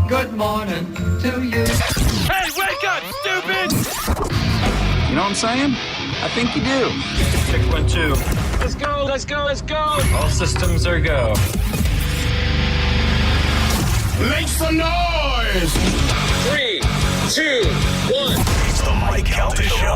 Good morning to you. Hey, wake up, stupid! You know what I'm saying? I think you do. 612. Let's go, let's go, let's go. All systems are go. Make some noise! 3, 2, 1. It's the Mike Calta Show.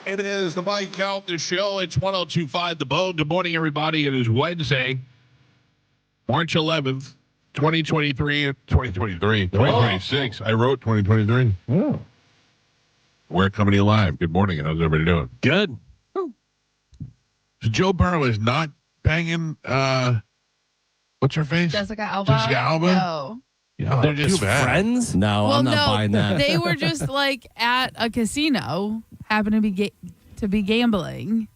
It is the Mike Calta Show. It's 102.5 The Bone. Good morning, everybody. It is Wednesday, March 11th, 2023. 2026. I wrote 2023. Oh. We're coming to you live. Good morning. How's everybody doing? Good. So Joe Burrow is not banging, what's her face? Jessica Alba. Jessica Alba? No. Yeah, They're just too bad. friends? No, I'm not buying that. They were just like at a casino, happened to be gambling.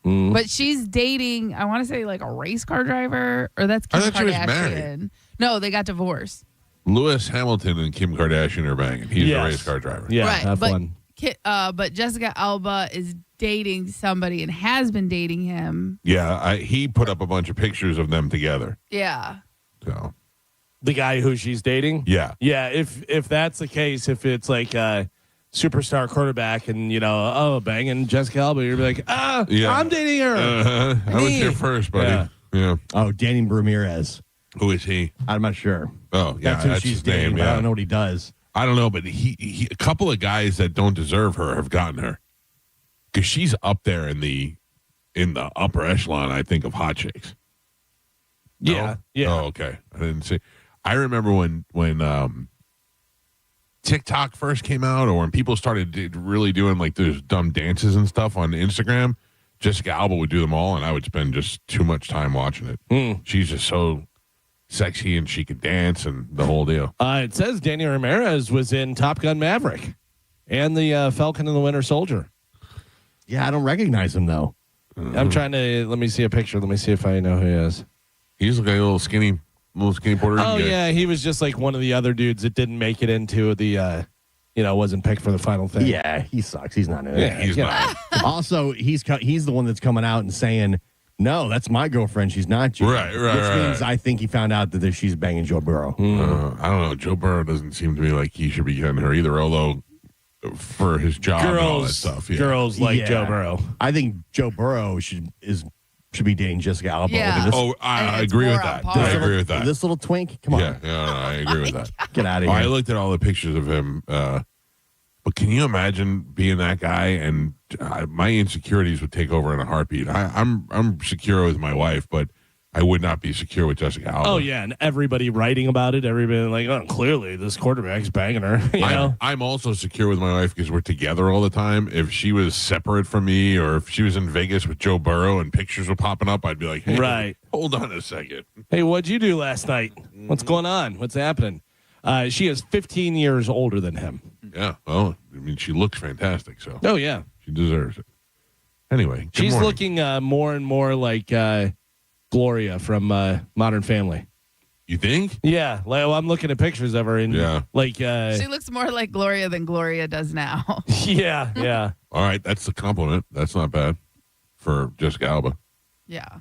But she's dating, I want to say like a race car driver, or that's Kim I thought she was Kardashian. married. No, they got divorced. Lewis Hamilton and Kim Kardashian are banging. He's Yes. a race car driver. Yeah, right, F1. but Jessica Alba is dating somebody and has been dating him. Yeah, he put up a bunch of pictures of them together. Yeah. So, The guy who she's dating? yeah. Yeah, if that's the case, if it's like a superstar quarterback and, banging Jessica Alba, you're like, Yeah. I'm dating her. I was here first, buddy. Yeah. Oh, Danny Ramirez. Who is he? I'm not sure. Oh, yeah. That's who she's his dating, name, but I yeah. don't know what he does. I don't know, but he a couple of guys that don't deserve her have gotten her. Because she's up there in the upper echelon, I think, of hot chicks. No? Yeah, yeah. Oh, okay. I didn't see. I remember when TikTok first came out, or when people started really doing like those dumb dances and stuff on Instagram. Jessica Alba would do them all, and I would spend just too much time watching it. She's just so sexy, and she could dance, and the whole deal. It says Danny Ramirez was in Top Gun Maverick and the Falcon and the Winter Soldier. Yeah, I don't recognize him, though. I'm trying to, let me see a picture. Let me see if I know who he is. He's like a little skinny Puerto Rican Oh, guy. yeah, he was just like one of the other dudes that didn't make it into the, wasn't picked for the final thing. Yeah, he sucks. He's not in it. Yeah, he's not. Also, he's the one that's coming out and saying, no, that's my girlfriend. She's not you. Right, Which means I think he found out that she's banging Joe Burrow. I don't know. Joe Burrow doesn't seem to me like he should be getting her either, although for his job and all that stuff. Yeah. Girls like Yeah. Joe Burrow. I think Joe Burrow should be dating Jessica Alba. Yeah. This, I it's agree more with on that. par. I agree with that. This little twink? Come on. Yeah, I agree with that. Get out of I here. looked at all the pictures of him, but can you imagine being that guy? And my insecurities would take over in a heartbeat. I'm secure with my wife, but I would not be secure with Jessica Alba. Oh, yeah, and everybody writing about it, everybody like, oh, clearly this quarterback's banging her. You know? I'm also secure with my wife because we're together all the time. If she was separate from me, or if she was in Vegas with Joe Burrow and pictures were popping up, I'd be like, hey, Right. hold on a second. Hey, what'd you do last night? What's going on? What's happening? She is 15 years older than him. Yeah, well, I mean, she looks fantastic, so Oh, yeah. she deserves it. Anyway, good She's morning. looking more and more like Gloria from Modern Family. You think? Yeah, like, I'm looking at pictures of her, and Yeah. like, She looks more like Gloria than Gloria does now. yeah. All right, that's the compliment. That's not bad for Jessica Alba. Yeah.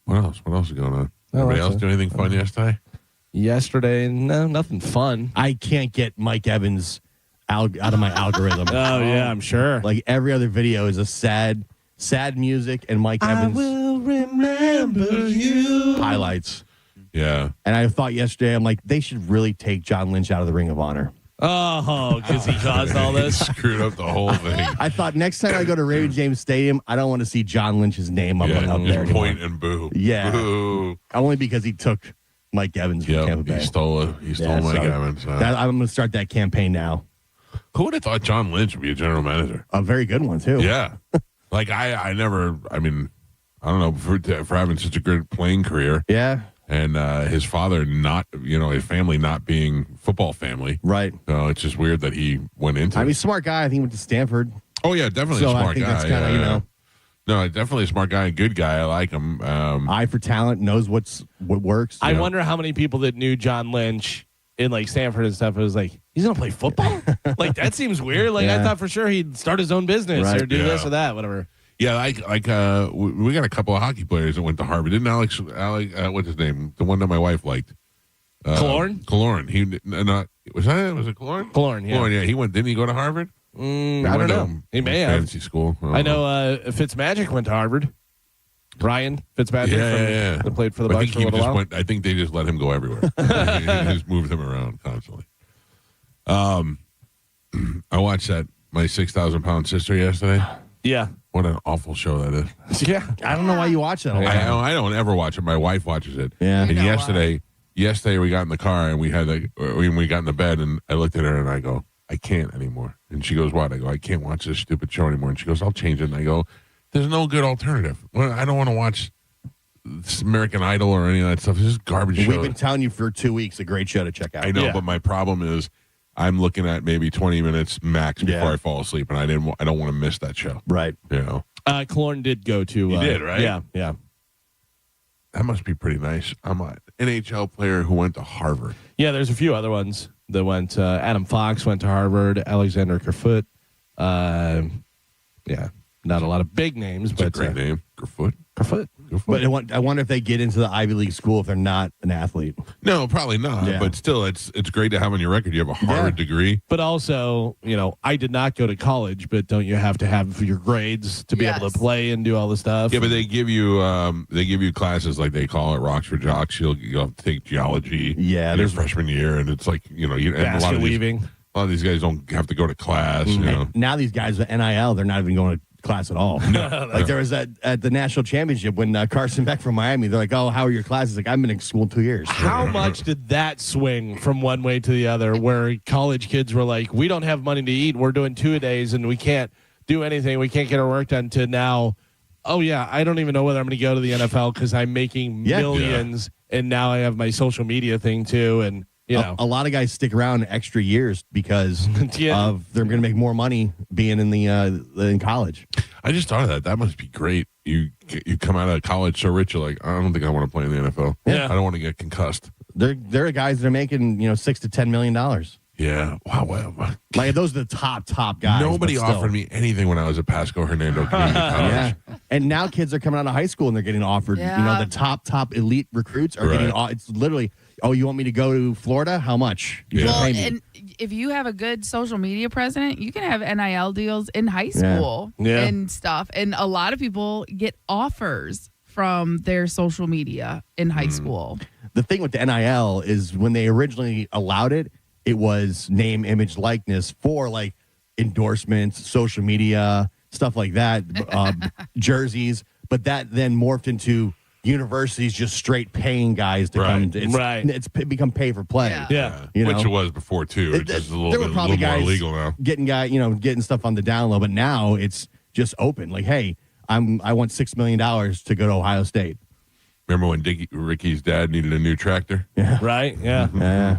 What else? What else is going on? Oh, Anybody that's else it. do anything fun yesterday? Yesterday, no, nothing fun. I can't get Mike Evans out of my algorithm. Oh, yeah, I'm sure. Like every other video is a sad music, and Mike Evans. will remember remember you. Highlights. Yeah. And I thought yesterday, I'm like, they should really take John Lynch out of the Ring of Honor. Oh, because he caused all this. Screwed up the whole thing. I thought next time I go to Raymond James Stadium, I don't want to see John Lynch's name up Yeah, there just anymore. point and boo. Yeah. Boo. Only because he took Mike Evans from Tampa Bay. He stole Mike Evans. I'm going to start that campaign now. Who would have thought John Lynch would be a general manager? A very good one, too. Yeah. Like, I don't know, for having such a good playing career. Yeah. And his father his family not being football family. Right. So it's just weird that he went into it. Smart guy. I think he went to Stanford. Oh, yeah, definitely a So smart I think guy. that's kind of, No, definitely a smart guy, a good guy. I like him. Eye for talent, knows what works. I wonder how many people that knew John Lynch in like Stanford and stuff, it was like, he's going to play football? Like, that seems weird. Like, I thought for sure he'd start his own business or do this or that, whatever. Yeah, we got a couple of hockey players that went to Harvard. Didn't Alex what's his name? The one that my wife liked. Killorn? Killorn. Was it Killorn? Killorn, yeah. Killorn, yeah. Didn't he go to Harvard? I don't know. He may have. Fancy school. I know Fitzmagic went to Harvard. Brian Fitzpatrick that played for the Bucks for a little while. I think they just let him go everywhere. They just moved him around constantly. I watched my 6,000-pound sister yesterday. Yeah. What an awful show that is. Yeah. I don't know why you watch that. I don't ever watch it. My wife watches it. Yeah. And You know yesterday we got in the car and we got in the bed and I looked at her and I go, I can't anymore. And she goes, what? I go, I can't watch this stupid show anymore. And she goes, I'll change it. And I go, there's no good alternative. Well, I don't want to watch this American Idol or any of that stuff. This is garbage show. We've been telling you for 2 weeks, a great show to check out. I know, but my problem is I'm looking at maybe 20 minutes max before I fall asleep, and I don't want to miss that show. Right. You know. Killorn did go to. He did, right? Yeah, yeah. That must be pretty nice. I'm an NHL player who went to Harvard. Yeah, there's a few other ones that went. Adam Fox went to Harvard. Alexander Kerfoot. Yeah, not a lot of big names, It's but a great name. Kerfoot. But I wonder if they get into the Ivy League school if they're not an athlete. No, probably not. Yeah. But still, it's great to have on your record. You have a Harvard degree. But also, I did not go to college, but don't you have to have your grades to be able to play and do all the stuff? Yeah, but they give you classes like they call it Rocks for Jocks. You'll have to take geology. Yeah, your freshman year, and it's like basket weaving. A lot of these guys don't have to go to class. And now these guys with NIL, they're not even going to class at all. Like there was at the national championship when Carson Beck from Miami, they're like, "Oh, how are your classes?" Like, I've been in school 2 years. How much did that swing from one way to the other? Where college kids were like, "We don't have money to eat. We're doing 2-a-days, and we can't do anything. We can't get our work done." To now, oh yeah, I don't even know whether I'm going to go to the NFL because I'm making millions, and now I have my social media thing too, and. A lot of guys stick around extra years because of they're going to make more money being in college. I just thought of that. That must be great. You come out of college so rich, you're like, I don't think I want to play in the NFL. Yeah. I don't want to get concussed. They're guys that are making $6 to $10 million. Yeah. Wow. Like those are the top guys. Nobody offered me anything when I was at Pasco Hernando Community College. Yeah. And now kids are coming out of high school and they're getting offered. Yeah. The top elite recruits are getting. It's literally. Oh, you want me to go to Florida? How much? And if you have a good social media president, you can have NIL deals in high school and stuff. And a lot of people get offers from their social media in high school. The thing with the NIL is when they originally allowed it, it was name, image, likeness for like endorsements, social media, stuff like that, jerseys. But that then morphed into universities just straight paying guys to come. It's become pay for play. Yeah. Which it was before too. It's just a little more illegal now. Getting stuff on the down low, but now it's just open. Like, hey, I want $6 million to go to Ohio State. Remember when Ricky's dad needed a new tractor? Yeah. Right? Yeah.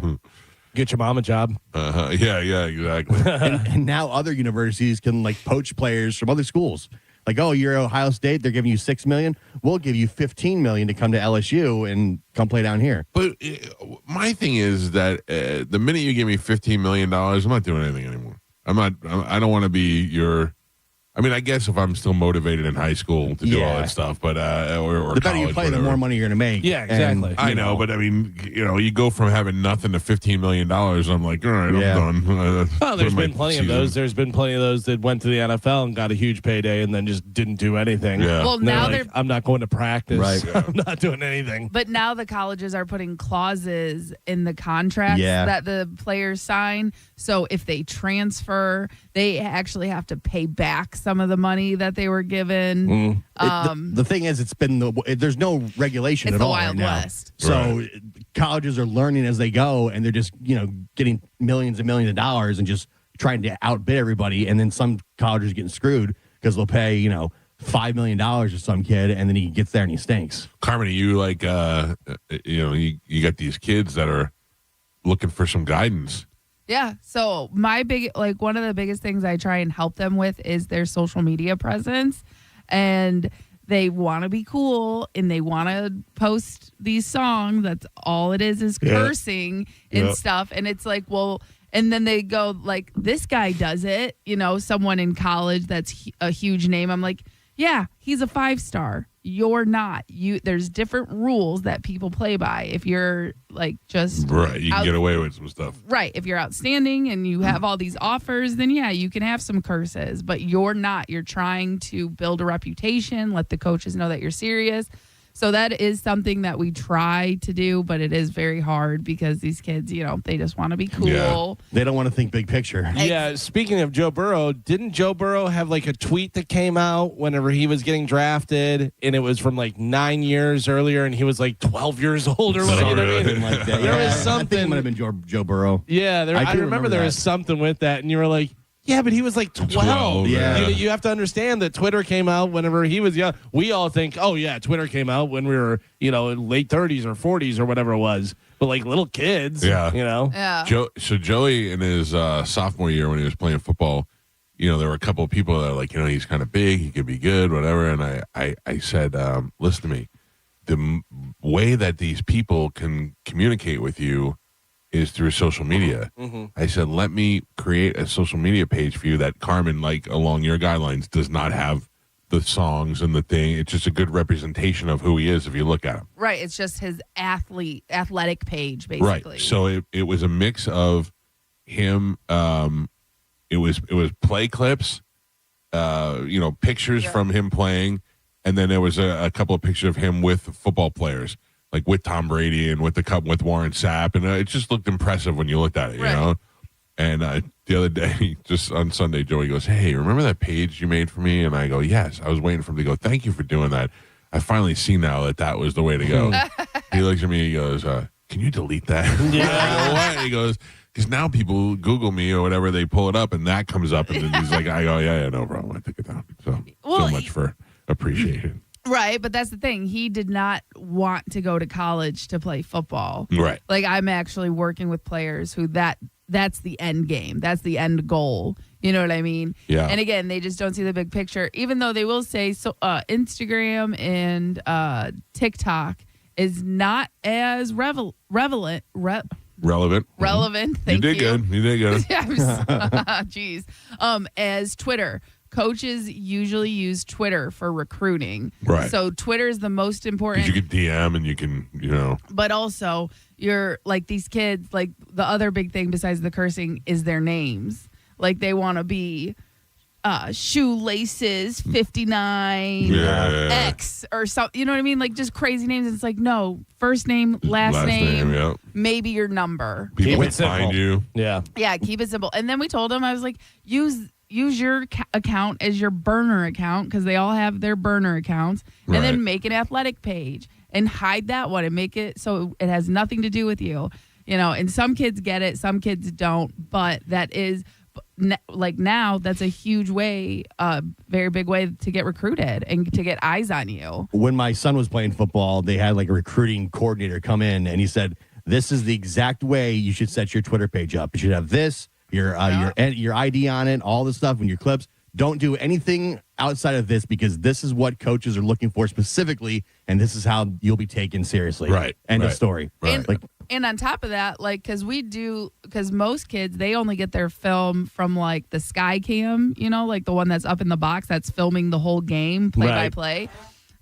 Get your mom a job. Yeah, exactly. and now other universities can like poach players from other schools. Like, oh, you're Ohio State. They're giving you $6 million. We'll give you $15 million to come to LSU and come play down here. But my thing is that the minute you give me $15 million, I'm not doing anything anymore. I don't want to be your I mean, I guess if I'm still motivated in high school to do all that stuff, but or the better you college, play, the whatever. more money you're going to make. Yeah, exactly. I know, but I mean, you go from having nothing to $15 million. I'm like, all right, I'm done. Well, there's been plenty of those. There's been plenty of those that went to the NFL and got a huge payday and then just didn't do anything. Yeah. Well, And they're now like, they're I'm not going to practice. Right. I'm not doing anything. But now the colleges are putting clauses in the contracts that the players sign. So if they transfer, they actually have to pay back some of the money that they were given. The thing is, there's no regulation It's at the all Wild right now. West. So colleges are learning as they go, and they're just getting millions and millions of dollars and just trying to outbid everybody. And then some colleges are getting screwed because they'll pay $5 million to some kid, and then he gets there and he stinks. Carmen, you like you got these kids that are looking for some guidance. Yeah. So one of the biggest things I try and help them with is their social media presence. And they want to be cool and they want to post these songs. That's all it is cursing and stuff. And it's like, well, and then they go like, this guy does it, someone in college that's a huge name. I'm like, yeah, he's a 5-star. You're not. There's different rules that people play by. If you're like just right, you can get away with some stuff. Right. If you're outstanding and you have all these offers, then yeah, you can have some curses. But you're not. You're trying to build a reputation, let the coaches know that you're serious. So that is something that we try to do, but it is very hard because these kids, they just want to be cool. Yeah. They don't want to think big picture. Yeah, speaking of Joe Burrow, didn't Joe Burrow have like a tweet that came out whenever he was getting drafted, and it was from like 9 years earlier, and he was like 12 years old or whatever? Something like that. There was I something. think it might have been Joe Burrow. Yeah, I do remember there that. was something with that, and you were like, yeah, but he was like 12. 12, yeah. You have to understand that Twitter came out whenever he was young. We all think, oh, yeah, Twitter came out when we were, in late 30s or 40s or whatever it was. But like little kids, Yeah. Yeah. So Joey in his sophomore year when he was playing football, there were a couple of people that were like, he's kind of big, he could be good, whatever. And I said, listen to me, the way that these people can communicate with you is through social media. Mm-hmm. I said, let me create a social media page for you that Carmen, like along your guidelines, does not have the songs and the thing. It's just a good representation of who he is if you look at him. Right. It's just his athletic page, basically. Right. So it was a mix of him. It was play clips, pictures from him playing, and then there was a couple of pictures of him with football players, like with Tom Brady and with Warren Sapp, and it just looked impressive when you looked at it, Right. And the other day, just on Sunday, Joey goes, "Hey, remember that page you made for me?" And I go, "Yes." I was waiting for him to go, "Thank you for doing that. I finally see now that was the way to go." He looks at me, he goes, "Can you delete that?" Yeah. I go, "What?" He goes, "Because now people Google me or whatever, they pull it up and that comes up." And then he's like, I go, yeah, no problem. I took it down. So much for appreciation. Right, but that's the thing. He did not want to go to college to play football. Right. Like, I'm actually working with players who that's the end game. That's the end goal. You know what I mean? Yeah. And again, they just don't see the big picture, even though they will say so. Instagram and TikTok is not as relevant. Mm-hmm. Thank you. You did good. Yeah, jeez. As Twitter. Coaches usually use Twitter for recruiting. Right. So Twitter is the most important. You can DM and you can, But also, you're like these kids, like the other big thing besides the cursing is their names. Like they want to be Shoelaces 59 X or something. You know what I mean? Like just crazy names. It's like, no, first name, last name, yep. maybe your number. People Keep it can find simple. you. Yeah. Yeah, keep it simple. And then we told him, I was like, use your account as your burner account because they all have their burner accounts, and Right. then make an athletic page and hide that one and make it so it has nothing to do with you. And some kids get it, some kids don't, but that is like now that's a huge way, very big way to get recruited and to get eyes on you. When my son was playing football, they had like a recruiting coordinator come in and he said, this is the exact way you should set your Twitter page up. You should have this, your ID on it, all the stuff and your clips. Don't do anything outside of this because this is what coaches are looking for specifically, and this is how you'll be taken seriously. Right. End of Right. story. Right. Like And on top of that, like, because most kids, they only get their film from like the Sky Cam, like the one that's up in the box that's filming the whole game play by play.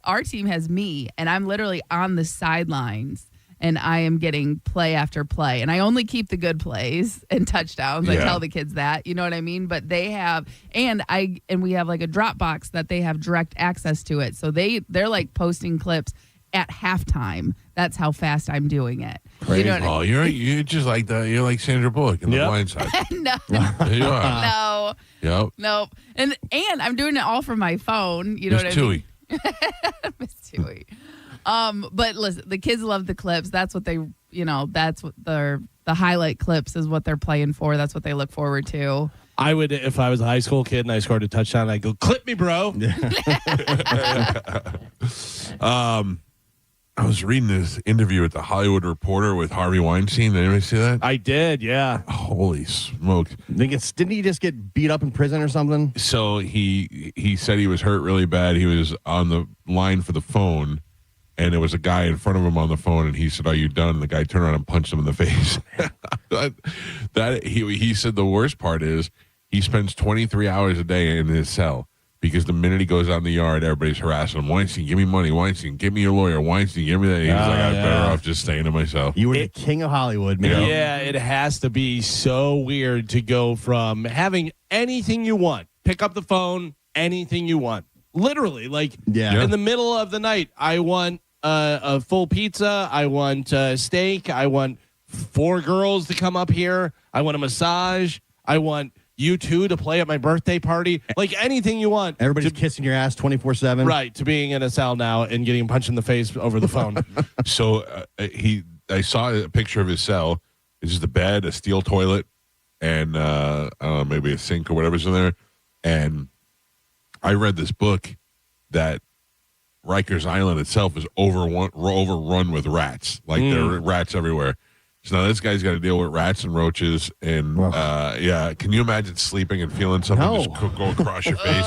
Our team has me, and I'm literally on the sidelines. And I am getting play after play. And I only keep the good plays and touchdowns. Yeah. I tell the kids that. You know what I mean? But they have, and we have like a Dropbox that they have direct access to it. So they're like posting clips at halftime. That's how fast I'm doing it. Crazy. You know what you're just like that. You're like Sandra Bullock in The Blind Side. No. There you are. No. Yep. Nope. And I'm doing it all from my phone. You know Miss what I mean? Toohey. Miss Toohey. But listen, the kids love the clips. That's what they, that's what the highlight clips is what they're playing for. That's what they look forward to. I would, if I was a high school kid and I scored a touchdown, I'd go, clip me, bro. I was reading this interview with the Hollywood Reporter with Harvey Weinstein. Did anybody see that? I did, yeah. Holy smokes. Didn't he just get beat up in prison or something? So he said he was hurt really bad. He was on the line for the phone, and there was a guy in front of him on the phone, and he said, "Are you done?" And the guy turned around and punched him in the face. He said the worst part is he spends 23 hours a day in his cell. Because the minute he goes out in the yard, everybody's harassing him. Weinstein, give me money. Weinstein, give me your lawyer. Weinstein, give me that. He's like, I'm better off just staying to myself. You were the king of Hollywood, man. Yeah, it has to be so weird to go from having anything you want, pick up the phone, anything you want. Literally, like in the middle of the night, I want a full pizza. I want steak. I want 4 girls to come up here. I want a massage. I want you two to play at my birthday party, like anything you want. Everybody's kissing your ass 24/7. Right, to being in a cell now and getting punched in the face over the phone. So I saw a picture of his cell. It's just a bed, a steel toilet, and I don't know, maybe a sink or whatever's in there. And I read this book that Rikers Island itself is overrun with rats. Like there are rats everywhere. So now this guy's got to deal with rats and roaches, and can you imagine sleeping and feeling something just go across your face?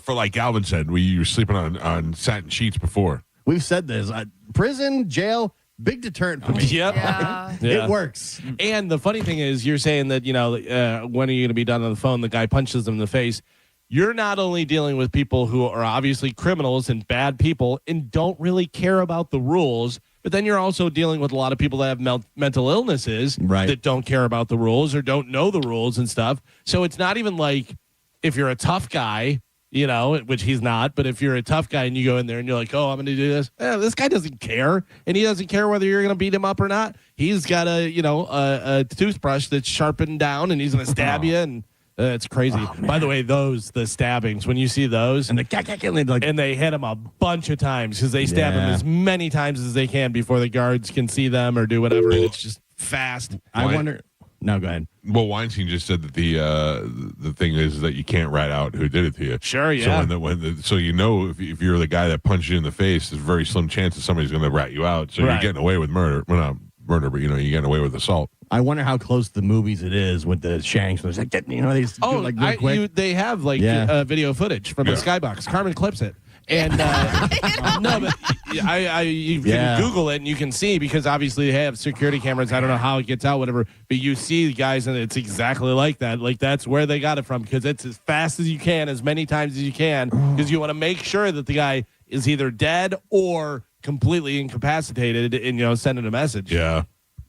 For like Galvin said, you were sleeping on satin sheets before. We've said this. Prison, jail, big deterrent for me. Yep. Yeah. It works. And the funny thing is, you're saying that, when are you going to be done on the phone? The guy punches him in the face. You're not only dealing with people who are obviously criminals and bad people and don't really care about the rules, but then you're also dealing with a lot of people that have mental illnesses that don't care about the rules or don't know the rules and stuff. So it's not even like if you're a tough guy, which he's not, but if you're a tough guy and you go in there and you're like, oh, I'm going to do this. This guy doesn't care. And he doesn't care whether you're going to beat him up or not. He's got a toothbrush that's sharpened down and he's going to stab you. And it's crazy. By the way, the stabbings, when you see those, And they hit him a bunch of times because they stab him as many times as they can before the guards can see them or do whatever. It's just fast. I wonder. No, go ahead. Well, Weinstein just said that the thing is that you can't rat out who did it to you. Sure, yeah. So if you're the guy that punched you in the face, there's a very slim chance that somebody's going to rat you out. So you're getting away with murder. Well, not murder, but you're getting away with assault. I wonder how close to the movies it is with the shanks. They just do it like real quick. They have video footage from the skybox. Carmen clips it. And no, but you can Google it and you can see, because obviously they have security cameras. I don't know how it gets out, whatever, but you see the guys and it's exactly like that. Like that's where they got it from, because it's as fast as you can, as many times as you can, because you want to make sure that the guy is either dead or completely incapacitated and sending a message. Yeah,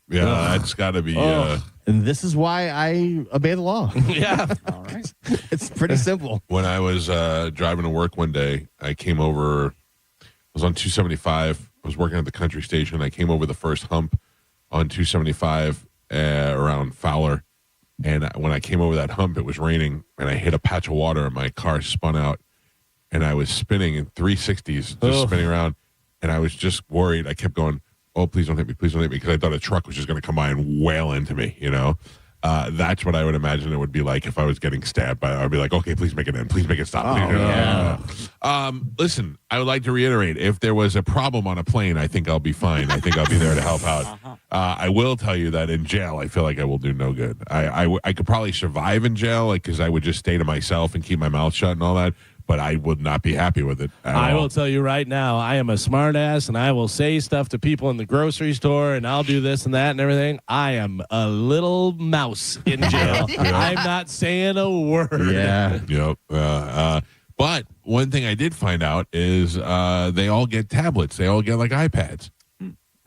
that's got to be. And this is why I obey the law. Yeah. All right. It's pretty simple. When I was driving to work one day, I came over. I was on 275. I was working at the country station. I came over the first hump on 275 around Fowler. And when I came over that hump, it was raining, and I hit a patch of water, and my car spun out. And I was spinning in 360s, just spinning around. And I was just worried. I kept going, oh, please don't hit me, because I thought a truck was just going to come by and wail into me, That's what I would imagine it would be like if I was getting stabbed. I'd be like, okay, please make it end. Please make it stop. Listen, I would like to reiterate, if there was a problem on a plane, I think I'll be fine. I think I'll be there to help out. I will tell you that in jail, I feel like I will do no good. I could probably survive in jail, because I would just stay to myself and keep my mouth shut and all that. but I would not be happy with it at I all. will tell you right now, I am a smart ass, and I will say stuff to people in the grocery store, and I'll do this and that and everything. I am a little mouse in jail. I'm not saying a word. Yeah. Yep. But one thing I did find out is they all get tablets. They all get like iPads.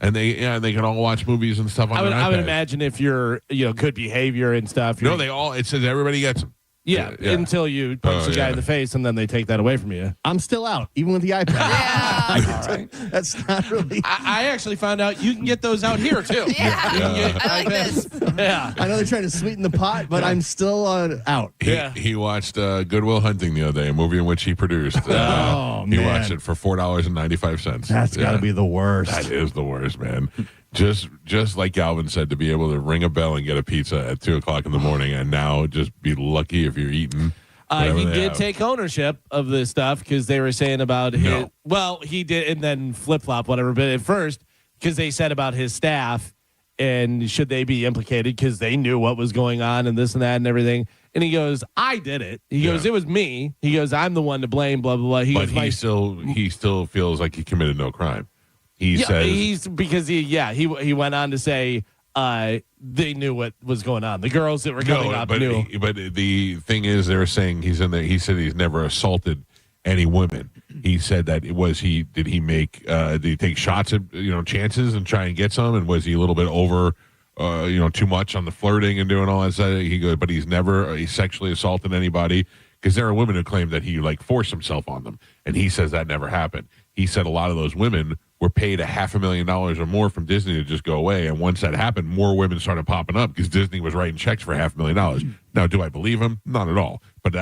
And they can all watch movies and stuff on their iPads. I would imagine if you're, good behavior and stuff. No, it says everybody gets them. Yeah, until you punch the guy in the face, and then they take that away from you. I'm still out, even with the iPad. Yeah. That's not really. I actually found out you can get those out here, too. Yeah. You can get I like this. Yeah. I know they're trying to sweeten the pot, but I'm still out. He watched Good Will Hunting the other day, a movie in which he produced. Oh, He man. watched it for $4.95. That's got to be the worst. That is the worst, man. Just like Galvin said, to be able to ring a bell and get a pizza at 2:00 in the morning, and now just be lucky if you're eating. He did take ownership of this stuff because they were saying about his. Well, he did, and then flip flop whatever. But at first, because they said about his staff and should they be implicated because they knew what was going on and this and that and everything. And he goes, "I did it." He goes, "It was me." He goes, "I'm the one to blame." Blah blah blah. He goes, he still feels like he committed no crime. He says he went on to say they knew what was going on. The girls that were coming up knew. But the thing is, they were saying he said he's never assaulted any women. He said that did he take shots at chances and try and get some, and was he a little bit over too much on the flirting and doing all that stuff? He goes, but he's never sexually assaulted anybody, because there are women who claim that he forced himself on them, and he says that never happened. He said a lot of those women were paid $500,000 or more from Disney to just go away, and once that happened, more women started popping up because Disney was writing checks for $500,000. Now, do I believe him? Not at all. But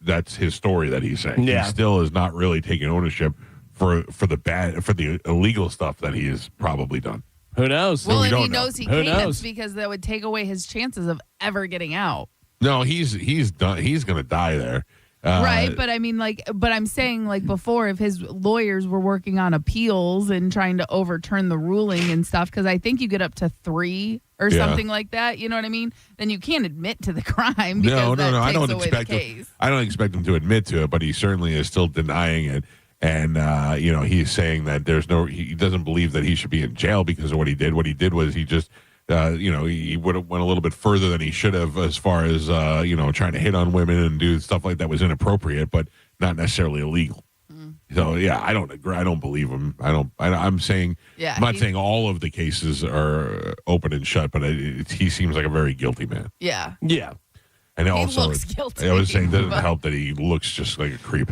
that's his story that he's saying. Yeah. He still is not really taking ownership for the illegal stuff that he has probably done. Who knows? Well, we if he don't know. knows he Who can't, knows? because that would take away his chances of ever getting out. No, he's done. He's going to die there. Right, but I mean, but I'm saying, before, if his lawyers were working on appeals and trying to overturn the ruling and stuff, because I think you get up to 3 or something like that, you know what I mean? Then you can't admit to the crime. No. Takes I don't away expect the him. case. I don't expect him to admit to it, but he certainly is still denying it. And he's saying that he doesn't believe that he should be in jail because of what he did. What he did was he just. He would have went a little bit further than he should have as far as, trying to hit on women and do stuff like that was inappropriate, but not necessarily illegal. So, I don't agree. I don't believe him. I'm saying, I'm not saying all of the cases are open and shut, but he seems like a very guilty man. Yeah. Yeah. And He also, looks guilty. I was saying, it doesn't help that he looks just like a creep.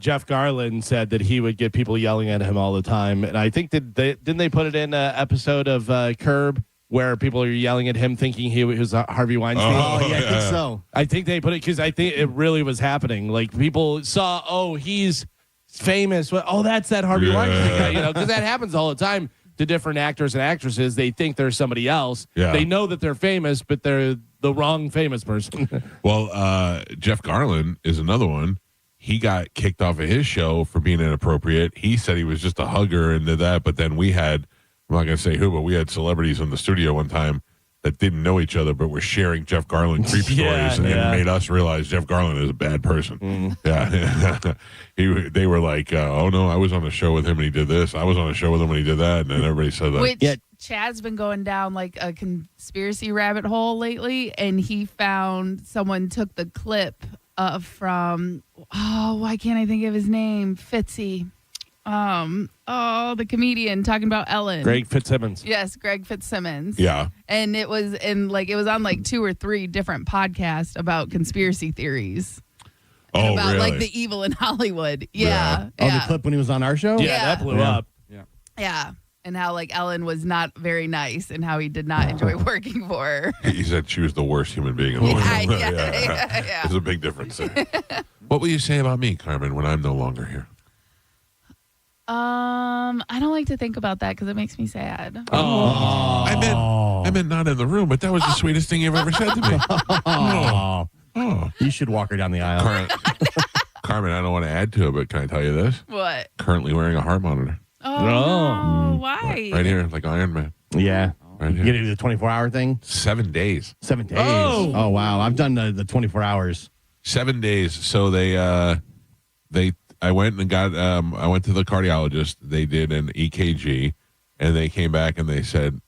Jeff Garland said that he would get people yelling at him all the time. And I think didn't they put it in an episode of Curb? Where people are yelling at him thinking he was Harvey Weinstein. Oh, yeah, I think so. I think they put it because I think it really was happening. Like, people saw, he's famous. Oh, that's that Harvey Weinstein guy, because that happens all the time to different actors and actresses. They think they're somebody else. Yeah. They know that they're famous, but they're the wrong famous person. Well, Jeff Garland is another one. He got kicked off of his show for being inappropriate. He said he was just a hugger and did that, but then we had, I'm not going to say who, but we had celebrities in the studio one time that didn't know each other but were sharing Jeff Garland creep stories and made us realize Jeff Garland is a bad person. Yeah. They were like, oh, no, I was on a show with him and he did this. I was on a show with him and he did that. And then everybody said that. Which Chad's been going down like a conspiracy rabbit hole lately, and he found someone took the clip from, why can't I think of his name? Fitzy. The comedian talking about Ellen. Greg Fitzsimmons. Yes, Greg Fitzsimmons. Yeah. And it was on 2 or 3 different podcasts about conspiracy theories. Oh, about really? the evil in Hollywood. Yeah. Oh, the clip when he was on our show? Yeah, that blew up. Yeah. And how Ellen was not very nice and how he did not enjoy working for her. He said she was the worst human being in the world. Yeah. There's a big difference there. What will you say about me, Carmen, when I'm no longer here? I don't like to think about that because it makes me sad. Oh. I meant not in the room, but that was the sweetest thing you've ever said to me. Oh. You should walk her down the aisle. Carmen, I don't want to add to it, but can I tell you this? What? Currently wearing a heart monitor. Oh, no. Why? Right here, like Iron Man. Yeah. Right You here. get to do the 24-hour thing? 7 days. 7 days. Oh. Wow. I've done the 24 hours. 7 days. So they I went and got I went to the cardiologist. They did an EKG, and they came back and they said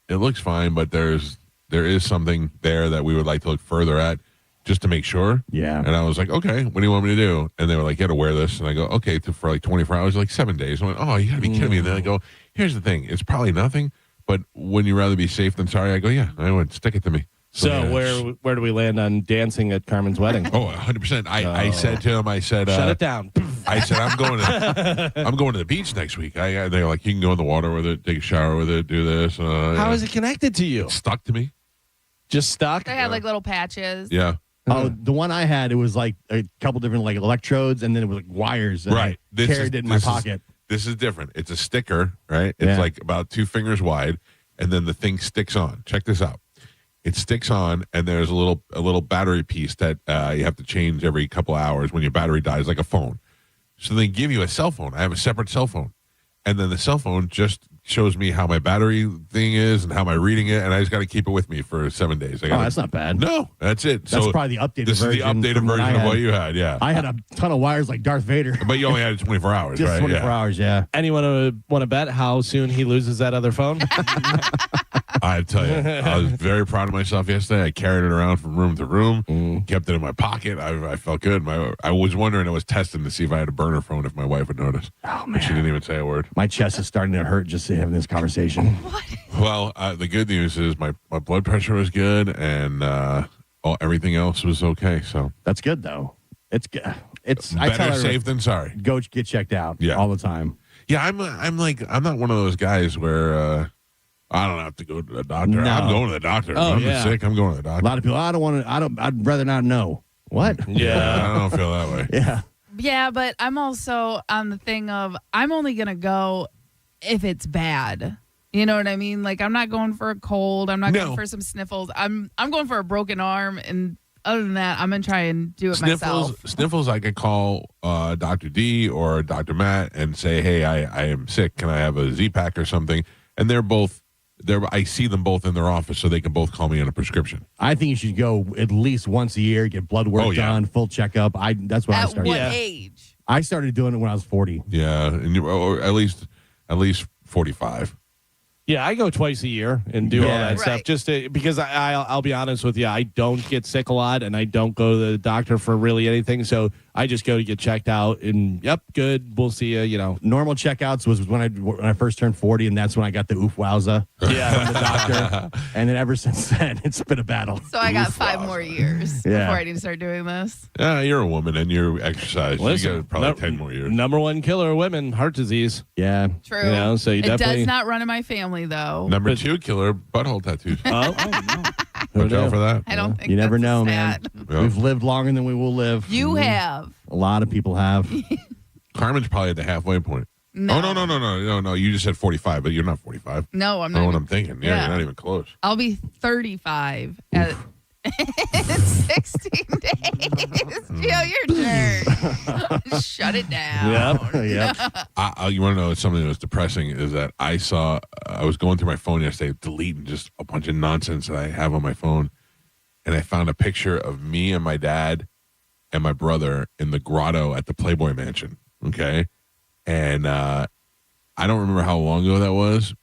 it looks fine, but there is something there that we would like to look further at just to make sure. Yeah. And I was like, okay, what do you want me to do? And they were like, you got to wear this. And I go, okay, for like 24 hours, like 7 days. I went, oh, you got to be kidding me. And then I go, here's the thing. It's probably nothing, but wouldn't you rather be safe than sorry? I go, yeah, I would stick it to me. So yeah, where do we land on dancing at Carmen's wedding? Oh, 100%. I said to him, I said, shut it down. I said, I'm going to the beach next week. They're like, you can go in the water with it, take a shower with it, do this. How is it connected to you? It's stuck to me. Just stuck? They had like little patches. Yeah. Oh, the one I had, it was like a couple different like electrodes, and then it was like wires. And Right. I carried it in my pocket. This is different. It's a sticker, right? It's Yeah. like about 2 fingers wide, and then the thing sticks on. Check this out. It sticks on, and there's a little battery piece that you have to change every couple hours when your battery dies, like a phone. So they give you a cell phone. I have a separate cell phone, and then the cell phone just shows me how my battery thing is and how am I reading it, and I just got to keep it with me for 7 days. That's not bad. No, that's it. That's so probably the updated this version. This is the updated version of what you had, yeah. I had a ton of wires like Darth Vader. But you only had it 24 hours, Just right? 24 hours, yeah. Anyone want to bet how soon he loses that other phone? I tell you, I was very proud of myself yesterday. I carried it around from room to room, kept it in my pocket. I felt good. I was wondering, I was testing to see if I had a burner phone, if my wife would notice. Oh, man. But she didn't even say a word. My chest is starting to hurt just having this conversation. What? Well, the good news is my blood pressure was good, and everything else was okay. So that's good, though. It's good. It's better safe than sorry. Go get checked out all the time. Yeah, I'm not one of those guys where I don't have to go to the doctor. No. I'm going to the doctor. Oh, I'm yeah. sick. I'm going to the doctor. A lot of people, I'd rather not know. What? Yeah. I don't feel that way. Yeah. Yeah, but I'm also on the thing of I'm only going to go if it's bad. You know what I mean? Like, I'm not going for a cold. I'm not going for some sniffles. I'm going for a broken arm. And other than that, I'm going to try and do it myself. Sniffles, I could call Dr. D or Dr. Matt and say, hey, I am sick. Can I have a Z-Pack or something? And I see them both in their office, so they can both call me on a prescription. I think you should go at least once a year, get blood work done, full checkup. That's what I started. At what age? I started doing it when I was 40. Yeah, or at least 45. Yeah, I go twice a year and do all that stuff Right. just because I'll be honest with you, I don't get sick a lot and I don't go to the doctor for really anything. So I just go to get checked out and yep, good. We'll see you. Normal checkouts was when I first turned 40, and that's when I got the oof wowza from the doctor. And then ever since then, it's been a battle. So I got 5 more years before I need to start doing this. Yeah, you're a woman and you're exercise. Listen, you got probably 10 more years. Number one killer of women, heart disease. Yeah. True. So you it definitely does not run in my family, though. Number 2 killer, butthole tattoos. no. Watch out for that. I don't think You never that's know, a man. stat. Yeah. We've lived longer than we will live. You have. A lot of people have. Carmen's probably at the halfway point. No. Oh, no. You just said 45, but you're not 45. No, I'm I know not. what I'm thinking. Yeah, you're not even close. I'll be 35 in 16 days. Gio, your turn. Shut it down. Yep. You want to know something that was depressing is that I was going through my phone yesterday, deleting just a bunch of nonsense that I have on my phone, and I found a picture of me and my dad and my brother in the grotto at the Playboy Mansion. Okay, and I don't remember how long ago that was.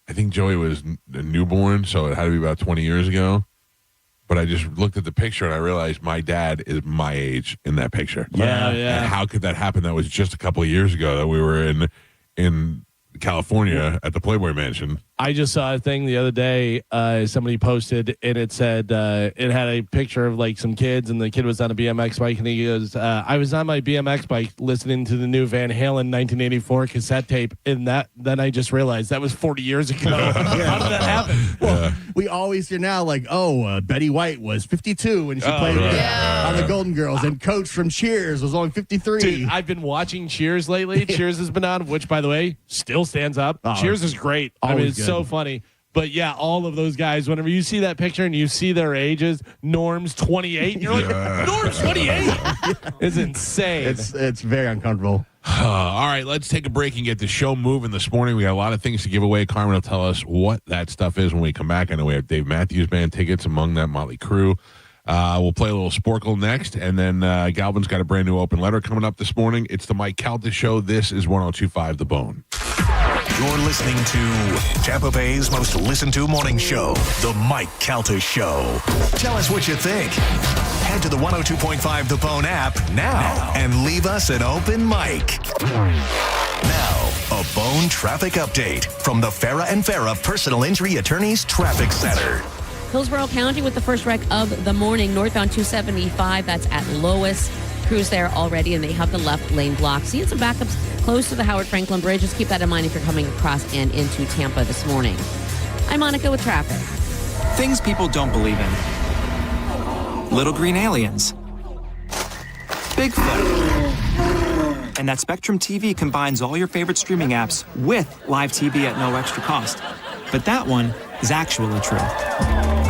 I think Joey was a newborn, so it had to be about 20 years ago. But I just looked at the picture and I realized my dad is my age in that picture. Yeah. And how could that happen? That was just a couple of years ago that we were in California at the Playboy Mansion. I just saw a thing the other day. Somebody posted, and it said it had a picture of like some kids, and the kid was on a BMX bike, and he goes, "I was on my BMX bike listening to the new Van Halen 1984 cassette tape," and then I just realized that was 40 years ago. How did that happen? Well, we always hear now like, Betty White was 52 when she played on the Golden Girls, and Coach from Cheers was only 53. Dude, I've been watching Cheers lately. Cheers has been on, which, by the way, still stands up. Cheers is great. I mean, it's so funny. But yeah, all of those guys, whenever you see that picture and you see their ages, Norm's 28, and you're like, Norm's 28? It's insane. It's very uncomfortable. All right, let's take a break and get the show moving this morning. We got a lot of things to give away. Carmen will tell us what that stuff is when we come back. I know we have Dave Matthews Band tickets among that Motley crew. We'll play a little Sporkle next, and then Galvin's got a brand new open letter coming up this morning. It's the Mike Calta Show. This is 102.5 The Bone. You're listening to Tampa Bay's most listened to morning show, The Mike Calta Show. Tell us what you think. Head to the 102.5 The Bone app now and leave us an open mic. Now, a Bone traffic update from the Farah and Farah Personal Injury Attorneys Traffic Center. Hillsborough County with the first wreck of the morning, northbound 275. That's at Lois. Crews there already, and they have the left lane blocked. Seeing some backups close to the Howard Franklin Bridge. Just keep that in mind if you're coming across and into Tampa this morning. I'm Monica with traffic. Things people don't believe in. Little green aliens. Bigfoot. And that Spectrum TV combines all your favorite streaming apps with live TV at no extra cost. But that one is actually true.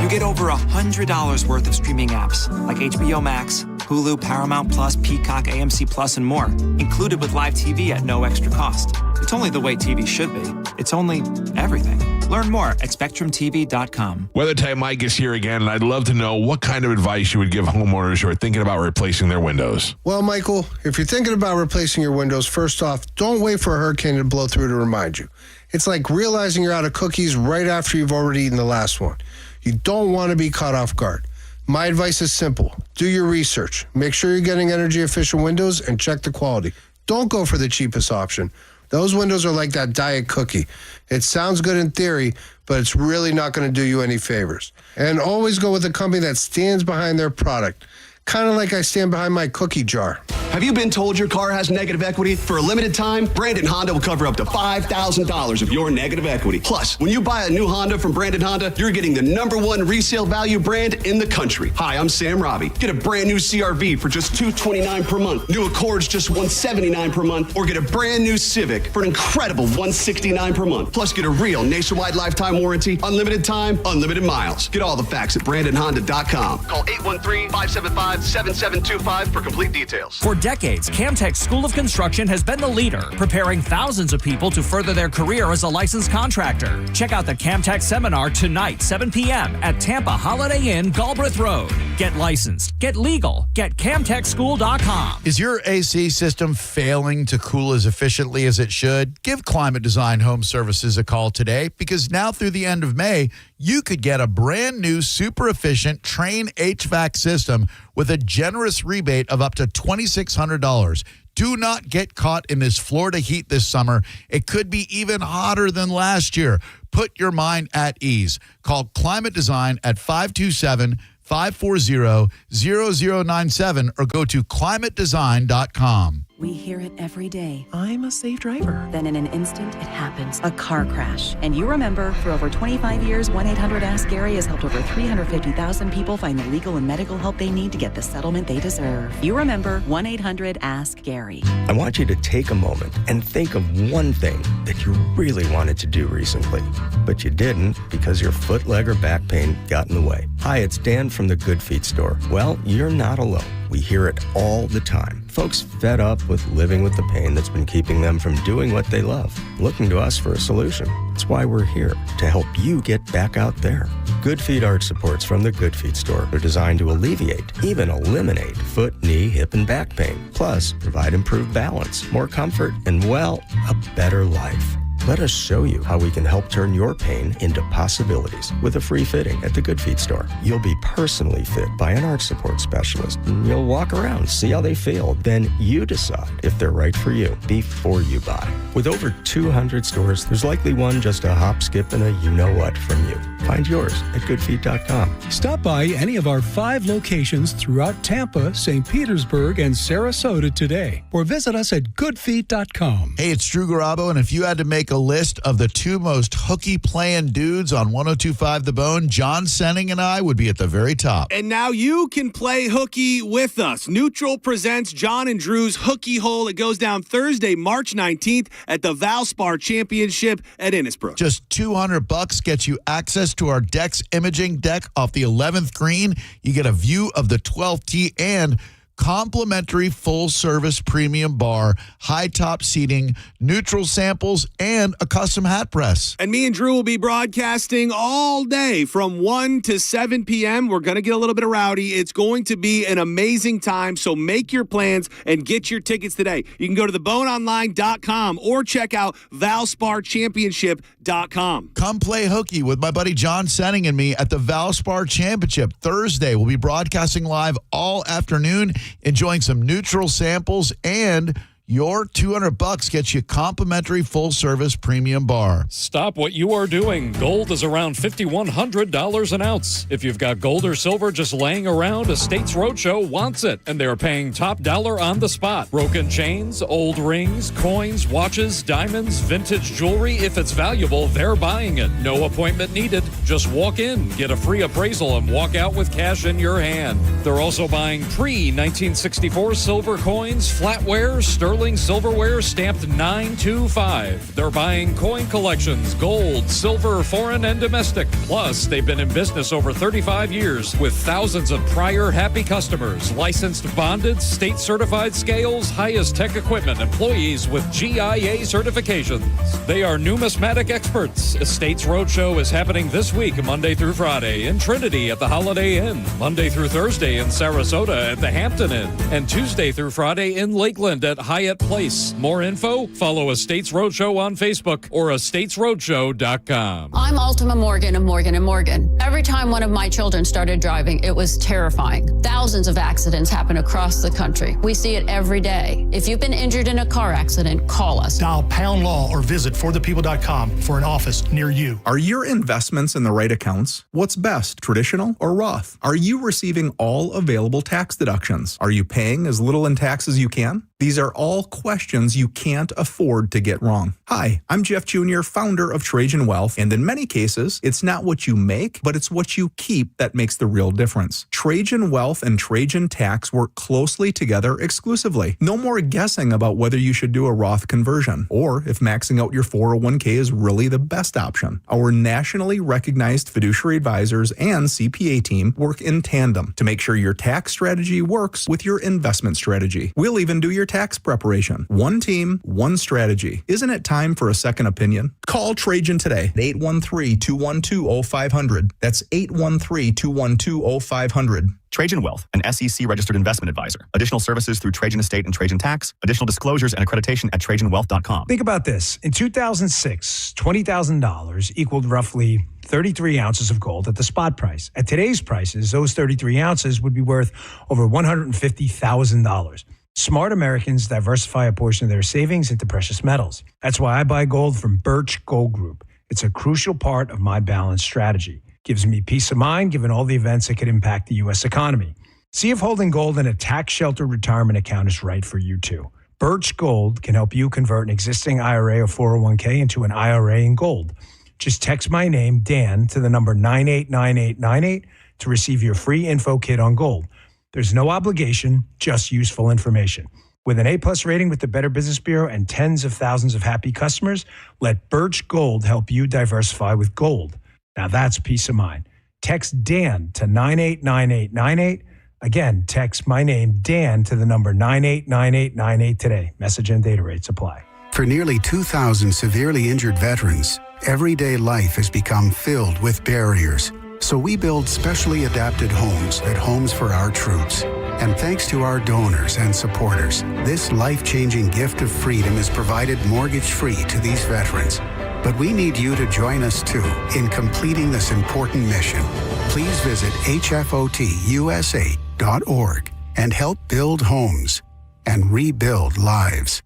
You get over $100 worth of streaming apps like HBO Max, Hulu, Paramount Plus, Peacock, AMC Plus, and more, included with live TV at no extra cost. It's only the way TV should be. It's only everything. Learn more at SpectrumTV.com. Weather Type Mike is here again, and I'd love to know what kind of advice you would give homeowners who are thinking about replacing their windows. Well, Michael, if you're thinking about replacing your windows, first off, don't wait for a hurricane to blow through to remind you. It's like realizing you're out of cookies right after you've already eaten the last one. You don't want to be caught off guard. My advice is simple. Do your research. Make sure you're getting energy-efficient windows and check the quality. Don't go for the cheapest option. Those windows are like that diet cookie. It sounds good in theory, but it's really not going to do you any favors. And always go with a company that stands behind their product. Kind of like I stand behind my cookie jar. Have you been told your car has negative equity? For a limited time, Brandon Honda will cover up to $5,000 of your negative equity. Plus, when you buy a new Honda from Brandon Honda, you're getting the #1 resale value brand in the country. Hi, I'm Sam Robbie. Get a brand new CRV for just $229 per month. New Accords just $179 per month. Or get a brand new Civic for an incredible $169 per month. Plus, get a real nationwide lifetime warranty, unlimited time, unlimited miles. Get all the facts at BrandonHonda.com. Call 813-575-7725 for complete details. For decades, Camtech School of Construction has been the leader, preparing thousands of people to further their career as a licensed contractor. Check out the Camtech seminar tonight, 7 p.m. at Tampa Holiday Inn, Galbraith Road. Get licensed, get legal, get CamtechSchool.com. Is your AC system failing to cool as efficiently as it should? Give Climate Design Home Services a call today, because now through the end of May, you could get a brand new super efficient Train HVAC system with a generous rebate of up to $2,600. Do not get caught in this Florida heat this summer. It could be even hotter than last year. Put your mind at ease. Call Climate Design at 527-540-0097 or go to climatedesign.com. We hear it every day. I'm a safe driver. Then in an instant, it happens. A car crash. And you remember, for over 25 years, 1-800-ASK-GARY has helped over 350,000 people find the legal and medical help they need to get the settlement they deserve. You remember 1-800-ASK-GARY. I want you to take a moment and think of one thing that you really wanted to do recently, but you didn't because your foot, leg, or back pain got in the way. Hi, it's Dan from the Good Feet store. Well, you're not alone. We hear it all the time. Folks fed up with living with the pain that's been keeping them from doing what they love, looking to us for a solution. That's why we're here, to help you get back out there. Good Feet arch supports from the Good Feet store are designed to alleviate, even eliminate, foot, knee, hip, and back pain. Plus, provide improved balance, more comfort, and, well, a better life. Let us show you how we can help turn your pain into possibilities with a free fitting at the Good Feet store. You'll be personally fit by an arch support specialist. You'll walk around, see how they feel. Then you decide if they're right for you before you buy. With over 200 stores, there's likely one just a hop, skip, and a you-know-what from you. Find yours at goodfeet.com. Stop by any of our 5 locations throughout Tampa, St. Petersburg, and Sarasota today, or visit us at goodfeet.com. Hey, it's Drew Garabo, and if you had to make a list of the 2 most hooky playing dudes on 102.5 The Bone, John Senning and I would be at the very top. And now you can play hooky with us. Neutral presents John and Drew's Hooky Hole. It goes down Thursday, March 19th at the Valspar Championship at Innisbrook. Just $200 gets you access to our Dex imaging deck off the 11th green. You get a view of the 12th tee and complimentary full-service premium bar, high-top seating, neutral samples, and a custom hat press. And me and Drew will be broadcasting all day from 1 to 7 p.m. We're going to get a little bit of rowdy. It's going to be an amazing time, so make your plans and get your tickets today. You can go to theboneonline.com or check out valsparchampionship.com. Come play hooky with my buddy John Senning and me at the Valspar Championship Thursday. We'll be broadcasting live all afternoon, enjoying some neutral samples, and your $200 gets you complimentary full-service premium bar. Stop what you are doing. Gold is around $5,100 an ounce. If you've got gold or silver just laying around, Estates Roadshow wants it, and they're paying top dollar on the spot. Broken chains, old rings, coins, watches, diamonds, vintage jewelry. If it's valuable, they're buying it. No appointment needed. Just walk in, get a free appraisal, and walk out with cash in your hand. They're also buying pre-1964 silver coins, flatware, sterling silverware stamped 925. They're buying coin collections, gold, silver, foreign, and domestic. Plus, they've been in business over 35 years with thousands of prior happy customers, licensed bonded, state-certified scales, highest tech equipment, employees with GIA certifications. They are numismatic experts. Estates Roadshow is happening this week, Monday through Friday, in Trinity at the Holiday Inn, Monday through Thursday in Sarasota at the Hampton Inn, and Tuesday through Friday in Lakeland at Hyatt Place. More info? Follow Estates Roadshow on Facebook or estatesroadshow.com. I'm Altima Morgan of Morgan & Morgan. Every time one of my children started driving, it was terrifying. Thousands of accidents happen across the country. We see it every day. If you've been injured in a car accident, call us. Dial pound law or visit forthepeople.com for an office near you. Are your investments in the right accounts? What's best, traditional or Roth? Are you receiving all available tax deductions? Are you paying as little in tax as you can? These are all questions you can't afford to get wrong. Hi, I'm Jeff Jr., founder of Trajan Wealth, and in many cases, it's not what you make, but it's what you keep that makes the real difference. Trajan Wealth and Trajan Tax work closely together exclusively. No more guessing about whether you should do a Roth conversion, or if maxing out your 401k is really the best option. Our nationally recognized fiduciary advisors and CPA team work in tandem to make sure your tax strategy works with your investment strategy. We'll even do your tax preparation. One team, one strategy. Isn't it time for a second opinion? Call Trajan today at 813-212-0500. That's 813-212-0500. Trajan Wealth, an SEC registered investment advisor. Additional services through Trajan Estate and Trajan Tax. Additional disclosures and accreditation at TrajanWealth.com. Think about this. In 2006, $20,000 equaled roughly 33 ounces of gold at the spot price. At today's prices, those 33 ounces would be worth over $150,000. Smart Americans diversify a portion of their savings into precious metals. That's why I buy gold from Birch Gold Group. It's a crucial part of my balanced strategy. Gives me peace of mind given all the events that could impact the U.S. economy. See if holding gold in a tax-sheltered retirement account is right for you too. Birch Gold can help you convert an existing IRA or 401k into an IRA in gold. Just text my name, Dan, to the number 989898 to receive your free info kit on gold. There's no obligation, just useful information. With an A+ rating with the Better Business Bureau and tens of thousands of happy customers, let Birch Gold help you diversify with gold. Now that's peace of mind. Text Dan to 989898. Again, text my name, Dan, to the number 989898 today. Message and data rates apply. For nearly 2,000 severely injured veterans, everyday life has become filled with barriers. So we build specially adapted homes at Homes for Our Troops. And thanks to our donors and supporters, this life-changing gift of freedom is provided mortgage-free to these veterans. But we need you to join us too in completing this important mission. Please visit hfotusa.org and help build homes and rebuild lives.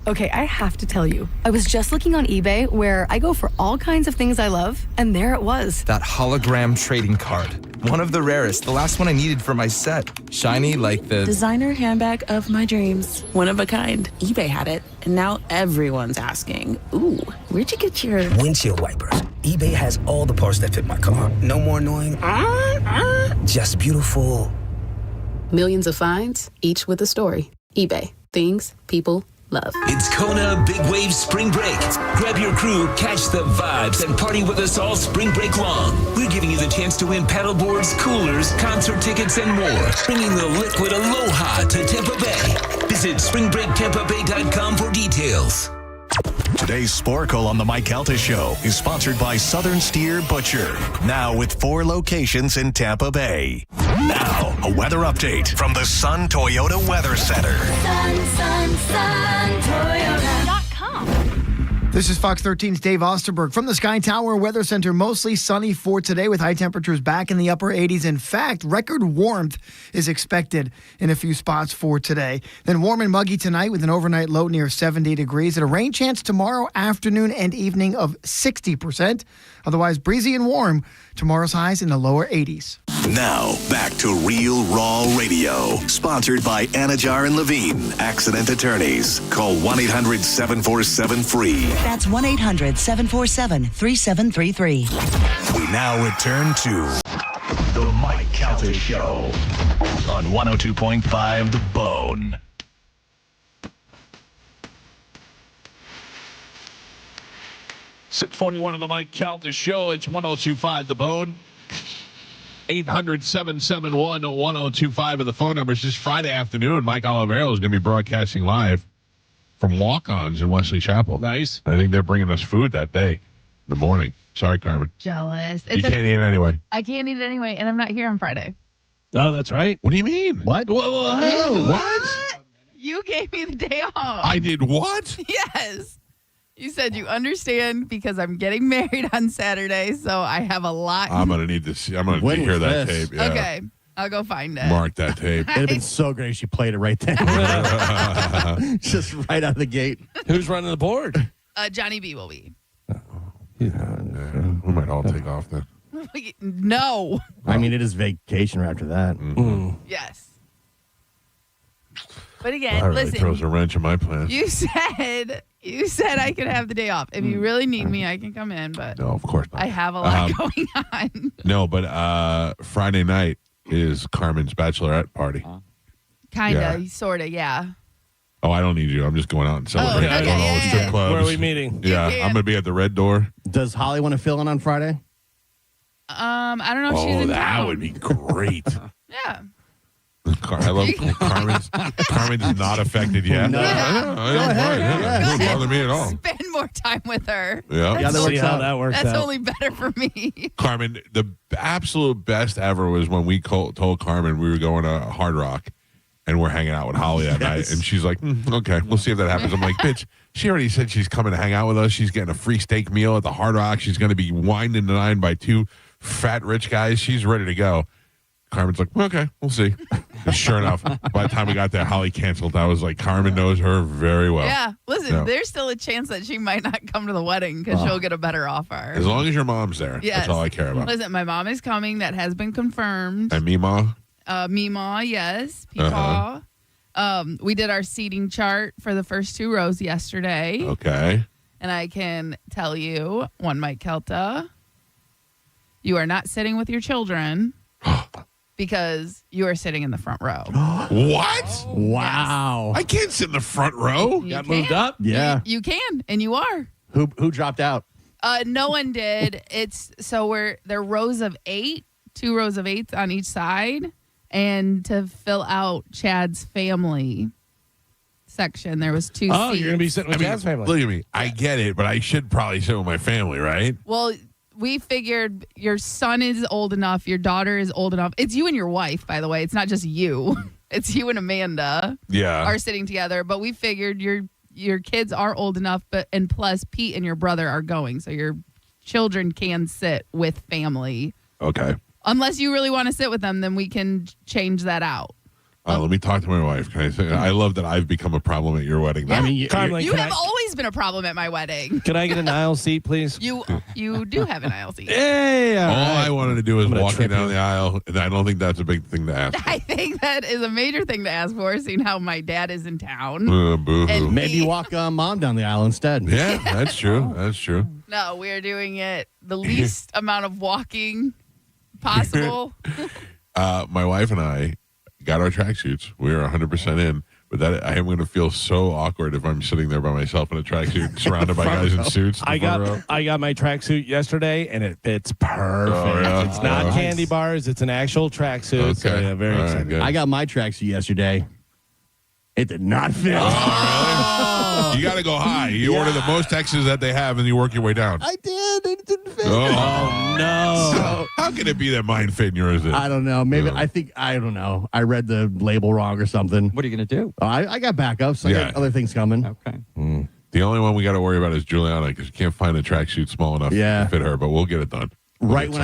Okay, I have to tell you, I was just looking on eBay where I go for all kinds of things I love, and there it was. That hologram trading card. One of the rarest, the last one I needed for my set. Shiny like the designer handbag of my dreams. One of a kind. eBay had it, and now everyone's asking, ooh, where'd you get your windshield wipers? eBay has all the parts that fit my car. No more annoying, just beautiful. Millions of finds, each with a story. eBay. Things, people, love. It's Kona Big Wave Spring Break. Grab your crew, catch the vibes, and party with us all spring break long. We're giving you the chance to win paddleboards, coolers, concert tickets, and more. Bringing the liquid aloha to Tampa Bay. Visit springbreaktampabay.com for details. Today's Sporkle on the Mike Calta Show is sponsored by Southern Steer Butcher. Now with 4 locations in Tampa Bay. Now, a weather update from the Sun Toyota Weather Center. Sun, Toyota.com. This is Fox 13's Dave Osterberg from the Sky Tower Weather Center. Mostly sunny for today with high temperatures back in the upper 80s. In fact, record warmth is expected in a few spots for today. Then warm and muggy tonight with an overnight low near 70 degrees and a rain chance tomorrow afternoon and evening of 60%. Otherwise, breezy and warm. Tomorrow's highs in the lower 80s. Now, back to Real Raw Radio. Sponsored by Anajar and Levine, accident attorneys. Call 1-800-747-FREE. That's 1-800-747-3733. We now return to The Mike Calta Show on 102.5 The Bone. Sit 41 of the Mike Calta Show. It's 102.5 The Bone. 800-771-1025 of the phone numbers. This Friday afternoon, Mike Olivero is going to be broadcasting live from Walk-Ons in Wesley Chapel. Nice. I think they're bringing us food that day in the morning. Sorry, Carmen. Jealous. You can't eat it anyway. I can't eat it anyway, and I'm not here on Friday. Oh, that's right. What do you mean? What? What? You gave me the day off. I did what? Yes. You said you understand because I'm getting married on Saturday, so I have a lot. I'm going to need to see. I'm going to hear that tape. Yeah. Okay. I'll go find it. Mark that tape. It'd have been so great if she played it right there. Just right out of the gate. Who's running the board? Johnny B will be. We might all take off then. No. I mean, it is vacation after that. Mm-hmm. Yes. But again, That really listen. throws a wrench in my plans. You said I could have the day off. If you really need me, I can come in. But No, of course not. I have a lot going on. No, but Friday night is Carmen's bachelorette party. Kinda, sorta, yeah. Oh, I don't need you. I'm just going out and celebrating. okay, Going to all the strip clubs. Where are we meeting? Yeah, I'm going to be at the Red Door. Does Holly want to fill in on Friday? I don't know if she's in that town. would be great. Yeah. I love Carmen's not affected yet. No. It wouldn't bother me at all. Spend more time with her. Yeah. See how that works That's out. only better for me. Carmen, the absolute best ever was when we told Carmen we were going to Hard Rock and we're hanging out with Holly that night. And she's like, okay, we'll see if that happens. I'm like, bitch, she already said she's coming to hang out with us. She's getting a free steak meal at the Hard Rock. She's going to be wined and dined by 2 fat rich guys. She's ready to go. Carmen's like, okay, we'll see. And sure enough, by the time we got there, Holly canceled. I was like, Carmen knows her very well. Yeah. Listen, No. there's still a chance that she might not come to the wedding because she'll get a better offer. As long as your mom's there, Yes. that's all I care about. Listen, my mom is coming. That has been confirmed. And Mima? Meemaw, yes. Peepaw. We did our seating chart for the first 2 rows yesterday. Okay. And I can tell you, one Mike Calta, you are not sitting with your children because you are sitting in the front row. What? Wow. I can't sit in the front row. You Got can. moved up? Yeah. You can, and you are. Who dropped out? No one did. They're rows of 8, 2 rows of 8 on each side. And to fill out Chad's family section, there was 2 seats. Oh, you're going to be sitting with Chad's family. Look at me. I get it, but I should probably sit with my family, right? Well, we figured your son is old enough, your daughter is old enough. It's you and your wife, by the way. It's not just you. It's you and Amanda are sitting together. But we figured your kids are old enough, and plus Pete and your brother are going. So your children can sit with family. Okay. Unless you really want to sit with them, then we can change that out. Let me talk to my wife. Can I say? I love that I've become a problem at your wedding. Yeah. I mean, You have always been a problem at my wedding. Can I get an aisle seat, please? You do have an aisle seat. Hey, all I wanted to do was walk trip down you. the aisle, and I don't think that's a big thing to ask. I think that is a major thing to ask for, seeing how my dad is in town. Boo-hoo. And Maybe walk Mom down the aisle instead. Yeah, that's true. That's true. No, we're doing it the least amount of walking possible. My wife and I got our tracksuits. We were 100% in. But that I am going to feel so awkward if I'm sitting there by myself in a tracksuit, surrounded by guys in suits. I got my tracksuit yesterday, and it fits perfect. Oh, yeah? It's not candy bars; it's an actual tracksuit. Okay. So yeah, very excited. Good. I got my tracksuit yesterday. It did not fit. Oh, really? You got to go high. You order the most X's that they have, and you work your way down. I did. It didn't fit. Oh, no. So, how can it be that mine fit and yours didn't? I don't know. Maybe I don't know. I read the label wrong or something. What are you going to do? I got backups. I got other things coming. Okay. The only one we got to worry about is Juliana because you can't find a tracksuit small enough to fit her, but we'll get it done. Right when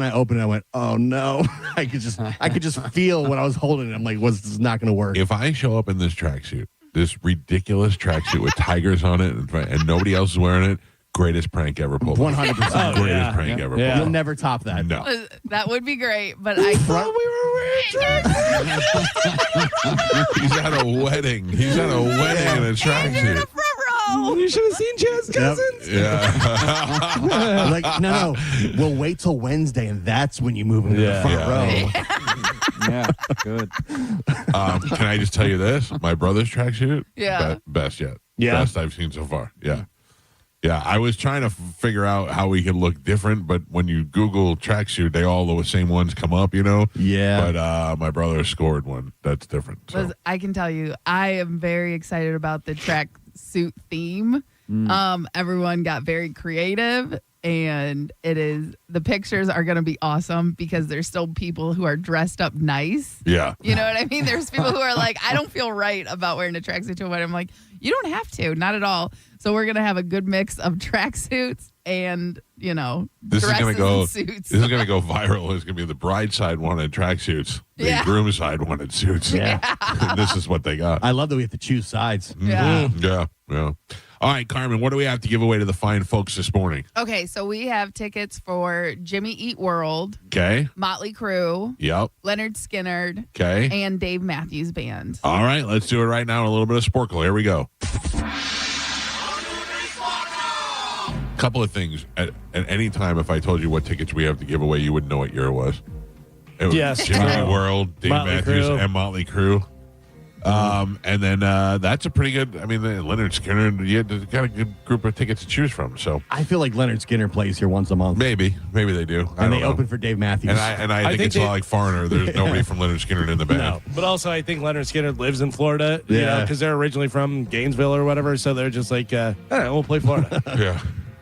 I opened it, I went, "Oh no!" I could just feel when I was holding it. I'm like, "This is not going to work." If I show up in this tracksuit, this ridiculous tracksuit with tigers on it, and nobody else is wearing it, greatest prank ever pulled. 100%. Greatest prank ever pulled. You'll never top that. No. That would be great, but I thought we were wearing He's at a wedding. He's at a wedding in a tracksuit. You should have seen Chad's cousins. Yeah. Like, no. We'll wait till Wednesday, and that's when you move into the front row. Yeah, good. Can I just tell you this? My brother's tracksuit, best yet. Yeah. Best I've seen so far. Yeah. Yeah, I was trying to figure out how we could look different, but when you Google tracksuit, the same ones come up, you know? Yeah. But my brother scored one. That's different. So. I can tell you, I am very excited about the tracksuit theme. Everyone got very creative, and the pictures are going to be awesome because there's still people who are dressed up nice. Yeah. You know what I mean? There's people who are like, I don't feel right about wearing a tracksuit to a wedding. I'm like, you don't have to, not at all. So we're going to have a good mix of tracksuits and, this is dresses gonna go, and suits. This is going to go viral. It's going to be the bride side wanted tracksuits. The groom side wanted suits. Yeah. And this is what they got. I love that we have to choose sides. Yeah. Yeah. All right, Carmen, what do we have to give away to the fine folks this morning? Okay, so we have tickets for Jimmy Eat World, Okay. Motley Crue, Yep. Leonard Skinner, Okay. and Dave Matthews Band. All right, let's do it right now. A little bit of Sporkle. Here we go. Couple of things. At any time, if I told you what tickets we have to give away, you wouldn't know what year it was. It was Yes. Jimmy Eat World, Dave Motley Matthews, Crue. and Motley Crue. And then that's a pretty good. I mean, Leonard Skinner. You got a good group of tickets to choose from. So I feel like Leonard Skinner plays here once a month. maybe they do. And they open for Dave Matthews. And I think it's a lot like Foreigner. There's nobody from Leonard Skinner in the band. No, but also I think Leonard Skinner lives in Florida, because they're originally from Gainesville or whatever. So they're just like, all right, we'll play Florida. Yeah.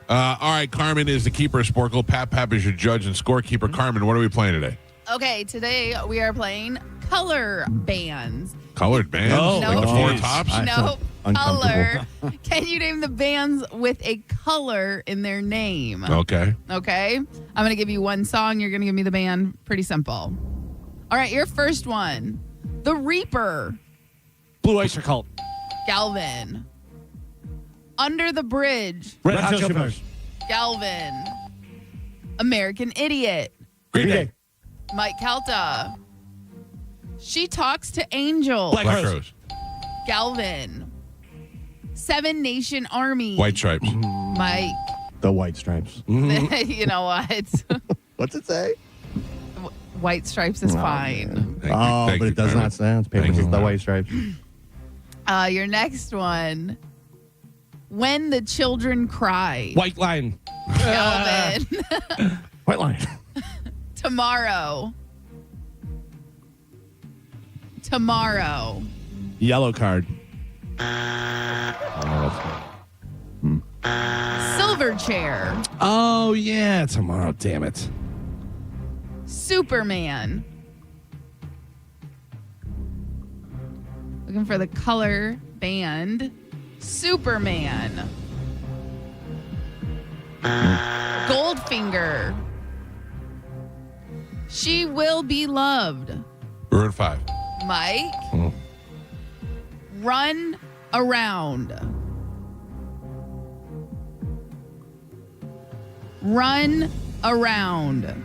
All right, Carmen is the keeper of Sporkle. Pap is your judge and scorekeeper. Carmen, what are we playing today? Okay, today we are playing color bands. Colored bands? Oh, like the Four geez. Tops? No, color. uncomfortable. Can you name the bands with a color in their name? Okay. Okay. I'm going to give you one song. You're going to give me the band. Pretty simple. All right, your first one. The Reaper. Blue Oyster Cult. Galvin. Under the Bridge. Red Hot Chili Peppers. Galvin. American Idiot. Green Day. Mike Calta. She Talks to Angels. Black Rose. Galvin. Seven Nation Army. White Stripes. Mike. The White Stripes. You know what? What's it say? White Stripes is fine. Thank But you, it does Carmen. not sound. Paper Thank says you. The White Stripes. Your next one. When the Children Cry. White Lion. Galvin. White Line. Tomorrow. Yellow Card. Silverchair. Oh, yeah. Tomorrow. Damn it. Superman. Looking for the color band. Superman. Goldfinger. She Will Be Loved. Maroon 5. Mike. Run Around. Run Around.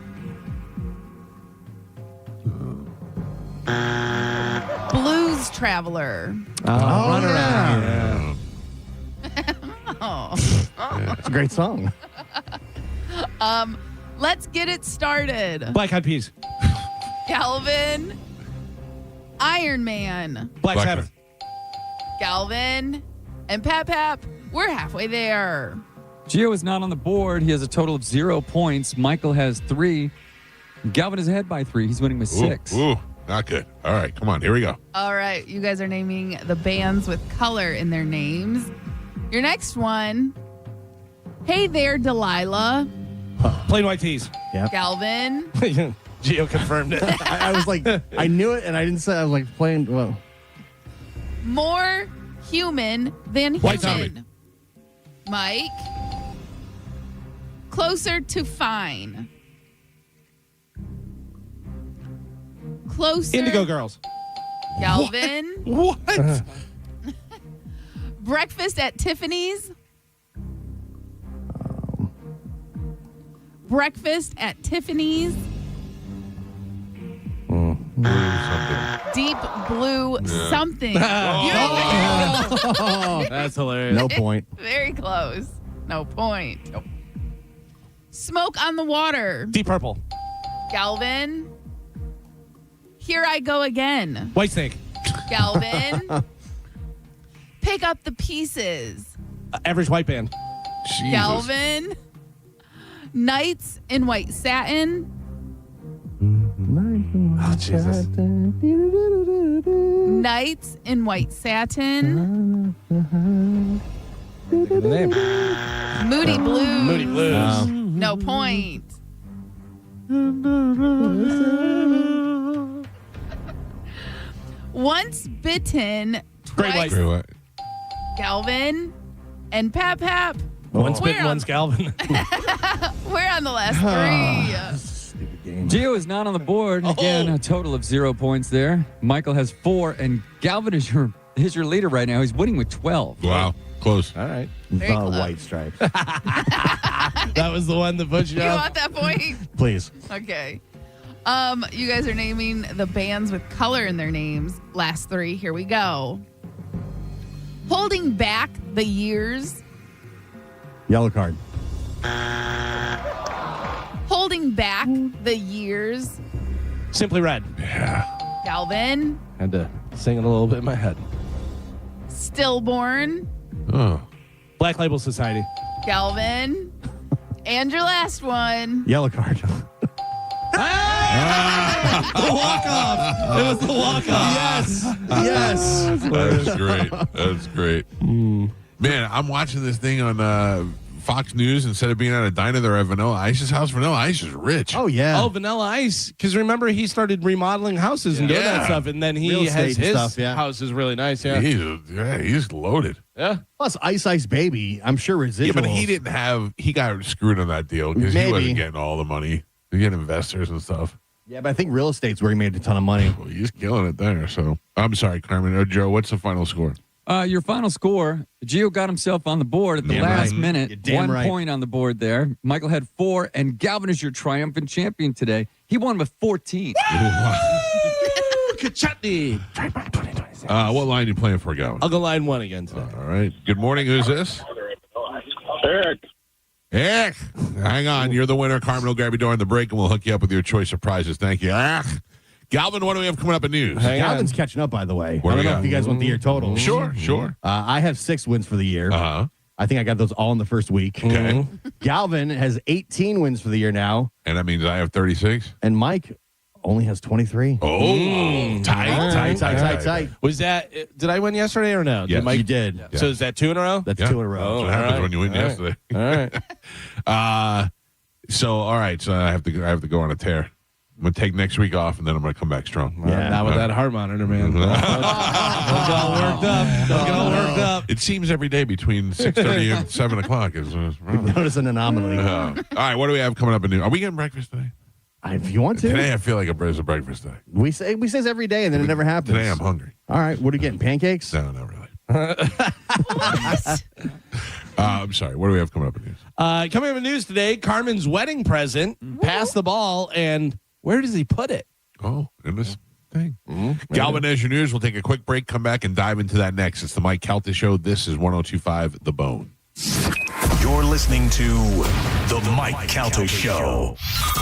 Blues Traveler. Run Around. Yeah. Oh. It's a great song. Let's Get It Started. Black Eyed Peas. Galvin. Iron Man. Black Sabbath. Galvin, and Pap, we're halfway there. Gio is not on the board. He has a total of 0 points. Michael has 3. Galvin is ahead by 3. He's winning with 6. Ooh, not good. All right, come on. Here we go. All right, you guys are naming the bands with color in their names. Your next one, Hey There, Delilah. Plain white tees. Yeah. Galvin. Gio confirmed it. I was like, I knew it, and I didn't say. I was like playing. Well, More human than White human. Mike. Closer to fine. Closer. Indigo Girls. Galvin. What? Breakfast at Tiffany's. Breakfast at Tiffany's. Deep blue something. That's hilarious. no point. Very close. No point. Nope. Smoke on the water. Deep Purple. Galvin. Here I go again. White Snake. Galvin. Pick up the pieces. Average White Band. Jesus. Galvin. Nights in white satin. Oh, Jesus. Nights in white satin. The name. Moody Blues. Moody Blues. No point. Once bitten, Great White. twice. Great White. Galvin and Pap. One's We're bitten, on- one's Galvin. We're on the last three. Gio is not on the board. Again, a total of 0 points there. Michael has 4, and Galvin is your leader right now. He's winning with 12. Wow. Close. All right. Very close. White stripes. That was the one that put you You up. want that point? Please. Okay. You guys are naming the bands with color in their names. Last 3. Here we go. Holding back the years. Yellow card. Holding back the years. Simply Red. Galvin. Had to sing it a little bit in my head. Stillborn. Oh. Black Label Society. Galvin. And your last one. Yellow card. The walk-off. It was the walk-off. Yes. Yes. That's great. That's great. Man, I'm watching this thing on Fox News. Instead of being at a diner, they're at Vanilla Ice's house. Vanilla Ice is rich. Oh, yeah. Oh, Vanilla Ice. Because remember, he started remodeling houses and doing that stuff, and then Real he estate has and his stuff, yeah. house is really nice. Yeah. He's loaded. Yeah. Plus, Ice Baby, I'm sure residuals. Yeah, but he got screwed on that deal because he wasn't getting all the money. He get investors and stuff. Yeah, but I think real estate's where he made a ton of money. Well, he's killing it there. So I'm sorry, Carmen. Joe, what's the final score? Your final score, Gio got himself on the board at the Damn last right. minute. You're damn 1 right. point on the board there. Michael had 4, and Galvin is your triumphant champion today. He won with 14. Kachutney. What line are you playing for, Galvin? I'll go line 1 again today. All right. Good morning. Who's this? Eric. Eric. Hang on. You're the winner. Carmen will grab you during the break, and we'll hook you up with your choice of prizes. Thank you. Galvin, what do we have coming up in news? Galvin's catching up, by the way. What I do don't we know got? if you guys want the year total. Sure. I have 6 wins for the year. Uh-huh. I think I got those all in the first week. Okay. Galvin has 18 wins for the year now. And that means I have 36? And Mike only has 23. Oh, tight. Was that, did I win yesterday or no? Yes, you did. Yeah. So is that 2 in a row? That's 2 in a row. That's what happens when you win yesterday. All right. So I have to go on a tear. I'm gonna take next week off, and then I'm gonna come back strong. Not with that heart monitor, man. Don't get all worked up. Don't get all worked up. It seems every day between 6:30 and 7 o'clock is. Notice an anomaly. All right, what do we have coming up in new? Are we getting breakfast today? If you want to. Today I feel like it's a breakfast day. We say this every day, and then it never happens. Today I'm hungry. All right, what are you getting? Pancakes? No, not really. I'm sorry. What do we have coming up in news? Coming up in news today, Carmen's wedding present. Pass the ball, and where does he put it? Oh, in this thing. Galvin, as your news. We'll take a quick break, come back, and dive into that next. It's the Mike Calta Show. This is 102.5 The Bone. You're You're listening to The Mike Calta Show.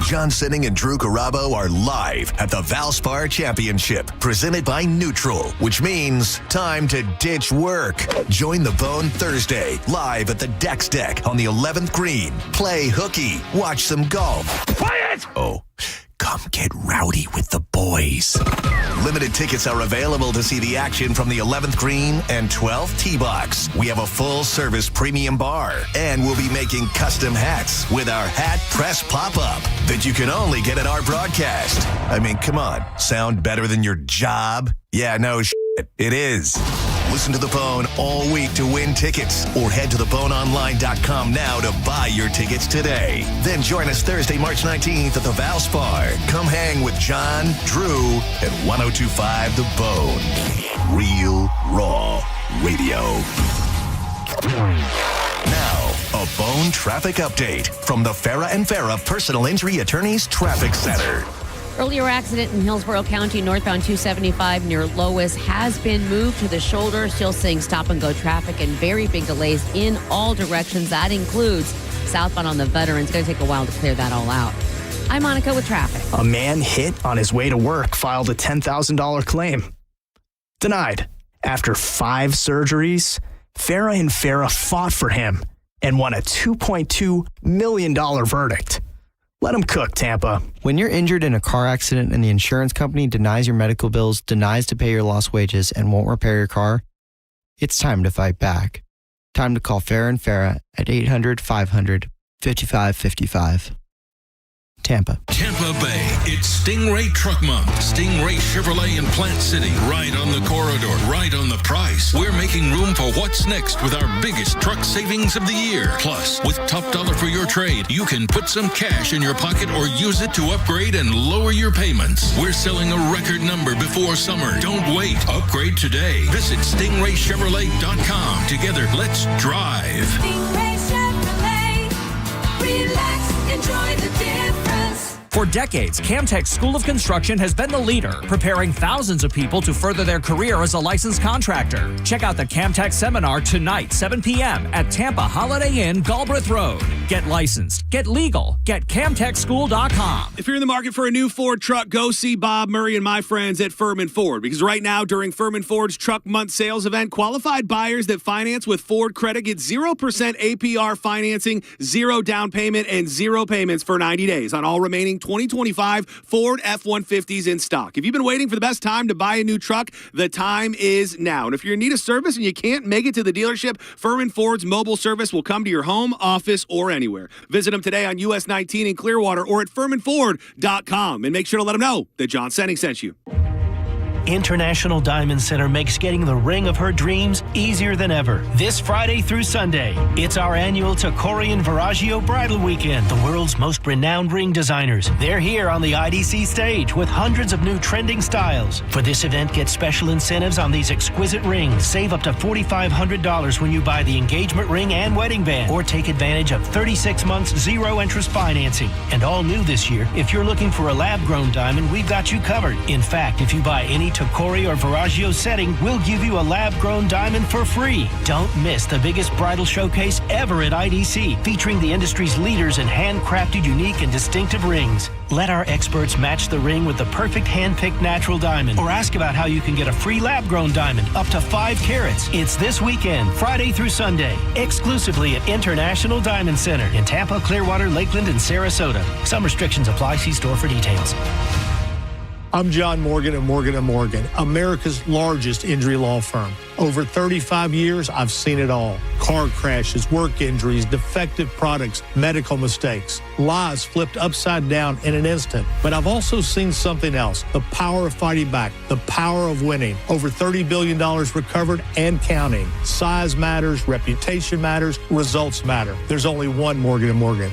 John Sinning and Drew Garabo are live at the Valspar Championship, presented by Neutral, which means time to ditch work. Join the Bone Thursday, live at the Dex Deck on the 11th green. Play hooky, watch some golf. Quiet! Oh, come get rowdy with the boys. Limited tickets are available to see the action from the 11th green and 12th tee box. We have a full-service premium bar, and we'll be making custom hats with our hat press pop-up that you can only get at our broadcast. I mean, come on. Sound better than your job? Yeah, no shit. It is. Listen to The Bone all week to win tickets, or head to theboneonline.com now to buy your tickets today. Then join us Thursday, March 19th at the Valspar. Come hang with John, Drew, and 102.5 The Bone. Real, raw radio. Now, a Bone traffic update from the Farah and Farah Personal Injury Attorneys Traffic Center. Earlier accident in Hillsborough County, northbound 275 near Lois has been moved to the shoulder. Still seeing stop-and-go traffic and very big delays in all directions. That includes southbound on the Veterans. It's going to take a while to clear that all out. I'm Monica with traffic. A man hit on his way to work filed a $10,000 claim. Denied. After 5 surgeries, Farah and Farah fought for him and won a $2.2 million verdict. Let them cook, Tampa. When you're injured in a car accident and the insurance company denies your medical bills, denies to pay your lost wages, and won't repair your car, it's time to fight back. Time to call Farah and Farah at 800-500-5555. Tampa. Tampa Bay, it's Stingray Truck Month. Stingray Chevrolet in Plant City, right on the corridor, right on the price. We're making room for what's next with our biggest truck savings of the year. Plus, with top dollar for your trade, you can put some cash in your pocket or use it to upgrade and lower your payments. We're selling a record number before summer. Don't wait. Upgrade today. Visit StingrayChevrolet.com. Together, let's drive. Stingray Chevrolet. Relax, enjoy the difference. For decades, Camtech School of Construction has been the leader, preparing thousands of people to further their career as a licensed contractor. Check out the Camtech seminar tonight, 7 p.m. at Tampa Holiday Inn, Galbraith Road. Get licensed, get legal, get CamtechSchool.com. If you're in the market for a new Ford truck, go see Bob Murray and my friends at Furman Ford, because right now during Furman Ford's Truck Month sales event, qualified buyers that finance with Ford credit get 0% APR financing, 0 down payment, and 0 payments for 90 days on all remaining 2025 Ford F-150s in stock. If you've been waiting for the best time to buy a new truck, the time is now. And if you're in need of service and you can't make it to the dealership, Furman Ford's mobile service will come to your home, office, or anywhere. Visit them today on US 19 in Clearwater or at FurmanFord.com, and make sure to let them know that John Senning sent you. International Diamond Center makes getting the ring of her dreams easier than ever. This Friday through Sunday, it's our annual Tacori and Viraggio Bridal Weekend. The world's most renowned ring designers. They're here on the IDC stage with hundreds of new trending styles. For this event, get special incentives on these exquisite rings. Save up to $4,500 when you buy the engagement ring and wedding band, or take advantage of 36 months zero-interest financing. And all new this year, if you're looking for a lab-grown diamond, we've got you covered. In fact, if you buy any Tacori or Viraggio setting, we'll give you a lab-grown diamond for free. Don't miss the biggest bridal showcase ever at IDC, featuring the industry's leaders in handcrafted, unique, and distinctive rings. Let our experts match the ring with the perfect hand-picked natural diamond, or ask about how you can get a free lab-grown diamond up to 5 carats. It's this weekend, Friday through Sunday, exclusively at International Diamond Center in Tampa, Clearwater, Lakeland, and Sarasota. Some restrictions apply. See store for details. I'm John Morgan of Morgan & Morgan, America's largest injury law firm. Over 35 years, I've seen it all. Car crashes, work injuries, defective products, medical mistakes, lives flipped upside down in an instant. But I've also seen something else, the power of fighting back, the power of winning. Over $30 billion recovered and counting. Size matters, reputation matters, results matter. There's only one Morgan & Morgan.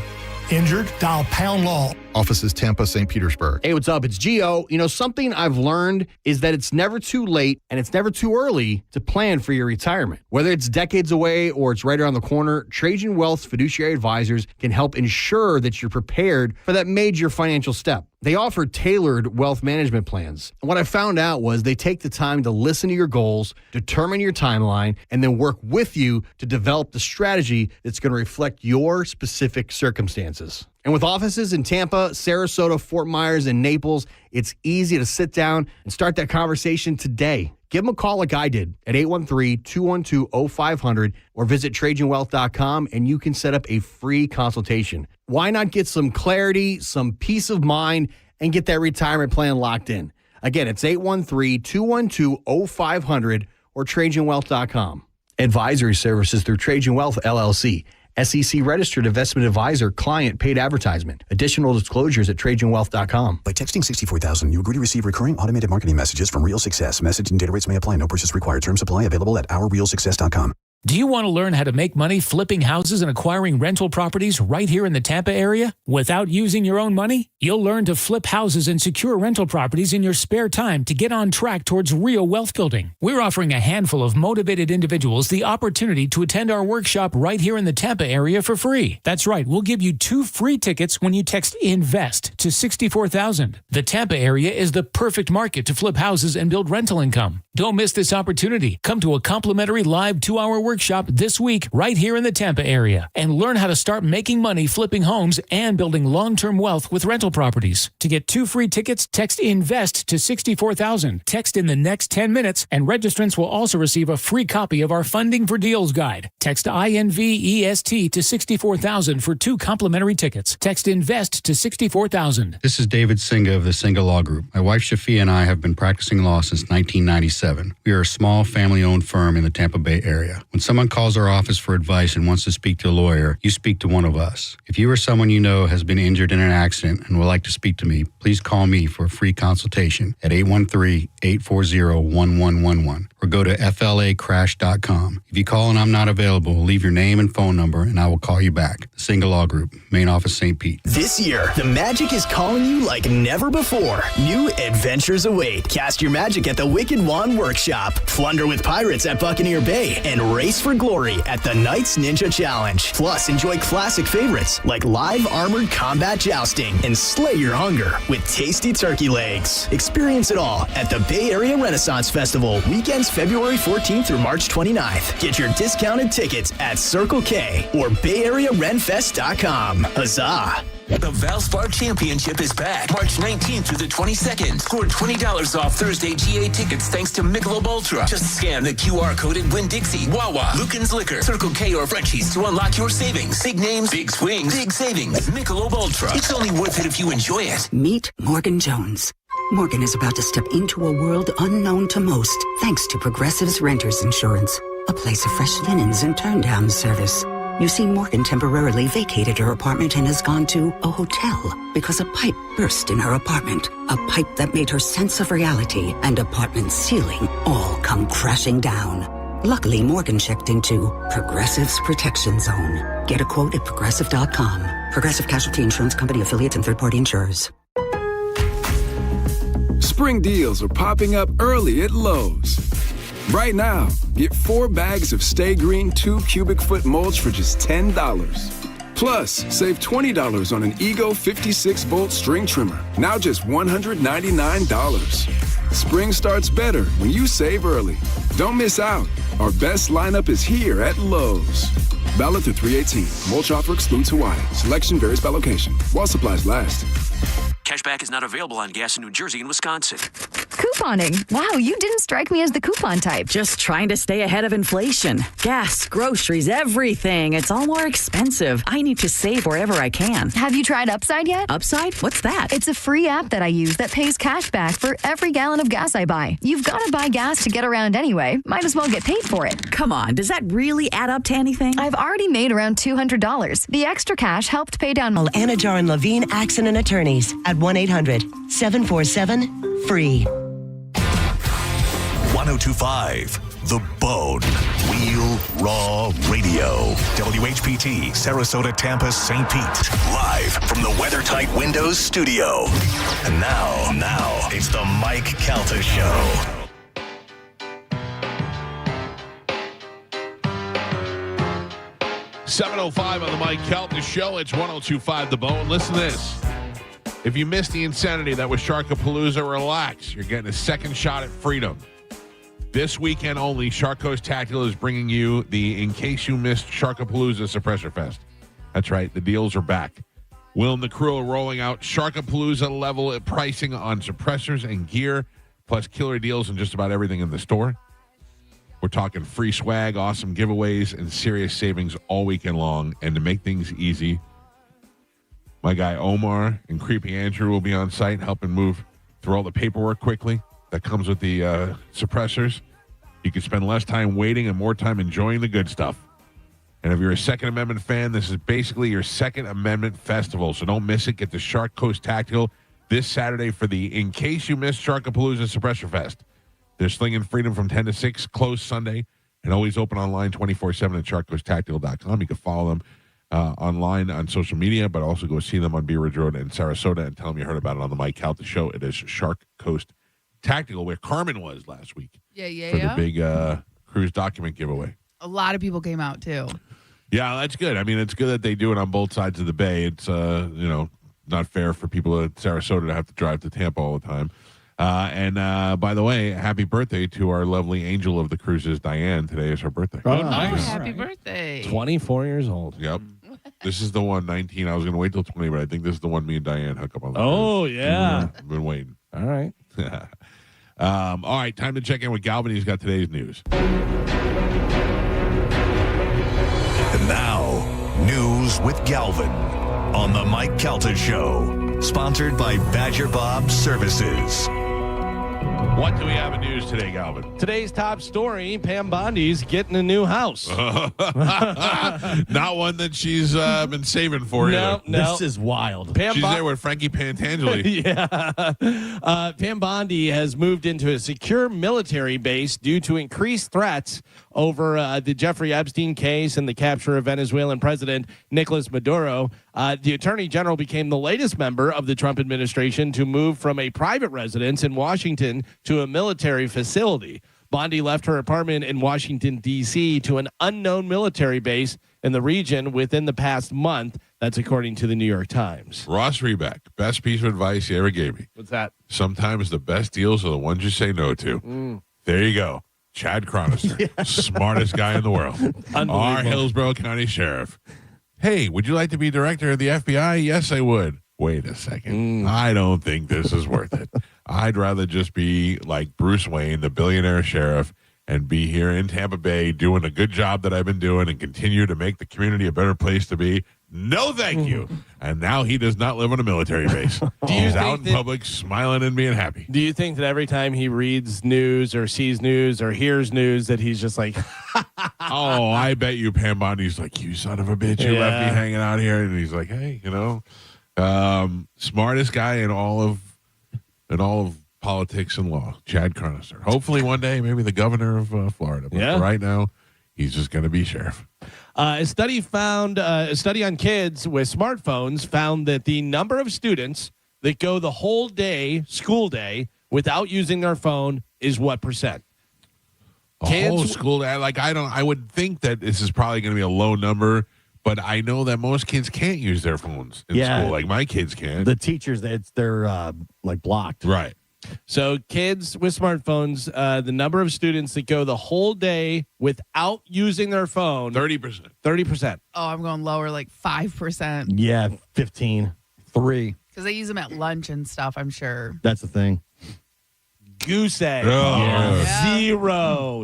Injured? Dial #law. Offices Tampa, St. Petersburg. Hey, what's up? It's Gio. You know, something I've learned is that it's never too late and it's never too early to plan for your retirement. Whether it's decades away or it's right around the corner, Trajan Wealth's fiduciary advisors can help ensure that you're prepared for that major financial step. They offer tailored wealth management plans. And what I found out was they take the time to listen to your goals, determine your timeline, and then work with you to develop the strategy that's going to reflect your specific circumstances. And with offices in Tampa, Sarasota, Fort Myers, and Naples, it's easy to sit down and start that conversation today. Give them a call like I did at 813-212-0500 or visit TrajanWealth.com and you can set up a free consultation. Why not get some clarity, some peace of mind, and get that retirement plan locked in? Again, it's 813-212-0500 or TrajanWealth.com. Advisory services through Trajan Wealth, LLC. SEC registered investment advisor, client paid advertisement. Additional disclosures at TrajanWealth.com. By texting 64,000, you agree to receive recurring automated marketing messages from Real Success. Message and data rates may apply. No purchase required. Terms apply. Available at OurRealSuccess.com. Do you want to learn how to make money flipping houses and acquiring rental properties right here in the Tampa area without using your own money? You'll learn to flip houses and secure rental properties in your spare time to get on track towards real wealth building. We're offering a handful of motivated individuals the opportunity to attend our workshop right here in the Tampa area for free. That's right, we'll give you 2 free tickets when you text INVEST to 64,000. The Tampa area is the perfect market to flip houses and build rental income. Don't miss this opportunity. Come to a complimentary live 2-hour workshop this week right here in the Tampa area and learn how to start making money flipping homes and building long-term wealth with rental properties. To get 2 free tickets, text INVEST to 64,000. Text in the next 10 minutes and registrants will also receive a free copy of our Funding for Deals guide. Text INVEST to 64,000 for 2 complimentary tickets. Text INVEST to 64,000. This is David Singa of the Singa Law Group. My wife Shafia and I have been practicing law since 1997. We are a small family-owned firm in the Tampa Bay area. When someone calls our office for advice and wants to speak to a lawyer, you speak to one of us. If you or someone you know has been injured in an accident and would like to speak to me, please call me for a free consultation at 813-840-1111 or go to flacrash.com. If you call and I'm not available, leave your name and phone number and I will call you back. The Singa Law Group, main office, St. Pete. This year, the magic is calling you like never before. New adventures await. Cast your magic at the Wicked Wand Workshop. Flunder with pirates at Buccaneer Bay and race for glory at the Knights Ninja Challenge. Plus, enjoy classic favorites like live armored combat jousting and slay your hunger with tasty turkey legs. Experience it all at the Bay Area Renaissance Festival, weekends February 14th through March 29th. Get your discounted tickets at Circle K or BayAreaRenFest.com. Huzzah! The Valspar Championship is back March 19th through the 22nd. Score $20 off Thursday GA tickets thanks to Michelob Ultra. Just scan the QR code at Winn-Dixie, Wawa, Lucan's Liquor, Circle K, or Frenchie's to unlock your savings. Big names, big swings, big savings. Michelob Ultra. It's only worth it if you enjoy it. Meet Morgan Jones. Morgan is about to step into a world unknown to most thanks to Progressive's Renters Insurance, a place of fresh linens and turn-down service. You see, Morgan temporarily vacated her apartment and has gone to a hotel because a pipe burst in her apartment. A pipe that made her sense of reality and apartment ceiling all come crashing down. Luckily, Morgan checked into Progressive's Protection Zone. Get a quote at Progressive.com. Progressive Casualty Insurance Company, affiliates, and third-party insurers. Spring deals are popping up early at Lowe's. Right now, get 4 bags of Stay Green 2 cubic foot mulch for just $10. Plus, save $20 on an Ego 56-volt string trimmer, now just $199. Spring starts better when you save early. Don't miss out. Our best lineup is here at Lowe's. Valid through 3/18. Mulch offer excludes Hawaii. Selection varies by location. While supplies last. Cashback is not available on gas in New Jersey and Wisconsin. Couponing. Wow, you didn't strike me as the coupon type. Just trying to stay ahead of inflation. Gas, groceries, everything. It's all more expensive. I need to save wherever I can. Have you tried Upside yet? Upside? What's that? It's a free app that I use that pays cash back for every gallon of gas I buy. You've got to buy gas to get around anyway. Might as well get paid for it. Come on, does that really add up to anything? I've already made around $200. The extra cash helped pay down... Anna Jar and Levine Accident Attorneys at 1-800-747-FREE. 1025 The Bone. Real Raw Radio. WHPT, Sarasota, Tampa, St. Pete. Live from the WeatherTight Windows studio. And now, it's the Mike Calta Show. $7:05 on the Mike Calta Show. It's 102.5 The Bone. Listen to this. If you missed the insanity that was Sharkapalooza, relax. You're getting a second shot at freedom. This weekend only, Shark Coast Tactical is bringing you the In Case You Missed Sharkapalooza Suppressor Fest. That's right. The deals are back. Will and the crew are rolling out Sharkapalooza level pricing on suppressors and gear, plus killer deals on just about everything in the store. We're talking free swag, awesome giveaways, and serious savings all weekend long. And to make things easy, my guy Omar and Creepy Andrew will be on site helping move through all the paperwork quickly that comes with the suppressors. You can spend less time waiting and more time enjoying the good stuff. And if you're a Second Amendment fan, this is basically your Second Amendment festival. So don't miss it. Get the Shark Coast Tactical this Saturday for the In Case You Missed Sharkapalooza Suppressor Fest. They're slinging freedom from 10 to 6, closed Sunday, and always open online 24/7 at sharkcoasttactical.com. You can follow them online on social media, but also go see them on Bee Ridge Road in Sarasota and tell them you heard about it on the Mike Calta Show. It is Shark Coast Tactical, where Carmen was last week. Yeah. For the big cruise document giveaway. A lot of people came out, too. Yeah, that's good. I mean, it's good that they do it on both sides of the bay. It's, not fair for people at Sarasota to have to drive to Tampa all the time. And by the way, happy birthday to our lovely angel of the cruises, Diane. Today is her birthday. Oh, nice. Happy birthday. 24 years old. Yep. This is the one, 19. I was going to wait till 20, but I think this is the one me and Diane hook up on. Oh, yeah. I've been waiting. All right. All right, time to check in with Galvin. He's got today's news. And now, news with Galvin on the Mike Calta Show. Sponsored by Badger Bob Services. What do we have in news today, Galvin? Today's top story, Pam Bondi's getting a new house. Not one that she's been saving for either. No. This is wild. She's there with Frankie Pantangeli. Yeah. Pam Bondi has moved into a secure military base due to increased threats over the Jeffrey Epstein case and the capture of Venezuelan President Nicolas Maduro. The Attorney General became the latest member of the Trump administration to move from a private residence in Washington to a military facility. Bondi left her apartment in Washington, D.C. to an unknown military base in the region within the past month. That's according to the New York Times. Ross Reback, best piece of advice he ever gave me. What's that? Sometimes the best deals are the ones you say no to. There you go. Chad Chronister, smartest guy in the world. Our Hillsborough County Sheriff. Hey, would you like to be director of the FBI? Yes, I would. Wait a second. I don't think this is worth it. I'd rather just be like Bruce Wayne, the billionaire sheriff, and be here in Tampa Bay doing a good job that I've been doing and continue to make the community a better place to be. No, thank you. And now he does not live on a military base. He's out in public smiling and being happy. Do you think that every time he reads news or sees news or hears news that he's just like, oh, I bet you Pam Bondi's like, you son of a bitch, you left me hanging out here. And he's like, hey, smartest guy in all of politics and law, Chad Chronister. Hopefully one day, maybe the governor of Florida. But right now, he's just going to be sheriff. A study on kids with smartphones found that the number of students that go the whole school day, without using their phone is what percent? Whole school day. I would think that this is probably going to be a low number, but I know that most kids can't use their phones in school. Like my kids can. The teachers, they're blocked. Right. So kids with smartphones, the number of students that go the whole day without using their phone. 30%. 30%. Oh, I'm going lower, like 5%. Yeah, 15. 3. Because they use them at lunch and stuff, I'm sure. That's the thing. Goose egg.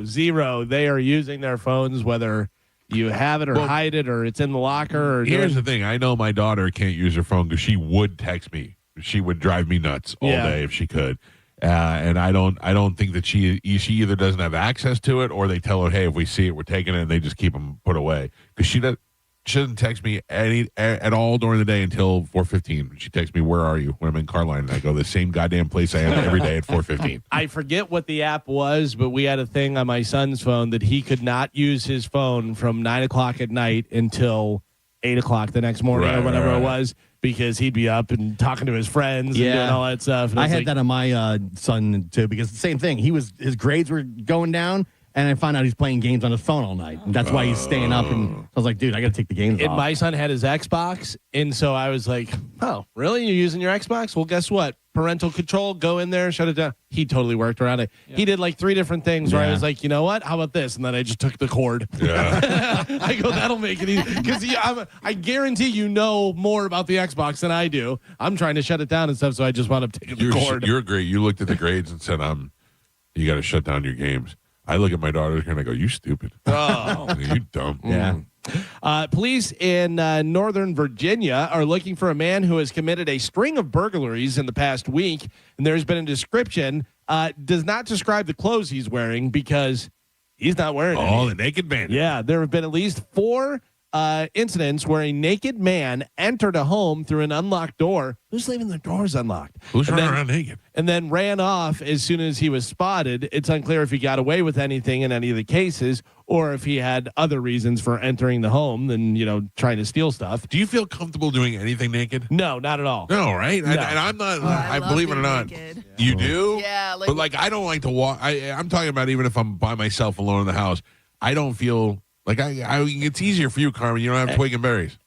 Zero. They are using their phones, whether you have it or hide it or it's in the locker. Or here's the thing. I know my daughter can't use her phone because she would text me. She would drive me nuts all day if she could. And I don't think that she either doesn't have access to it or they tell her, hey, if we see it, we're taking it, and they just keep them put away. Because She doesn't text me at all during the day until 4:15. She texts me, "Where are you?" when I'm in Carline, and I go the same goddamn place I am every day at 4:15. I forget what the app was, but we had a thing on my son's phone that he could not use his phone from 9 o'clock at night until 8 o'clock the next morning or whatever it was, because he'd be up and talking to his friends and doing all that stuff. And I had that on my son too, because the same thing. His grades were going down. And I found out he's playing games on his phone all night. And that's why he's staying up. And I was like, dude, I got to take the games off. My son had his Xbox. And so I was like, oh, really? You're using your Xbox? Well, guess what? Parental control, go in there, shut it down. He totally worked around it. Yeah. He did like 3 different things where I was like, you know what? How about this? And then I just took the cord. Yeah. I go, that'll make it easy. Because I guarantee you know more about the Xbox than I do. I'm trying to shut it down and stuff, so I just wound up taking the cord. You're great. You looked at the grades and said, you got to shut down your games. I look at my daughter and I go, you stupid. Oh. You dumb. Yeah. Police in Northern Virginia are looking for a man who has committed a string of burglaries in the past week. And there's been a description, does not describe the clothes he's wearing because he's not wearing any. Oh, the naked bandit. Yeah, there have been at least 4 incidents where a naked man entered a home through an unlocked door. Who's leaving their doors unlocked? Who's running around naked? And then ran off as soon as he was spotted. It's unclear if he got away with anything in any of the cases or if he had other reasons for entering the home than, trying to steal stuff. Do you feel comfortable doing anything naked? No, not at all. No, right? No. And I'm not, I believe it or not. Naked. You do? Yeah. But I don't like to walk. I'm talking about even if I'm by myself alone in the house, I don't feel like it's easier for you, Carmen. You don't have twig and berries.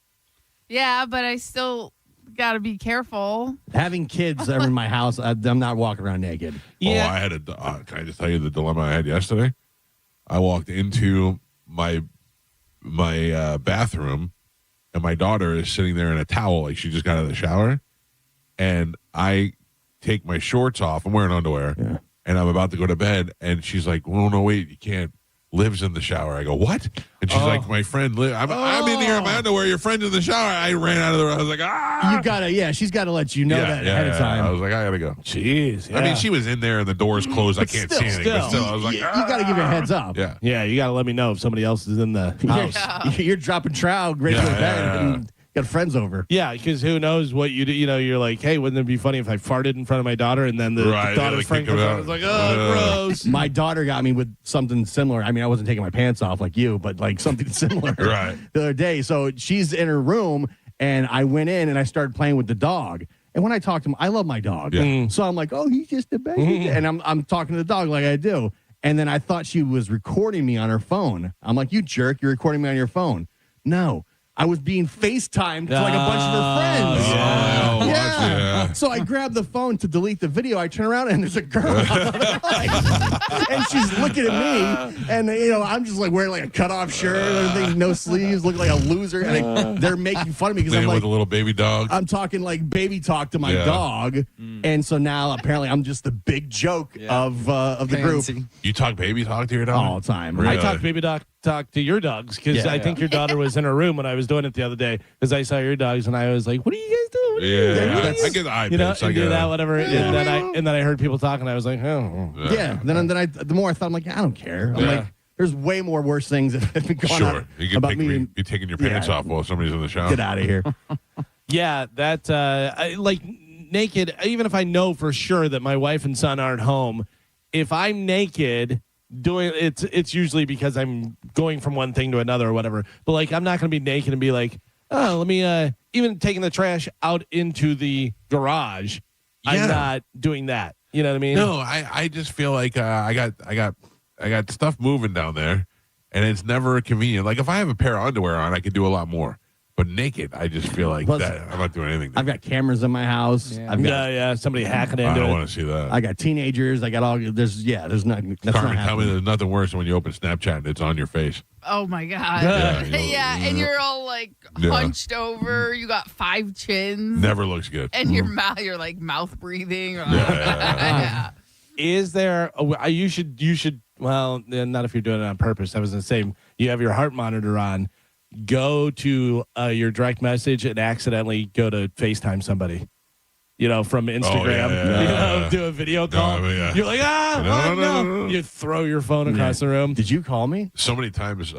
Yeah, but I still got to be careful. Having kids in my house, I'm not walking around naked. Yeah. Oh, I had can I just tell you the dilemma I had yesterday? I walked into my bathroom, and my daughter is sitting there in a towel, like she just got out of the shower. And I take my shorts off. I'm wearing underwear, and I'm about to go to bed. And she's like, "Well, no, wait, you can't." Lives in the shower. I go, what? And she's like, my friend I'm in here in my underwear. Your friend's in the shower. I ran out of the room. I was like, You gotta, she's got to let you know that ahead of time. I was like, I gotta go. Jeez. Yeah. I mean, she was in there and the door's closed. I can't see anything. But still, I was like, you got to give her a heads up. Yeah. Yeah, you got to let me know if somebody else is in the house. You're dropping trout, ready to go to bed, and got friends over. Yeah, because who knows what you do. You're like, hey, wouldn't it be funny if I farted in front of my daughter and then the daughter's friend comes out and is like, oh, gross. My daughter got me with something similar. I mean, I wasn't taking my pants off like you, but like something similar the other day. So she's in her room, and I went in and I started playing with the dog. And when I talk to him, I love my dog. Yeah. So I'm like, oh, he's just a baby. And I'm talking to the dog like I do. And then I thought she was recording me on her phone. I'm like, you jerk, you're recording me on your phone. No. I was being FaceTimed to like a bunch of her friends. Yeah. So I grabbed the phone to delete the video. I turn around and there's a girl. And she's looking at me. And, I'm just like wearing like a cutoff shirt, everything, no sleeves, looking like a loser. And they're making fun of me because I'm like, with a little baby dog. I'm talking like baby talk to my dog. And so now apparently I'm just the big joke of the group. You talk baby talk to your dog? All the time. Really? I talk baby talk to your dogs because I think your daughter was in her room when I was doing it the other day because I saw your dogs and I was like, what are you guys doing? I get the eye pitch. I get that, whatever. Yeah. And then I heard people talking. I was like, oh. Yeah. Then the more I thought, I'm like, I don't care. I'm like, there's way more worse things that have been going on about me. You're taking your pants off while somebody's in the shower. Get out of here. Yeah, that like naked. Even if I know for sure that my wife and son aren't home, if I'm naked. Doing it's usually because I'm going from one thing to another or whatever. But like I'm not gonna be naked and be like, oh, let me even taking the trash out into the garage. I'm not doing that. You know what I mean? No, I just feel like I got stuff moving down there, and it's never convenient. Like if I have a pair of underwear on, I could do a lot more. But naked, I just feel like that. I'm not doing anything. I've got cameras in my house. Yeah. I've got somebody hacking into it. I don't want to see that. I got teenagers. I got all. There's nothing. Carmen, tell me there's nothing worse than when you open Snapchat and it's on your face. Oh my God. And you're all like hunched over. You got 5 chins. Never looks good. And your mouth, you're like mouth breathing. Is there? You should. Well, not if you're doing it on purpose. I was gonna say you have your heart monitor on. Go to your direct message and accidentally go to FaceTime somebody, from Instagram, do a video call. You're like, no. You throw your phone across the room. Did you call me? So many times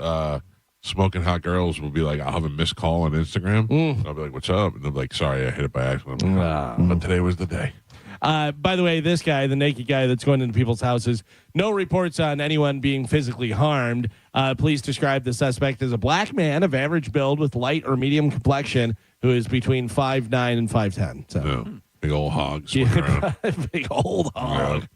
smoking hot girls will be like, I'll have a missed call on Instagram. I'll be like, what's up? And they'll be like, sorry, I hit it by accident. I'm like, but today was the day. By the way, this guy, the naked guy that's going into people's houses, no reports on anyone being physically harmed. Police describe the suspect as a black man of average build with light or medium complexion who is between 5'9" and 5'10". So big old hog. Big old hog.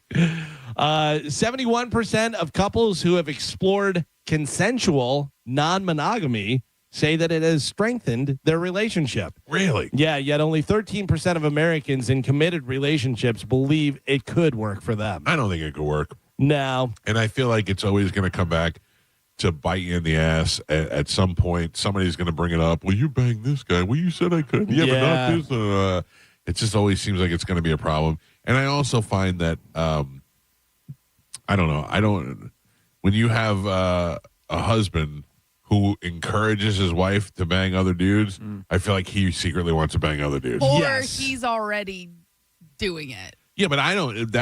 71% of couples who have explored consensual non-monogamy say that it has strengthened their relationship. Really? Yeah, yet only 13% of Americans in committed relationships believe it could work for them. I don't think it could work. No. And I feel like it's always going to come back to bite you in the ass at some point. Somebody's going to bring it up. Well, you banged this guy. Well, you said I couldn't. Yeah, but not this. It just always seems like it's going to be a problem. And I also find that, I don't know. When you have a husband who encourages his wife to bang other dudes, I feel like he secretly wants to bang other dudes. Or he's already doing it. Yeah, but I don't.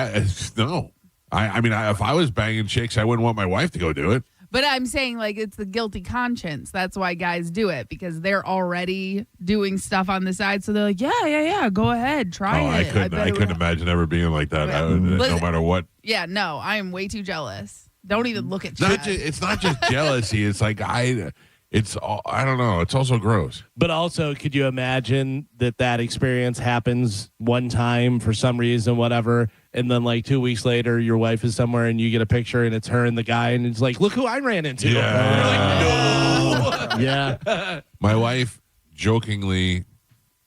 No. I mean, if I was banging chicks, I wouldn't want my wife to go do it. But I'm saying, like, it's the guilty conscience. That's why guys do it, because they're already doing stuff on the side. So they're like, yeah, go ahead, try it. I couldn't imagine ever being like that, no matter what. Yeah, no, I am way too jealous. Don't even look at It's not just jealousy. It's like, I don't know. It's also gross. But also, could you imagine that experience happens one time for some reason, whatever, and then like 2 weeks later, your wife is somewhere and you get a picture and it's her and the guy and it's like, look who I ran into. Yeah. You're like, no. Yeah. My wife jokingly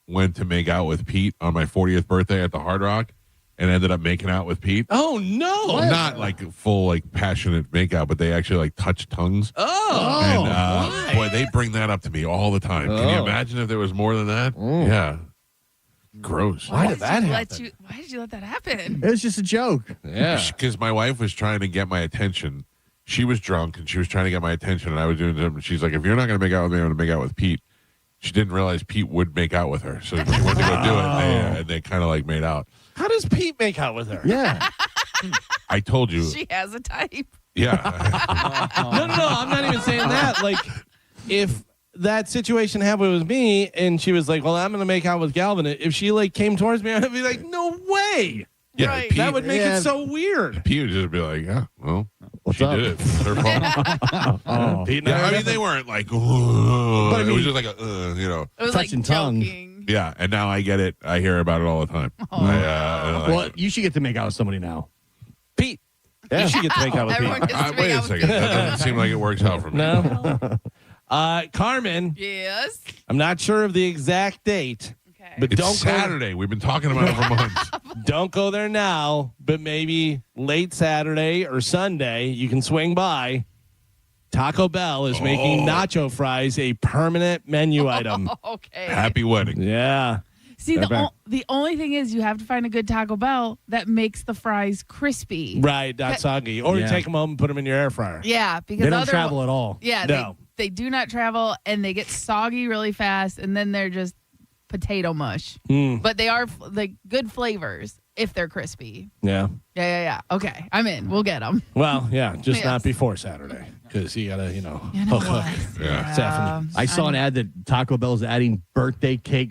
went to make out with Pete on my 40th birthday at the Hard Rock and ended up making out with Pete. Oh, no. Not like full, like passionate makeout, but they actually like touch tongues. Oh. And boy, they bring that up to me all the time. Can you imagine if there was more than that? Yeah. Gross. Why did that happen? Why did you let that happen? It was just a joke. Yeah. Because my wife was trying to get my attention. She was drunk and she was trying to get my attention, and I was doing something. She's like, if you're not going to make out with me, I'm going to make out with Pete. She didn't realize Pete would make out with her. So she went to go do it, and they kind of like made out. How does Pete make out with her? Yeah. I told you. She has a type. Yeah. No, I'm not even saying that. Like, if that situation happened with me and she was like, well, I'm going to make out with Galvin, if she like came towards me, I'd be like, no way. Yeah, right. Pete, that would make it so weird. Pete would just be like, yeah, well, she up? did it. It's her fault. Pete and Yeah, I mean, they weren't like, but it was just like a, It was touching like tongue. joking. Yeah, and now I get it. I hear about it all the time. Well, you should get to make out with somebody now. Pete. You should get to make out with Everyone Pete. gets to make Wait a out with second. That doesn't seem like it works out for me. No. Carmen. Yes. I'm not sure of the exact date. Okay. But It's don't Saturday. We've been talking about it for months. Don't go there now, but maybe late Saturday or Sunday, you can swing by. Taco Bell is making nacho fries a permanent menu item. Okay. Happy wedding. Yeah. See, the only thing is you have to find a good Taco Bell that makes the fries crispy. Right, not soggy. Or you take them home and put them in your air fryer. Yeah, because They don't travel at all. Yeah, No. they do not travel, and they get soggy really fast, and then they're just potato mush. But they are like good flavors if they're crispy. Yeah. Yeah. Okay, I'm in. We'll get them. Well, yeah, just Yes. not before Saturday because you got to, hook. Yeah. Stephanie. I saw an ad that Taco Bell's adding birthday cake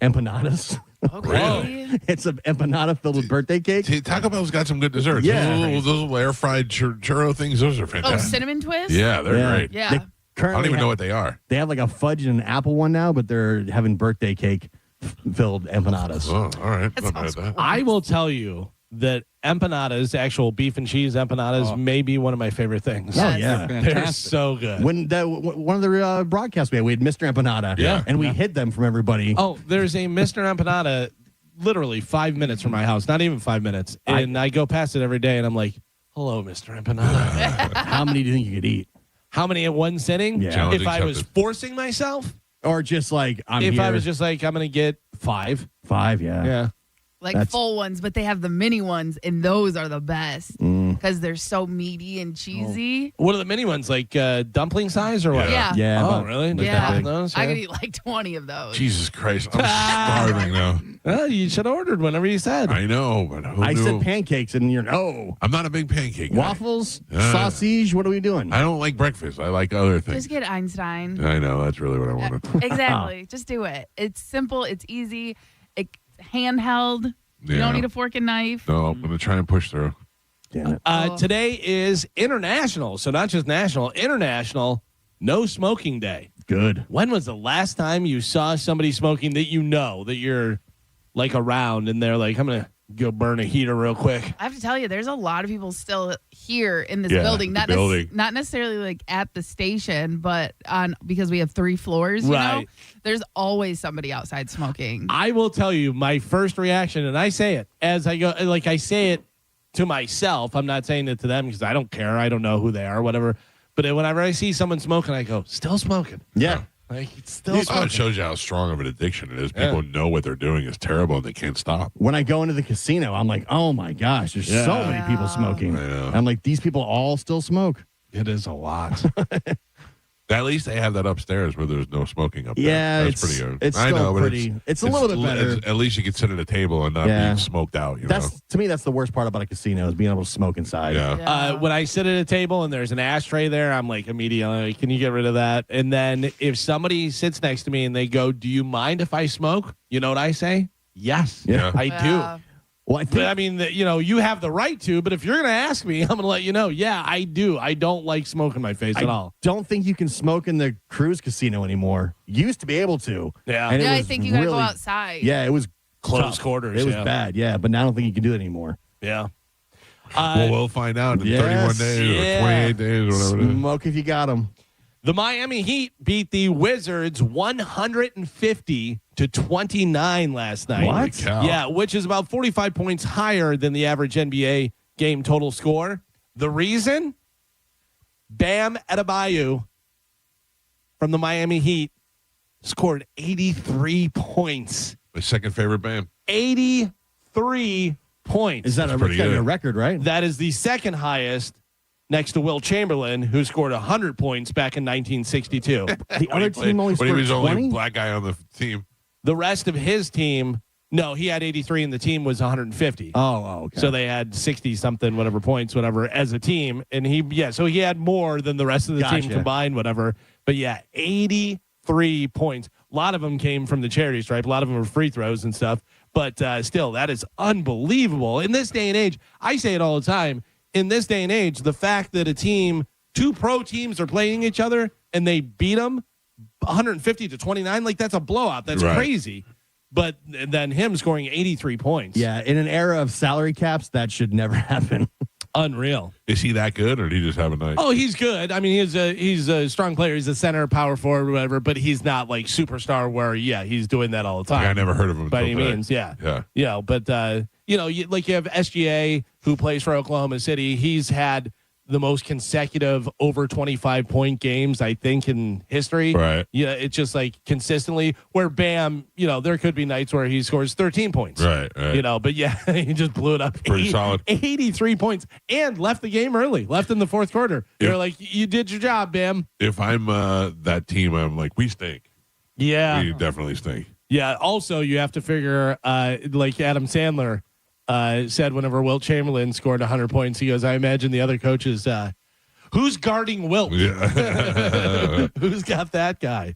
empanadas. Okay. It's an empanada filled with birthday cake. See, Taco Bell's got some good desserts. Yeah. Those little air fried churro things, those are Oh, fantastic. cinnamon twist? Yeah, they're great. Yeah. They I currently don't even have- know what they are. They have like a fudge and an apple one now, but they're having birthday cake filled empanadas. Oh, all right. That Not bad sounds at that. I will tell you that empanadas, actual beef and cheese empanadas, may be one of my favorite things. Oh, yeah. They're so good. When one of the broadcasts we had Mr. Empanada, Yeah. and we hid them from everybody. Oh, there's a Mr. Empanada literally 5 minutes from my house, not even 5 minutes. And I go past it every day and I'm like, hello, Mr. Empanada. How many do you think you could eat? How many at one sitting? Yeah. Challenge If I was accepted. forcing myself, Or just like, if I was just like, I'm going to get 5. 5, yeah. Yeah. Like full ones, but they have the mini ones, and those are the best because they're so meaty and cheesy. What are the mini ones? Like dumpling size or what? Yeah. Yeah. Oh, about- really? like Yeah. that big. Those, I yeah. could eat like 20 of those. Jesus Christ. I'm starving now. You should have ordered whenever you said. I know, but who I knew? said pancakes, and you're no. I'm not a big pancake guy. Waffles, sausage. What are we doing? I don't like breakfast. I like other things. Just get Einstein. I know. That's really what I wanted. Exactly. Just do it. It's simple. It's easy. It's handheld. You Yeah. don't need a fork and knife. No, I'm going to try and push through. Damn it. Today is international, so not just national, international no smoking day. Good. When was the last time you saw somebody smoking that you know that you're like around and they're like, I'm going to go burn a heater real quick? I have to tell you, there's a lot of people still here in this Yeah, building. the Not building. not necessarily like at the station, but because we have 3 floors, you know, Right. there's always somebody outside smoking. I will tell you my first reaction, and I say it as I go, like I say it to myself. I'm not saying it to them because I don't care. I don't know who they are, whatever. But whenever I see someone smoking, I go, still smoking. Yeah. Like, it's still Oh, smoking. it shows you how strong of an addiction it is. People know what they're doing is terrible and they can't stop. When I go into the casino, I'm like, oh my gosh, there's so many people smoking. I know. I'm like, these people all still smoke. It is a lot. At least they have that upstairs where there's no smoking up there. Yeah, That's it's- pretty good. it's I still know, but pretty- it's a little bit better. At least you can sit at a table and not Yeah. be smoked out. You know? That's to me, that's the worst part about a casino is being able to smoke inside. Yeah. When I sit at a table and there's an ashtray there, I'm like immediately, like, can you get rid of that? And then if somebody sits next to me and they go, do you mind if I smoke? You know what I say? Yes, Yeah. I Yeah. do. Well, I But think I mean, you have the right to, but if you're going to ask me, I'm going to let you know. Yeah, I do. I don't like smoke in my face at all. don't think you can smoke in the cruise casino anymore. You used to be able to. Yeah. And it Yeah, I was think you gotta go really- outside. Yeah, it was Close tough. quarters, It was yeah. bad. Yeah, but now I don't think you can do it anymore. Yeah. Well, we'll find out in yes, 31 days yeah. or 28 days or whatever it is. Smoke if you got them. The Miami Heat beat the Wizards 150-29 last night. What? Cow. Yeah, which is about 45 points higher than the average NBA game total score. The reason? Bam Adebayo from the Miami Heat scored 83 points. My second favorite band. 83 points. Is that That's pretty gotta be a good. record, right? That is the second highest next to Will Chamberlain, who scored 100 points back in 1962. The other team only When he scored was the only 20? black guy on the team. The rest of his team, no, he had 83 and the team was 150. Oh, okay. So they had 60 something, whatever points, whatever, as a team. And so he had more than the rest of the team Gotcha. combined, whatever. But yeah, 83 points. A lot of them came from the charity stripe. A lot of them were free throws and stuff. But still, that is unbelievable. In this day and age, I say it all the time. In this day and age, the fact that two pro teams are playing each other and they beat them 150-29, like that's a blowout. That's Right. crazy. But then him scoring 83 points. Yeah, in an era of salary caps, that should never happen. Unreal. Is he that good or did he just have a night? Oh, he's good. I mean, he's a strong player. He's a center, power forward, whatever, but he's not like superstar where, he's doing that all the time. I never heard of him. By until any today. means, yeah. Yeah. Yeah, but, you have SGA who plays for Oklahoma City. He's had the most consecutive over 25-point games, I think, in history. Right. Yeah, it's just like consistently where Bam, there could be nights where he scores 13 points. Right. But yeah, he just blew it up. Pretty solid. 83 points and left the game early, left in the fourth quarter. Yeah. You're like, you did your job, Bam. If I'm that team, I'm like, we stink. Yeah. We definitely stink. Yeah. Also, you have to figure, like Adam Sandler said whenever Wilt Chamberlain scored 100 points, he goes, I imagine the other coaches, who's guarding Wilt? Yeah. Who's got that guy?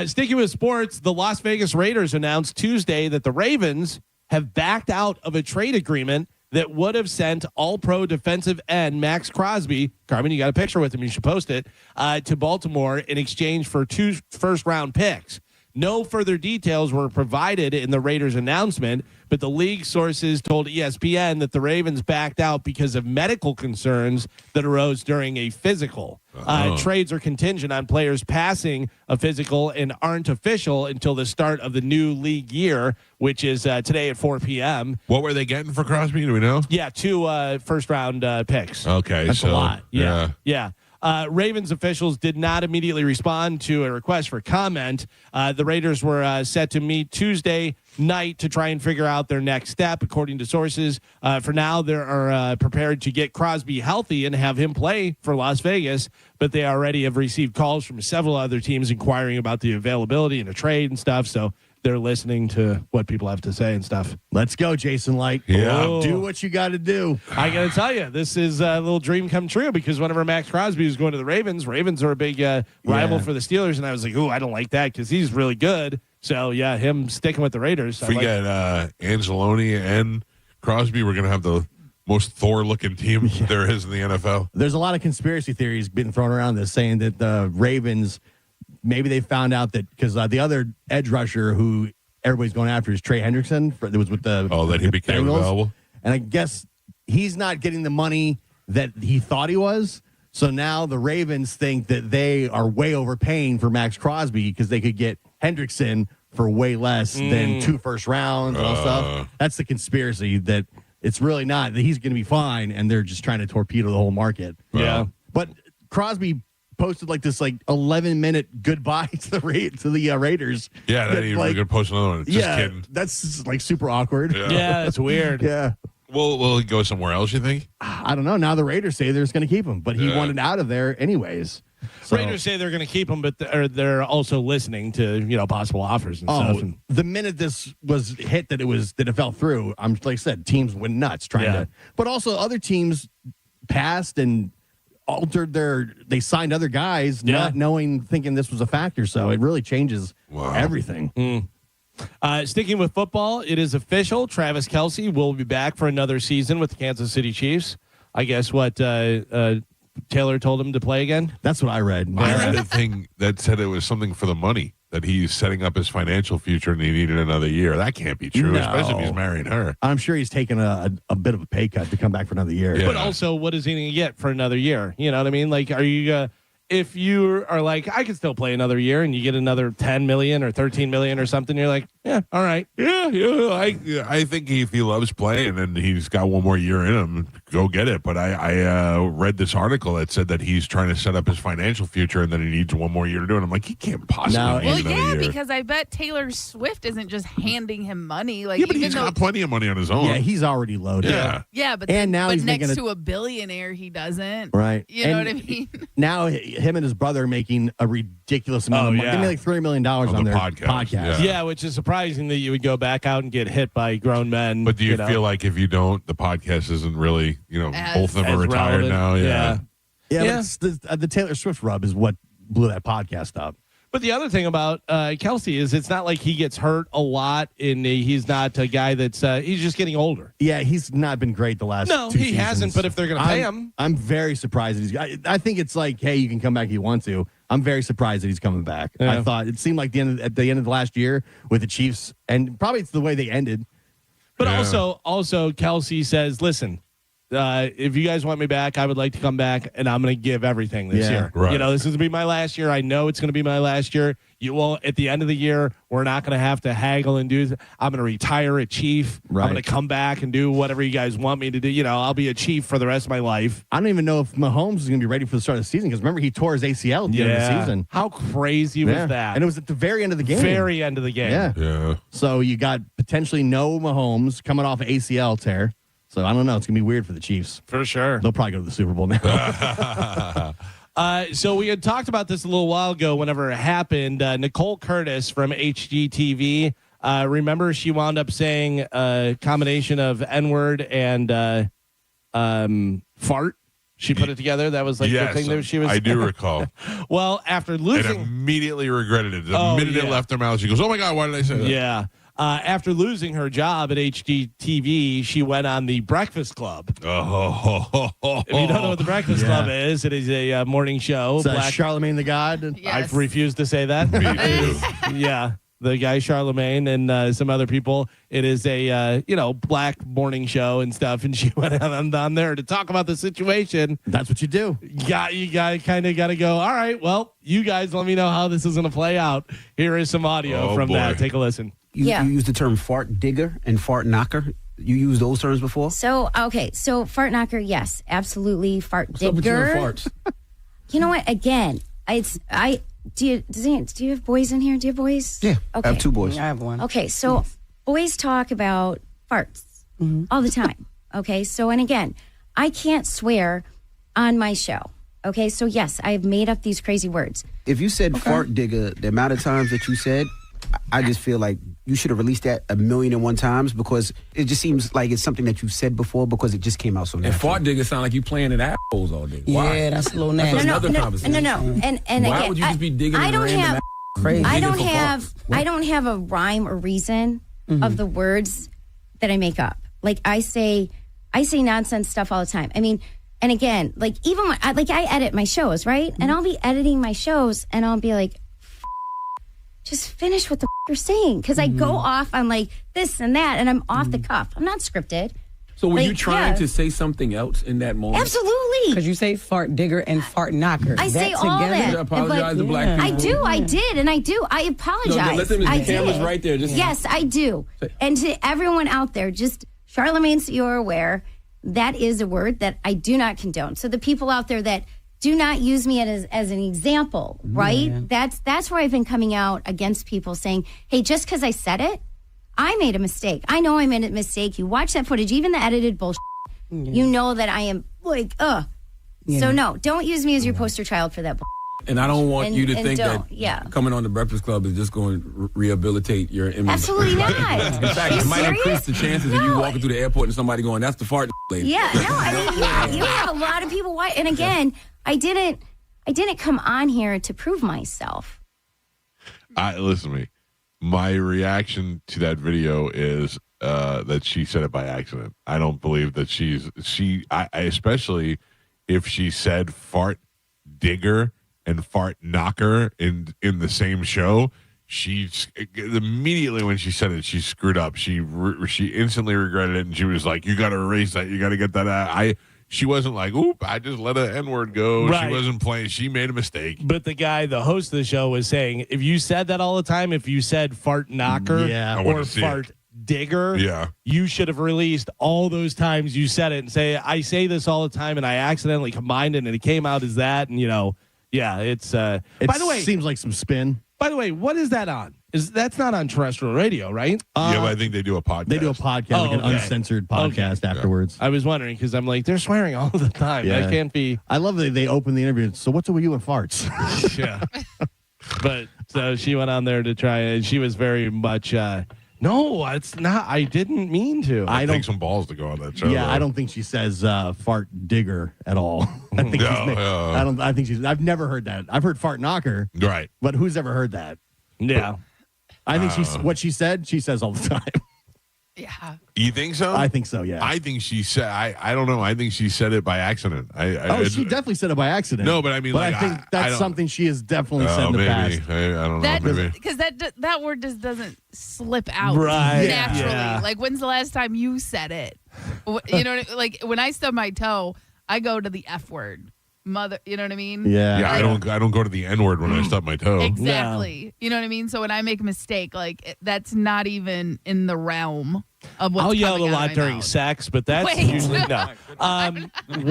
Sticking with sports, the Las Vegas Raiders announced Tuesday that the Ravens have backed out of a trade agreement that would have sent all-pro defensive end Max Crosby, Carmen, you got a picture with him, you should post it, to Baltimore in exchange for 2 first-round picks. No further details were provided in the Raiders announcement, but the league sources told ESPN that the Ravens backed out because of medical concerns that arose during a physical. Trades are contingent on players passing a physical and aren't official until the start of the new league year, which is today at 4 p.m. What were they getting for Crosby? Do we know? Yeah, 2 first-round picks. Okay. That's so, a lot. Yeah. Yeah. Ravens officials did not immediately respond to a request for comment. The Raiders were set to meet Tuesday night to try and figure out their next step, according to sources. For now, they are prepared to get Crosby healthy and have him play for Las Vegas, but they already have received calls from several other teams inquiring about the availability and a trade and stuff. So they're listening to what people have to say and stuff. Let's go, Jason Light. Yeah. Do what you got to do. I got to tell you, this is a little dream come true because whenever Max Crosby was going to the Ravens are a big rival for the Steelers, and I was like, ooh, I don't like that because he's really good. So, yeah, him sticking with the Raiders. If we get Anzalone and Crosby, we're going to have the most Thor-looking team there is in the NFL. There's a lot of conspiracy theories being thrown around this saying that the Ravens, maybe they found out that because the other edge rusher who everybody's going after is Trey Hendrickson. That was with the that he became Bengals. available. And I guess he's not getting the money that he thought he was. So now the Ravens think that they are way overpaying for Max Crosby because they could get Hendrickson for way less than 2 first rounds and all stuff. That's the conspiracy, that it's really not, that he's going to be fine and they're just trying to torpedo the whole market. Yeah. But Crosby posted like this 11-minute goodbye to the Raiders. Yeah, then he's going to post another one. Just kidding. That's like super awkward. Yeah, that's weird. Yeah. Will he go somewhere else, you think? I don't know. Now the Raiders say they're just going to keep him, but he wanted out of there anyways. So, Raiders say they're going to keep him, but they're also listening to possible offers and stuff. And the minute this was hit that it fell through, like I said, teams went nuts trying to. But also other teams passed and altered they signed other guys, not thinking this was a factor. So it really changes everything. Sticking with football, it is official. Travis Kelce will be back for another season with the Kansas City Chiefs. I guess what Taylor told him to play again. That's what I read. I read a thing that said it was something for the money, that he's setting up his financial future and he needed another year. That can't be true, especially if he's marrying her. I'm sure he's taking a bit of a pay cut to come back for another year. Yeah. But also, what is he going to get for another year? You know what I mean? Like, are you if you are like, I can still play another year, and you get another $10 million or $13 million or something, you're like, yeah, all right. I think if he loves playing and he's got one more year in him, go get it. But I read this article that said that he's trying to set up his financial future and that he needs one more year to do it. I'm like, he can't possibly need another year. Because I bet Taylor Swift isn't just handing him money. Like, yeah, but he's got plenty of money on his own. Yeah, he's already loaded. Yeah, but he's next to a billionaire, he doesn't. Right. You know what I mean? Now him and his brother are making a ridiculous amount of money. They made like $3 million on their podcast. Yeah, which is surprising that you would go back out and get hit by grown men. But do you feel like if you don't, the podcast isn't really, both of them are retired relevant now? Yeah. But the Taylor Swift rub is what blew that podcast up. But the other thing about Kelce is it's not like he gets hurt a lot, and he's not a guy that's he's just getting older. Yeah, he's not been great the last No, two he seasons. hasn't, but if they're going to pay him. I'm very surprised that I think it's like, hey, you can come back if you want to. I'm very surprised that he's coming back. Yeah. I thought it seemed like at the end of the last year with the Chiefs, and probably it's the way they ended. But also Kelce says, listen, if you guys want me back, I would like to come back, and I'm going to give everything this year. Right. This is going to be my last year. I know it's going to be my last year. You will, at the end of the year, we're not going to have to haggle and do. I'm going to retire a Chief. Right. I'm going to come back and do whatever you guys want me to do. I'll be a Chief for the rest of my life. I don't even know if Mahomes is going to be ready for the start of the season because remember he tore his ACL at the end of the season. How crazy was that? And it was at the very end of the game. Very end of the game. Yeah. So you got potentially no Mahomes coming off an ACL tear. So I don't know. It's going to be weird for the Chiefs. For sure. They'll probably go to the Super Bowl now. So we had talked about this a little while ago whenever it happened. Nicole Curtis from HGTV, remember she wound up saying a combination of N-word and fart? She put it together. That was like the thing that she was. I do recall. Well, after losing. And immediately regretted it. The minute it left her mouth, she goes, oh my God, why did I say that? Yeah. After losing her job at HGTV, she went on the Breakfast Club. If you don't know what the Breakfast Club is, it is a morning show. Charlemagne the God. Yes. I refuse to say that. Yeah, the guy Charlemagne and some other people. It is a black morning show and stuff, and she went on there to talk about the situation. That's what you do. You kind of got to go. All right, well, you guys let me know how this is going to play out. Here is some audio from that. Take a listen. You use the term fart digger and fart knocker. You use those terms before? So fart knocker, yes, absolutely. Fart digger. What's up with your farts? You know what? Again, do you have boys in here? Do you have boys? Yeah, okay. I have 2 boys. I have 1. Okay, so boys talk about farts all the time. Okay, so and again, I can't swear on my show. Okay, so yes, I've made up these crazy words. If you said fart digger, the amount of times that you said, I just feel like you should have released that 1,000,001 times because it just seems like it's something that you've said before because it just came out so And natural. fart diggers sound like you playing in assholes all day. Why? Yeah, that's a little nasty. That's another conversation. No. And why again, would you just be digging I in don't random have. crazy? I don't have a rhyme or reason of the words that I make up. Like I say nonsense stuff all the time. I mean, and again, like even when I edit my shows, right? And I'll be editing my shows, and I'll be like, just finish what the you're saying, because I go off on like this and that, and I'm off the cuff. I'm not scripted. So were you trying to say something else in that moment? Absolutely. Because you say fart digger and fart knocker. I say all that. You apologize to black people. I do. I did, and I do. I apologize. No, listen, the I camera's did. right there. Just Yes, I do. And to everyone out there, just Charlemagne, so you're aware, that is a word that I do not condone. So the people out there that do not use me as an example, right? Yeah. That's where I've been coming out against people saying, hey, just because I said it, I made a mistake. I know I made a mistake. You watch that footage, even the edited bullshit, you know that I am like, ugh. Yeah. So no, don't use me as your poster child for that bullshit. And I don't want you to think don't. that Yeah. coming on the Breakfast Club is just going to rehabilitate your image. Absolutely not. In fact, You it might serious? increase the chances of you walking through the airport and somebody going, that's the fart lady. Yeah, no, I mean, yeah, you have a lot of people. And again, I didn't come on here to prove myself. Listen to me. My reaction to that video is that she said it by accident. I don't believe that I especially if she said fart digger and fart knocker in the same show. She immediately when she said it, she screwed up. She instantly regretted it, and she was like, "You got to erase that. You got to get that out." She wasn't like, "Oop, I just let an N-word go." Right. She wasn't playing. She made a mistake. But the host of the show, was saying, if you said that all the time, if you said fart knocker I wanna or see fart digger, Yeah. you should have released all those times you said it and say, I say this all the time and I accidentally combined it and it came out as that. And, it's by the way, seems like some spin. By the way, what is that on? That's not on terrestrial radio, right? Yeah, but I think they do a podcast. They do a podcast, like an uncensored podcast afterwards. I was wondering because I'm like, they're swearing all the time. Yeah. That can't be. I love that they open the interview. So what's up with you and farts? Yeah. But so she went on there to try, and she was very much, no, it's not. I didn't mean to. I take some balls to go on that show. Yeah, though. I don't think she says fart digger at all. I think I think she's. I've never heard that. I've heard fart knocker. Right. But who's ever heard that? Yeah. I think what she said, she says all the time. Yeah. You think so? I think so, yeah. I think she said, I don't know. I think she said it by accident. She definitely said it by accident. No, but I mean, but like, I think that's don't- something she has definitely said in the maybe. past. I don't know. Maybe. Because that word just doesn't slip out Right. naturally. Yeah. Like, when's the last time you said it? You know, like when I stub my toe, I go to the F word. Mother, you know what I mean? Yeah, Like, I don't go to the N-word when I stub my toe. Exactly. You know what I mean? So when I make a mistake, like that's not even in the realm of what's I'll yell coming a out lot of my during mouth. sex, but that's Wait. usually no.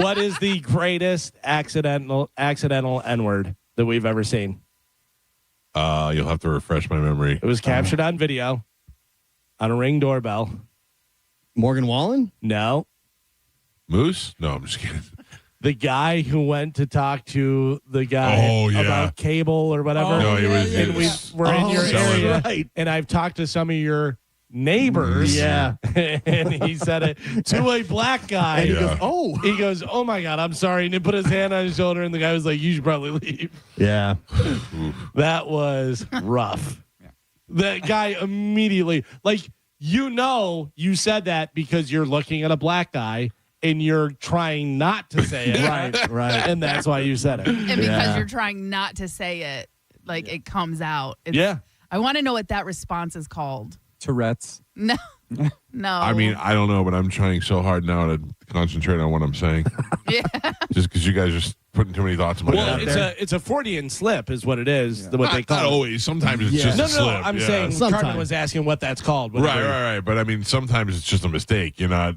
What is the greatest accidental N-word that we've ever seen? You'll have to refresh my memory. It was captured on video on a Ring doorbell. Morgan Wallen? No. Moose? No, I'm just kidding. The guy who went to talk to the guy about cable or whatever. No, he was. And we're in your selling area, it. and I've talked to some of your neighbors. Yeah. And he said it to a black guy. And he Yeah. goes, He goes, oh my God, I'm sorry. And he put his hand on his shoulder, and the guy was like, you should probably leave. Yeah. That was rough. The guy immediately, you said that because you're looking at a black guy and you're trying not to say it. Right. And that's why you said it. And because you're trying not to say it, like it comes out. Yeah. I want to know what that response is called. Tourette's. No. No. I mean, I don't know, but I'm trying so hard now to concentrate on what I'm saying. Yeah. Just because you guys are just putting too many thoughts in my Well, head. it's a Freudian slip is what it is. What they call Not it. always. Sometimes it's just No, a slip. I'm yeah. saying Sometimes. Carmen was asking what that's called. Right. But I mean, sometimes it's just a mistake. You're not,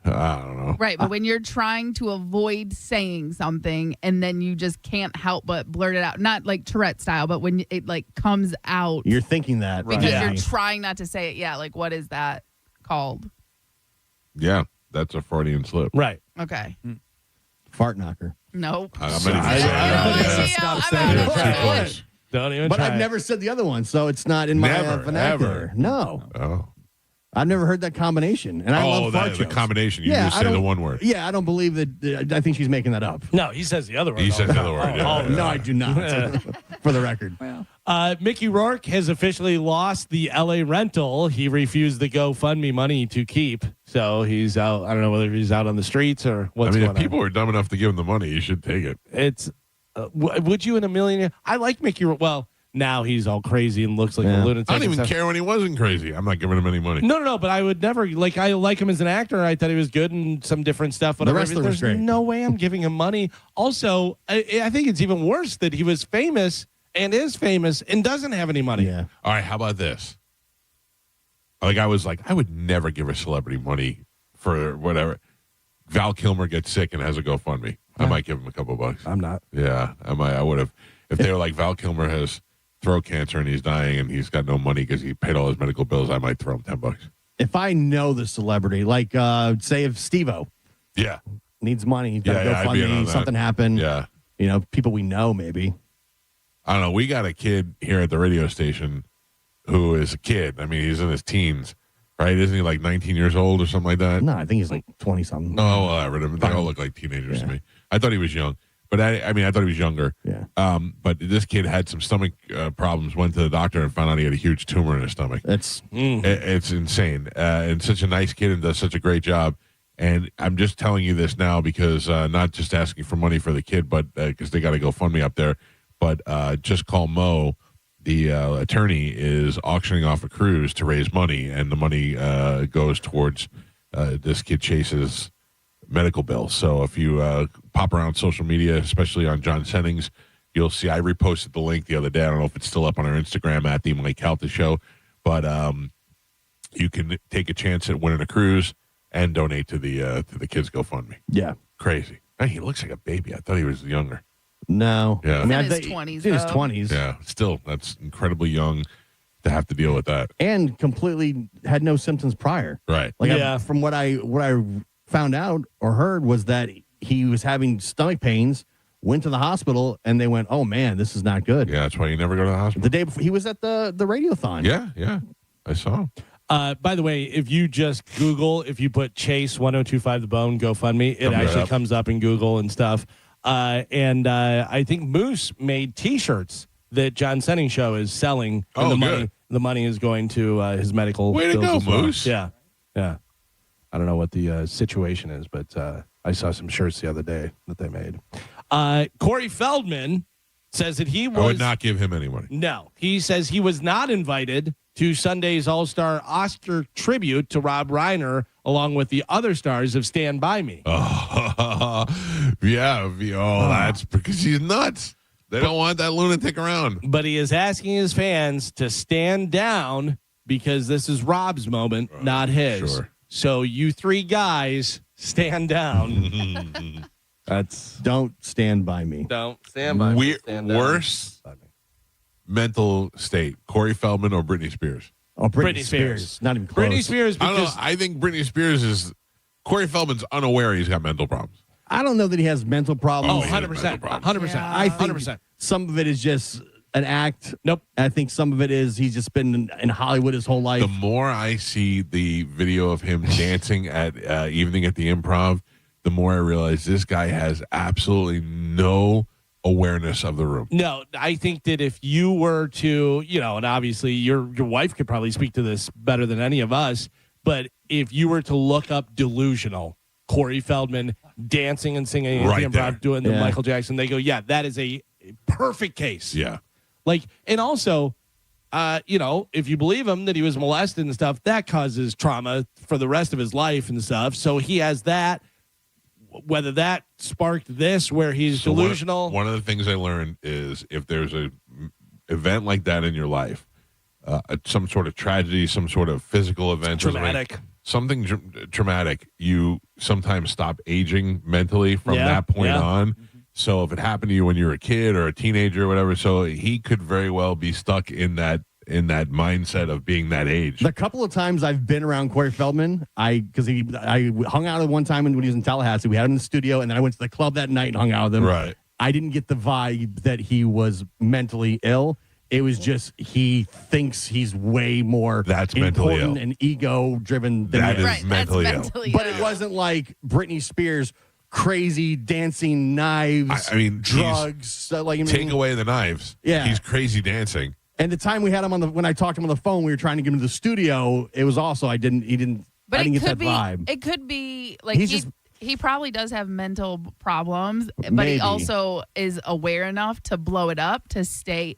I don't know. Right, but when you're trying to avoid saying something and then you just can't help but blurt it out, not like Tourette style, but when it like comes out You're thinking that. because Yeah. you're trying not to say it. Yeah, like what is that called? Yeah, that's a Freudian slip. Right. Okay. Fart knocker. No. I'm I'm out of Don't even But try I've it. never said the other one, so it's not in my vernacular. Ever. No. Oh. I've never heard that combination. And I love fart the jokes. combination. You just say the one word. Yeah, I don't believe that. I think she's making that up. No, he says the other word. He says the other word. No, I do not. For the record. Mickey Rourke has officially lost the LA rental. He refused the GoFundMe money to keep. So he's out. I don't know whether he's out on the streets or what's going on. If people are dumb enough to give him the money, you should take it. It's would you in a million? I like Mickey Rourke. Well, now he's all crazy and looks like a lunatic. I don't even care when he wasn't crazy. I'm not giving him any money. No. But I would never I like him as an actor. I thought he was good in some different stuff. Whatever. The wrestler was great. No way I'm giving him money. Also, I think it's even worse that he was famous and is famous and doesn't have any money. Yeah. All right. How about this? I would never give a celebrity money for whatever. Val Kilmer gets sick and has a GoFundMe. I might give him a couple bucks. I'm not. Yeah, I might. I would have. If they were like Val Kilmer has throat cancer and he's dying and he's got no money because he paid all his medical bills, I might throw him $10. If I know the celebrity, like say if Steve-O needs money, he's got to I'd be in on GoFundMe, that. something happened. Yeah. People we know maybe. I don't know. We got a kid here at the radio station who is a kid. I mean, he's in his teens, right? Isn't he like 19 years old or something like that? No, I think he's like 20-something. Oh, whatever. They all look like teenagers to me. I thought he was young. But I thought he was younger. Yeah. But this kid had some stomach problems, went to the doctor and found out he had a huge tumor in his stomach. It's insane. And such a nice kid and does such a great job. And I'm just telling you this now because not just asking for money for the kid, but because they got to go fund me up there. But just call Mo. The attorney is auctioning off a cruise to raise money, and the money goes towards this kid Chase's medical bills. So if you pop around social media, especially on John Sennings, you'll see I reposted the link the other day. I don't know if it's still up on our Instagram at the Mike Calta Show, but you can take a chance at winning a cruise and donate to the kids GoFundMe. Yeah. Crazy. Hey, he looks like a baby. I thought he was younger. No. Yeah. I mean, in his 20s. In his though. 20s. Yeah. Still, that's incredibly young to have to deal with that. And completely had no symptoms prior. Right. From what I found out or heard was that he was having stomach pains, went to the hospital, and they went, "Oh man, this is not good." Yeah, that's why you never go to the hospital. The day before, he was at the radiothon. Yeah, I saw him. By the way, if you just Google, if you put Chase 1025 The Bone GoFundMe, it actually comes up in Google and stuff. And I think Moose made T-shirts that John Senning Show is selling. And the money is going to his medical. Way to bills go, as well. Moose. Yeah. I don't know what the situation is, but I saw some shirts the other day that they made. Corey Feldman says that he was. I would not give him any money. No, he says he was not invited to Sunday's All-Star Oscar tribute to Rob Reiner, along with the other stars of Stand By Me. Oh, yeah. That's because he's nuts. They don't want that lunatic around. But he is asking his fans to stand down because this is Rob's moment, not his. Sure. So you three guys stand down. Don't stand by me. Don't stand by me. Stand down. Worse mental state, Corey Feldman or Britney Spears? Oh, Britney Spears. Not even close. Britney Spears I don't know. because I think Britney Spears is. Corey Feldman's unaware he's got mental problems. I don't know that he has mental problems. Oh, 100%. 100%. I think 100%. some of it is just an act. Nope. I think some of it is he's just been in Hollywood his whole life. The more I see the video of him dancing at Evening at the Improv, the more I realize this guy has absolutely no awareness of the room. No, I think that if you were to, and obviously your wife could probably speak to this better than any of us, but if you were to look up delusional, Corey Feldman dancing and singing Right at the Improv, there. doing the Michael Jackson, they go, yeah, that is a perfect case. Yeah. And also, if you believe him that he was molested and stuff, that causes trauma for the rest of his life and stuff. So he has that. Whether that sparked this where he's delusional. One of the things I learned is if there's a event like that in your life, some sort of tragedy, some sort of physical event, traumatic. something traumatic, you sometimes stop aging mentally from that point on. So if it happened to you when you were a kid or a teenager or whatever, so he could very well be stuck in that mindset of being that age. The couple of times I've been around Corey Feldman, I hung out at one time when he was in Tallahassee. We had him in the studio, and then I went to the club that night and hung out with him. Right. I didn't get the vibe that he was mentally ill. It was just he thinks he's way more That's mentally important ill. and ego-driven than That he is mentally ill. But it wasn't like Britney Spears crazy dancing knives, drugs. So, take away the knives. Yeah. He's crazy dancing. And the time we had him when I talked to him on the phone, we were trying to get him to the studio. It was also I didn't But get that vibe. It could be like he probably does have mental problems, but Maybe. he also is aware enough to blow it up to stay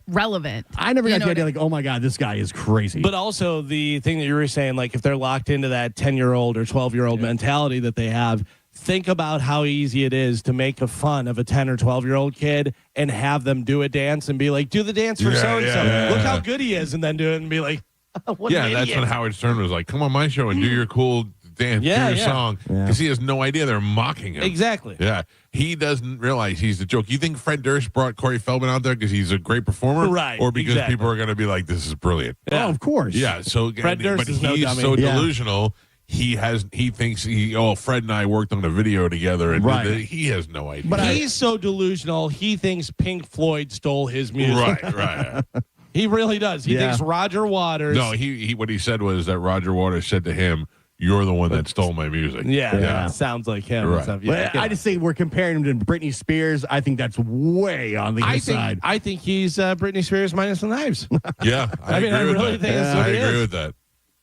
relevant. I never got the idea like, oh my God, this guy is crazy. But also the thing that you were saying, like if they're locked into that 10-year-old or 12-year-old mentality that they have, think about how easy it is to make a fun of a 10 or 12-year-old kid and have them do a dance and be like, do the dance for so-and-so. Look how good he is. And then do it and be like, what an That's idiot. when Howard Stern was like, come on my show and do your cool dance, do your song. Because he has no idea they're mocking him. Exactly. Yeah. He doesn't realize he's the joke. You think Fred Durst brought Corey Feldman out there because he's a great performer? Right. Or because people are going to be like, this is brilliant? Oh, of course. Yeah. So, Fred Durst but is no he's dummy. so Yeah. delusional. He thinks Fred and I worked on a video together, and Right. he has no idea. But he's so delusional, he thinks Pink Floyd stole his music. Right. He really does. He thinks Roger Waters. No, he what he said was that Roger Waters said to him, "You're the one that stole my music." Yeah. Sounds like him. Right. And stuff. But I just think we're comparing him to Britney Spears. I think that's way on the inside. I think he's Britney Spears minus the knives. Yeah, I really agree with that. think that's what I he agree is. with that.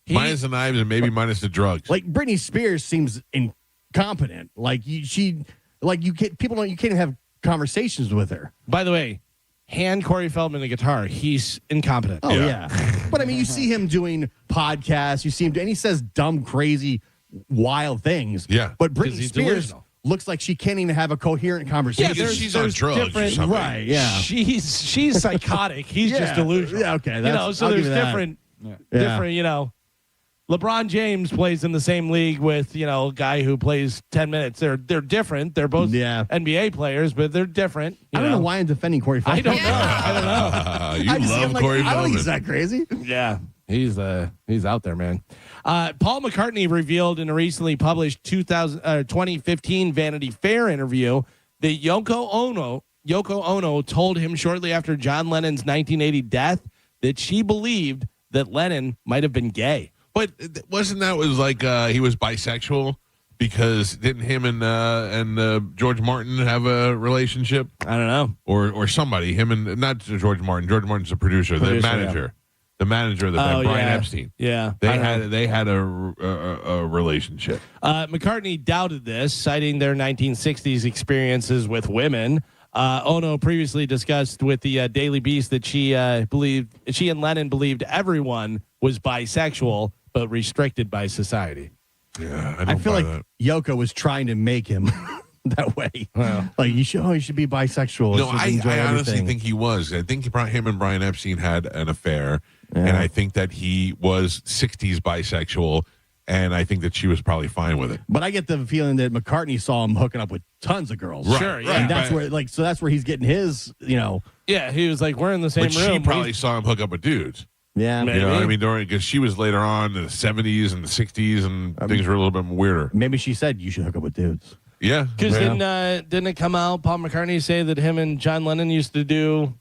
Minus the knives and maybe minus the drugs. Like Britney Spears seems incompetent. Like you can't even have conversations with her. By the way, hand Corey Feldman a guitar. He's incompetent. Oh yeah. But I mean, you see him doing podcasts. You see him, and he says dumb, crazy, wild things. Yeah. But 'Cause Britney he's Spears delusional. looks like she can't even have a coherent conversation. she's on drugs or different, something. Right. Yeah. She's psychotic. He's just delusional. Yeah. Okay. So I'll there's give you that. different. LeBron James plays in the same league with a guy who plays 10 minutes. They're different. They're both NBA players, but they're different. I don't know why I'm defending Corey Feldman. I don't know. You love Corey I don't think Feldman. he's that crazy. Yeah, he's out there, man. Paul McCartney revealed in a recently published 2015 Vanity Fair interview that Yoko Ono told him shortly after John Lennon's 1980 death that she believed that Lennon might have been gay. But wasn't that like he was bisexual? Because didn't him and George Martin have a relationship? I don't know. Or somebody, him and not George Martin. George Martin's the producer, the manager. The manager of the band, Brian Epstein. Yeah. They had a relationship. McCartney doubted this, citing their 1960s experiences with women. Ono previously discussed with the Daily Beast that she and Lennon believed everyone was bisexual, but restricted by society. Yeah, I feel like Yoko was trying to make him that way. Like you should be bisexual. No, I honestly think he was. I think him and Brian Epstein had an affair, and I think that he was 60s bisexual, and I think that she was probably fine with it. But I get the feeling that McCartney saw him hooking up with tons of girls. Right, Sure, yeah. And that's where that's where he's getting his, Yeah, he was like, we're in the same But room. she probably saw him hook up with dudes. Yeah. Maybe. You know what I mean? Because she was later on in the 70s and the 60s, and things were a little bit weirder. Maybe she said you should hook up with dudes. Yeah. Because didn't it come out, Paul McCartney say that him and John Lennon used to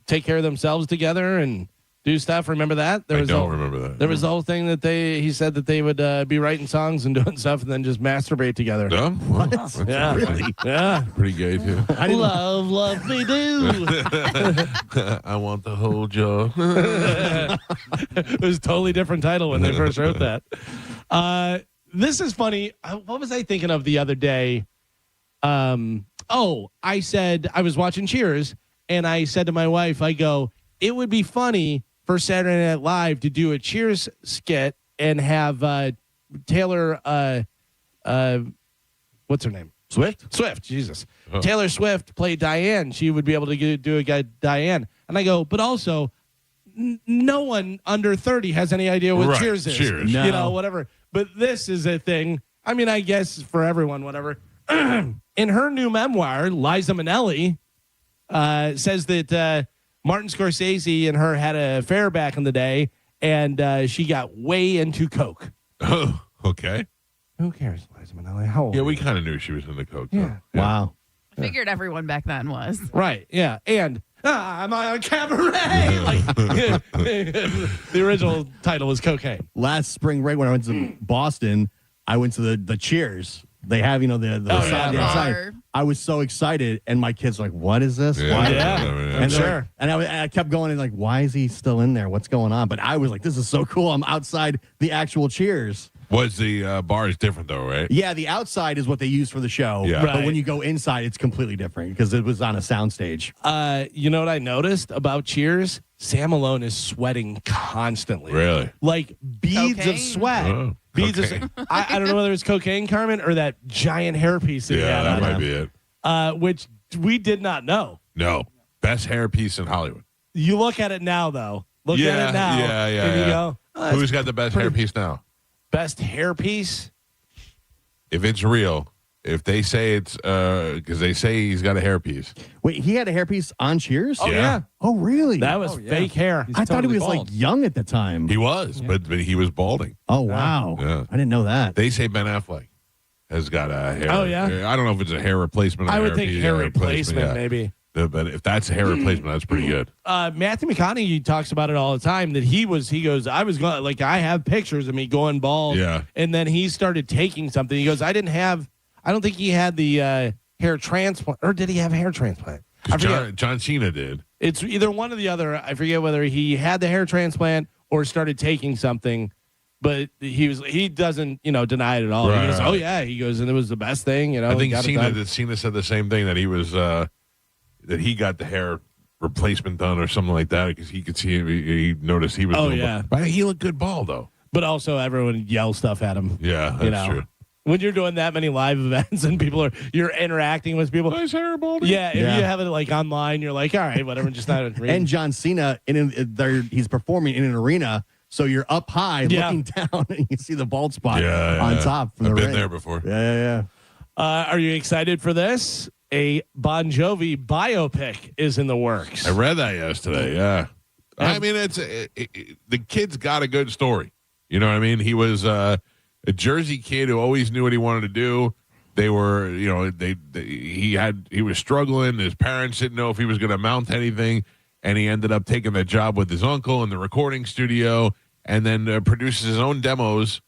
take care of themselves together and do stuff? Remember that? I don't remember that. There was the whole thing that he said that they would be writing songs and doing stuff and then just masturbate together. No? What? Yeah. Really? Yeah. Pretty gay, too. Love me do. I want the whole job. It was a totally different title when they first wrote that. This is funny. What was I thinking of the other day? I said I was watching Cheers, and I said to my wife, I go, it would be funny for Saturday Night Live to do a Cheers skit and have Taylor, what's her name? Swift, Jesus. Oh. Taylor Swift play Diane. She would be able to do a guy Diane. And I go, but also, no one under 30 has any idea what Right, Cheers is. Cheers. No. Whatever. But this is a thing. I mean, I guess for everyone, whatever. In her new memoir, Liza Minnelli says that Martin Scorsese and her had an affair back in the day, and she got way into coke. Oh, okay. Who cares, Liza Minnelli? How old? Yeah, we kind of knew she was into coke. Yeah. Though. Wow. Figured everyone back then was. Right, yeah. And I'm on a cabaret. Like, the original title was Cocaine. Last spring break when I went to Boston, I went to the Cheers. They have, the side outside. I was so excited, and my kids were like, "What is this?" Yeah, Why? I'm sure. And I kept going and like, "Why is he still in there? What's going on?" But I was like, "This is so cool! I'm outside the actual Cheers." Was the bar is different though, right? Yeah, the outside is what they use for the show. Yeah. But when you go inside, it's completely different because it was on a soundstage. You know what I noticed about Cheers? Sam Malone is sweating constantly. Really? Like beads Cocaine? of sweat. Oh, Beads okay. of I don't know whether it's cocaine, Carmen, or that giant hairpiece that he had that on might him, be it. which we did not know. No, best hairpiece in Hollywood. You look at it now, though. Look at it now. And you go, oh, Who's got the best hairpiece now? best hairpiece? If it's real, if they say it's because they say he's got a hairpiece. Wait, he had a hairpiece on Cheers? Oh, yeah. Oh, really? That was fake hair. I thought he was like young at the time. He was, but he was balding. Oh, wow. Yeah. I didn't know that. They say Ben Affleck has got a hair. Oh, yeah? I don't know if it's a hair replacement. Or I would hairpiece, think hair replacement, yeah. maybe. But if that's a hair replacement, that's pretty good. Matthew McConaughey talks about it all the time that he goes, I was going, like, I have pictures of me going bald. Yeah. And then he started taking something. He goes, I don't think he had the hair transplant, or did he have a hair transplant? John Cena did. It's either one or the other. I forget whether he had the hair transplant or started taking something, but he doesn't, deny it at all. Right, he goes, right. oh yeah, he goes, and it was the best thing, I think got it done. Cena said the same thing, that he was that he got the hair replacement done or something like that because he could see he noticed he was. Oh yeah, but he looked good bald though. But also everyone yells stuff at him. Yeah, that's true. When you're doing that many live events and you're interacting with people. Nice hair, baldy. Yeah, if you have it like online, you're like, all right, whatever, just not agreeing. And John Cena, he's performing in an arena, so you're up high looking down and you see the bald spot on top. From I've the been ring. there before. Yeah. Are you excited for this? A Bon Jovi biopic is in the works. I read that yesterday. Yeah, I mean, the kid's got a good story. You know what I mean? He was a Jersey kid who always knew what he wanted to do. They were, he was struggling. His parents didn't know if he was going to amount to anything, and he ended up taking that job with his uncle in the recording studio, and then produces his own demos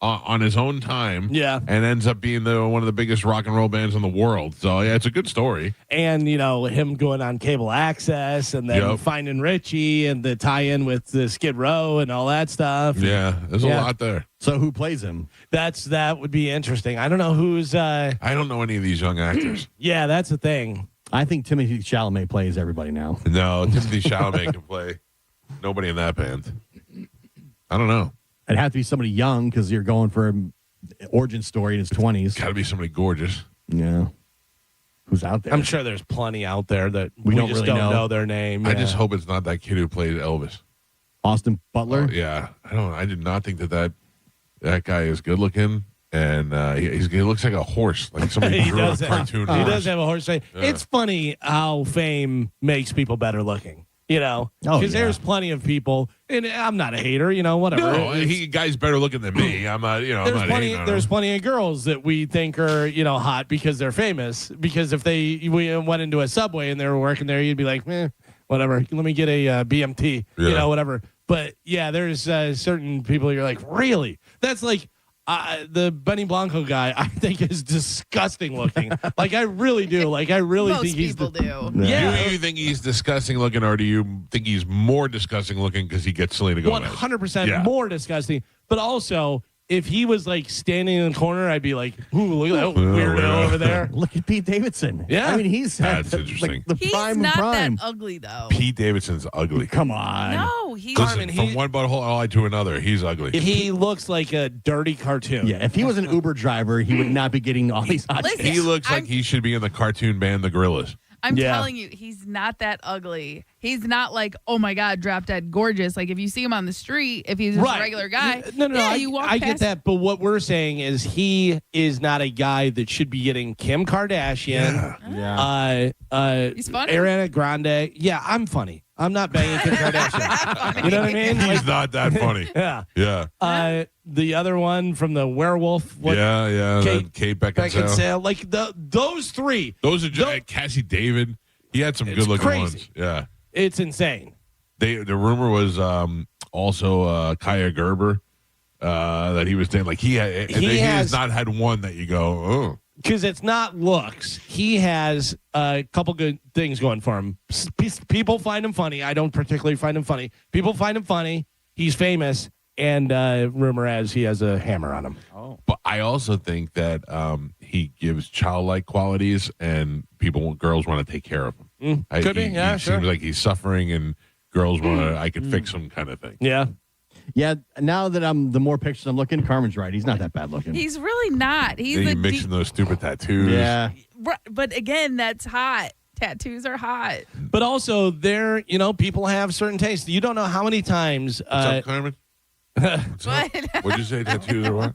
on his own time. Yeah, and ends up being one of the biggest rock and roll bands in the world. So yeah, it's a good story. And him going on cable access, and then finding Richie, and the tie-in with the Skid Row and all that stuff. Yeah, there's a lot there. So who plays him? That would be interesting. I don't know who's. I don't know any of these young actors. Yeah, that's the thing. I think Timothy Chalamet plays everybody now. No, Timothy Chalamet can play. Nobody in that band. I don't know. It'd have to be somebody young because you're going for an origin story in his 20s. Got to be somebody gorgeous. Yeah. Who's out there? I'm sure there's plenty out there that we don't just really don't know their name. I just hope it's not that kid who played Elvis. Austin Butler? Yeah. I did not think that guy is good looking. And he looks like a horse, like somebody drew a cartoon horse. He does have a horse face. Yeah. It's funny how fame makes people better looking. Because there's plenty of people, and I'm not a hater, whatever. No, guy's better looking than me. I'm not, there's plenty of girls that we think are, hot because they're famous. Because if we went into a Subway and they were working there, you'd be like, whatever. Let me get a BMT, whatever. But yeah, there's certain people you're like, really? That's like. The Benny Blanco guy, I think, is disgusting looking. Like, I really do. Like, I really think he's. Most people do. Yeah. Do you think he's disgusting looking, or do you think he's more disgusting looking because he gets Selena Gomez? 100% more disgusting. But also, if he was like standing in the corner, I'd be like, "Ooh, look at that weirdo over there." Look at Pete Davidson. Yeah, I mean, he's interesting. The he's prime not prime. that ugly though. Pete Davidson's ugly. Come on. No, he's from one butthole eye to another. He's ugly. He looks like a dirty cartoon. Yeah, if he was an Uber driver, he would not be getting all these hot Listen, He looks like he should be in the cartoon band The Gorillas. I'm telling you, he's not that ugly. He's not like, oh my God, drop dead gorgeous. Like if you see him on the street, if he's just a regular guy, No, you walk I past get that. But what we're saying is he is not a guy that should be getting Kim Kardashian. He's funny. Ariana Grande. Yeah, I'm funny. I'm not banging Kim Kardashian. You know what I mean? He's not that funny. Yeah. Yeah. The other one from the werewolf. Kate Beckinsale. Like those three. Those are Cassie David. He had some good looking ones. Yeah. It's insane. The rumor was also Kaya Gerber that he was dating. Like he has not had one that you go, oh. Because it's not looks. He has a couple good things going for him. People find him funny. I don't particularly find him funny. People find him funny. He's famous. And rumor has he has a hammer on him. Oh. But I also think that he gives childlike qualities, and girls want to take care of him. Could be, yeah, he sure. Seems like he's suffering, and girls want to. I could fix him, kind of thing. Yeah. Yeah, now that the more pictures I'm looking, Carmen's right. He's not that bad looking. He's really not. He's Then you mixing those stupid tattoos. Yeah. But again, that's hot. Tattoos are hot. But also, people have certain tastes. You don't know how many times. What's up, Carmen? What'd you say? Tattoos or what?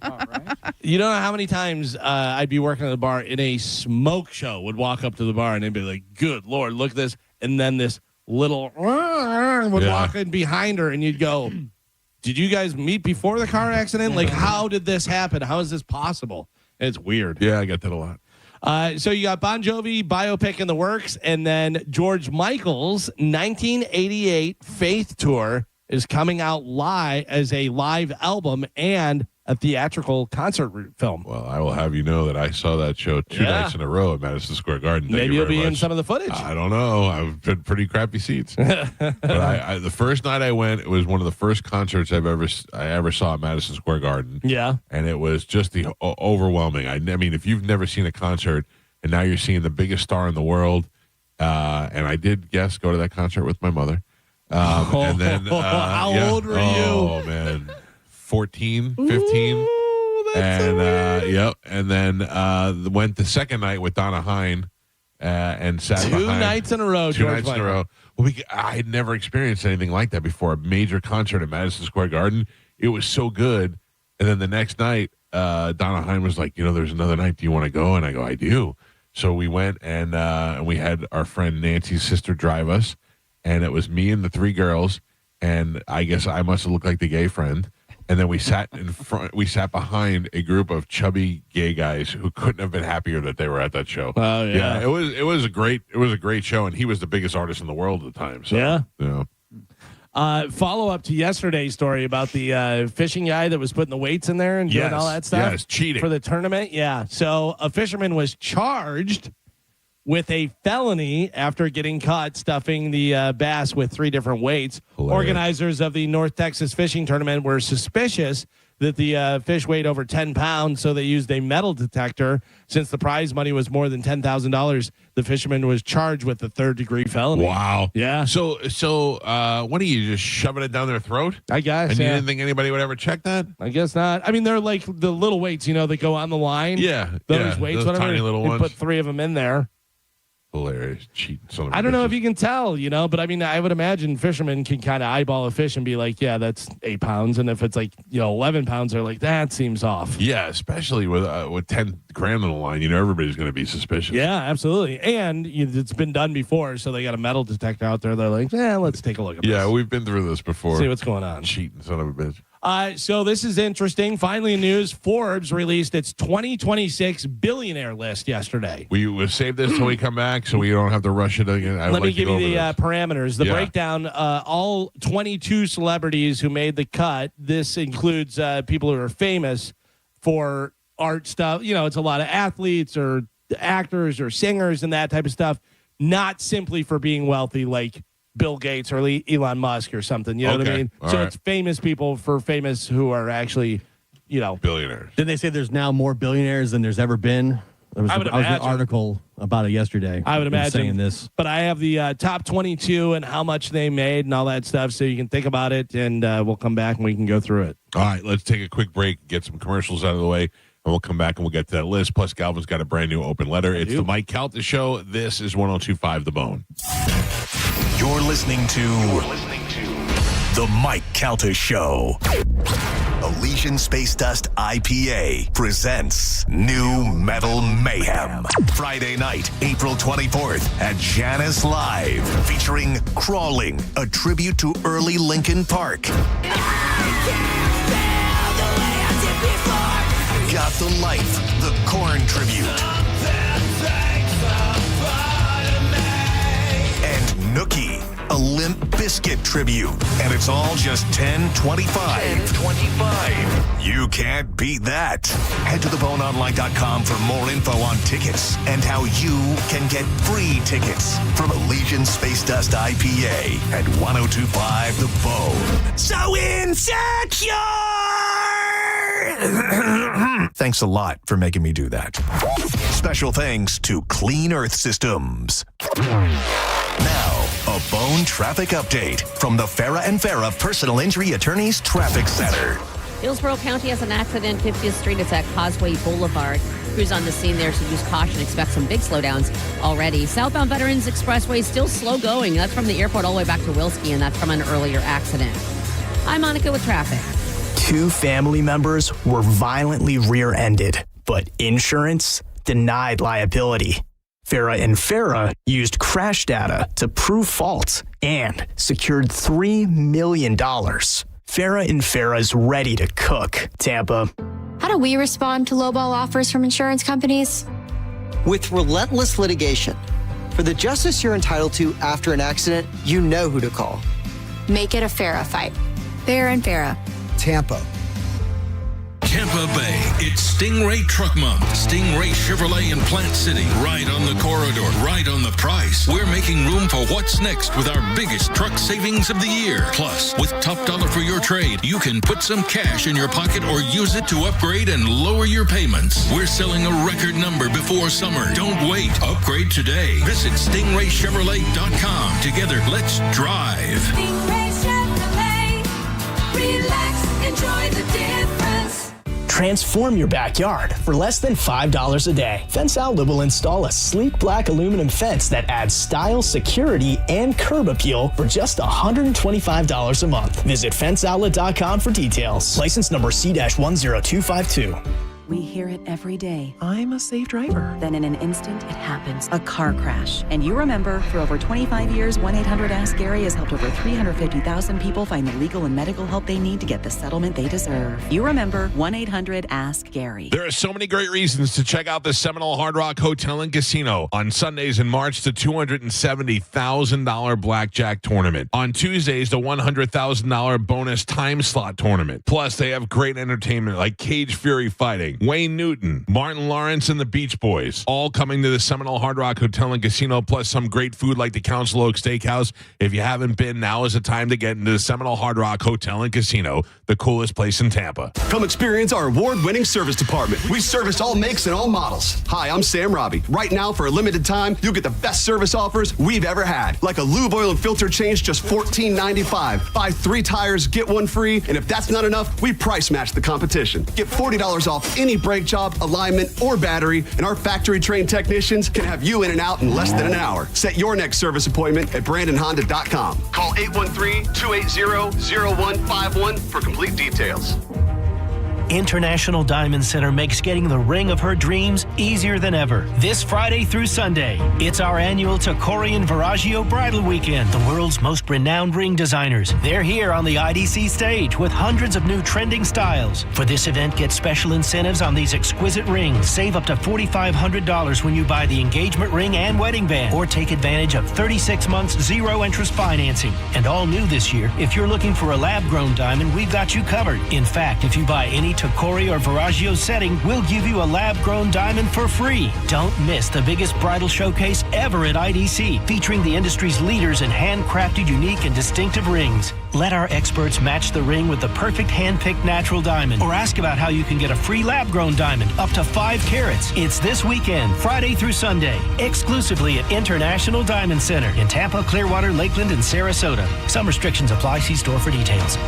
You don't know how many times I'd be working at the bar in a smoke show, would walk up to the bar and they'd be like, good Lord, look at this. And then this little would walk in behind her and you'd go, did you guys meet before the car accident? Like, how did this happen? How is this possible? And it's weird. Yeah, I get that a lot. So you got Bon Jovi biopic in the works, and then George Michael's 1988 Faith Tour is coming out live as a live album and a theatrical concert film. Well, I will have you know that I saw that show two nights in a row at Madison Square Garden. Maybe you'll be in some of the footage. I don't know. I've been pretty crappy seats. But the first night I went, it was one of the first concerts I ever saw at Madison Square Garden. Yeah. And it was just the overwhelming. I mean, if you've never seen a concert and now you're seeing the biggest star in the world, and I did, go to that concert with my mother. And then how old were you? Oh, man. 14, 15. Ooh, and and then went the second night with Donna Hine and sat Two behind. nights in a row. Two nights in a row. Well, I had never experienced anything like that before. A major concert at Madison Square Garden. It was so good. And then the next night, Donna Hine was like, there's another night. Do you want to go? And I go, I do. So we went and we had our friend Nancy's sister drive us. And it was me and the three girls. And I guess I must have looked like the gay friend. And then we sat in front. We sat behind a group of chubby gay guys who couldn't have been happier that they were at that show. Oh yeah, it was a great show, and he was the biggest artist in the world at the time. So, yeah. Follow up to yesterday's story about the fishing guy that was putting the weights in there and doing all that stuff. Yes, cheating for the tournament. Yeah. So a fisherman was charged with a felony after getting caught stuffing the bass with 3 different weights. Hilarious. Organizers of the North Texas fishing tournament were suspicious that the fish weighed over 10 pounds, so they used a metal detector. Since the prize money was more than $10,000, the fisherman was charged with a 3rd-degree felony. Wow. Yeah. So what are you, just shoving it down their throat? I guess. And you didn't think anybody would ever check that? I guess not. I mean, they're like the little weights, that go on the line. Yeah. Those weights, those whatever. tiny little you ones. put 3 of them in there. Hilarious. Cheating. I don't know if you can tell, but I mean, I would imagine fishermen can kind of eyeball a fish and be like, yeah, that's 8 pounds. And if it's like, 11 pounds, they're like, that seems off. Yeah, especially with 10 grand on the line, everybody's going to be suspicious. Yeah, absolutely. And it's been done before, so they got a metal detector out there. They're like, let's take a look at this. Yeah, we've been through this before. See what's going on. Cheating son of a bitch. So this is interesting. Finally in news, Forbes released its 2026 billionaire list yesterday. We'll save this till we come back so we don't have to rush it again. Let me give you the parameters. The breakdown, all 22 celebrities who made the cut. This includes people who are famous for art stuff. It's a lot of athletes or actors or singers and that type of stuff. Not simply for being wealthy like Bill Gates or Elon Musk or something. You know what I mean? All so right. it's famous people for famous who are actually, billionaires. Didn't they say there's now more billionaires than there's ever been? There was, I would was an imagine. article about it yesterday. I would imagine saying this. But I have the top 22 and how much they made and all that stuff, so you can think about it, and we'll come back and we can go through it. All right, let's take a quick break, get some commercials out of the way, and we'll come back and we'll get to that list. Plus, Galvin's got a brand new open letter. It's the Mike Calta Show. This is 102.5 The Bone. You're listening to The Mike Calta Show. Elysian Space Dust IPA presents New Metal Mayhem. Friday night, April 24th at Janus Live, featuring Crawling, a tribute to early Linkin Park. Got the Life, the Korn tribute. And Nookie, a Limp Bizkit tribute. And it's all just $10.25. You can't beat that. Head to theboneonline.com for more info on tickets and how you can get free tickets from Elysian Space Dust IPA at 102.5 The Bone. So insecure! Thanks a lot for making me do that. Special thanks to Clean Earth Systems. Now, a Bone traffic update from the Farah and Farah Personal Injury Attorneys Traffic Center. Hillsborough County has an accident, 50th Street. It's at Causeway Boulevard. Crews on the scene there, so use caution. Expect some big slowdowns already. Southbound Veterans Expressway still slow going. That's from the airport all the way back to Wilski, and that's from an earlier accident. I'm Monica with traffic. 2 family members were violently rear-ended, but insurance denied liability. Farah and Farah used crash data to prove fault and secured $3 million. Farah and Farah's ready to cook. Tampa. How do we respond to lowball offers from insurance companies? With relentless litigation. For the justice you're entitled to after an accident, you know who to call. Make it a Farah fight. Farah and Farah. Tampa. Tampa Bay, it's Stingray Truck Month. Stingray Chevrolet in Plant City, right on the corridor, right on the price. We're making room for what's next with our biggest truck savings of the year. Plus, with top dollar for your trade, you can put some cash in your pocket or use it to upgrade and lower your payments. We're selling a record number before summer. Don't wait. Upgrade today. Visit StingrayChevrolet.com. Together, let's drive. Stingray Chevrolet. Relax, enjoy the difference. Transform your backyard for less than $5 a day. Fence Outlet will install a sleek black aluminum fence that adds style, security, and curb appeal for just $125 a month. Visit fenceoutlet.com for details. License number C-10252. We hear it every day. I'm a safe driver. Then in an instant, it happens. A car crash. And you remember, for over 25 years, 1-800-ASK-GARY has helped over 350,000 people find the legal and medical help they need to get the settlement they deserve. You remember 1-800-ASK-GARY. There are so many great reasons to check out the Seminole Hard Rock Hotel and Casino. On Sundays in March, the $270,000 blackjack tournament. On Tuesdays, the $100,000 bonus time slot tournament. Plus, they have great entertainment like Cage Fury Fighting, Wayne Newton, Martin Lawrence, and the Beach Boys, all coming to the Seminole Hard Rock Hotel and Casino, plus some great food like the Council Oak Steakhouse. If you haven't been, now is the time to get into the Seminole Hard Rock Hotel and Casino, the coolest place in Tampa. Come experience our award-winning service department. We service all makes and all models. Hi, I'm Sam Robbie. Right now, for a limited time, you'll get the best service offers we've ever had. Like a lube oil and filter change, just $14.95. Buy 3 tires, get 1 free. And if that's not enough, we price match the competition. Get $40 off any brake job, alignment, or battery, and our factory-trained technicians can have you in and out in less than an hour. Set your next service appointment at BrandonHonda.com. Call 813-280-0151 for complete details. International Diamond Center makes getting the ring of her dreams easier than ever. This Friday through Sunday, it's our annual Tacori and Viraggio Bridal Weekend. The world's most renowned ring designers. They're here on the IDC stage with hundreds of new trending styles. For this event, get special incentives on these exquisite rings. Save up to $4,500 when you buy the engagement ring and wedding band, or take advantage of 36 months zero-interest financing. And all new this year, if you're looking for a lab-grown diamond, we've got you covered. In fact, if you buy any Tacori or Viraggio setting, we'll give you a lab-grown diamond for free. Don't miss the biggest bridal showcase ever at IDC, featuring the industry's leaders in handcrafted, unique, and distinctive rings. Let our experts match the ring with the perfect hand-picked natural diamond, or ask about how you can get a free lab-grown diamond up to 5 carats. It's this weekend, Friday through Sunday, exclusively at International Diamond Center in Tampa, Clearwater, Lakeland, and Sarasota. Some restrictions apply. See store for details.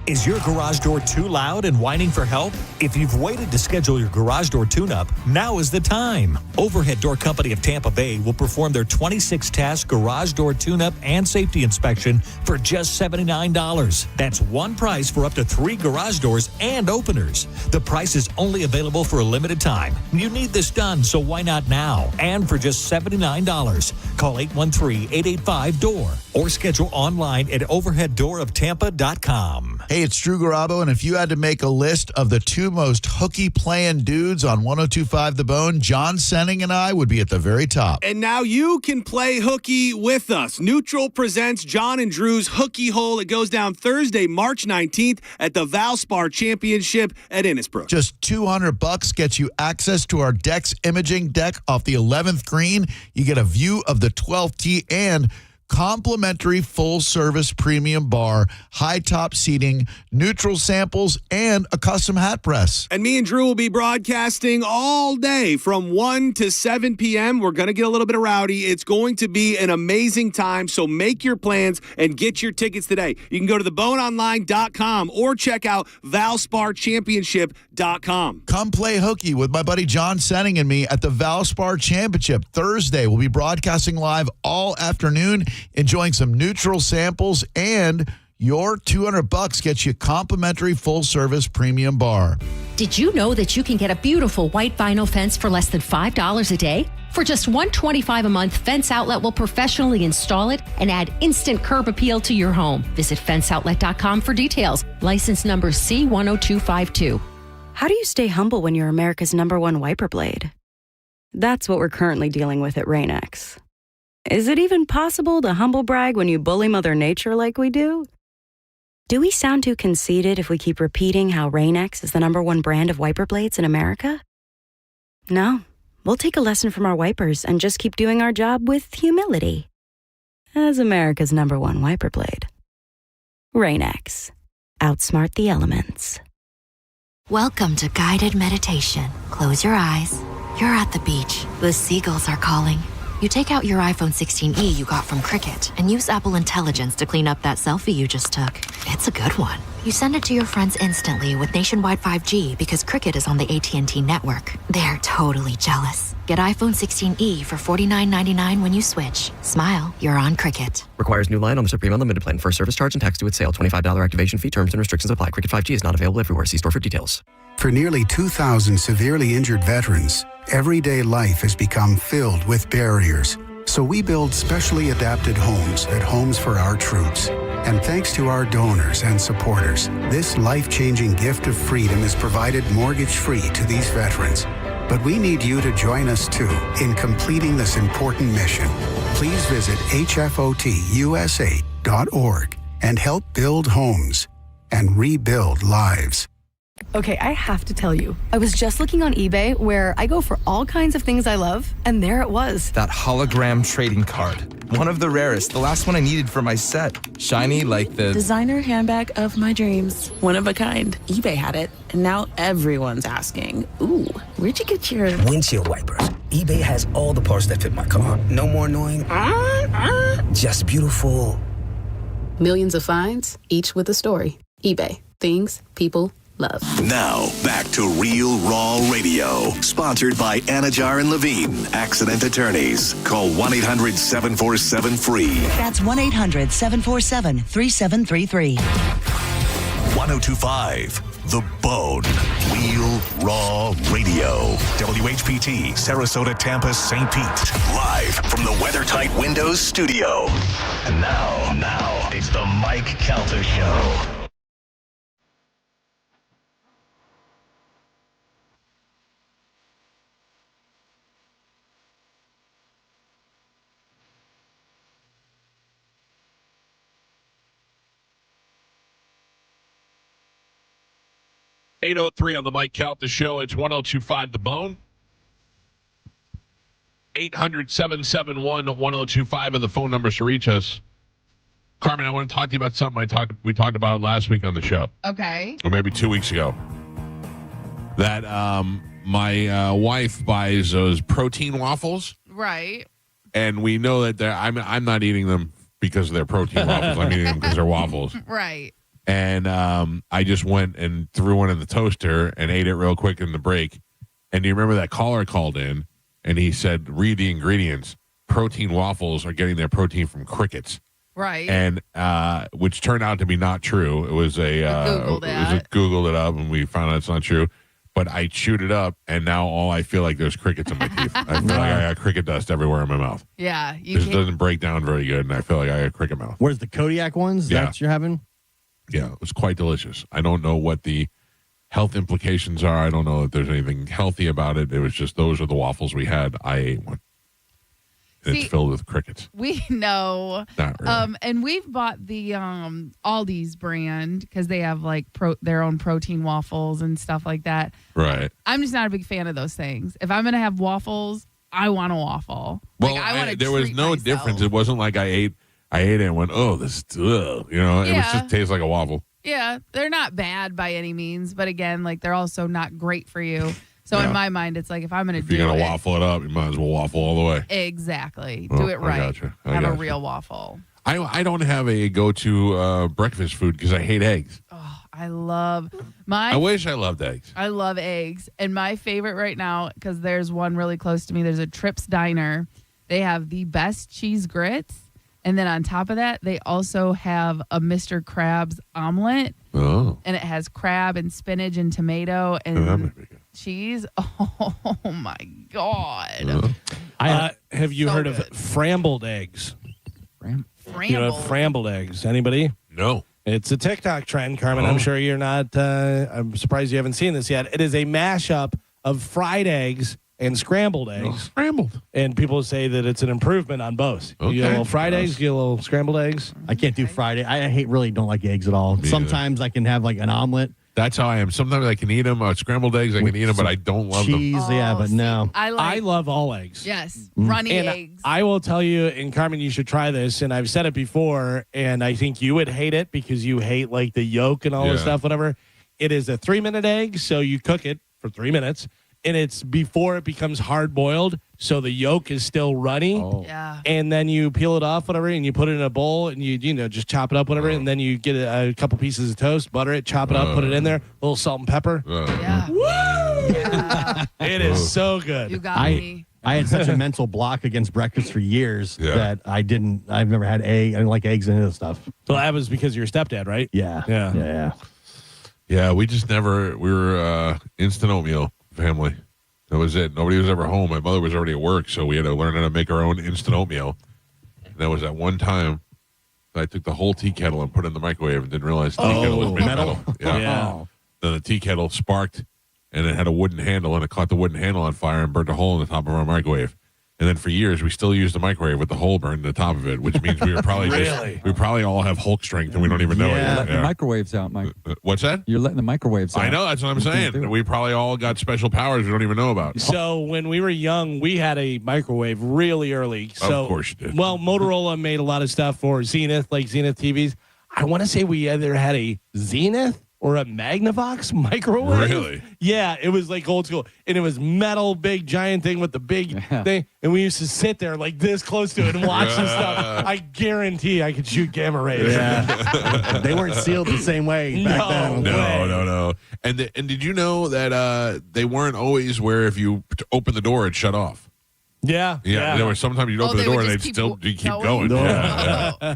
Is your garage door too loud and whining for help? If you've waited to schedule your garage door tune-up, now is the time. Overhead Door Company of Tampa Bay will perform their 26-task garage door tune-up and safety inspection for just $79. That's one price for up to 3 garage doors and openers. The price is only available for a limited time. You need this done, so why not now? And for just $79. Call 813-885-DOOR or schedule online at overheaddooroptampa.com. Hey, it's Drew Garabo, and if you had to make a list of the 2 most hooky playing dudes on 102.5 The Bone, John Senning and I would be at the very top. And now you can play hooky with us. Neutral presents John and Drew's Hooky Hole. It goes down Thursday, March 19th at the Valspar Championship at Innisbrook. Just $200 gets you access to our Dex imaging deck off the 11th green. You get a view of the 12th tee and complimentary full-service premium bar, high-top seating, neutral samples, and a custom hat press. And me and Drew will be broadcasting all day from 1 to 7 p.m. We're going to get a little bit of rowdy. It's going to be an amazing time, so make your plans and get your tickets today. You can go to theboneonline.com or check out valsparchampionship.com. Come play hooky with my buddy John Senning and me at the Valspar Championship Thursday. We'll be broadcasting live all afternoon, enjoying some neutral samples, and your $200 gets you complimentary full-service premium bar. Did you know that you can get a beautiful white vinyl fence for less than $5 a day? For just $125 a month, Fence Outlet will professionally install it and add instant curb appeal to your home. Visit fenceoutlet.com for details. License number C10252. How do you stay humble when you're America's #1 wiper blade? That's what we're currently dealing with at Rain-X. Is it even possible to humble brag when you bully Mother Nature like we do? Do we sound too conceited if we keep repeating how Rain-X is the #1 brand of wiper blades in America? No, we'll take a lesson from our wipers and just keep doing our job with humility. As America's #1 wiper blade. Rain-X. Outsmart the elements. Welcome to guided meditation. Close your eyes. You're at the beach. The seagulls are calling. You take out your iPhone 16e you got from Cricket and use Apple Intelligence to clean up that selfie you just took. It's a good one. You send it to your friends instantly with nationwide 5G because Cricket is on the AT&T network. They're totally jealous. Get iPhone 16e for $49.99 when you switch. Smile, you're on Cricket. Requires new line on the Supreme Unlimited plan. First service charge and tax due at sale. $25 activation fee. Terms and restrictions apply. Cricket 5G is not available everywhere. See store for details. For nearly 2,000 severely injured veterans, everyday life has become filled with barriers. So we build specially adapted homes at Homes for Our Troops. And thanks to our donors and supporters, this life-changing gift of freedom is provided mortgage-free to these veterans. But we need you to join us, too, in completing this important mission. Please visit hfotusa.org and help build homes and rebuild lives. Okay, I have to tell you, I was just looking on eBay where I go for all kinds of things I love, and there it was. That hologram trading card. One of the rarest. The last one I needed for my set. Shiny like the designer handbag of my dreams. One of a kind. eBay had it, and now everyone's asking, ooh, where'd you get your windshield wipers? eBay has all the parts that fit my car. No more annoying. Just beautiful. Millions of finds, each with a story. eBay. Things people love. Now, back to Real Raw Radio. Sponsored by Anajar and Levine, accident attorneys. Call 1-800-747-FREE. That's 1-800-747-3733. 102.5 The Bone. Real Raw Radio. WHPT, Sarasota, Tampa, St. Pete. Live from the WeatherTight Windows studio. And now, it's the Mike Calta Show. .803 on the Mike Calta Show. It's 102.5 The Bone. 800-771-1025 are the phone numbers to reach us. Carmen, I want to talk to you about something we talked about last week on the show. Okay. Or maybe 2 weeks ago. That my wife buys those protein waffles. Right. And we know that I'm not eating them because they're protein waffles. I'm eating them because they're waffles. Right. And I just went and threw one in the toaster and ate it real quick in the break. And do you remember that caller called in and he said, read the ingredients. Protein waffles are getting their protein from crickets. Right. And which turned out to be not true. It was Googled it up and we found out it's not true. But I chewed it up and now I feel like there's crickets in my teeth. I feel like I got cricket dust everywhere in my mouth. Yeah. It doesn't break down very good and I feel like I got cricket mouth. Where's the Kodiak ones? That's you're having? Yeah, it was quite delicious. I don't know what the health implications are. I don't know if there's anything healthy about it. It was just those are the waffles we had. I ate one. And it's filled with crickets. We know. Not really. And we've bought the Aldi's brand because they have like their own protein waffles and stuff like that. Right. I'm just not a big fan of those things. If I'm going to have waffles, I want a waffle. Well, I want to there was no myself. difference. It wasn't like I ate it and went, oh, this, it was just tastes like a waffle. Yeah, they're not bad by any means, but again, like they're also not great for you. So in my mind, it's like if I'm going to do it. If you're going to waffle it up, you might as well waffle all the way. Exactly. Do it right. Gotcha. Have a real waffle. I don't have a go-to breakfast food because I hate eggs. Oh, I wish I loved eggs. I love eggs. And my favorite right now, because there's one really close to me, there's a Trips Diner. They have the best cheese grits. And then on top of that, they also have a Mr. Krabs omelet. Oh. And it has crab and spinach and tomato and cheese. Oh, my God. Have you heard of frambled eggs? You know, frambled eggs. Anybody? No. It's a TikTok trend, Carmen. I'm sure you're not. I'm surprised you haven't seen this yet. It is a mashup of fried eggs and scrambled eggs. Scrambled. And people say that it's an improvement on both. Okay. You get a little fried eggs, you get a little scrambled eggs. I can't do fried eggs. I really don't like eggs at all. Sometimes I can have like an omelet. That's how I am. Sometimes I can eat them. Scrambled eggs, I can eat them, but I don't love cheese, them. Yeah, but no. I love all eggs. Yes, runny eggs. I will tell you, and Carmen, you should try this, and I've said it before, and I think you would hate it because you hate like the yolk and all this stuff, whatever. It is a 3-minute egg, so you cook it for 3 minutes. And it's before it becomes hard boiled, so the yolk is still runny. Oh. Yeah. And then you peel it off, whatever, and you put it in a bowl, and you just chop it up, whatever. And then you get a couple pieces of toast, butter it, chop it up, put it in there, a little salt and pepper. Yeah. Woo! Yeah. It is so good. You got me. I had such a mental block against breakfast for years that I've never had egg. I didn't like eggs and any of the stuff. So that was because of your stepdad, right? Yeah. Yeah, we just never. We were instant oatmeal family. That was it. Nobody was ever home. My mother was already at work, so we had to learn how to make our own instant oatmeal. And that was at one time. I took the whole tea kettle and put it in the microwave and didn't realize the tea kettle was made metal. Yeah. Then the tea kettle sparked, and it had a wooden handle, and it caught the wooden handle on fire and burnt a hole in the top of our microwave. And then for years, we still use the microwave with the hole burned in the top of it, which means we were probably we probably all have Hulk strength and we don't even know it. You're letting the microwaves out, Mike. What's that? You're letting the microwaves out. I know, that's what I'm saying. We probably all got special powers we don't even know about. So when we were young, we had a microwave really early. So, of course you did. Well, Motorola made a lot of stuff for Zenith, like Zenith TVs. I want to say we either had a Zenith or a Magnavox microwave. Really? Yeah, it was like old school. And it was metal, big, giant thing with the big thing. And we used to sit there like this close to it and watch this stuff. I guarantee I could shoot gamma rays. Yeah. They weren't sealed the same way back then. No. And did you know that they weren't always where if you open the door, it shut off? Yeah. There were sometimes you'd open the door and they'd still keep going. No.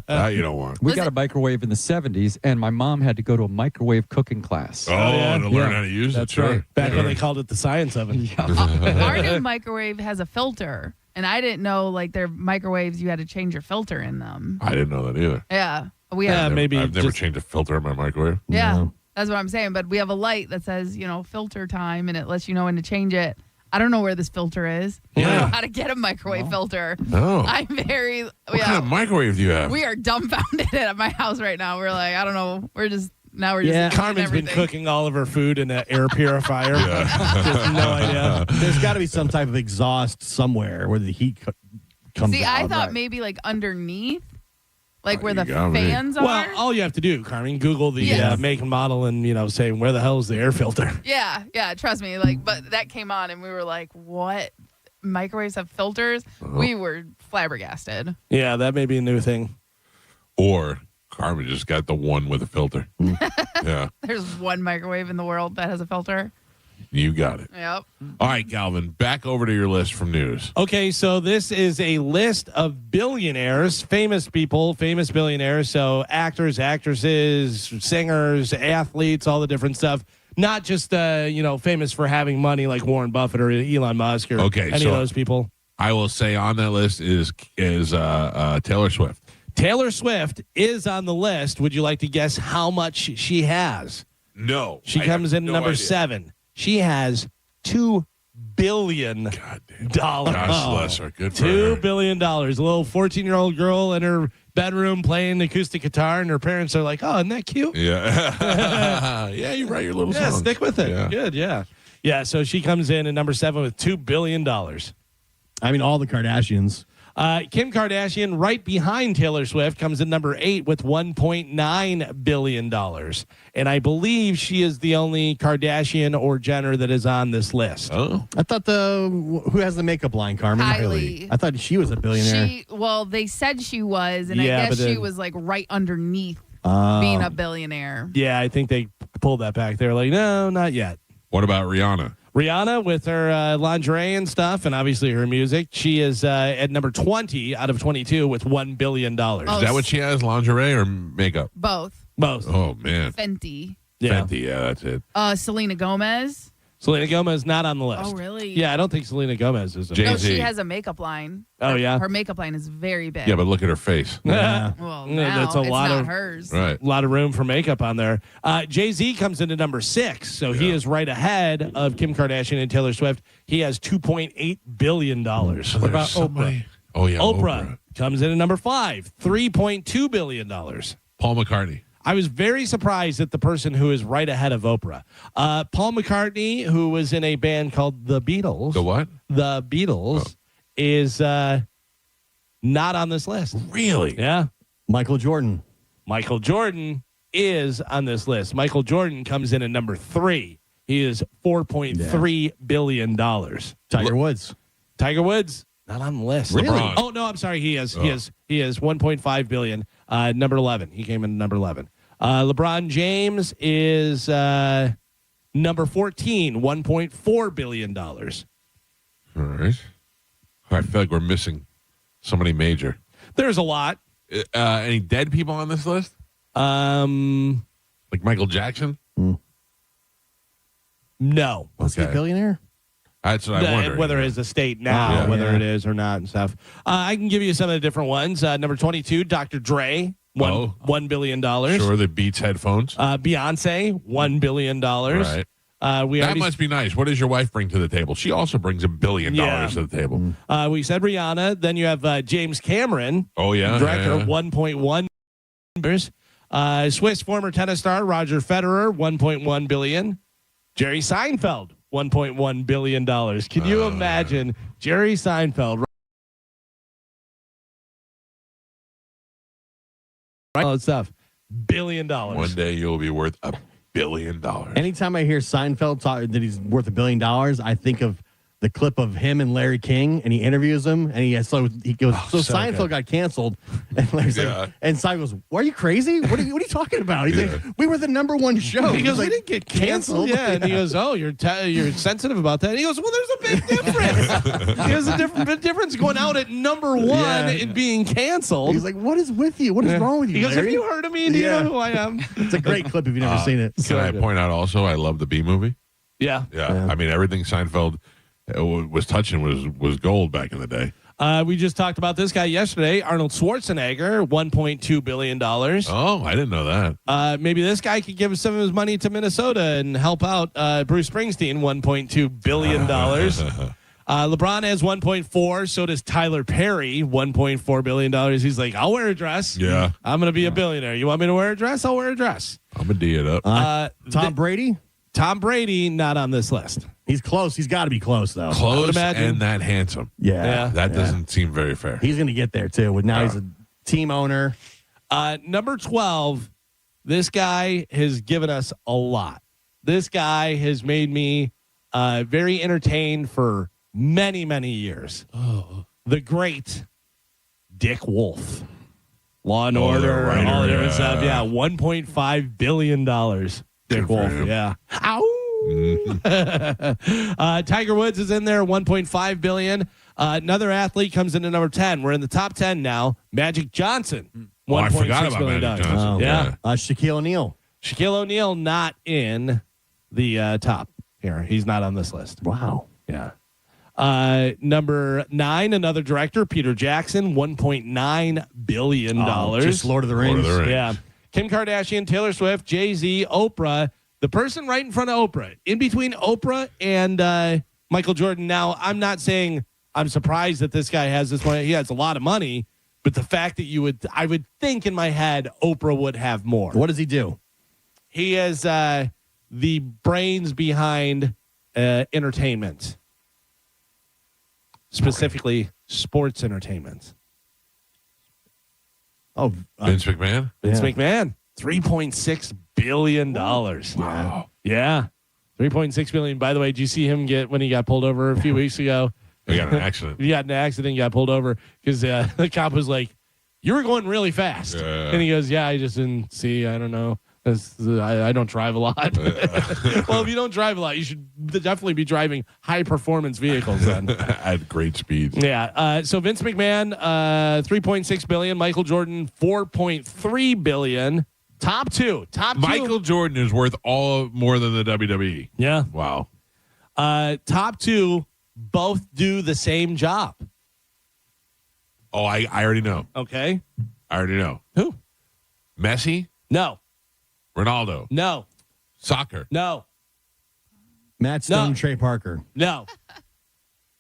That you don't want. We got a microwave in the 70s, and my mom had to go to a microwave cooking class. To learn how to use it. That's right. Back when they called it the science oven. Our new microwave has a filter, and I didn't know like their microwaves you had to change your filter in them. I didn't know that either. Yeah, I've never changed a filter in my microwave. Yeah, No. That's what I'm saying. But we have a light that says filter time, and it lets you know when to change it. I don't know where this filter is. I don't know how to get a microwave filter. No. I'm very. What kind of microwave do you have? We are dumbfounded at my house right now. We're like, I don't know. We're just Carmen's been cooking all of her food in an air purifier. Just no idea. There's got to be some type of exhaust somewhere where the heat comes out. See, I thought maybe like underneath. Like where the fans are? Well, all you have to do, Carmen, Google the make and model and, say, where the hell is the air filter? Yeah, trust me. But that came on and we were like, what? Microwaves have filters? We were flabbergasted. Yeah, that may be a new thing. Or Carmen just got the one with a filter. Yeah. There's one microwave in the world that has a filter. You got it. Yep. All right, Galvin, back over to your list from news. Okay, so this is a list of billionaires, famous people, famous billionaires. So actors, actresses, singers, athletes, all the different stuff. Not just, famous for having money like Warren Buffett or Elon Musk or any of those people. I will say on that list is Taylor Swift. Taylor Swift is on the list. Would you like to guess how much she has? No. She comes in number 7. She has $2 billion. God damn. God bless her. Good for $2 her. billion. A little 14-year-old girl in her bedroom playing acoustic guitar, and her parents are like, "Oh, isn't that cute?" Yeah. Yeah, you write your little Yeah, songs. stick with it. Yeah. Good, yeah. Yeah, so she comes in at number 7 with $2 billion. I mean, all the Kardashians. Kim Kardashian, right behind Taylor Swift, comes in number 8 with $1.9 billion. And I believe she is the only Kardashian or Jenner that is on this list. Oh. I thought who has the makeup line, Carmen? Kylie. I thought she was a billionaire. They said she was, and Yeah, I guess but she then- was like right underneath being a billionaire. Yeah, I think they pulled that back. They're like, no, not yet. What about Rihanna? Rihanna with her lingerie and stuff, and obviously her music. She is at number 20 out of 22 with $1 billion. Is that what she has, lingerie or makeup? Both. Both. Oh, man. Fenty. Yeah. Fenty, yeah, that's it. Selena Gomez. Selena Gomez not on the list. Oh, really? Yeah, I don't think Selena Gomez is. Jay-Z. No, she has a makeup line. Oh, yeah? Her makeup line is very big. Yeah, but look at her face. Yeah. Well, Yeah, now that's a it's lot not of hers. Right. A lot of room for makeup on there. Jay-Z comes into number 6, so he is right ahead of Kim Kardashian and Taylor Swift. He has $2.8 billion. What about Oprah? Oh, yeah, Oprah comes in at number 5, $3.2 billion. Paul McCartney. I was very surprised at the person who is right ahead of Oprah. Paul McCartney, who was in a band called The Beatles. The what? The Beatles is not on this list. Really? Yeah. Michael Jordan. Michael Jordan is on this list. Michael Jordan comes in at number 3. He is $4.3 billion. Tiger Woods. Tiger Woods not on the list. Really? LeBron. Oh no, I'm sorry. He is. He is 1.5 billion. Number 11. He came in number 11. LeBron James is number 14. $1.4 billion. All right. I feel like we're missing somebody major. There's a lot. Any dead people on this list? Like Michael Jackson? No. Was he a billionaire? That's what I wonder. Whether his estate now, whether it is or not and stuff. I can give you some of the different ones. Number 22, Dr. Dre, $1 billion. Sure, the Beats headphones. Beyonce, $1 billion. Right. That must be nice. What does your wife bring to the table? She also brings $1 billion to the table. We said Rihanna. Then you have James Cameron. Oh, yeah. Director, yeah. 1.1. Swiss former tennis star Roger Federer, $1.1 billion. Jerry Seinfeld, $1.1 billion. Can you imagine Jerry Seinfeld? All that stuff. $1 billion. One day you'll be worth $1 billion. Anytime I hear Seinfeld talk that he's worth $1 billion, I think of the clip of him and Larry King, and he interviews him, and he goes, so Seinfeld good. got canceled, and Larry's like, and Seinfeld goes, "Are you crazy? What are you talking about?" He's like, "We were the #1 show." He goes, like, "We didn't get canceled." Yeah, and he goes, "Oh, you're sensitive about that." And he goes, "Well, there's a big difference. There's a big difference going out at #1 and being canceled." He's like, "What is with you? What is wrong with you?" He goes, Larry? "Have you heard of me? Do you know who I am?" It's a great clip if you've never seen it. Can I point out also, I love the B movie. Yeah. I mean, everything Seinfeld was touching was gold back in the day. We just talked about this guy yesterday, Arnold Schwarzenegger, $1.2 billion. Oh, I didn't know that. Maybe this guy could give some of his money to Minnesota and help out Bruce Springsteen, $1.2 billion. LeBron has 1.4. So does Tyler Perry, $1.4 billion. He's like, I'll wear a dress. Yeah. I'm going to be a billionaire. You want me to wear a dress? I'll wear a dress. I'm going to D it up. Tom Brady? Tom Brady, not on this list. He's close. He's got to be close, though. Close and that handsome. Yeah. That doesn't seem very fair. He's going to get there, too. Now he's a team owner. Number 12, this guy has given us a lot. This guy has made me very entertained for many, many years. The great Dick Wolf. Law and Order, writer, all the different stuff. Yeah, $1.5 billion. Dick Wolf. Yeah. Ow. Tiger Woods is in there, $1.5 billion. Another athlete comes in at number 10. We're in the top 10 now. Magic Johnson. I forgot about $1.6 Magic Johnson. Yeah. Shaquille O'Neal. Shaquille O'Neal not in the top here. He's not on this list. Wow. Yeah. Number 9, another director, Peter Jackson, $1.9 billion. Just Lord of the Rings. Yeah. Kim Kardashian, Taylor Swift, Jay-Z, Oprah. The person right in front of Oprah, in between Oprah and Michael Jordan. Now, I'm not saying I'm surprised that this guy has this money. He has a lot of money, but the fact that I would think in my head Oprah would have more. What does he do? He is the brains behind entertainment, specifically sports entertainment. Oh, Vince McMahon? Vince McMahon, $3.6 billion. Wow. Yeah. $3.6 billion. By the way, did you see him when he got pulled over a few weeks ago? He got in an accident. He got in an accident, got pulled over because the cop was like, "You were going really fast." And he goes, "Yeah, I just didn't see. I don't know. I don't drive a lot." Well, if you don't drive a lot, you should definitely be driving high performance vehicles then. At great speeds. Yeah. So Vince McMahon, $3.6 billion. Michael Jordan, $4.3 billion. Top two. Michael Jordan is worth more than the WWE. Yeah. Wow. Top two both do the same job. Oh, I already know. Okay. I already know. Who? Messi? No. Ronaldo? No. Soccer? No. Matt Stone, Trey Parker. No.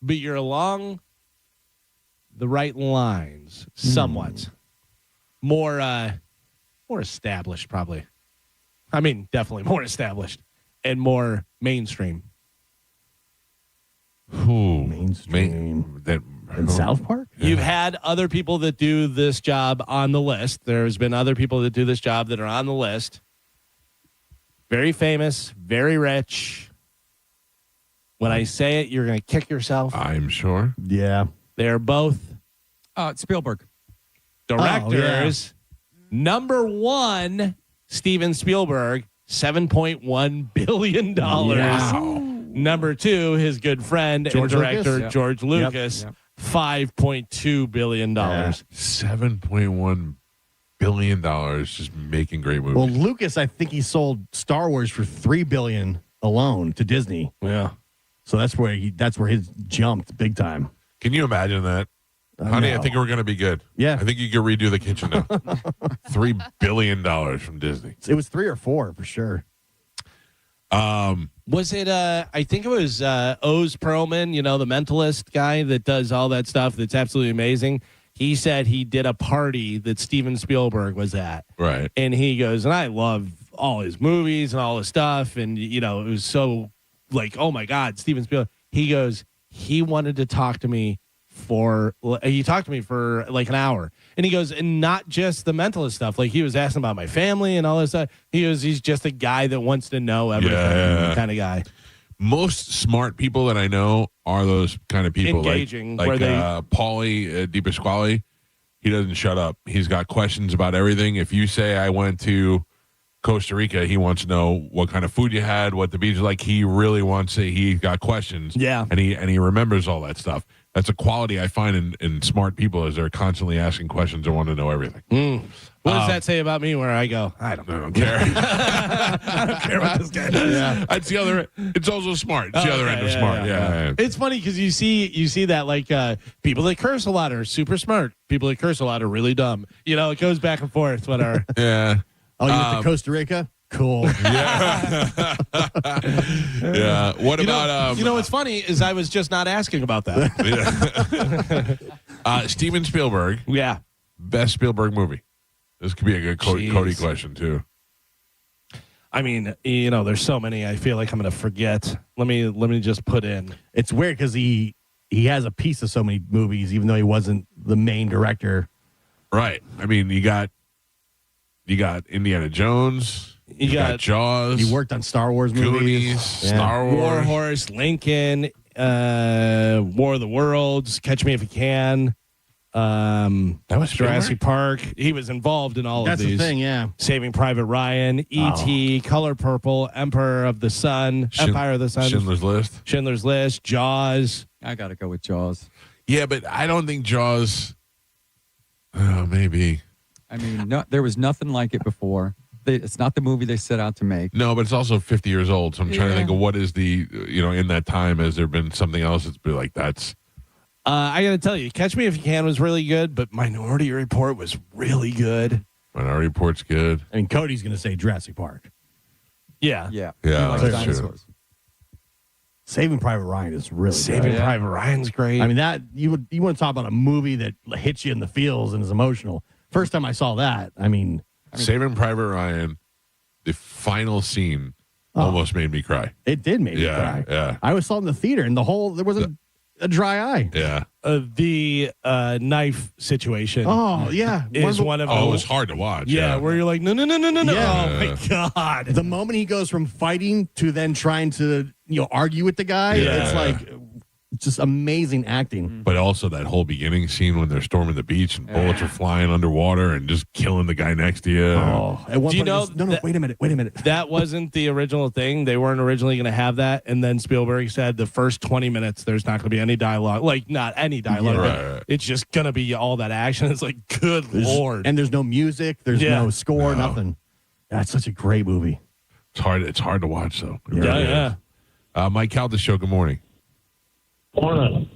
But you're along the right lines somewhat. More established, probably. I mean, definitely more established and more mainstream. Who? Mainstream. In South Park? Yeah. You've had other people that do this job on the list. There's been other people that do this job that are on the list. Very famous, very rich. When I say it, you're going to kick yourself. I'm sure. Yeah. They're both Spielberg. Directors. Number 1, Steven Spielberg, $7.1 billion. Wow. Number 2, his good friend George and director, Lucas? Yep. George Lucas, Yep. $5.2 billion. $7.1 billion just making great movies. Well, Lucas, I think he sold Star Wars for $3 billion alone to Disney. Yeah. So that's where his jumped big time. Can you imagine that? Honey, I think we're going to be good. Yeah. I think you could redo the kitchen now. $3 billion from Disney. It was 3 or 4 for sure. Was it, I think it was Oz Perlman, the mentalist guy that does all that stuff that's absolutely amazing. He said he did a party that Steven Spielberg was at. Right. And he goes, and I love all his movies and all his stuff. And, it was so like, oh my God, Steven Spielberg. He goes, he wanted to talk to me for like an hour. And he goes, and not just the mentalist stuff. Like he was asking about my family and all this stuff. He goes, he's just a guy that wants to know everything kind of guy. Most smart people that I know are those kind of people. Engaging. Like Paulie DiPasquale. He doesn't shut up. He's got questions about everything. If you say I went to Costa Rica, he wants to know what kind of food you had, what the beach is like. He really wants to. He got questions. Yeah. And he remembers all that stuff. That's a quality I find in smart people is they're constantly asking questions and want to know everything. What does that say about me where I go, I don't care. I don't care about this guy. Yeah. That's the other. It's also smart. It's the other end of smart. Yeah. It's funny because you see that like people that curse a lot are super smart. People that curse a lot are really dumb. It goes back and forth. Whatever. Yeah. Oh, you went to Costa Rica? Cool. Yeah. Yeah. What about what's funny is I was just not asking about that. Steven Spielberg. Yeah. Best Spielberg movie. This could be a good Cody question too. I mean, there's so many. I feel like I'm going to forget. Let me just put in. It's weird because he has a piece of so many movies, even though he wasn't the main director. Right. I mean, you got Indiana Jones. You got Jaws. He worked on Star Wars movies. Star Wars. War Horse, Lincoln, War of the Worlds, Catch Me If You Can. That was Jurassic Park. He was involved in all That's of these. the thing, yeah. Saving Private Ryan, E.T., Color Purple, Emperor of the Sun, Empire of the Sun, Schindler's List, Jaws. I got to go with Jaws. Yeah, but I don't think Jaws. Maybe. I mean, there was nothing like it before. It's not the movie they set out to make. No, but it's also 50 years old. So I'm trying to think of what is the, in that time, has there been something else that's been like that's. I got to tell you, Catch Me If You Can was really good, but Minority Report was really good. Minority Report's good. I mean, Cody's going to say Jurassic Park. Yeah. Yeah. Yeah. Like dinosaurs. Saving Private Ryan is really Saving good. Private Ryan's great. I mean, that you want to talk about a movie that hits you in the feels and is emotional. First time I saw that, I mean, Saving Private Ryan, the final scene almost made me cry. It did make me cry. Yeah. I saw it in the theater, and there wasn't a dry eye. Yeah. The knife situation. Oh, yeah. Is one of it those. was hard to watch. Yeah, where you're like, no. Yeah. Oh, my God. The moment he goes from fighting to then trying to, argue with the guy, it's like just amazing acting. But also that whole beginning scene when they're storming the beach and bullets are flying underwater and just killing the guy next to you. Oh, at one Do you point know it was, no, wait a minute. That wasn't the original thing. They weren't originally going to have that. And then Spielberg said the first 20 minutes, there's not going to be any dialogue. Like, not any dialogue. Right. It's just going to be all that action. It's like, good Lord. And there's no music. There's no score, nothing. That's such a great movie. It's hard to watch, though. It really Yeah. is. Mike Calta Show, good morning. Morning.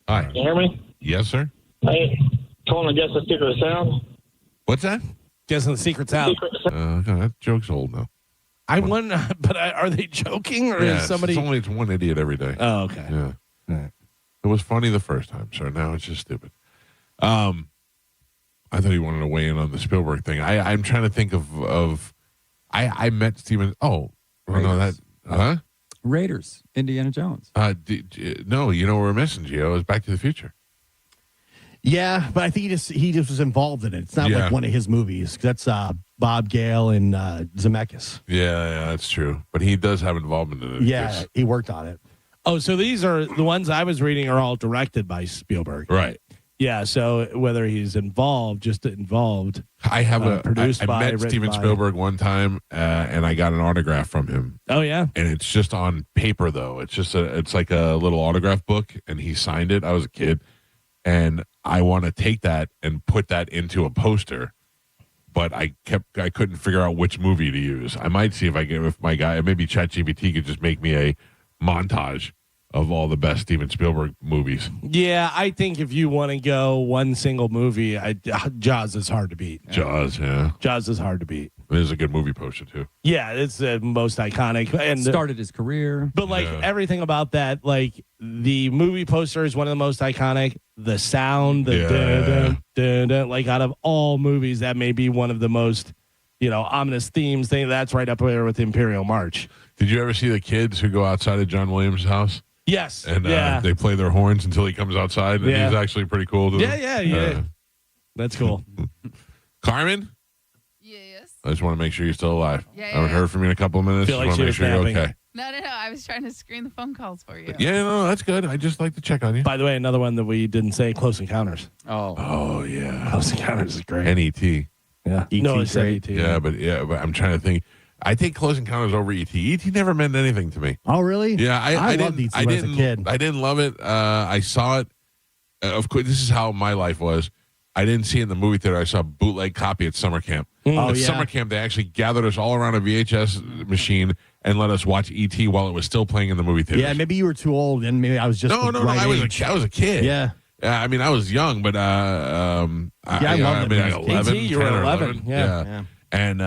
Hi. Can you hear me? Yes, sir. Hey, calling to guess the secret sound. What's that? Guessing the secret sound. That joke's old now. I wonder, but are they joking or is somebody? It's one idiot every day. Oh, okay. Yeah. Right. It was funny the first time, sir. Now it's just stupid. I thought he wanted to weigh in on the Spielberg thing. I'm trying to think of I met Steven. Oh, no, that. Huh? Raiders, Indiana Jones. No, you know what we're missing, Gio, is Back to the Future. Yeah, but I think he just was involved in it. It's not like one of his movies. That's Bob Gale and Zemeckis. Yeah, that's true. But he does have involvement in it. Yeah, he worked on it. Oh, so these are the ones I was reading are all directed by Spielberg. Right. Yeah, so whether he's just involved. I have produced by, I met Steven Spielberg one time, and I got an autograph from him. Oh yeah, and it's just on paper though. It's like a little autograph book, and he signed it. I was a kid, and I want to take that and put that into a poster, but I couldn't figure out which movie to use. I might see if my guy, maybe ChatGPT could just make me a montage of all the best Steven Spielberg movies. Yeah, I think if you want to go one single movie, Jaws is hard to beat. Jaws is hard to beat. It is a good movie poster too. Yeah, it's the most iconic and started his career. But everything about that, like the movie poster is one of the most iconic. The sound, the dun, dun, like out of all movies, that may be one of the most ominous themes. That's right up there with Imperial March. Did you ever see the kids who go outside of John Williams' house? Yes. And they play their horns until he comes outside, and he's actually pretty cool. Yeah. That's cool. Carmen? Yes. I just want to make sure you're still alive. Yeah, I haven't heard from you in a couple of minutes. Feel like just want to make she sure was you're okay. No. I was trying to screen the phone calls for you. Yeah, no, that's good. I just like to check on you. By the way, another one that we didn't say, Close Encounters. Oh yeah. Close Encounters is great. N.E.T. Yeah. E.T. It's great. E.T. Yeah, but I'm trying to think. I take Close Encounters over E.T. E.T. never meant anything to me. Oh, really? Yeah, I loved didn't. E.T. as a kid. I didn't love it. I saw it. Of course, this is how my life was. I didn't see it in the movie theater. I saw a bootleg copy at summer camp. At summer camp, they actually gathered us all around a VHS machine and let us watch E.T. while it was still playing in the movie theater. Yeah, maybe you were too old, and maybe I was just no. I was a kid. Yeah. I mean, I was young, but I loved it. 11. You were 11. Yeah. And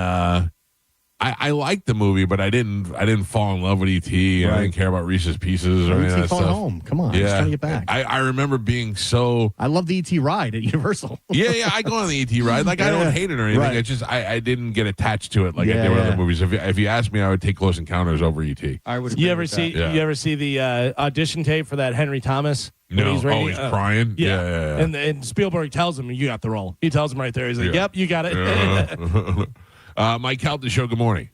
I liked the movie, but I didn't fall in love with E.T. and I didn't care about Reese's Pieces or any of that stuff. Home. Come on, just trying to get back. I remember being so. I love the E.T. ride at Universal. Yeah, I go on the E.T. ride. Like I don't hate it or anything. Right. It's just I didn't get attached to it like I did with other movies. If you asked me, I would take Close Encounters over E.T. I would. You ever see the audition tape for that Henry Thomas? No. He's He's crying. Yeah. And Spielberg tells him, "You got the role." He tells him right there. He's like, "Yep, you got it." Mike Calta Show. Good morning.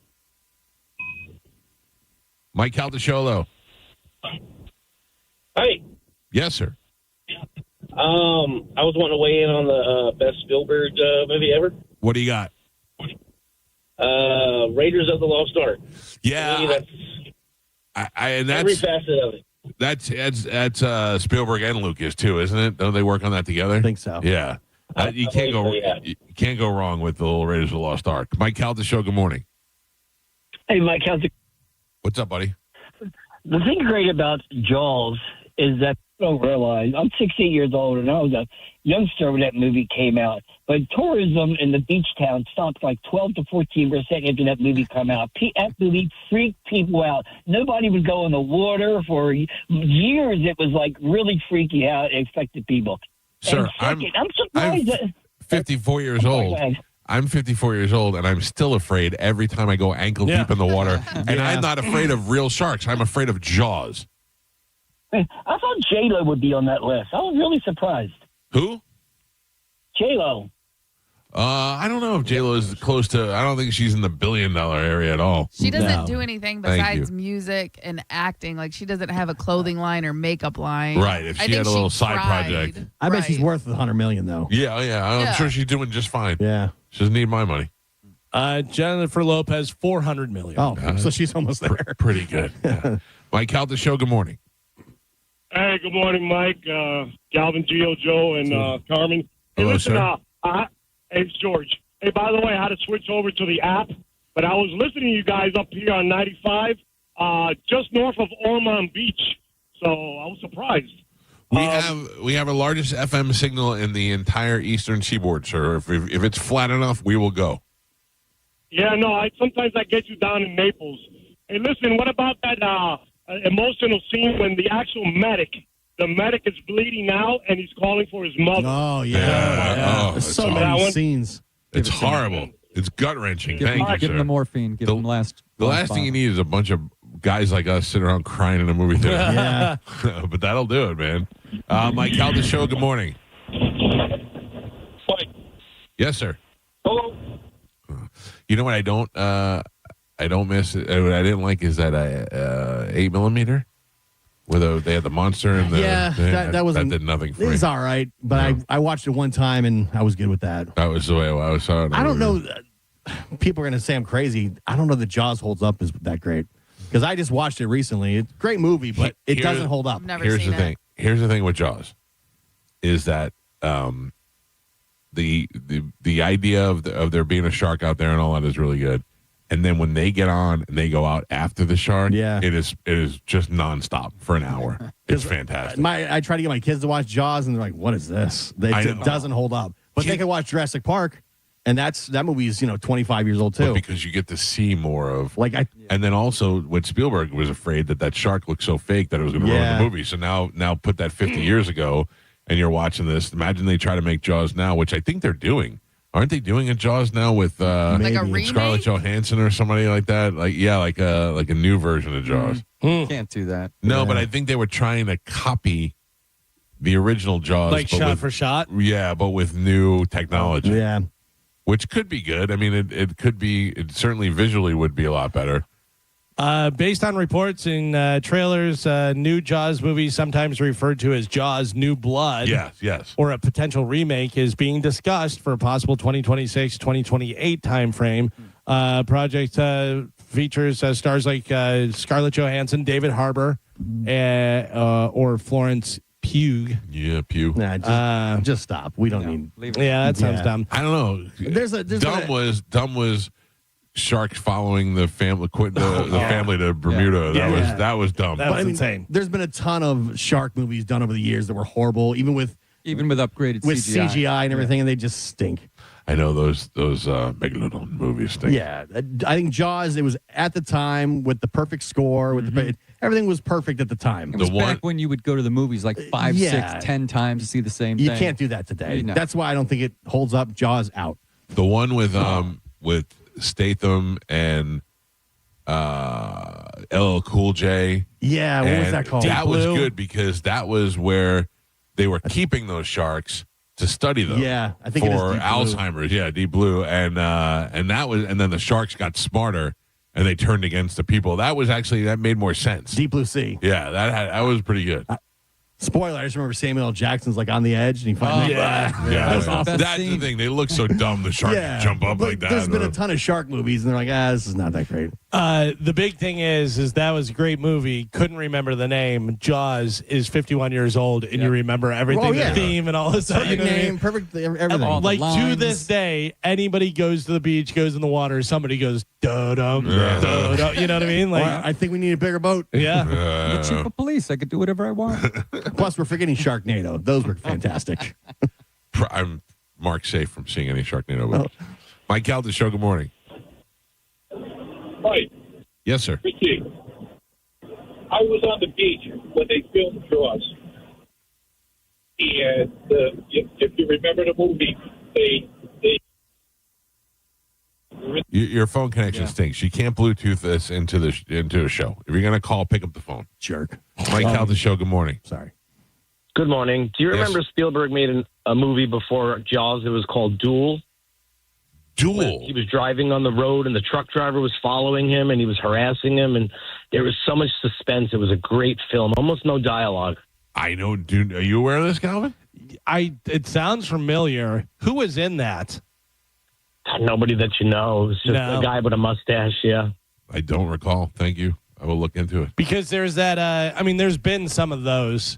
Mike Calta Show, though. Hey. Yes, sir. I was wanting to weigh in on the best Spielberg movie ever. What do you got? Raiders of the Lost Ark. Yeah, and that's every facet of it. That's Spielberg and Lucas too, isn't it? Don't they work on that together? I think so. Yeah, you can't go. You can't go wrong with the little Raiders of the Lost Ark. Mike Calta Show. Good morning. Hey, Mike Calta. What's up, buddy? The thing great about Jaws is that I don't realize I'm 68 years old and I was a youngster when that movie came out. But tourism in the beach town stopped like 12 to 14% after that movie come out. That movie freaked people out. Nobody would go in the water for years. It was like really freaky how it affected people. Sir, I'm surprised. 54 years old. I'm 54 years old, and I'm still afraid every time I go ankle deep in the water. And I'm not afraid of real sharks. I'm afraid of Jaws. I thought J-Lo would be on that list. I was really surprised. Who? J-Lo. I don't know if J-Lo is close to. I don't think she's in the $1 billion area at all. She doesn't do anything besides music and acting. Like, she doesn't have a clothing line or makeup line. Right. If she had a little side project. I bet she's worth $100 million, though. Yeah. I'm sure she's doing just fine. Yeah. She doesn't need my money. Jennifer Lopez, $400 million. Oh, so she's almost there. Pretty good. Yeah. Mike Calta Show. Good morning. Hey, good morning, Mike, Galvin, Gio, Joe, and Carmen. Hey, Hello, listen, sir. it's George. Hey, by the way, I had to switch over to the app, but I was listening to you guys up here on 95, just north of Ormond Beach, so I was surprised. We have our largest FM signal in the entire eastern seaboard, sir. If it's flat enough, we will go. Yeah, no, sometimes I get you down in Naples. Hey, listen, what about that emotional scene when the actual medic is bleeding out and he's calling for his mother? Oh, yeah. Oh, There's it's so horrible. many scenes. It's horrible. It's gut-wrenching. Thank you, Give sir. him the morphine. Give him The last thing you need is a bunch of guys like us sitting around crying in a movie theater. Yeah. But that'll do it, man. Mike Calta Show, good morning. Yes, sir. Hello. You know what I don't miss? What I didn't like is that 8mm where they had the monster and the that did nothing for me. It's all right, but I watched it one time and I was good with that. That was the way I saw it. I don't know. People are going to say I'm crazy. I don't know that Jaws holds up as that great because I just watched it recently. It's a great movie, but it doesn't hold up. Here's the thing. Here's the thing with Jaws is that the idea of there being a shark out there and all that is really good. And then when they get on and they go out after the shark, it is just nonstop for an hour. It's fantastic. I try to get my kids to watch Jaws, and they're like, "What is this?" It doesn't hold up. But they can watch Jurassic Park, and that movie is 25 years old too. But because you get to see more of and then also when Spielberg was afraid that shark looked so fake that it was going to ruin the movie. So now put that 50 years ago, and you're watching this. Imagine they try to make Jaws now, which I think they're doing. Aren't they doing a Jaws now with like a remake? Scarlett Johansson or somebody like that? Like a new version of Jaws. Can't do that. No, but I think they were trying to copy the original Jaws, Like shot for shot? Yeah, but with new technology. Yeah, which could be good. I mean, it could be. It certainly visually would be a lot better. Based on reports in trailers, new Jaws movie, sometimes referred to as Jaws New Blood. Yes. Or a potential remake is being discussed for a possible 2026-2028 timeframe. Project features stars like Scarlett Johansson, David Harbour, or Florence Pugh. Yeah, Pugh. Nah, just stop. We don't need. Yeah, that sounds dumb. I don't know. There's dumb was sharks following the family family to Bermuda. That was dumb. That was insane. There's been a ton of shark movies done over the years that were horrible, even with upgraded CGI and everything, and they just stink. I know those Megalodon movies stink. Yeah, I think Jaws. It was at the time with the perfect score, with everything was perfect at the time. It was back when you would go to the movies like 5, 6, 10 times to see the same thing. You can't do that today. No. That's why I don't think it holds up. Jaws out. The one with Statham and LL Cool J. Yeah, what was that called? That was good because that was where they were keeping those sharks to study them. Yeah, I think it is for Deep Blue. Alzheimer's. Yeah, Deep Blue, and then the sharks got smarter and they turned against the people. That made more sense. Deep Blue Sea. Yeah, that was pretty good. Spoiler, I just remember Samuel L. Jackson's like on the edge and he finally. That was awesome. That's the thing. They look so dumb. The shark can jump up like that. There's been a ton of shark movies and they're like, this is not that great. The big thing is that was a great movie. Couldn't remember the name. Jaws is 51 years old, and you remember everything, the theme and all this stuff. Perfect name, perfect everything. Like to this day, anybody goes to the beach, goes in the water, somebody goes da-dum, da-dum. You know what I mean? Like, I think we need a bigger boat. Yeah. The chief of police. I could do whatever I want. Plus, we're forgetting Sharknado. Those were fantastic. I'm marked safe from seeing any Sharknado movies. Mike Calta Show, good morning. Right. Yes, sir. Richie, I was on the beach when they filmed Jaws. And if you remember the movie, Your phone connection stinks. You can't Bluetooth this into a show. If you're going to call, pick up the phone. Jerk. Mike Calta Show, good morning. Sorry. Good morning. Do you remember Spielberg made a movie before Jaws? It was called Duel. Duel? He was driving on the road, and the truck driver was following him, and he was harassing him, and there was so much suspense. It was a great film. Almost no dialogue. I know. Are you aware of this, Galvin? It sounds familiar. Who was in that? Nobody that you know. It was just a guy with a mustache, yeah. I don't recall. Thank you. I will look into it. Because there's that, there's been some of those,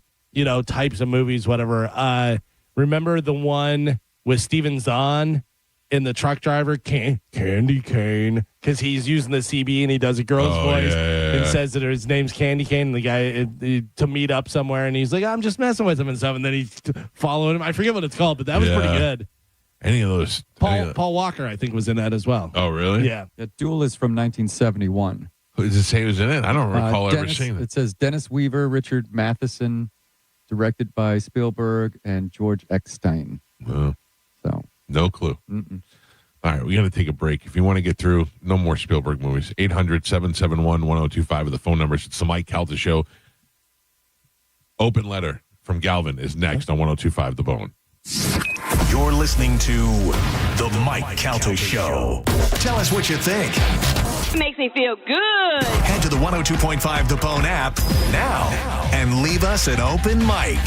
types of movies, whatever. Remember the one with Steven Zahn in the truck driver, Candy Cane, because he's using the CB and he does a girl's voice and says that his name's Candy Cane, and the guy to meet up somewhere, and he's like, I'm just messing with him and stuff, and then he's following him. I forget what it's called, but that was pretty good. Any of those? Paul Walker, I think, was in that as well. Oh, really? Yeah. That Duel is from 1971. Does it say who's in it? I don't recall ever seeing it. It says Dennis Weaver, Richard Matheson, directed by Spielberg and George Eckstein. So no clue. Mm-mm. All right, we got to take a break. If you want to get through, no more Spielberg movies. 800-771-1025 are the phone numbers. It's the Mike Calta Show. Open letter from Galvin is next on 1025 The Bone. You're listening to The Mike Calta Show. Tell us what you think. Makes me feel good. Head to the 102.5 The Bone app now and leave us an open mic.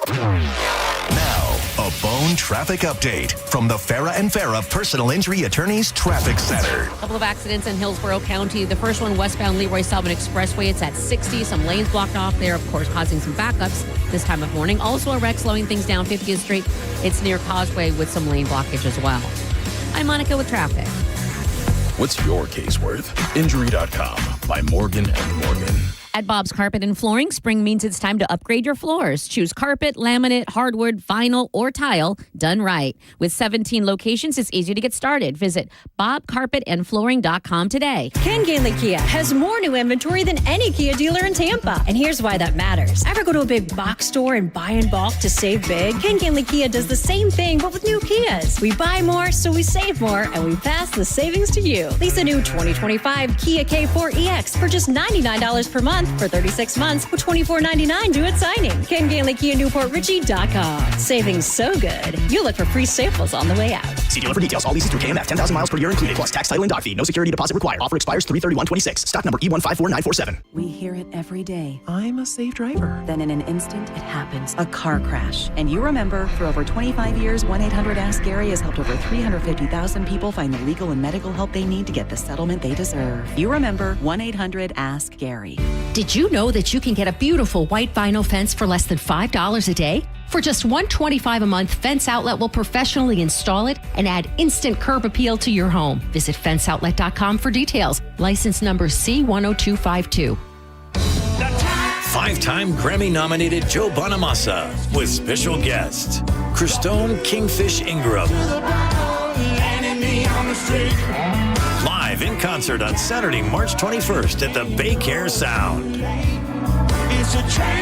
Now, a Bone traffic update from the Farah and Farah Personal Injury Attorneys Traffic Center. A couple of accidents in Hillsborough County. The first one westbound Leroy Sullivan Expressway. It's at 60. Some lanes blocked off there, of course, causing some backups this time of morning. Also a wreck slowing things down 50th Street. It's near Causeway with some lane blockage as well. I'm Monica with traffic. What's your case worth? Injury.com by Morgan & Morgan. At Bob's Carpet and Flooring, spring means it's time to upgrade your floors. Choose carpet, laminate, hardwood, vinyl, or tile done right. With 17 locations, it's easy to get started. Visit bobcarpetandflooring.com today. Ken Gainley Kia has more new inventory than any Kia dealer in Tampa. And here's why that matters. Ever go to a big box store and buy in bulk to save big? Ken Gainley Kia does the same thing, but with new Kias. We buy more, so we save more, and we pass the savings to you. Lease the new 2025 Kia K4 EX for just $99 per month for 36 months with $24.99 due at signing. Ken Gainley Kia NewportRicchie.com. Savings so good, you'll look for free samples on the way out. See dealer for details. All leases through KMF. 10,000 miles per year included, plus tax, title, and dock fee. No security deposit required. Offer expires 3/31/26. Stock number E154947. We hear it every day. I'm a safe driver. Then in an instant, it happens. A car crash. And you remember, for over 25 years, 1-800-ASK-GARY has helped over 350,000 people find the legal and medical help they need to get the settlement they deserve. You remember 1-800-ASK-GARY. Did you know that you can get a beautiful white vinyl fence for less than $5 a day? For just $125 a month, Fence Outlet will professionally install it and add instant curb appeal to your home. Visit fenceoutlet.com for details. License number C10252. Five-time Grammy-nominated Joe Bonamassa with special guest Christone Kingfish Ingram. Live in concert on Saturday, March 21st at the Baycare Sound.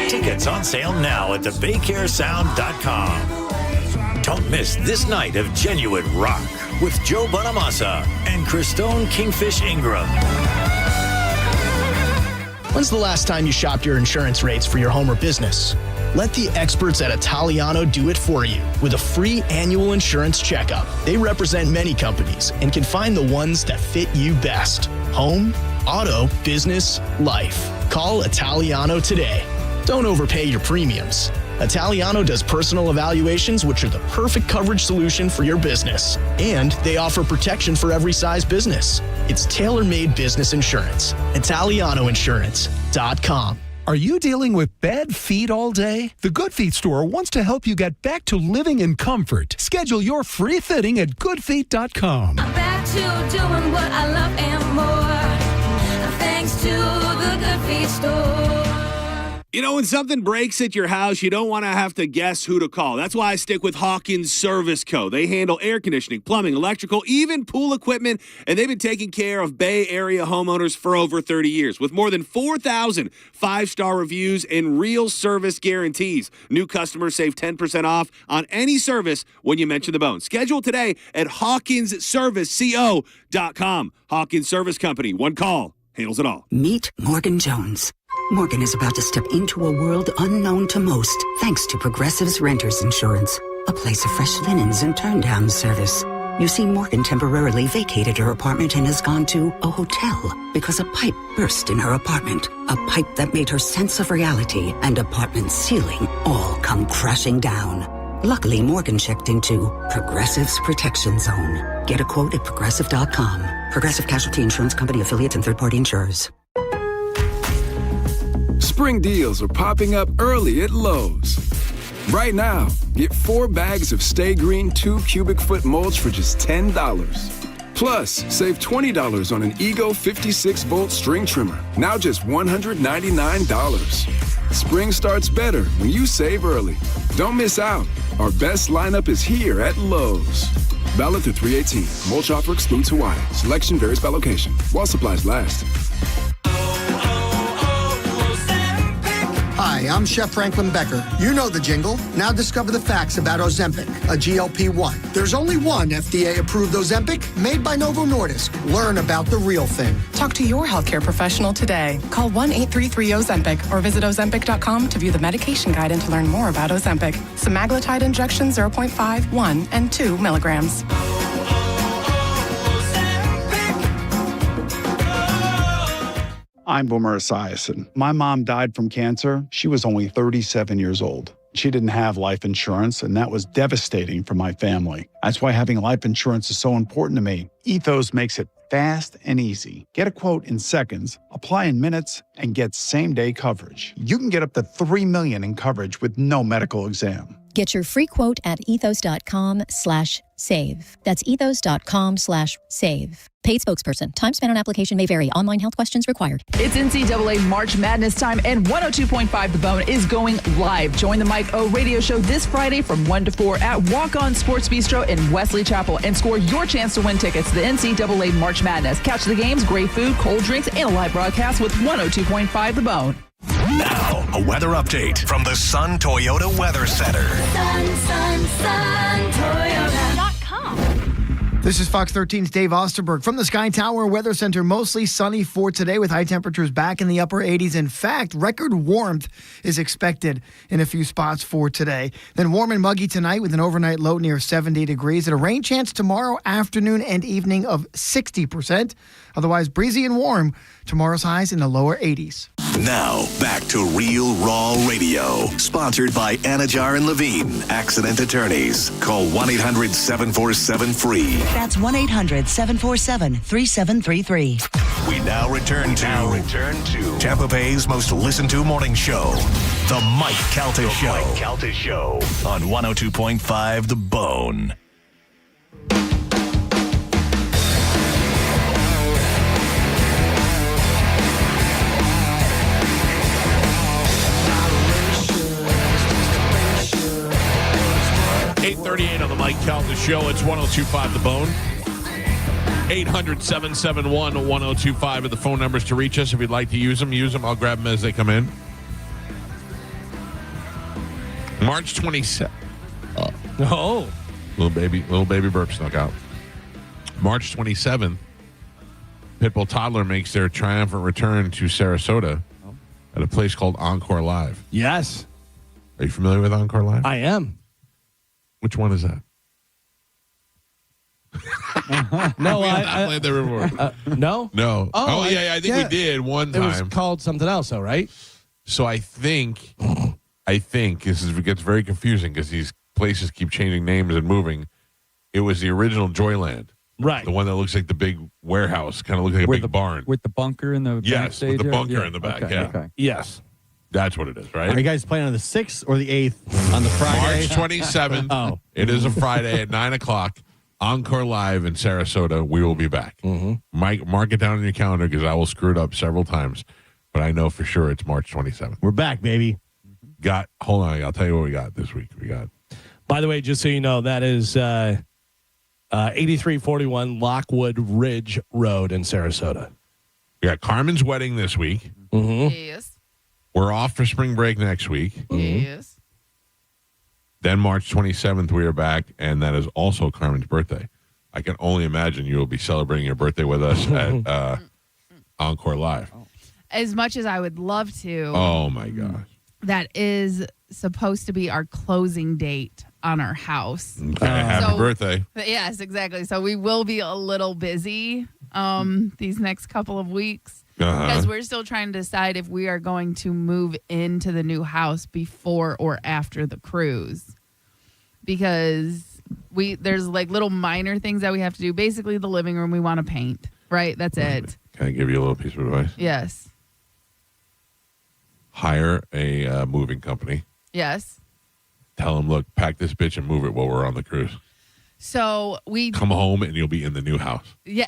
Tickets on sale now at thebaycaresound.com. Don't miss this night of genuine rock with Joe Bonamassa and Christone Kingfish Ingram. When's the last time you shopped your insurance rates for your home or business? Let the experts at Italiano do it for you with a free annual insurance checkup. They represent many companies and can find the ones that fit you best. Home, auto, business, life. Call Italiano today. Don't overpay your premiums. Italiano does personal evaluations, which are the perfect coverage solution for your business. And they offer protection for every size business. It's tailor-made business insurance. ItalianoInsurance.com. Are you dealing with bad feet all day? The Good Feet store wants to help you get back to living in comfort. Schedule your free fitting at goodfeet.com. I'm back to doing what I love and more. Thanks to the Good Feet store. You know, when something breaks at your house, you don't want to have to guess who to call. That's why I stick with Hawkins Service Co. They handle air conditioning, plumbing, electrical, even pool equipment, and they've been taking care of Bay Area homeowners for over 30 years. With more than 4,000 five-star reviews and real service guarantees, new customers save 10% off on any service when you mention the bone. Schedule today at HawkinsServiceCo.com. Hawkins Service Company, one call, handles it all. Meet Morgan Jones. Morgan is about to step into a world unknown to most, thanks to Progressive's Renters Insurance, a place of fresh linens and turn-down service. You see, Morgan temporarily vacated her apartment and has gone to a hotel because a pipe burst in her apartment, a pipe that made her sense of reality and apartment ceiling all come crashing down. Luckily, Morgan checked into Progressive's Protection Zone. Get a quote at Progressive.com. Progressive Casualty Insurance Company affiliates and third-party insurers. Spring deals are popping up early at Lowe's. Right now, get 4 bags of Stay Green 2 cubic foot mulch for just $10. Plus, save $20 on an Ego 56-volt string trimmer, now just $199. Spring starts better when you save early. Don't miss out. Our best lineup is here at Lowe's. Valid through 3/18. Mulch offer excludes Hawaii. Selection varies by location. While supplies last. Hi, I'm Chef Franklin Becker. You know the jingle. Now discover the facts about Ozempic, a GLP-1. There's only one FDA-approved Ozempic made by Novo Nordisk. Learn about the real thing. Talk to your healthcare professional today. Call 1-833-OZEMPIC or visit Ozempic.com to view the medication guide and to learn more about Ozempic. Semaglutide injection 0.5, 1, and 2 milligrams. I'm Boomer Esiason. My mom died from cancer. She was only 37 years old. She didn't have life insurance, and that was devastating for my family. That's why having life insurance is so important to me. Ethos makes it fast and easy. Get a quote in seconds, apply in minutes, and get same-day coverage. You can get up to $3 million in coverage with no medical exam. Get your free quote at ethos.com/save. That's ethos.com/save. Paid spokesperson. Time spent on application may vary. Online health questions required. It's NCAA March Madness time, and 102.5 The Bone is going live. Join the Mike O radio show this Friday from 1 to 4 at Walk On Sports Bistro in Wesley Chapel and score your chance to win tickets to the NCAA March Madness. Catch the games, great food, cold drinks, and a live broadcast with 102.5 The Bone. Now, a weather update from the Sun Toyota Weather Center. Sun, Toyota.com. This is Fox 13's Dave Osterberg from the Sky Tower Weather Center. Mostly sunny for today with high temperatures back in the upper 80s. In fact, record warmth is expected in a few spots for today. Then warm and muggy tonight with an overnight low near 70 degrees and a rain chance tomorrow afternoon and evening of 60%. Otherwise, breezy and warm. Tomorrow's highs in the lower 80s. Now, back to Real Raw Radio. Sponsored by Anajar and Levine, Accident Attorneys. Call 1-800-747-FREE. That's 1-800-747-3733. We now return to Tampa Bay's most listened to morning show, The Mike Calta Show. Mike Calta Show on 102.5 The Bone. .38 on the Mike Calta Show. It's 102.5 The Bone. 800-771-1025 are the phone numbers to reach us. If you'd like to use them, I'll grab them as they come in. March 27th. Oh. Little baby burp snuck out. March 27th, Pitbull Toddler makes their triumphant return to Sarasota at a place called Encore Live. Yes. Are you familiar with Encore Live? I am. Which one is that? No, I played there before. No? No. Oh, yeah, I think we did one time. It was called something else, though, right? So I think it gets very confusing because these places keep changing names and moving. It was the original Joyland. Right. The one that looks like the big warehouse, kind of looks like a big barn. With the bunker in the Yes, with the bunker in the back. Okay, yeah. okay. Yes. That's what it is, right? Are you guys playing on the 6th or the 8th on the Friday? March 27th. Oh. It is a Friday at 9 o'clock. Encore Live in Sarasota. We will be back. Mike, mark it down in your calendar because I will screw it up several times. But I know for sure it's March 27th. We're back, baby. Hold on. I'll tell you what we got this week. By the way, just so you know, that is 8341 Lockwood Ridge Road in Sarasota. We got Carmen's wedding this week. Yes. We're off for spring break next week. Yes. Then March 27th, we are back, and that is also Carmen's birthday. I can only imagine you will be celebrating your birthday with us at Encore Live. As much as I would love to. Oh, my gosh. That is supposed to be our closing date on our house. Okay, happy birthday. Yes, exactly. So we will be a little busy these next couple of weeks because we're still trying to decide if we are going to move into the new house before or after the cruise. Because there's like little minor things that we have to do. Basically, the living room we want to paint, right? That's it. Can I give you a little piece of advice? Yes. Hire a moving company. Yes. Tell them, look, pack this bitch and move it while we're on the cruise. So we come home and you'll be in the new house. Yeah,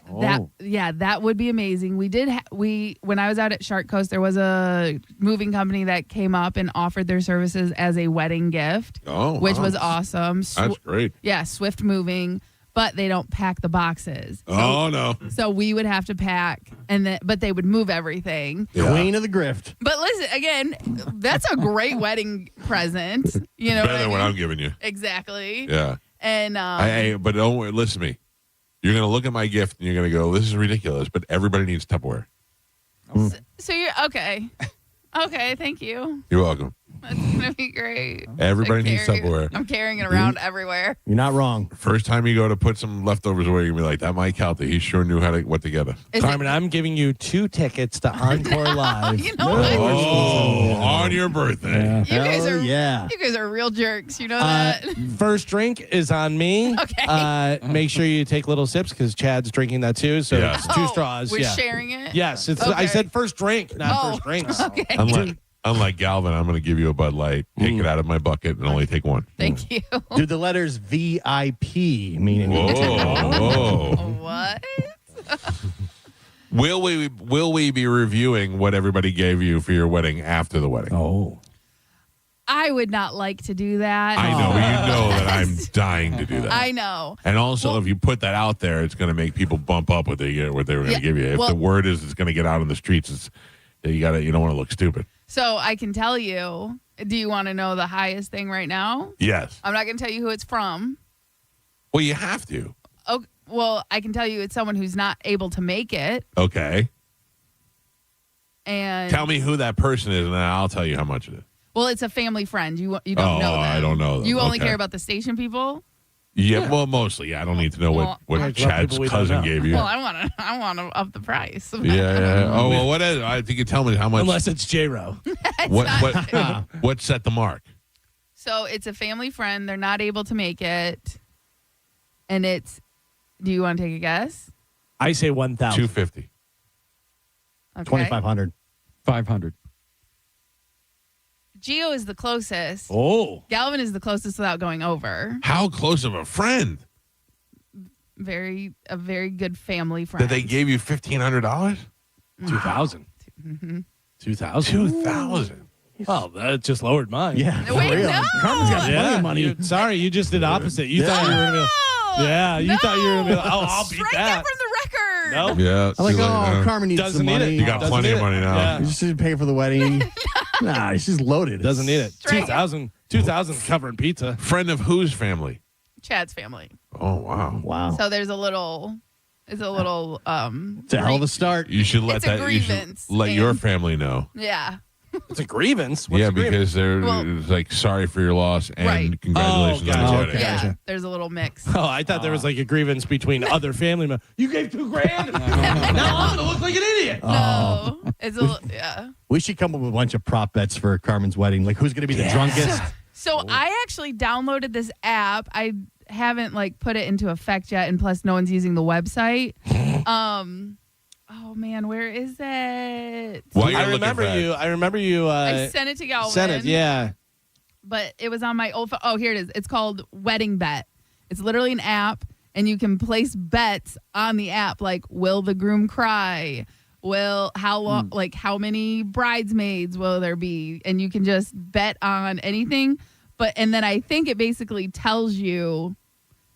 that would be amazing. We did when I was out at Shark Coast, there was a moving company that came up and offered their services as a wedding gift, which was awesome. That's great. Yeah, Swift Moving, but they don't pack the boxes. No. So we would have to pack, but they would move everything. Queen of the grift. But listen, again, that's a great wedding present. You know, better than what I'm giving you. Exactly. Yeah. And but don't worry, listen to me. You're going to look at my gift and you're going to go, this is ridiculous, but everybody needs Tupperware. So you're okay. Okay, thank you. You're welcome. That's going to be great. Everybody needs Tupperware. I'm carrying it around everywhere. You're not wrong. First time you go to put some leftovers away, you're going to be like, that Mike Calta, he sure knew what to get us. Carmen, I'm giving you 2 tickets to Encore Live. You know what? On your birthday. Yeah. You guys are real jerks. You know that? First drink is on me. Okay. Make sure you take little sips because Chad's drinking that too. So it's 2 straws. We're sharing it? Yes. Okay. I said first drink, not first drinks. Okay. Unlike Galvin, I'm going to give you a Bud Light, take it out of my bucket, and only take one. Thank you. Do the letters VIP mean anything? Whoa. What? Will we be reviewing what everybody gave you for your wedding after the wedding? Oh. I would not like to do that. I know. You know that I'm dying to do that. I know. And also, if you put that out there, it's going to make people bump up what they were going to give you. If the word is it's going to get out on the streets, you don't want to look stupid. So I can tell you. Do you want to know the highest thing right now? Yes. I'm not going to tell you who it's from. Well, you have to. Oh, well, I can tell you it's someone who's not able to make it. Okay. And tell me who that person is, and then I'll tell you how much it is. Well, it's a family friend. You don't know them. I don't know them. You only care about the station people? Yeah, well, mostly. Yeah, I don't need to know what Chad's cousin gave you. Well, I want to up the price. Yeah. Oh, well, what is it? I think you tell me how much. Unless it's J-Ro. What set the mark? So it's a family friend. They're not able to make it. And it's, do you want to take a guess? I say 1,000. $250. Okay. 2,500. 500. Gio is the closest. Oh. Galvin is the closest without going over. How close of a friend? A very good family friend. That they gave you $1,500? 2,000. Mm-hmm. 2,000. 2,000. Well, that just lowered mine. Yeah. Wait, no. Carmen's got plenty of money. Sorry, you just did opposite. You thought you were going to be thought you were going to be like, I'll beat Strike that. from the record. Nope. Yeah. I'm like, Carmen needs some money. You got plenty of money now. Yeah. You just didn't pay for the wedding. Nah, she's loaded. Doesn't need it. 2,000 covering pizza. Friend of whose family? Chad's family. Oh, wow. Wow. So there's a little it's a hell of a start. You should let It's a grievance, let your family know. Yeah. It's a grievance. What's yeah, a grievance? because they're like sorry for your loss and congratulations on your wedding. Yeah, there's a little mix. Oh, I thought there was like a grievance between other family members. You gave $2,000? Now I'm going to look like an idiot. No. It's yeah. We should come up with a bunch of prop bets for Carmen's wedding. Like, who's going to be the drunkest? So I actually downloaded this app. I haven't like put it into effect yet, and plus no one's using the website. Oh man, where is it? I remember you. I sent it to Galvin. Sent it, yeah. But it was on my old phone. Oh, here it is. It's called Wedding Bet. It's literally an app, and you can place bets on the app, like will the groom cry? How long? Like how many bridesmaids will there be? And you can just bet on anything. And then I think it basically tells you,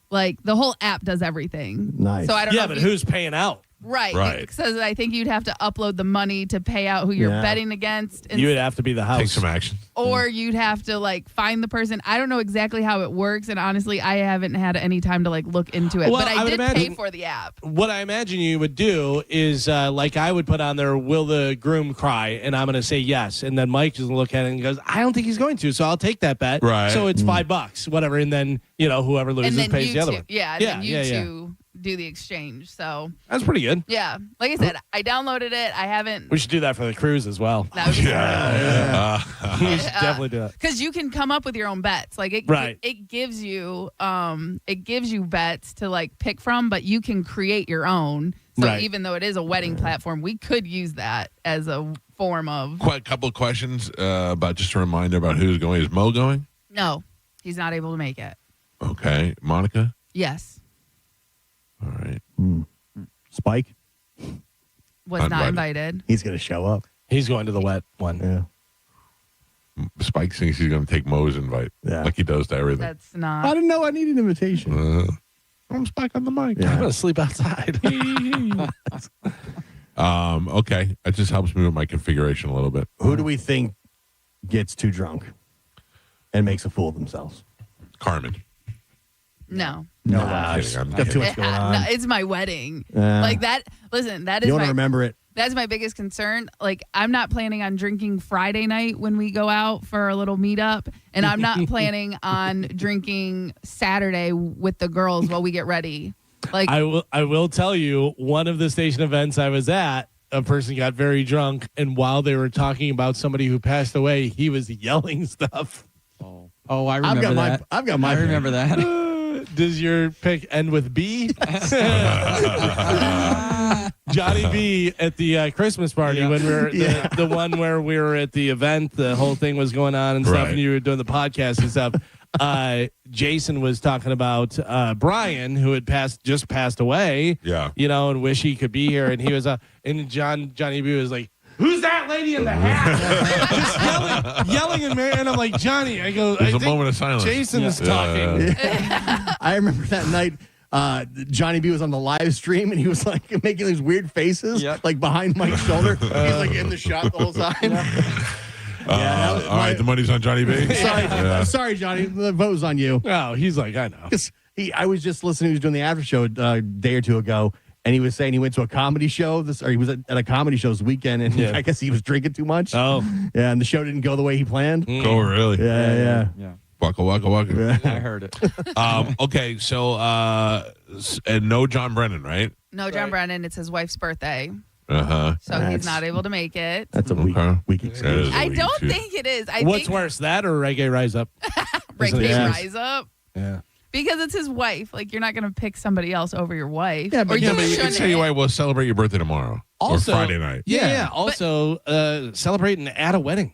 like the whole app does everything. Nice. So I don't know. Yeah, but who's paying out? Right. It says I think you'd have to upload the money to pay out who you're betting against. You would have to be the house. Take some action. Or you'd have to like find the person. I don't know exactly how it works, and honestly, I haven't had any time to like look into it. Well, but I did pay for the app. What I imagine you would do is like I would put on there, will the groom cry? And I'm going to say yes. And then Mike just look at it and goes, I don't think he's going to, so I'll take that bet. Right. So it's $5, whatever. And then, whoever loses pays the other one. Yeah, and then you two do the exchange. So that's pretty good. Yeah. Like I said, I downloaded it. I haven't. We should do that for the cruise as well. That would be we should definitely do that. Because you can come up with your own bets. Like it gives you bets to like pick from, but you can create your own. So even though it is a wedding platform, we could use that as a form of. Quite a couple of questions about just a reminder about who's going. Is Mo going? No, he's not able to make it. Okay, Monica. Yes. All right. Spike was not invited. He's going to show up. He's going to the wet one. Yeah. Spike thinks he's going to take Mo's invite. Yeah. Like he does to everything. That's not. I didn't know I needed an invitation. I'm Spike on the mic. I'm going to sleep outside. Okay. It just helps me with my configuration a little bit. Who do we think gets too drunk and makes a fool of themselves? Carmen. No. No, I'm got too much going on. No, it's my wedding. Like that. Listen, that is. You want to remember it. That's my biggest concern. Like, I'm not planning on drinking Friday night when we go out for a little meetup, and I'm not planning on drinking Saturday with the girls while we get ready. Like, I will tell you, one of the station events I was at, a person got very drunk, and while they were talking about somebody who passed away, he was yelling stuff. Oh, I remember that. I've got my. I remember that. Does your pick end with B? Johnny B at the Christmas party when we were the one where we were at the event, the whole thing was going on and stuff, and you were doing the podcast and stuff. Jason was talking about Brian, who had just passed away. Yeah, and wish he could be here, and he was and Johnny B was like, who's that lady in the hat? Just yelling at me. And I'm like, Johnny, I go, there's I a think moment of silence. Jason is talking. I remember that night, Johnny B was on the live stream and he was like making these weird faces, like behind Mike's shoulder. He's like in the shot the whole time. All right, the money's on Johnny B. Sorry, Johnny. The vote was on you. Oh, he's like, I know. I was just listening. He was doing the after show a day or two ago. And he was saying he went to a comedy show he was at a comedy show this weekend, and I guess he was drinking too much. Oh, yeah, and the show didn't go the way he planned. Oh, really? Yeah. Waka waka waka. Yeah. I heard it. Okay, so and no John Brennan, right? No John Brennan. It's his wife's birthday. So he's not able to make it. That's a weak excuse. I don't think it is. What's worse, that or Reggae Rise Up? Reggae Rise Up? Yeah. Because it's his wife. Like, you're not going to pick somebody else over your wife. Yeah, but, you can say your wife will celebrate your birthday tomorrow or Friday night. Yeah. Also, celebrate and add a wedding.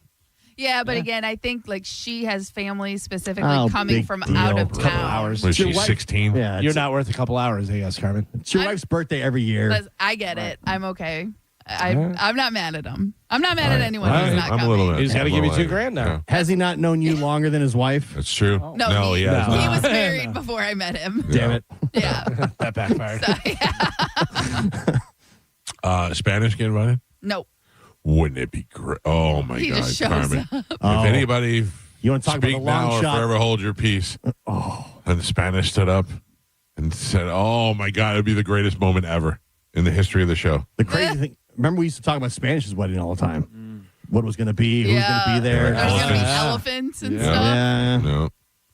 Yeah, but again, I think like she has family specifically coming from out of town. Couple hours. Was she 16? Yeah, you're not worth a couple hours, I guess, Carmen. It's your wife's birthday every year. I get it. I'm okay. I'm not mad at him. I'm not mad at anyone who's not coming. A little bit. He's got to give you $2,000 now. Yeah. Has he not known you longer than his wife? That's true. No, he has. was married before I met him. Damn it. Yeah. That backfired. Spanish get invited? Nope. Wouldn't it be great? Oh, my He God, just shows Carmen. up. If anybody you want to talk speak about the long now shot? or forever hold your peace. And Spanish stood up and said, oh, my God, it would be the greatest moment ever in the history of the show. The crazy thing, remember we used to talk about Spanish's wedding all the time. what it was going to be, who was going to be there. There's going to be elephants and stuff. Yeah. No.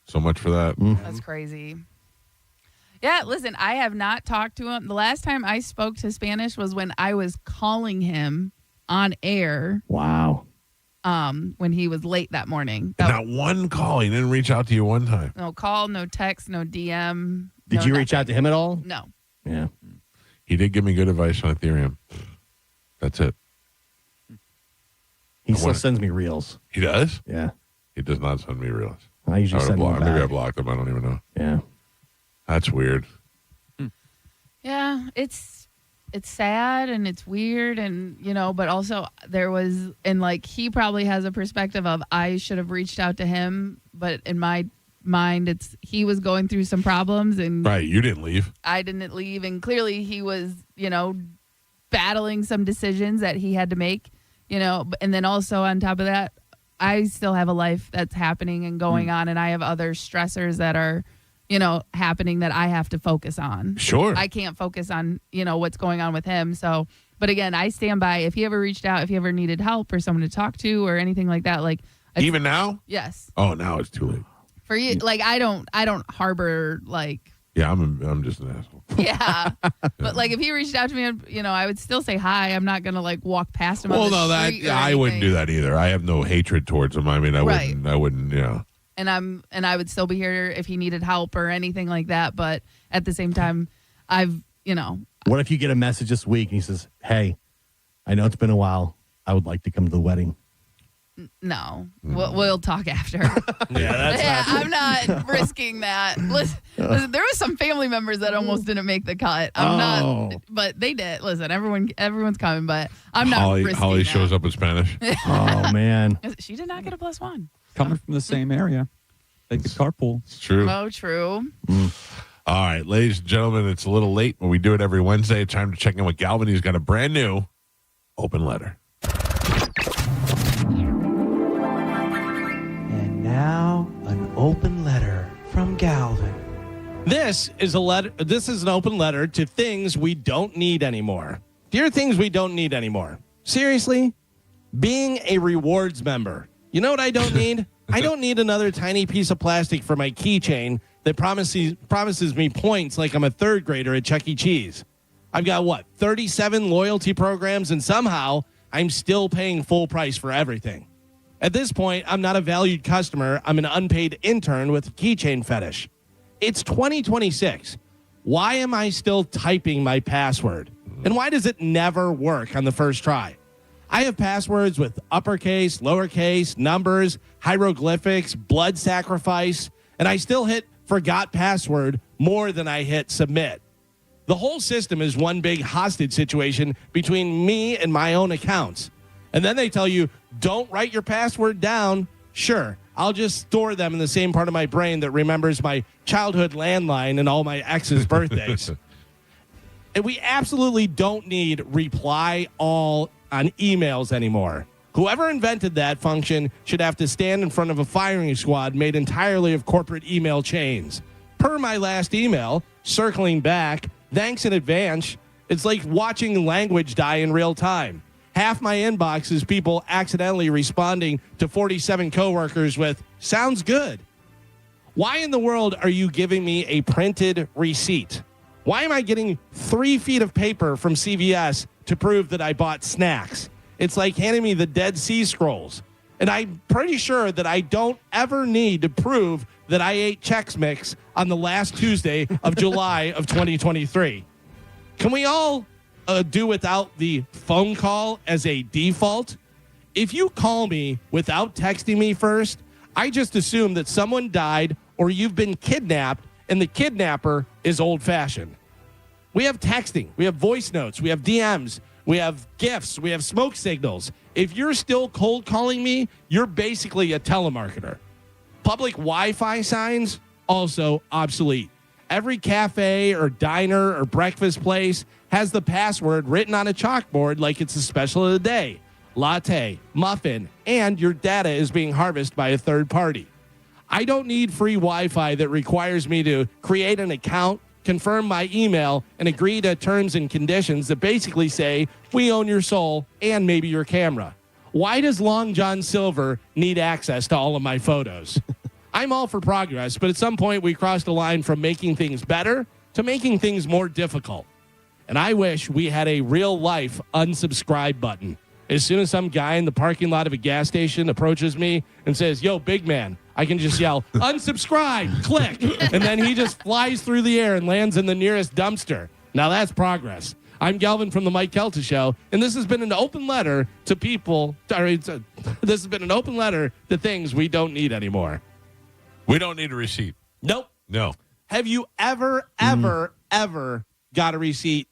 So much for that. That's crazy. Yeah, listen, I have not talked to him. The last time I spoke to Spanish was when I was calling him on air. Wow. When he was late that morning. Not one call. He didn't reach out to you one time. No call, no text, no DM. Did you reach out to him at all? No. Yeah. He did give me good advice on Ethereum. That's it. He still sends me reels. He does? Yeah. He does not send me reels. I usually send them back. Maybe I blocked him. I don't even know. Yeah. That's weird. Yeah, it's sad and it's weird and, but also there was, and like he probably has a perspective of I should have reached out to him, but in my mind, he was going through some problems and. Right, you didn't leave. I didn't leave, and clearly he was, battling some decisions that he had to make, and then also on top of that, I still have a life that's happening and going on, and I have other stressors that are, happening that I have to focus on. Sure. I can't focus on, what's going on with him. So, but again, I stand by. If he ever reached out, if he ever needed help or someone to talk to or anything like that, like. Even now? Yes. Oh, now it's too late. For you, like, I don't harbor, like. Yeah, I'm just an asshole. Yeah. But like if he reached out to me, I would still say hi. I'm not going to like walk past him on the street I wouldn't do that either. I have no hatred towards him. I mean, I wouldn't, And I would still be here if he needed help or anything like that. But at the same time, What if you get a message this week and he says, "Hey, I know it's been a while. I would like to come to the wedding." No, we'll talk after. I'm not risking that. Listen, there was some family members that almost didn't make the cut. I'm not, but they did. Listen, everyone's coming, but I'm not risking Holly that. shows up in Spanish. Oh, man. She did not get a +1. Coming from the same area. They could carpool. It's true. Oh, true. All right, ladies and gentlemen, it's a little late, but we do it every Wednesday. Time to check in with Galvin. He's got a brand new open letter. Now, an open letter from Galvin. This is an open letter to things we don't need anymore. Dear things we don't need anymore. Seriously? Being a rewards member. You know what I don't need? I don't need another tiny piece of plastic for my keychain that promises me points like I'm a third grader at Chuck E. Cheese. I've got 37 loyalty programs, and somehow I'm still paying full price for everything. At this point, I'm not a valued customer. I'm an unpaid intern with a keychain fetish. It's 2026. Why am I still typing my password? And why does it never work on the first try? I have passwords with uppercase, lowercase, numbers, hieroglyphics, blood sacrifice, and I still hit forgot password more than I hit submit. The whole system is one big hostage situation between me and my own accounts. And then they tell you, don't write your password down. Sure, I'll just store them in the same part of my brain that remembers my childhood landline and all my ex's birthdays. And we absolutely don't need reply all on emails anymore. Whoever invented that function should have to stand in front of a firing squad made entirely of corporate email chains. Per my last email, circling back, thanks in advance, it's like watching language die in real time. Half my inbox is people accidentally responding to 47 coworkers with, sounds good. Why in the world are you giving me a printed receipt? Why am I getting 3 feet of paper from CVS to prove that I bought snacks? It's like handing me the Dead Sea Scrolls. And I'm pretty sure that I don't ever need to prove that I ate Chex Mix on the last Tuesday of July of 2023. Can we all do without the phone call as a default? If you call me without texting me first, I just assume that someone died or you've been kidnapped and the kidnapper is old-fashioned. We have texting, we have voice notes, we have DMs, we have GIFs, we have smoke signals. If you're still cold calling me, you're basically a telemarketer. Public Wi-Fi signs, also obsolete. Every cafe or diner or breakfast place has the password written on a chalkboard like it's a special of the day. Latte, muffin, and your data is being harvested by a third party. I don't need free Wi-Fi that requires me to create an account, confirm my email, and agree to terms and conditions that basically say we own your soul and maybe your camera. Why does Long John Silver need access to all of my photos? I'm all for progress, but at some point we crossed the line from making things better to making things more difficult. And I wish we had a real-life unsubscribe button. As soon as some guy in the parking lot of a gas station approaches me and says, yo, big man, I can just yell, unsubscribe, click. And then he just flies through the air and lands in the nearest dumpster. Now that's progress. I'm Galvin from the Mike Calta Show, and this has been an open letter to people. This has been an open letter to things we don't need anymore. We don't need a receipt. Nope. No. Have you ever got a receipt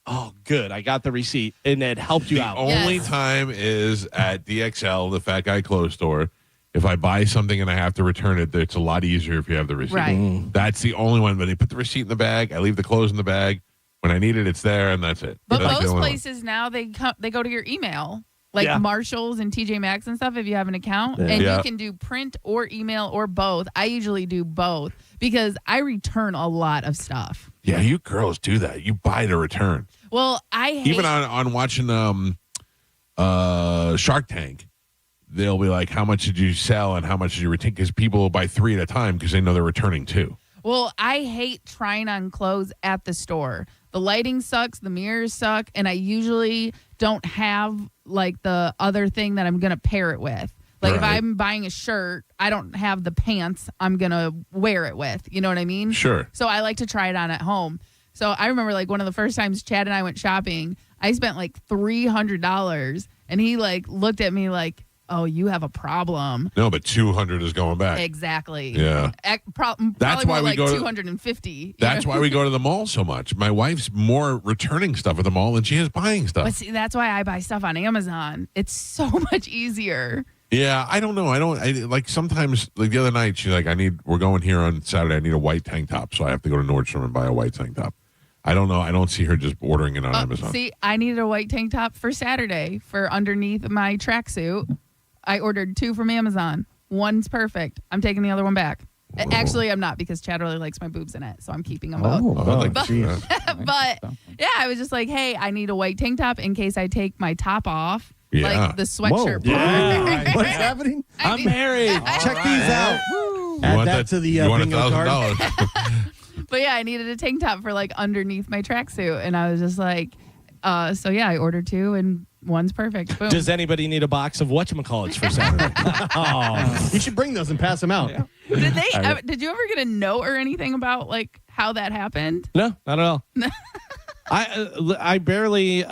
oh, good, I got the receipt, and it helped you out? The only time is at DXL, the Fat Guy Clothes Store. If I buy something and I have to return it, it's a lot easier if you have the receipt. Right. That's the only one. But they put the receipt in the bag. I leave the clothes in the bag. When I need it, it's there, and that's it. But that's most places now, they go to your email. Like Marshalls and TJ Maxx and stuff, if you have an account. And you can do print or email or both. I usually do both because I return a lot of stuff. Yeah, you girls do that. You buy to return. Well, I hate... Even on watching Shark Tank, they'll be like, how much did you sell and how much did you retain? Because people will buy 3 at a time because they know they're returning 2. Well, I hate trying on clothes at the store. The lighting sucks, the mirrors suck, and I usually don't have like the other thing that I'm going to pair it with. Like if I'm buying a shirt, I don't have the pants I'm going to wear it with. You know what I mean? Sure. So I like to try it on at home. So I remember like one of the first times Chad and I went shopping, I spent like $300 and he like looked at me like, oh, you have a problem. No, but 200 is going back. Exactly. Yeah. Probably That's why more we like go to 250. That's why we go to the mall so much. My wife's more returning stuff at the mall than she is buying stuff. But see, that's why I buy stuff on Amazon. It's so much easier. Yeah, I don't know. I like sometimes, like the other night, she's like, we're going here on Saturday. I need a white tank top. So I have to go to Nordstrom and buy a white tank top. I don't know. I don't see her just ordering it on Amazon. See, I needed a white tank top for Saturday for underneath my tracksuit. I ordered 2 from Amazon. One's perfect. I'm taking the other one back. Whoa. Actually, I'm not because Chad really likes my boobs in it, so I'm keeping them both. But yeah, I was just like, hey, I need a white tank top in case I take my top off. Yeah. Like the sweatshirt part. Yeah. What's happening? I'm married. Check these out. Add that to the bingo card. But yeah, I needed a tank top for like underneath my tracksuit. And I was just like, so yeah, I ordered 2 and one's perfect. Boom. Does anybody need a box of whatchamacallits for Saturday? You should bring those and pass them out. Yeah. Did you ever get a note or anything about like how that happened? No, not at all. I barely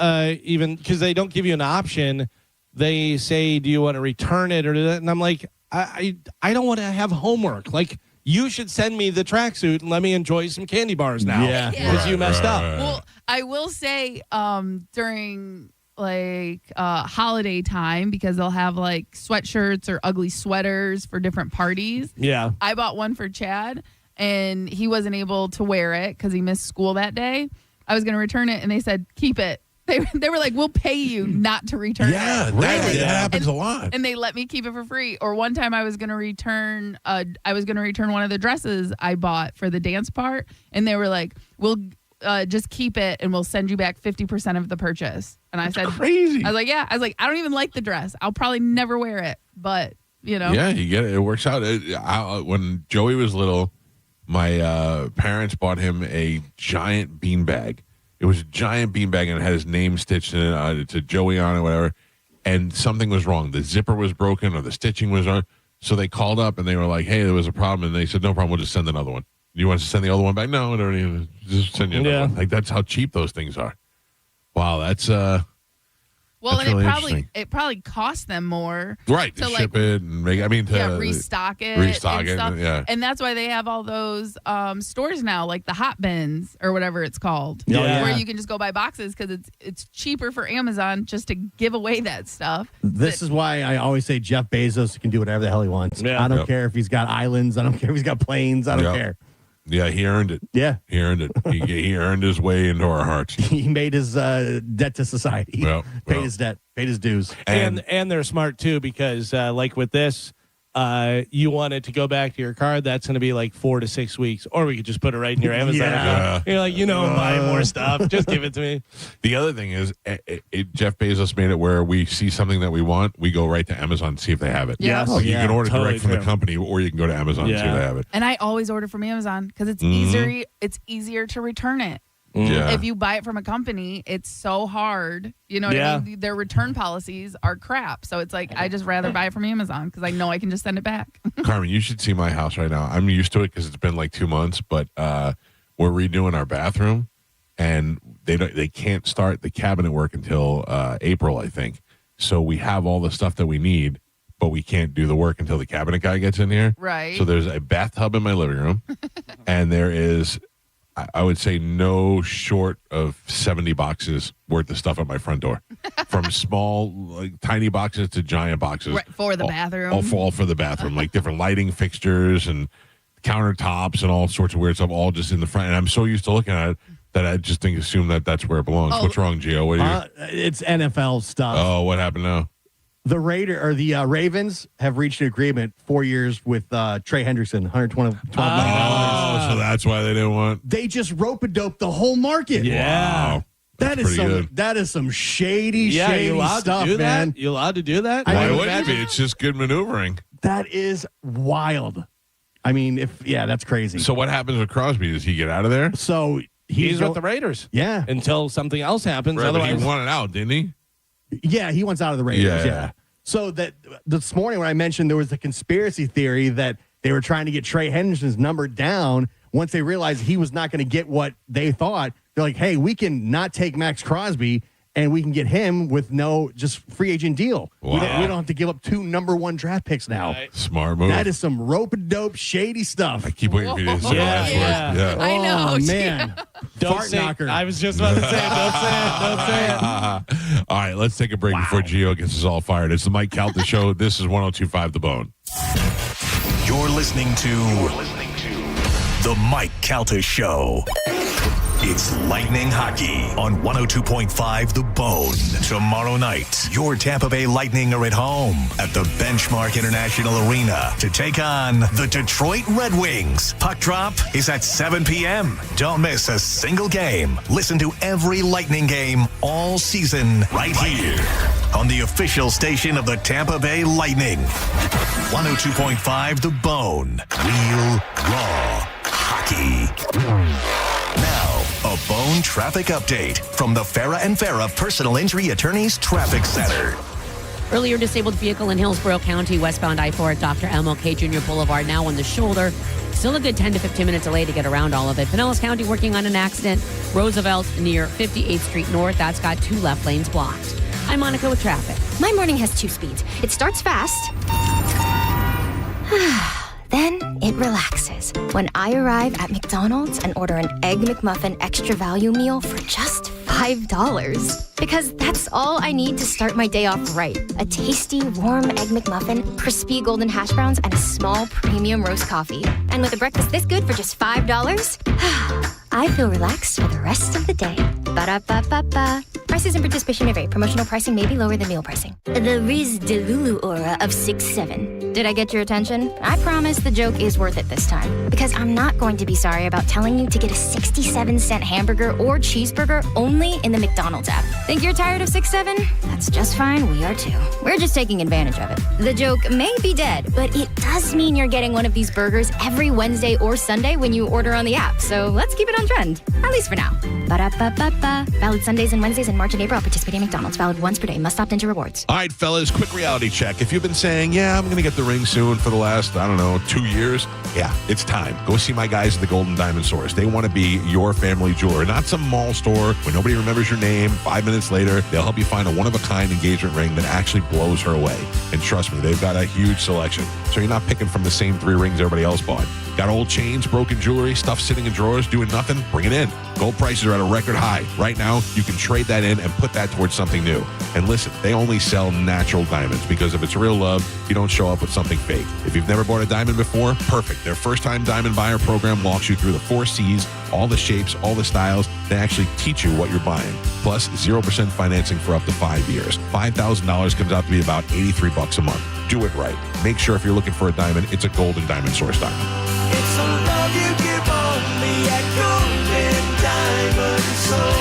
even, because they don't give you an option. They say, do you want to return it or that? And I'm like, I don't want to have homework. Like, you should send me the tracksuit and let me enjoy some candy bars now. Yeah. Because you messed up. Well, I will say during like holiday time, because they'll have like sweatshirts or ugly sweaters for different parties. Yeah. I bought one for Chad and he wasn't able to wear it because he missed school that day. I was going to return it and they said, keep it. They were like, we'll pay you not to return it. Yeah, that happens a lot. And they let me keep it for free. Or one time I was going to return one of the dresses I bought for the dance part. And they were like, we'll just keep it and we'll send you back 50% of the purchase. And I said, crazy. I was like, I don't even like the dress. I'll probably never wear it. But, you know. Yeah, you get it. It works out. When Joey was little, my parents bought him a giant beanbag. It was a giant beanbag and it had his name stitched in it to Joey on it, whatever. And something was wrong. The zipper was broken or the stitching was wrong. So they called up and they were like, hey, there was a problem. And they said, no problem. We'll just send another one. You want us to send the other one back? No, I don't even. Just send you another one. Like, that's how cheap those things are. Wow, that's well, that's and really it probably cost them more, right, to ship it and make. I mean, to restock it, and stuff. Yeah, and that's why they have all those stores now, like the Hot Bins or whatever it's called, where you can just go buy boxes because it's cheaper for Amazon just to give away that stuff. This is why I always say Jeff Bezos can do whatever the hell he wants. Yeah. I don't care if he's got islands. I don't care if he's got planes. I don't care. Yeah, he earned it. Yeah. He earned it. He earned his way into our hearts. He made his debt to society. Paid his debt, paid his dues. And they're smart, too, because like with this, you want it to go back to your card, that's going to be like 4 to 6 weeks. Or we could just put it right in your Amazon account. You're like, buy more stuff. Just give it to me. The other thing is, Jeff Bezos made it where we see something that we want, we go right to Amazon to see if they have it. Yes. Like you can order totally direct from the company, or you can go to Amazon and see if they have it. And I always order from Amazon because it's easier. It's easier to return it. Yeah. If you buy it from a company, it's so hard. You know what I mean? Their return policies are crap. So it's like, I just rather buy it from Amazon because I know I can just send it back. Carmen, you should see my house right now. I'm used to it because it's been like 2 months, but we're redoing our bathroom, and they can't start the cabinet work until April, I think. So we have all the stuff that we need, but we can't do the work until the cabinet guy gets in here. Right. So there's a bathtub in my living room, and there is, I would say, no short of 70 boxes worth of stuff at my front door, from small, like tiny boxes to giant boxes. Right, for the bathroom. All for the bathroom, like different lighting fixtures and countertops and all sorts of weird stuff, all just in the front. And I'm so used to looking at it that I just assume that that's where it belongs. What's wrong, Gio? What are you? It's NFL stuff. Oh, what happened now? The Ravens have reached an agreement 4 years with Trey Hendrickson, $112 million. Oh, so that's why they didn't want. They just rope-a-dope the whole market. Yeah. Wow. That is some shady stuff, man. You allowed to do that? Why wouldn't it be? It's just good maneuvering. That is wild. I mean, that's crazy. So what happens with Crosby? Does he get out of there? So he's with the Raiders. Yeah. Until something else happens. Right, otherwise, he wanted out, didn't he? Yeah, he wants out of the Raiders. Yeah. So that this morning when I mentioned there was a conspiracy theory that they were trying to get Trey Hendrickson's number down, once they realized he was not going to get what they thought, they're like, hey, we can not take Max Crosby and we can get him with no just free agent deal. Wow. We don't have to give up 2 number 1 draft picks now. Right. Smart move. That is some rope-a-dope shady stuff. I keep waiting for you to say the last word. Yeah. I know. Oh, man. don't Fart say knocker. I was just about to say it. Don't say it. All right, let's take a break before Gio gets us all fired. It's the Mike Calta Show. This is 102.5 The Bone. You're listening to The Mike Calta Show. It's Lightning Hockey on 102.5 The Bone. Tomorrow night, your Tampa Bay Lightning are at home at the Benchmark International Arena to take on the Detroit Red Wings. Puck drop is at 7 p.m. Don't miss a single game. Listen to every Lightning game all season right here on the official station of the Tampa Bay Lightning. 102.5 The Bone. Real, raw hockey. Now, a Bone traffic update from the Farah and Farah Personal Injury Attorneys Traffic Center. Earlier disabled vehicle in Hillsborough County, westbound I-4 at Dr. MLK Jr. Boulevard, now on the shoulder. Still a good 10 to 15 minute delay to get around all of it. Pinellas County working on an accident. Roosevelt near 58th Street North. That's got 2 left lanes blocked. I'm Monica with traffic. My morning has 2 speeds. It starts fast. Then it relaxes when I arrive at McDonald's and order an Egg McMuffin extra value meal for just $5. Because that's all I need to start my day off right. A tasty, warm Egg McMuffin, crispy golden hash browns, and a small premium roast coffee. And with a breakfast this good for just $5, I feel relaxed for the rest of the day. Ba-da-ba-ba-ba. Prices and participation may vary. Promotional pricing may be lower than meal pricing. The Riz Delulu aura of 6'7". Did I get your attention? I promise the joke is worth it this time. Because I'm not going to be sorry about telling you to get a 67-cent hamburger or cheeseburger only in the McDonald's app. Think you're tired of 6'7"? That's just fine. We are too. We're just taking advantage of it. The joke may be dead, but it does mean you're getting one of these burgers every Wednesday or Sunday when you order on the app. So let's keep it on trend. At least for now. Ba-da-ba-ba-ba. Valid Sundays and Wednesdays in March and April at participating McDonald's. Valid once per day. Must opt into rewards. All right, fellas, quick reality check. If you've been saying, yeah, I'm going to get the ring soon for the last, 2 years, yeah, it's time. Go see my guys at the Golden Diamond Source. They want to be your family jeweler, not some mall store where nobody remembers your name. 5 minutes later, they'll help you find a one-of-a-kind engagement ring that actually blows her away. And trust me, they've got a huge selection. So you're not picking from the same 3 rings everybody else bought. Got old chains, broken jewelry, stuff sitting in drawers, doing nothing? Bring it in. Gold prices are at a record high. Right now, you can trade that in and put that towards something new. And listen, they only sell natural diamonds because if it's real love, you don't show up with something fake. If you've never bought a diamond before, perfect. Their first-time diamond buyer program walks you through the 4 C's, all the shapes, all the styles. They actually teach you what you're buying. Plus, 0% financing for up to 5 years. $5,000 comes out to be about $83 a month. Do it right. Make sure if you're looking for a diamond, it's a Golden Diamond Source.com. It's a love you give only at Golden Diamond Source.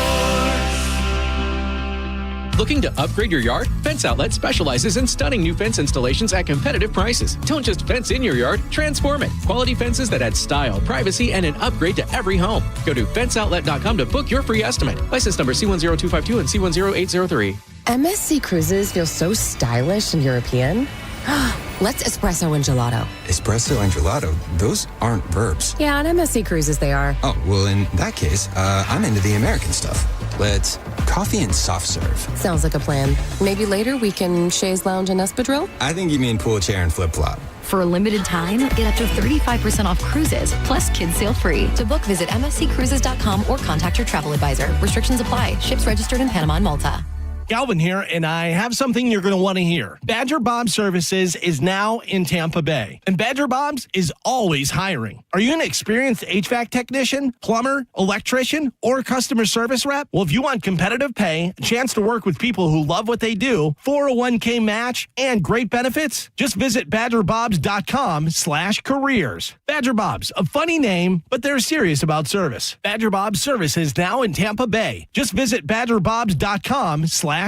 Looking to upgrade your yard? Fence Outlet specializes in stunning new fence installations at competitive prices. Don't just fence in your yard, transform it. Quality fences that add style, privacy, and an upgrade to every home. Go to fenceoutlet.com to book your free estimate. License number C10252 and C10803. MSC Cruises feel so stylish and European. Let's espresso and gelato. Espresso and gelato? Those aren't verbs. Yeah, on MSC Cruises they are. Oh, well, in that case, I'm into the American stuff. Let's coffee and soft serve. Sounds like a plan. Maybe later we can chaise lounge and espadrille? I think you mean pool chair and flip-flop. For a limited time, get up to 35% off cruises, plus kids sail free. To book, visit msccruises.com or contact your travel advisor. Restrictions apply. Ships registered in Panama and Malta. Galvin here, and I have something you're going to want to hear. Badger Bob Services is now in Tampa Bay, and Badger Bob's is always hiring. Are you an experienced HVAC technician, plumber, electrician, or customer service rep? Well, if you want competitive pay, a chance to work with people who love what they do, 401k match, and great benefits, just visit badgerbobs.com/careers. Badger Bob's, a funny name, but they're serious about service. Badger Bob's Services now in Tampa Bay. Just visit badgerbobs.com/careers.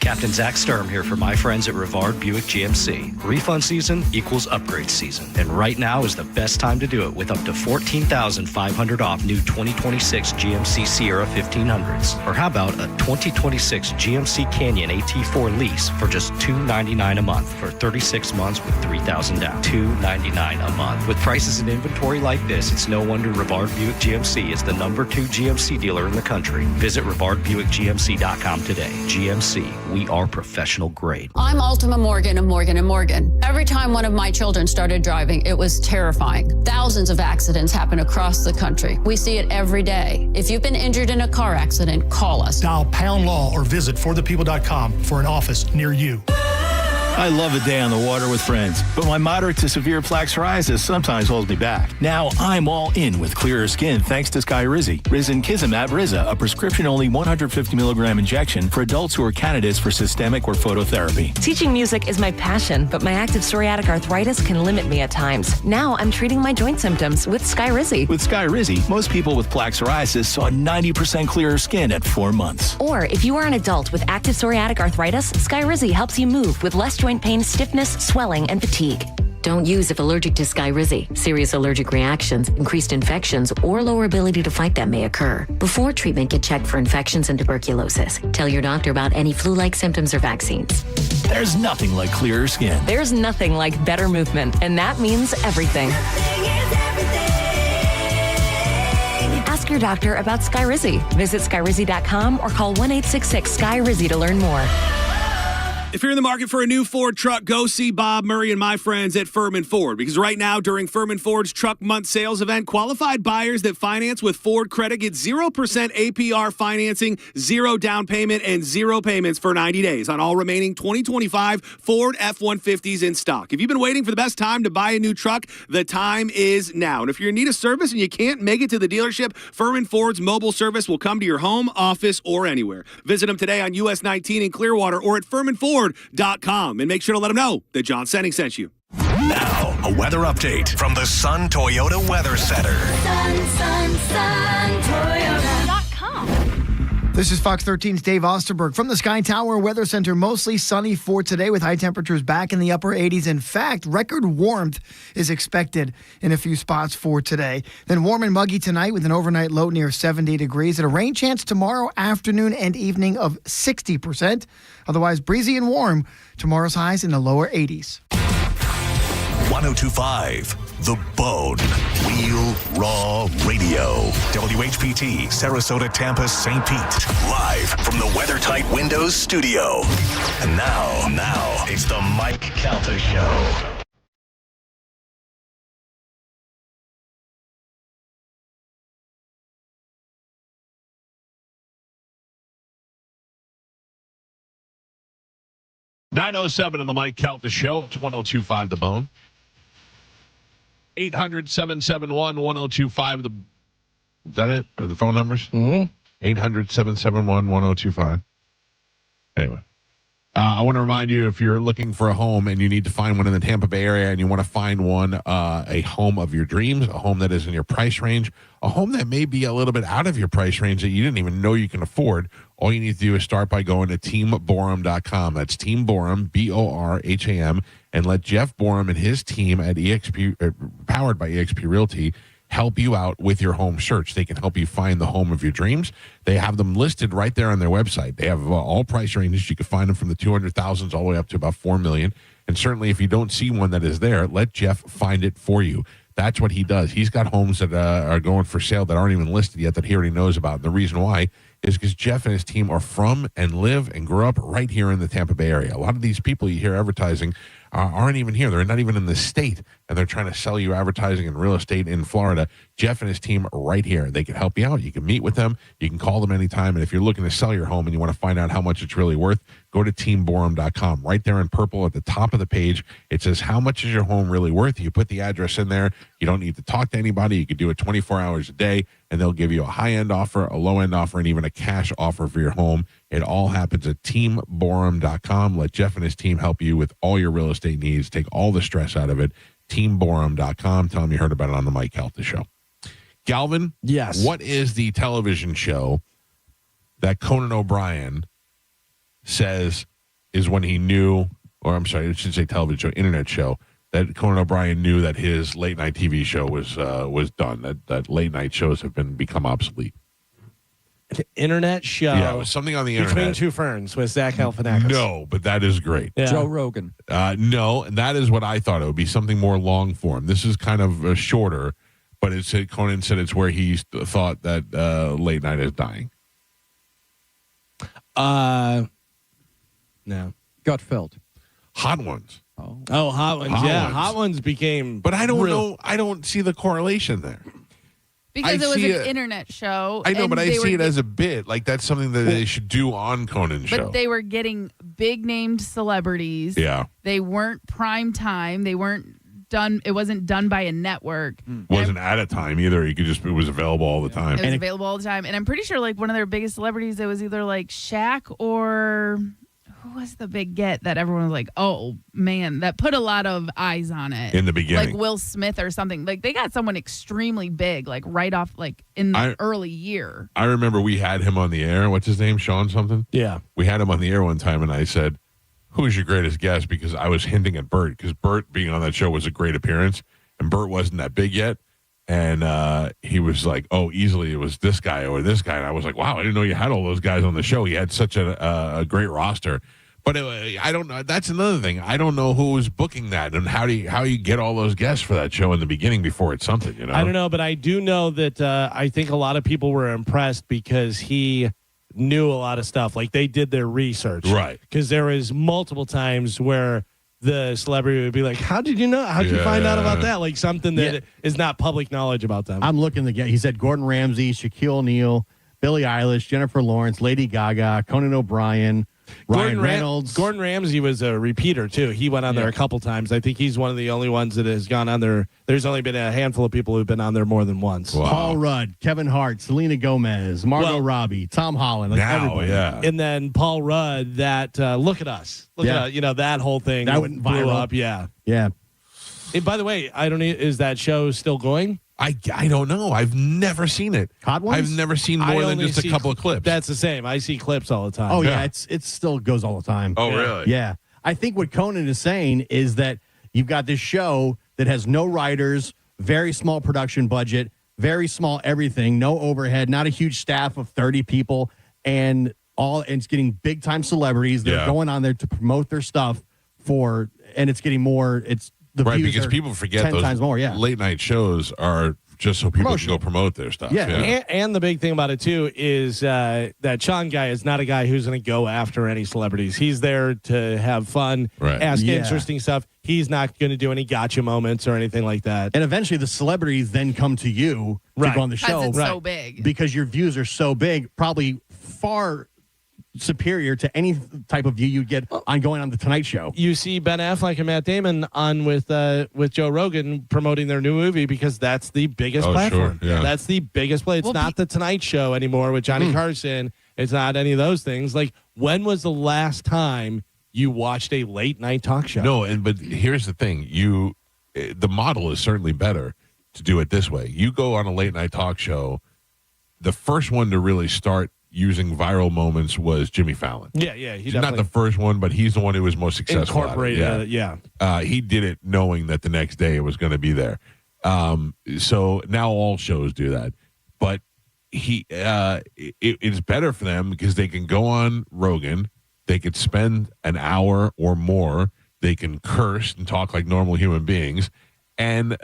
Captain Zach Sturm here for my friends at Rivard Buick GMC. Refund season equals upgrade season. And right now is the best time to do it with up to $14,500 off new 2026 GMC Sierra 1500s. Or how about a 2026 GMC Canyon AT4 lease for just $299 a month for 36 months with $3,000 down. $299 a month. With prices and inventory like this, it's no wonder Rivard Buick GMC is the #2 GMC dealer in the country. Visit RivardBuickGMC.com today. GMC, we are professional grade. I'm Ultima Morgan of Morgan & Morgan. Every time one of my children started driving, it was terrifying. Thousands of accidents happen across the country. We see it every day. If you've been injured in a car accident, call us. Dial pound law or visit forthepeople.com for an office near you. I love a day on the water with friends, but my moderate to severe plaque psoriasis sometimes holds me back. Now I'm all in with clearer skin thanks to Skyrizi. Risankizumab Riza, a prescription-only 150 milligram injection for adults who are candidates for systemic or phototherapy. Teaching music is my passion, but my active psoriatic arthritis can limit me at times. Now I'm treating my joint symptoms with Skyrizi. With Skyrizi, most people with plaque psoriasis saw 90% clearer skin at 4 months. Or if you are an adult with active psoriatic arthritis, Skyrizi helps you move with less joint pain, stiffness, swelling, and fatigue. Don't use if allergic to Skyrizi. Serious allergic reactions, increased infections, or lower ability to fight them may occur. Before treatment, get checked for infections and tuberculosis. Tell your doctor about any flu-like symptoms or vaccines. There's nothing like clearer skin. There's nothing like better movement, and that means everything. Ask your doctor about Skyrizi. Visit Skyrizi.com or call 1-866-SKY-RIZZI to learn more. If you're in the market for a new Ford truck, go see Bob Murray and my friends at Furman Ford. Because right now, during Furman Ford's Truck Month Sales event, qualified buyers that finance with Ford Credit get 0% APR financing, 0 down payment, and 0 payments for 90 days on all remaining 2025 Ford F-150s in stock. If you've been waiting for the best time to buy a new truck, the time is now. And if you're in need of service and you can't make it to the dealership, Furman Ford's mobile service will come to your home, office, or anywhere. Visit them today on US 19 in Clearwater or at FurmanFord.com and make sure to let them know that John Senning sent you. Now, a weather update from the Sun Toyota Weather Center. SunToyota.com. This is Fox 13's Dave Osterberg from the Sky Tower Weather Center. Mostly sunny for today with high temperatures back in the upper 80s. In fact, record warmth is expected in a few spots for today. Then warm and muggy tonight with an overnight low near 70 degrees and a rain chance tomorrow afternoon and evening of 60%. Otherwise, breezy and warm. Tomorrow's highs in the lower 80s. 1025 The Bone. Real Raw Radio. WHPT, Sarasota, Tampa, St. Pete. Live from the WeatherTight Windows studio. And now, it's the Mike Calta Show. 9:07 on the Mike Calta Show. It's 102.5 The Bone. 800-771-1025. Is that it? Are the phone numbers? Mm-hmm. 800-771-1025. Anyway. I want to remind you, if you're looking for a home and you need to find one in the Tampa Bay area and you want to find one, a home of your dreams, a home that is in your price range, a home that may be a little bit out of your price range that you didn't even know you can afford, all you need to do is start by going to teamborum.com. That's Team Borum, BORHAM, and let Jeff Borum and his team at powered by EXP Realty, help you out with your home search. They can help you find the home of your dreams. They have them listed right there on their website. They have all price ranges. You can find them from the 200,000s all the way up to about 4 million. And certainly if you don't see one that is there, let Jeff find it for you. That's what he does. He's got homes that are going for sale that aren't even listed yet that he already knows about. And the reason why is because Jeff and his team are from and live and grew up right here in the Tampa Bay area. A lot of these people you hear advertising aren't even here. They're not even in the state, and they're trying to sell you advertising and real estate in Florida. Jeff and his team are right here. They can help you out. You can meet with them. You can call them anytime. And if you're looking to sell your home and you want to find out how much it's really worth, go to teamborum.com. Right there in purple at the top of the page, it says, how much is your home really worth? You put the address in there. You don't need to talk to anybody. You can do it 24 hours a day, and they'll give you a high-end offer, a low-end offer, and even a cash offer for your home. It all happens at teamborum.com. Let Jeff and his team help you with all your real estate needs. Take all the stress out of it. Teamborum.com. Tell them you heard about it on the Mike Calta Show. Galvin? Yes. What is the television show that Conan O'Brien says is when he knew, or I'm sorry, I should say television show, internet show, that Conan O'Brien knew that his late-night TV show was done, that late-night shows have become obsolete? Internet show. Yeah, it was something on the internet. Between Two Ferns with Zach Galifianakis. No, but that is great. Yeah. Joe Rogan. No, and that is what I thought. It would be something more long form. This is kind of shorter, but Conan said it's where he thought that late night is dying. No. Gutfeld. Hot Ones. Oh, Hot Ones. Hot Ones became. But I don't know. I don't see the correlation there. Because it was an internet show. I know, and but I see it as a bit. Like, that's something that they should do on Conan's show. But they were getting big-named celebrities. Yeah. They weren't prime time. They weren't done. It wasn't done by a network. Wasn't at a time either. It was available all the time. It was available all the time. And I'm pretty sure, like, one of their biggest celebrities, it was either, like, Shaq or... Who was the big get that everyone was like, oh, man, that put a lot of eyes on it? In the beginning. Like Will Smith or something. Like, they got someone extremely big, like, right off, like, in the early year. I remember we had him on the air. What's his name? Sean something? Yeah. We had him on the air one time, and I said, who's your greatest guest? Because I was hinting at Bert, because Bert being on that show was a great appearance, and Bert wasn't that big yet. And he was like, oh, easily it was this guy or this guy. And I was like, wow, I didn't know you had all those guys on the show. He had such a great roster. But I don't know. That's another thing. I don't know who was booking that and how you get all those guests for that show in the beginning before it's something, you know? I don't know, but I do know that I think a lot of people were impressed because he knew a lot of stuff. Like, they did their research. Right. Because there was multiple times where the celebrity would be like, how did you know? How did you find out about that? Like, something that is not public knowledge about them. I'm looking to get, he said Gordon Ramsay, Shaquille O'Neal, Billie Eilish, Jennifer Lawrence, Lady Gaga, Conan O'Brien, Ryan Reynolds. Gordon Ramsay was a repeater, too. He went on there a couple times. I think he's one of the only ones that has gone on there. There's only been a handful of people who've been on there more than once. Wow. Paul Rudd, Kevin Hart, Selena Gomez, Margot Robbie, Tom Holland. Everybody. Yeah. And then Paul Rudd, that Look at Us. Look at, that whole thing. That went blew viral. up. Yeah. Yeah. And by the way, is that show still going? I don't know. I've never seen it. Hot Ones? I've never seen more than just a couple of clips. That's the same. I see clips all the time. Oh, yeah. It still goes all the time. Oh, really? Yeah. I think what Conan is saying is that you've got this show that has no writers, very small production budget, very small everything, no overhead, not a huge staff of 30 people, and it's getting big-time celebrities. They're going on there to promote their stuff and it's getting more, the right, views because are people forget 10 those times more, late night shows are just so people can go promote their stuff. Yeah. And the big thing about it, too, is that Sean guy is not a guy who's going to go after any celebrities. He's there to have fun, ask interesting stuff. He's not going to do any gotcha moments or anything like that. And eventually the celebrities then come to you to go on the show. Because it's so big. Because your views are so big, probably far superior to any type of view you get on going on the Tonight Show. You see Ben Affleck and Matt Damon on with Joe Rogan promoting their new movie because that's the biggest platform. Sure, yeah. That's the biggest play. It's not the Tonight Show anymore with Johnny Carson. It's not any of those things. Like, when was the last time you watched a late night talk show? No, but here's the thing: the model is certainly better to do it this way. You go on a late night talk show. The first one to really start using viral moments was Jimmy Fallon. Yeah, he's not the first one, but he's the one who was most successful. Incorporated, he did it knowing that the next day it was going to be there. So now all shows do that, but it's better for them because they can go on Rogan. They could spend an hour or more. They can curse and talk like normal human beings. And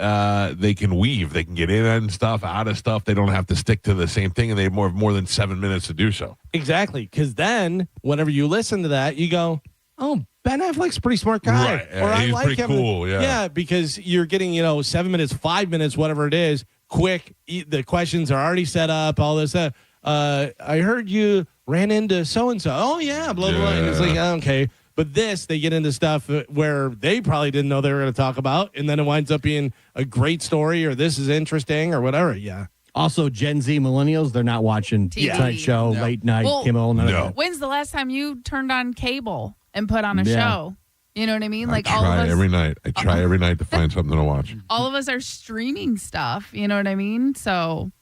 they can weave. They can get in and stuff, out of stuff. They don't have to stick to the same thing, and they have more than 7 minutes to do so. Exactly, because then whenever you listen to that, you go, "Oh, Ben Affleck's a pretty smart guy," right. Or I he's like pretty him. cool. Yeah, because you're getting 7 minutes, 5 minutes, whatever it is, quick. The questions are already set up. All this. I heard you ran into so and so. Oh yeah, blah blah. And it's like, okay. But they get into stuff where they probably didn't know they were going to talk about, and then it winds up being a great story, or this is interesting, or whatever. Yeah. Also, Gen Z millennials, they're not watching Tonight Show, late night, Kimmel. None of that. When's the last time you turned on cable and put on a show? You know what I mean? I try every night. I try every night to find something to watch. All of us are streaming stuff. You know what I mean? So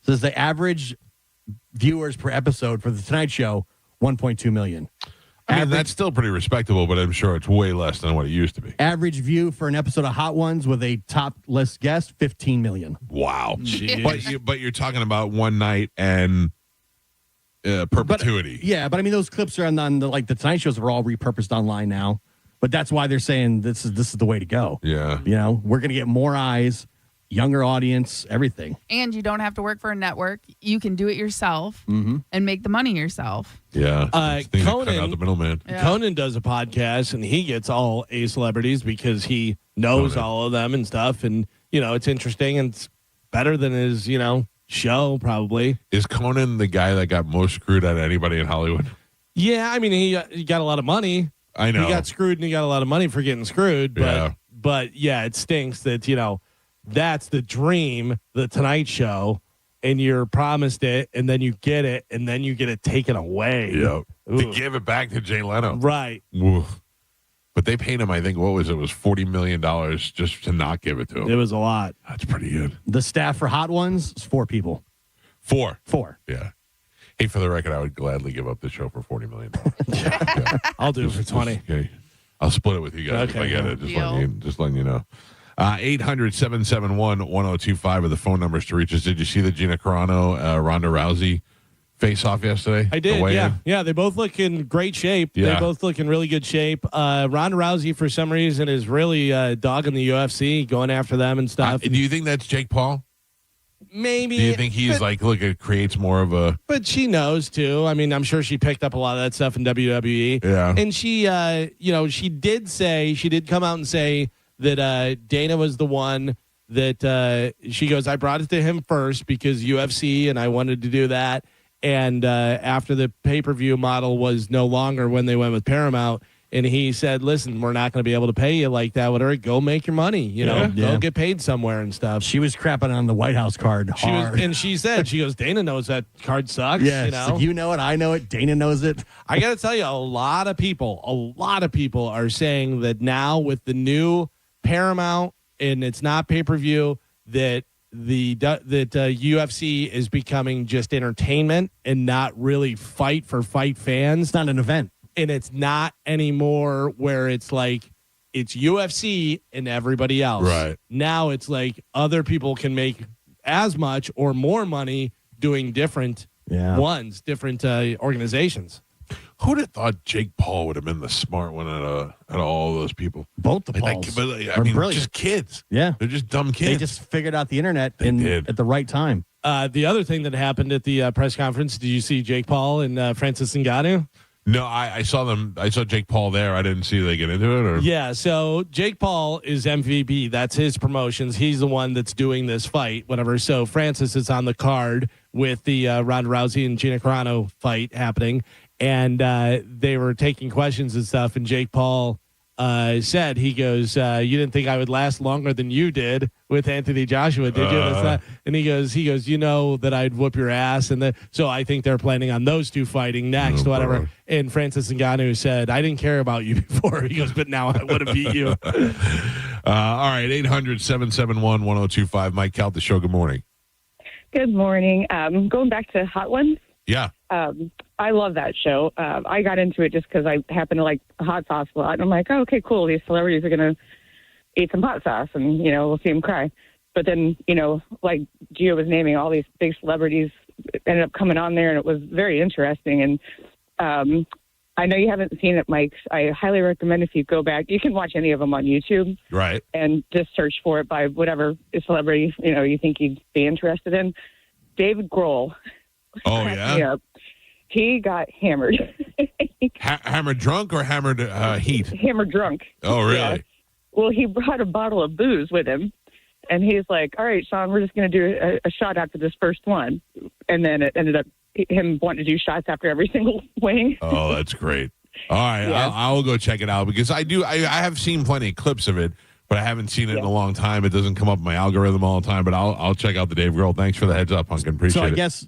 says the average viewers per episode for the Tonight Show, 1.2 million. I mean, that's still pretty respectable, but I'm sure it's way less than what it used to be. Average view for an episode of Hot Ones with a top list guest, 15 million. Wow. But you're talking about one night and perpetuity. But I mean, those clips are on the Tonight Shows are all repurposed online now. But that's why they're saying this is the way to go. Yeah. We're going to get more eyes, younger audience, everything. And you don't have to work for a network. You can do it yourself and make the money yourself. Yeah. Conan, out the middleman. Yeah. Conan does a podcast, and he gets all A celebrities because he knows all of them and stuff. And, it's interesting, and it's better than his, show, probably. Is Conan the guy that got most screwed out of anybody in Hollywood? Yeah, I mean, he got a lot of money. I know. He got screwed, and he got a lot of money for getting screwed. But it stinks that, that's the dream, the Tonight Show, and you're promised it, and then you get it, and then you get it taken away. Yeah. They gave it back to Jay Leno. Right. Oof. But they paid him, I think, what was it? It was $40 million just to not give it to him. It was a lot. That's pretty good. The staff for Hot Ones is 4 people. 4? 4. Yeah. Hey, for the record, I would gladly give up the show for $40 million. Yeah. I'll do it for 20. Okay. I'll split it with you guys if I get it. Just letting you know. 800-771-1025 are the phone numbers to reach us. Did you see the Gina Carano, Ronda Rousey face-off yesterday? I did, yeah. They both look in great shape. Yeah. They both look in really good shape. Ronda Rousey, for some reason, is really dogging the UFC, going after them and stuff. Do you think that's Jake Paul? Maybe. Do you think he's it creates more of a... But she knows, too. I mean, I'm sure she picked up a lot of that stuff in WWE. Yeah. And she, she did come out and say that Dana was the one that she goes, I brought it to him first because UFC, and I wanted to do that. And after the pay-per-view model was no longer when they went with Paramount, and he said, listen, we're not going to be able to pay you like that. Whatever, go make your money. Go get paid somewhere and stuff. She was crapping on the White House card hard. She goes, Dana knows that card sucks. Yeah, you know it, I know it, Dana knows it. I got to tell you, a lot of people are saying that now with the new Paramount, and it's not pay-per-view, that UFC is becoming just entertainment and not really fight fans. It's not an event. And it's not anymore where it's like it's UFC and everybody else. Right. Now it's like other people can make as much or more money doing different different organizations. Who'd have thought Jake Paul would have been the smart one out of all those people? Both the Pauls. Brilliant. Just kids. Yeah. They're just dumb kids. They just figured out the internet did. At the right time. The other thing that happened at the press conference, did you see Jake Paul and Francis Ngannou? No, I saw them. I saw Jake Paul there. I didn't see they get into it. Or yeah, so Jake Paul is MVP. That's his promotions. He's the one that's doing this fight, whatever. So Francis is on the card, with the Ronda Rousey and Gina Carano fight happening, and they were taking questions and stuff, and Jake Paul said, he goes, you didn't think I would last longer than you did with Anthony Joshua, did you? That's not, and he goes, you know that I'd whoop your ass. And so I think they're planning on those two fighting next, whatever. Bro. And Francis Ngannou said, I didn't care about you before. He goes, but now I would have beat you. All right, 800-771-1025. Mike Calta Show, good morning. Good morning. Going back to Hot Ones. Yeah. I love that show. I got into it just because I happen to like hot sauce a lot. And I'm like, oh, okay, cool. These celebrities are going to eat some hot sauce and, we'll see them cry. But then, like Gio was naming, all these big celebrities ended up coming on there, and it was very interesting. And I know you haven't seen it, Mike. I highly recommend if you go back. You can watch any of them on YouTube. Right. And just search for it by whatever celebrity, you think you'd be interested in. David Grohl. Oh, yeah? He got hammered. Hammered drunk or hammered heat? Hammered drunk. Oh, really? Yeah. Well, he brought a bottle of booze with him, and he's like, all right, Sean, we're just going to do a shot after this first one. And then it ended up him wanting to do shots after every single wing. Oh, that's great. All right, Yeah. I'll go check it out because I have seen plenty of clips of it, but I haven't seen it in a long time. It doesn't come up in my algorithm all the time, but I'll check out the Dave Grohl. Thanks for the heads up, Hunkin. Appreciate it. So I guess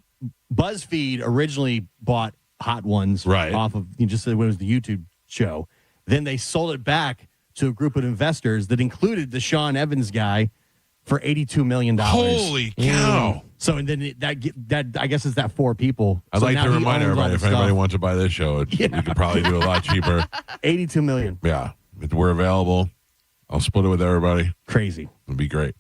BuzzFeed originally bought Hot Ones off of, you just said it was the YouTube show. Then they sold it back to a group of investors that included the Sean Evans guy for $82 million. Holy cow. So and then that I guess is that 4 people. I'd So like now to he remind owns all everybody, the if anybody stuff. wants to buy this show, you could probably do a lot cheaper. $82 million. Yeah, if we're available. I'll split it with everybody. Crazy. It'd be great.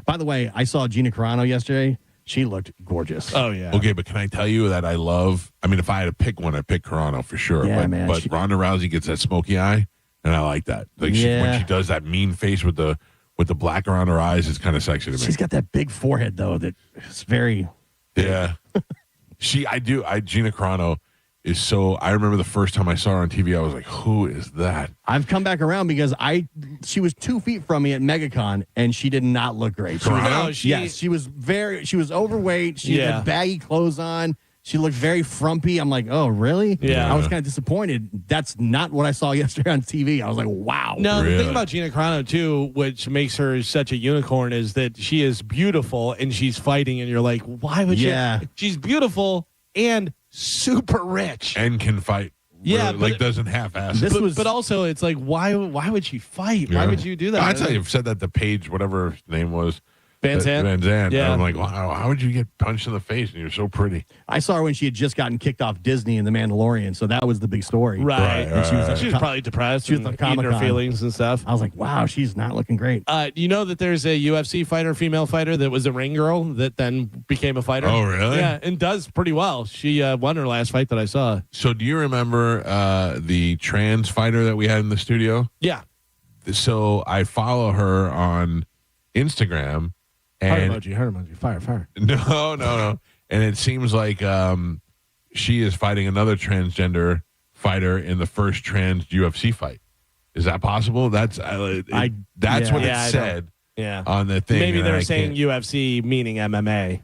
By the way, I saw Gina Carano yesterday. She looked gorgeous. Oh, yeah. Okay, but can I tell you that I love, if I had to pick one, I'd pick Carano for sure. Yeah, but man, but Ronda Rousey gets that smoky eye, and I like that. Like when she does that mean face with the black around her eyes, it's kind of sexy to me. She's got that big forehead, though, that is very... Yeah. Gina Carano is so, I remember the first time I saw her on TV, I was like, who is that? I've come back around because she was 2 feet from me at MegaCon, and she did not look great. She was overweight. She had baggy clothes on. She looked very frumpy. I'm like, oh, really? Yeah. I was kind of disappointed. That's not what I saw yesterday on TV. I was like, wow. No, the thing about Gina Carano, too, which makes her such a unicorn, is that she is beautiful and she's fighting, and you're like, why would she's beautiful and super rich. And can fight. Yeah, really, doesn't half-ass it. But also, it's like, why would she fight? Yeah. Why would you do that? I tell you, I've said that to Paige, whatever her name was. Van Zandt? Yeah. I'm like, wow, how would you get punched in the face and you're so pretty? I saw her when she had just gotten kicked off Disney in The Mandalorian, so that was the big story. Right. And She was probably depressed. She was and on eating her Comic-Con. feelings and stuff. I was like, wow, she's not looking great. You know that there's a UFC fighter, female fighter, that was a ring girl that then became a fighter? Oh, really? Yeah, and does pretty well. She won her last fight that I saw. So do you remember the trans fighter that we had in the studio? Yeah. So I follow her on Instagram. And Heart emoji, fire. No. And it seems like she is fighting another transgender fighter in the first trans UFC fight. Is that possible? That's what it said on the thing. Maybe and they're I saying can't- UFC meaning MMA.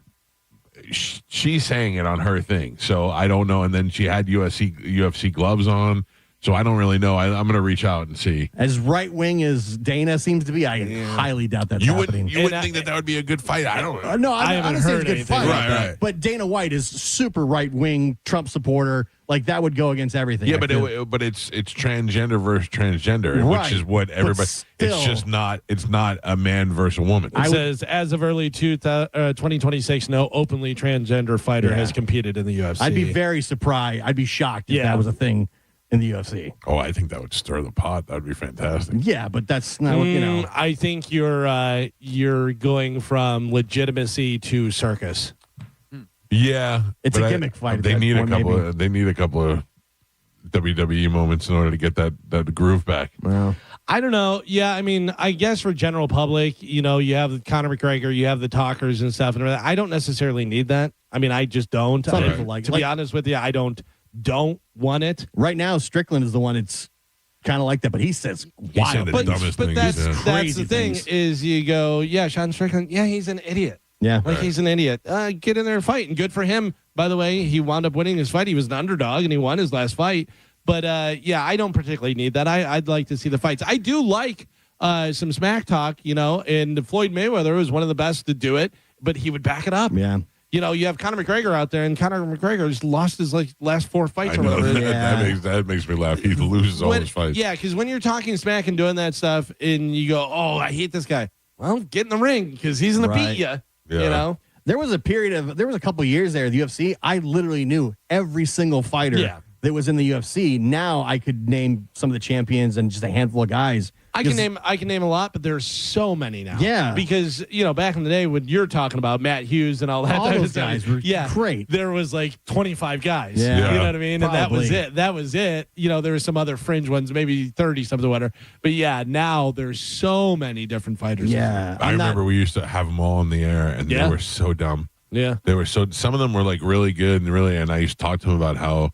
She's saying it on her thing, so I don't know. And then she had UFC gloves on, so I don't really know. I'm going to reach out and see. As right wing as Dana seems to be, I highly doubt that's happening. You wouldn't think that would be a good fight. I don't know. No, I haven't don't say heard it's a good anything fight. about that. Right. But Dana White is super right wing Trump supporter. Like that would go against everything. Yeah, I feel. but it's transgender versus transgender, Right. which is what everybody. still- It's just not. It's not a man versus a woman. It says, as of early 2026, no openly transgender fighter has competed in the UFC. I'd be very surprised. I'd be shocked if that was a thing in the UFC. Oh, I think that would stir the pot. That would be fantastic. Yeah, but that's not what, I think you're going from legitimacy to circus. Yeah, It's but a gimmick fight at They that need point, They need a couple of WWE moments in order to get that groove back. Well, I don't know. Yeah, I mean, I guess for general public, you have Conor McGregor, you have the talkers and stuff, and I don't necessarily need that. I mean, I just don't. Some people like to be honest with you, I don't want it. Right now, Strickland is the one that's kind of like that, but he says He said wild. the But dumbest that's things. that's Crazy the thing things. is you go, yeah, Sean Strickland, yeah, he's an idiot. Yeah. Like he's an idiot. Get in there and fight. And good for him. By the way, he wound up winning his fight. He was an underdog and he won his last fight. But yeah, I don't particularly need that. I'd like to see the fights. I do like some smack talk, and Floyd Mayweather was one of the best to do it, but he would back it up. Yeah. You have Conor McGregor out there, and Conor McGregor just lost his last 4 fights I or know, whatever. that makes me laugh. He loses all his fights. Yeah, because when you're talking smack and doing that stuff, and you go, "Oh, I hate this guy," well, get in the ring because he's gonna beat you. Yeah. There was a couple years there at the UFC. I literally knew every single fighter that was in the UFC. Now I could name some of the champions and just a handful of guys. I can name a lot, but there's so many now. Yeah. Because, back in the day when you're talking about Matt Hughes and all that. All type of those stuff, guys were great. There was like 25 guys. Yeah. You know what I mean? Probably. And that was it. There were some other fringe ones, maybe 30 something or whatever. But yeah, now there's so many different fighters. Yeah. I remember we used to have them all in the air, and they were so dumb. Yeah. They were some of them were like really good and I used to talk to them about how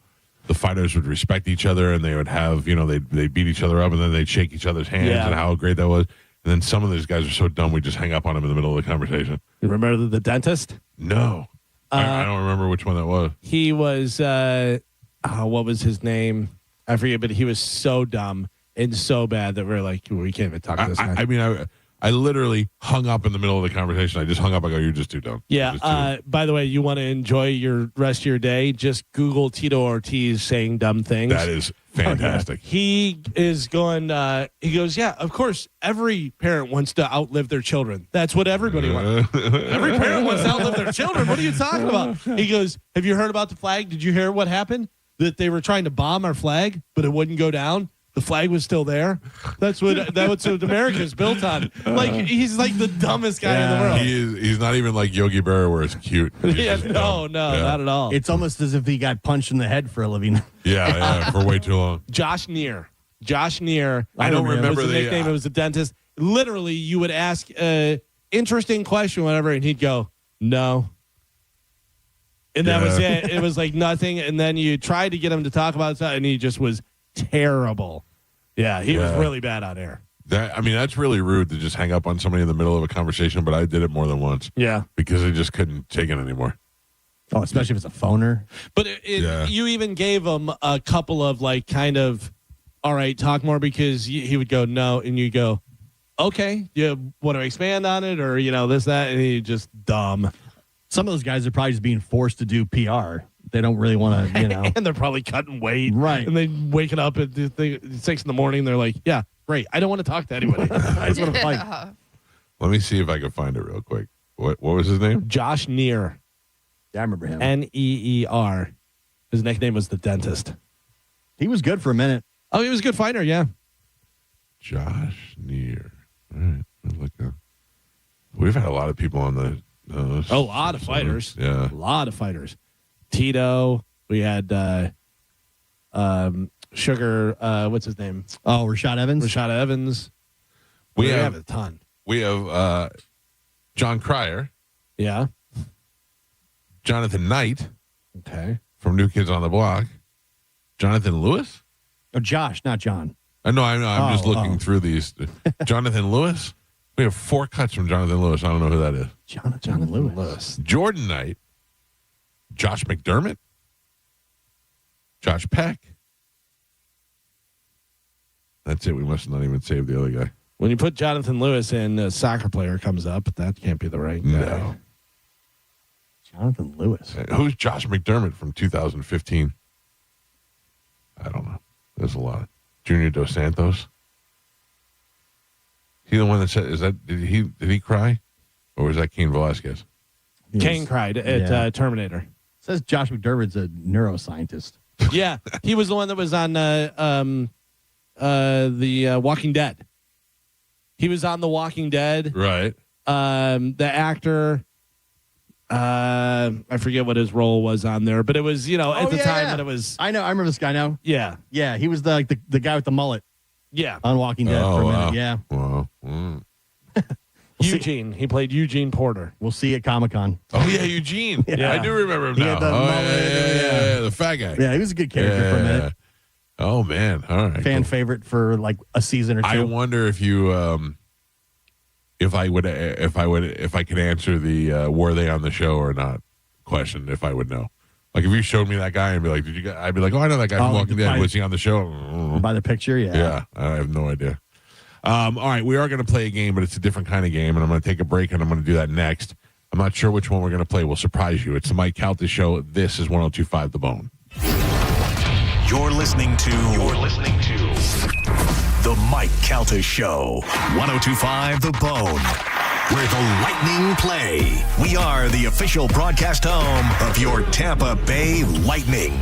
the fighters would respect each other and they would have, they'd beat each other up and then they'd shake each other's hands and how great that was. And then some of those guys are so dumb, we just hang up on them in the middle of the conversation. You remember the dentist? No. I don't remember which one that was. He was, what was his name? I forget, but he was so dumb and so bad that we're like, we can't even talk to this guy. I literally hung up in the middle of the conversation. I just hung up. I go, you're just too dumb. Yeah. By the way, you want to enjoy your rest of your day? Just Google Tito Ortiz saying dumb things. That is fantastic. He is going, he goes, yeah, of course, every parent wants to outlive their children. That's what everybody wants. Every parent wants to outlive their children. What are you talking about? He goes, have you heard about the flag? Did you hear what happened? That they were trying to bomb our flag, but it wouldn't go down. The flag was still there. That's what America is built on. Like he's like the dumbest guy in the world. He's not even like Yogi Berra where it's cute. No, not at all. It's almost as if he got punched in the head for a living. Yeah, for way too long. Josh Neer. I don't remember the nickname. It was a dentist. Literally, you would ask an interesting question, whatever, and he'd go, no. And that was it. It was like nothing. And then you tried to get him to talk about stuff, and he just was terrible. Yeah, he was really bad on air. That's really rude to just hang up on somebody in the middle of a conversation, but I did it more than once. Yeah. Because I just couldn't take it anymore. Oh, especially if it's a phoner. But you even gave him a couple of all right, talk more, because he would go, no, and you go, okay, you want to expand on it, or, this, that, and he just dumb. Some of those guys are probably just being forced to do PR. They don't really want to, And they're probably cutting weight. Right. And they waking up at 6 in the morning. They're like, yeah, great. I don't want to talk to anybody. I just want to fight. Let me see if I can find it real quick. What was his name? Josh Neer. Yeah, I remember him. Neer. His nickname was the dentist. He was good for a minute. Oh, he was a good fighter, yeah. Josh Neer. All right. Look up. We've had a lot of people on the... a lot of fighters. Yeah. A lot of fighters. Tito. We had Sugar. What's his name? Oh, Rashad Evans. We have a ton. We have John Cryer. Yeah. Jonathan Knight. Okay. From New Kids on the Block. Jonathan Lewis? Oh, Josh, not John. I know. I'm just looking through these. Jonathan Lewis? We have 4 cuts from Jonathan Lewis. I don't know who that is. Jonathan Lewis. Jordan Knight. Josh McDermott. Josh Peck. That's it. We must not even save the other guy. When you put Jonathan Lewis in, a soccer player comes up, but that can't be the right guy. No. Jonathan Lewis. Who's Josh McDermott from 2015? I don't know. There's a lot. Junior Dos Santos. He the one that said, did he cry? Or was that Cain Velasquez? Kane cried at Terminator. It says Josh McDermott's a neuroscientist. Yeah, he was the one that was on the Walking Dead. He was on The Walking Dead. Right. The actor, I forget what his role was on there, but it was, at the time that it was. I know. I remember this guy now. Yeah. Yeah, he was the guy with the mullet. Yeah. On Walking Dead for a minute. Wow. Yeah. Wow. Eugene. He played Eugene Porter. We'll see at Comic-Con. Oh, yeah, Eugene. Yeah. I do remember him He now. had the mullet, yeah, the fat guy. Yeah, he was a good character for a minute. Oh, man. All right. Fan favorite for like a season or two. I wonder if you if I could answer the were they on the show or not question, if I would know. Like if you showed me that guy and be like, I'd be like, oh, I know that guy from Walking Dead. Was he on the show? By the picture, yeah. Yeah, I have no idea. All right, we are going to play a game, but it's a different kind of game, and I'm going to take a break, and I'm going to do that next. I'm not sure which one we're going to play. We'll surprise you. It's the Mike Calta Show. This is 102.5 The Bone. You're listening to The Mike Calta Show. 102.5 The Bone, where the Lightning play. We are the official broadcast home of your Tampa Bay Lightning.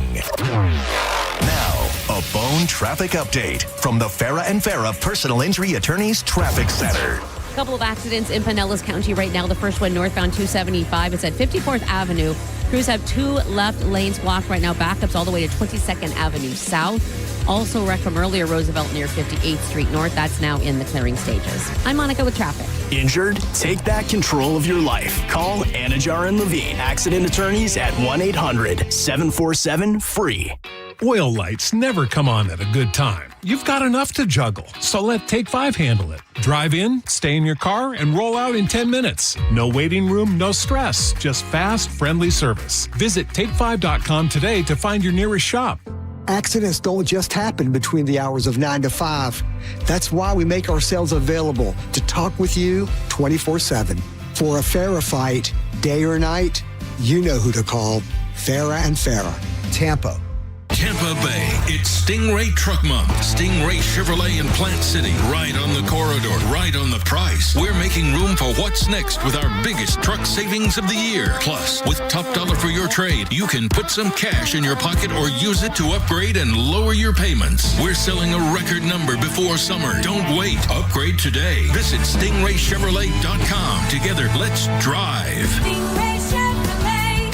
Now, a Bone traffic update from the Farah and Farah Personal Injury Attorneys Traffic Center. A couple of accidents in Pinellas County right now. The first one northbound 275. It's at 54th Avenue. Crews have 2 left lanes blocked right now. Backups all the way to 22nd Avenue South. Also wreck from earlier Roosevelt near 58th Street North. That's now in the clearing stages. I'm Monica with traffic. Injured? Take back control of your life. Call Anajar and Levine, accident attorneys at 1-800-747-FREE. Oil lights never come on at a good time. You've got enough to juggle, so let Take 5 handle it. Drive in, stay in your car, and roll out in 10 minutes. No waiting room, no stress, just fast, friendly service. Visit take5.com today to find your nearest shop. Accidents don't just happen between the hours of 9 to 5. That's why we make ourselves available to talk with you 24/7. For a Farah fight, day or night, you know who to call. Farah and Farah, Tampa. Tampa Bay, it's Stingray Truck Month. Stingray Chevrolet in Plant City, right on the corridor, right on the price. We're making room for what's next with our biggest truck savings of the year. Plus, with top dollar for your trade, you can put some cash in your pocket or use it to upgrade and lower your payments. We're selling a record number before summer. Don't wait. Upgrade today. Visit StingrayChevrolet.com. Together, let's drive. Stingray Chevrolet.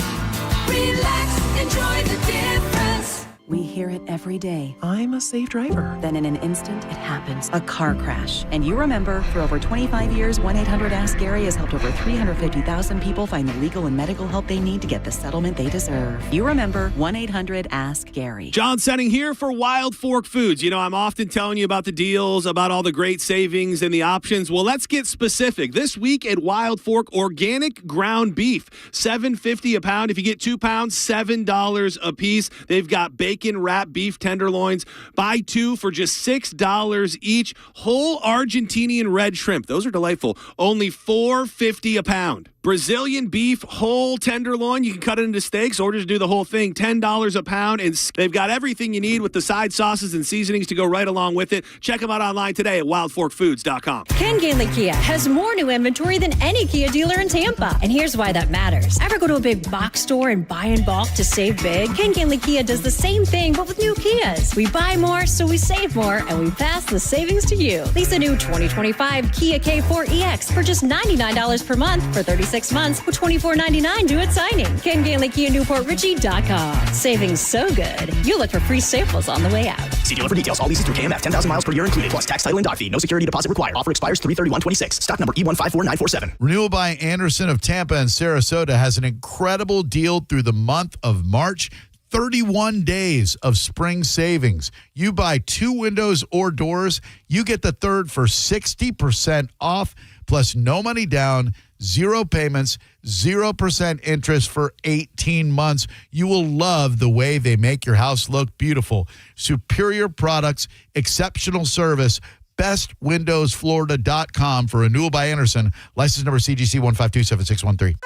Relax, enjoy the difference. We hear it every day. I'm a safe driver. Then in an instant, it happens. A car crash. And you remember, for over 25 years, 1-800-ASK-GARY has helped over 350,000 people find the legal and medical help they need to get the settlement they deserve. You remember 1-800-ASK-GARY. John Senning here for Wild Fork Foods. You know, I'm often telling you about the deals, about all the great savings and the options. Well, let's get specific. This week at Wild Fork, organic ground beef, $7.50 a pound. If you get 2 pounds, $7 a piece. They've got bacon wrap beef tenderloins. Buy 2 for just $6 each. Whole Argentinian red shrimp. Those are delightful. Only $4.50 a pound. Brazilian beef whole tenderloin. You can cut it into steaks or just do the whole thing. $10 a pound. And they've got everything you need with the side sauces and seasonings to go right along with it. Check them out online today at wildforkfoods.com. Ken Ganley Kia has more new inventory than any Kia dealer in Tampa. And here's why that matters. Ever go to a big box store and buy in bulk to save big? Ken Ganley Kia does the same thing, but with new Kias. We buy more, so we save more, and we pass the savings to you. Lease a new 2025 Kia K4 EX for just $99 per month for 36 months with $24.99 due at signing. Ken Ganley Kia NewportRichie.com. Savings so good, you'll look for free samples on the way out. See dealer for details. All leases through KMF, 10,000 miles per year included, plus tax, title, and dock fee. No security deposit required. Offer expires 3/31/26. Stock number E154947. Renewal by Anderson of Tampa and Sarasota has an incredible deal through the month of March. 31 days of spring savings. You buy 2 windows or doors, you get the third for 60% off, plus no money down, 0 payments, 0% interest for 18 months. You will love the way they make your house look beautiful. Superior products, exceptional service. bestwindowsflorida.com for Renewal by Anderson. License number CGC 1527613.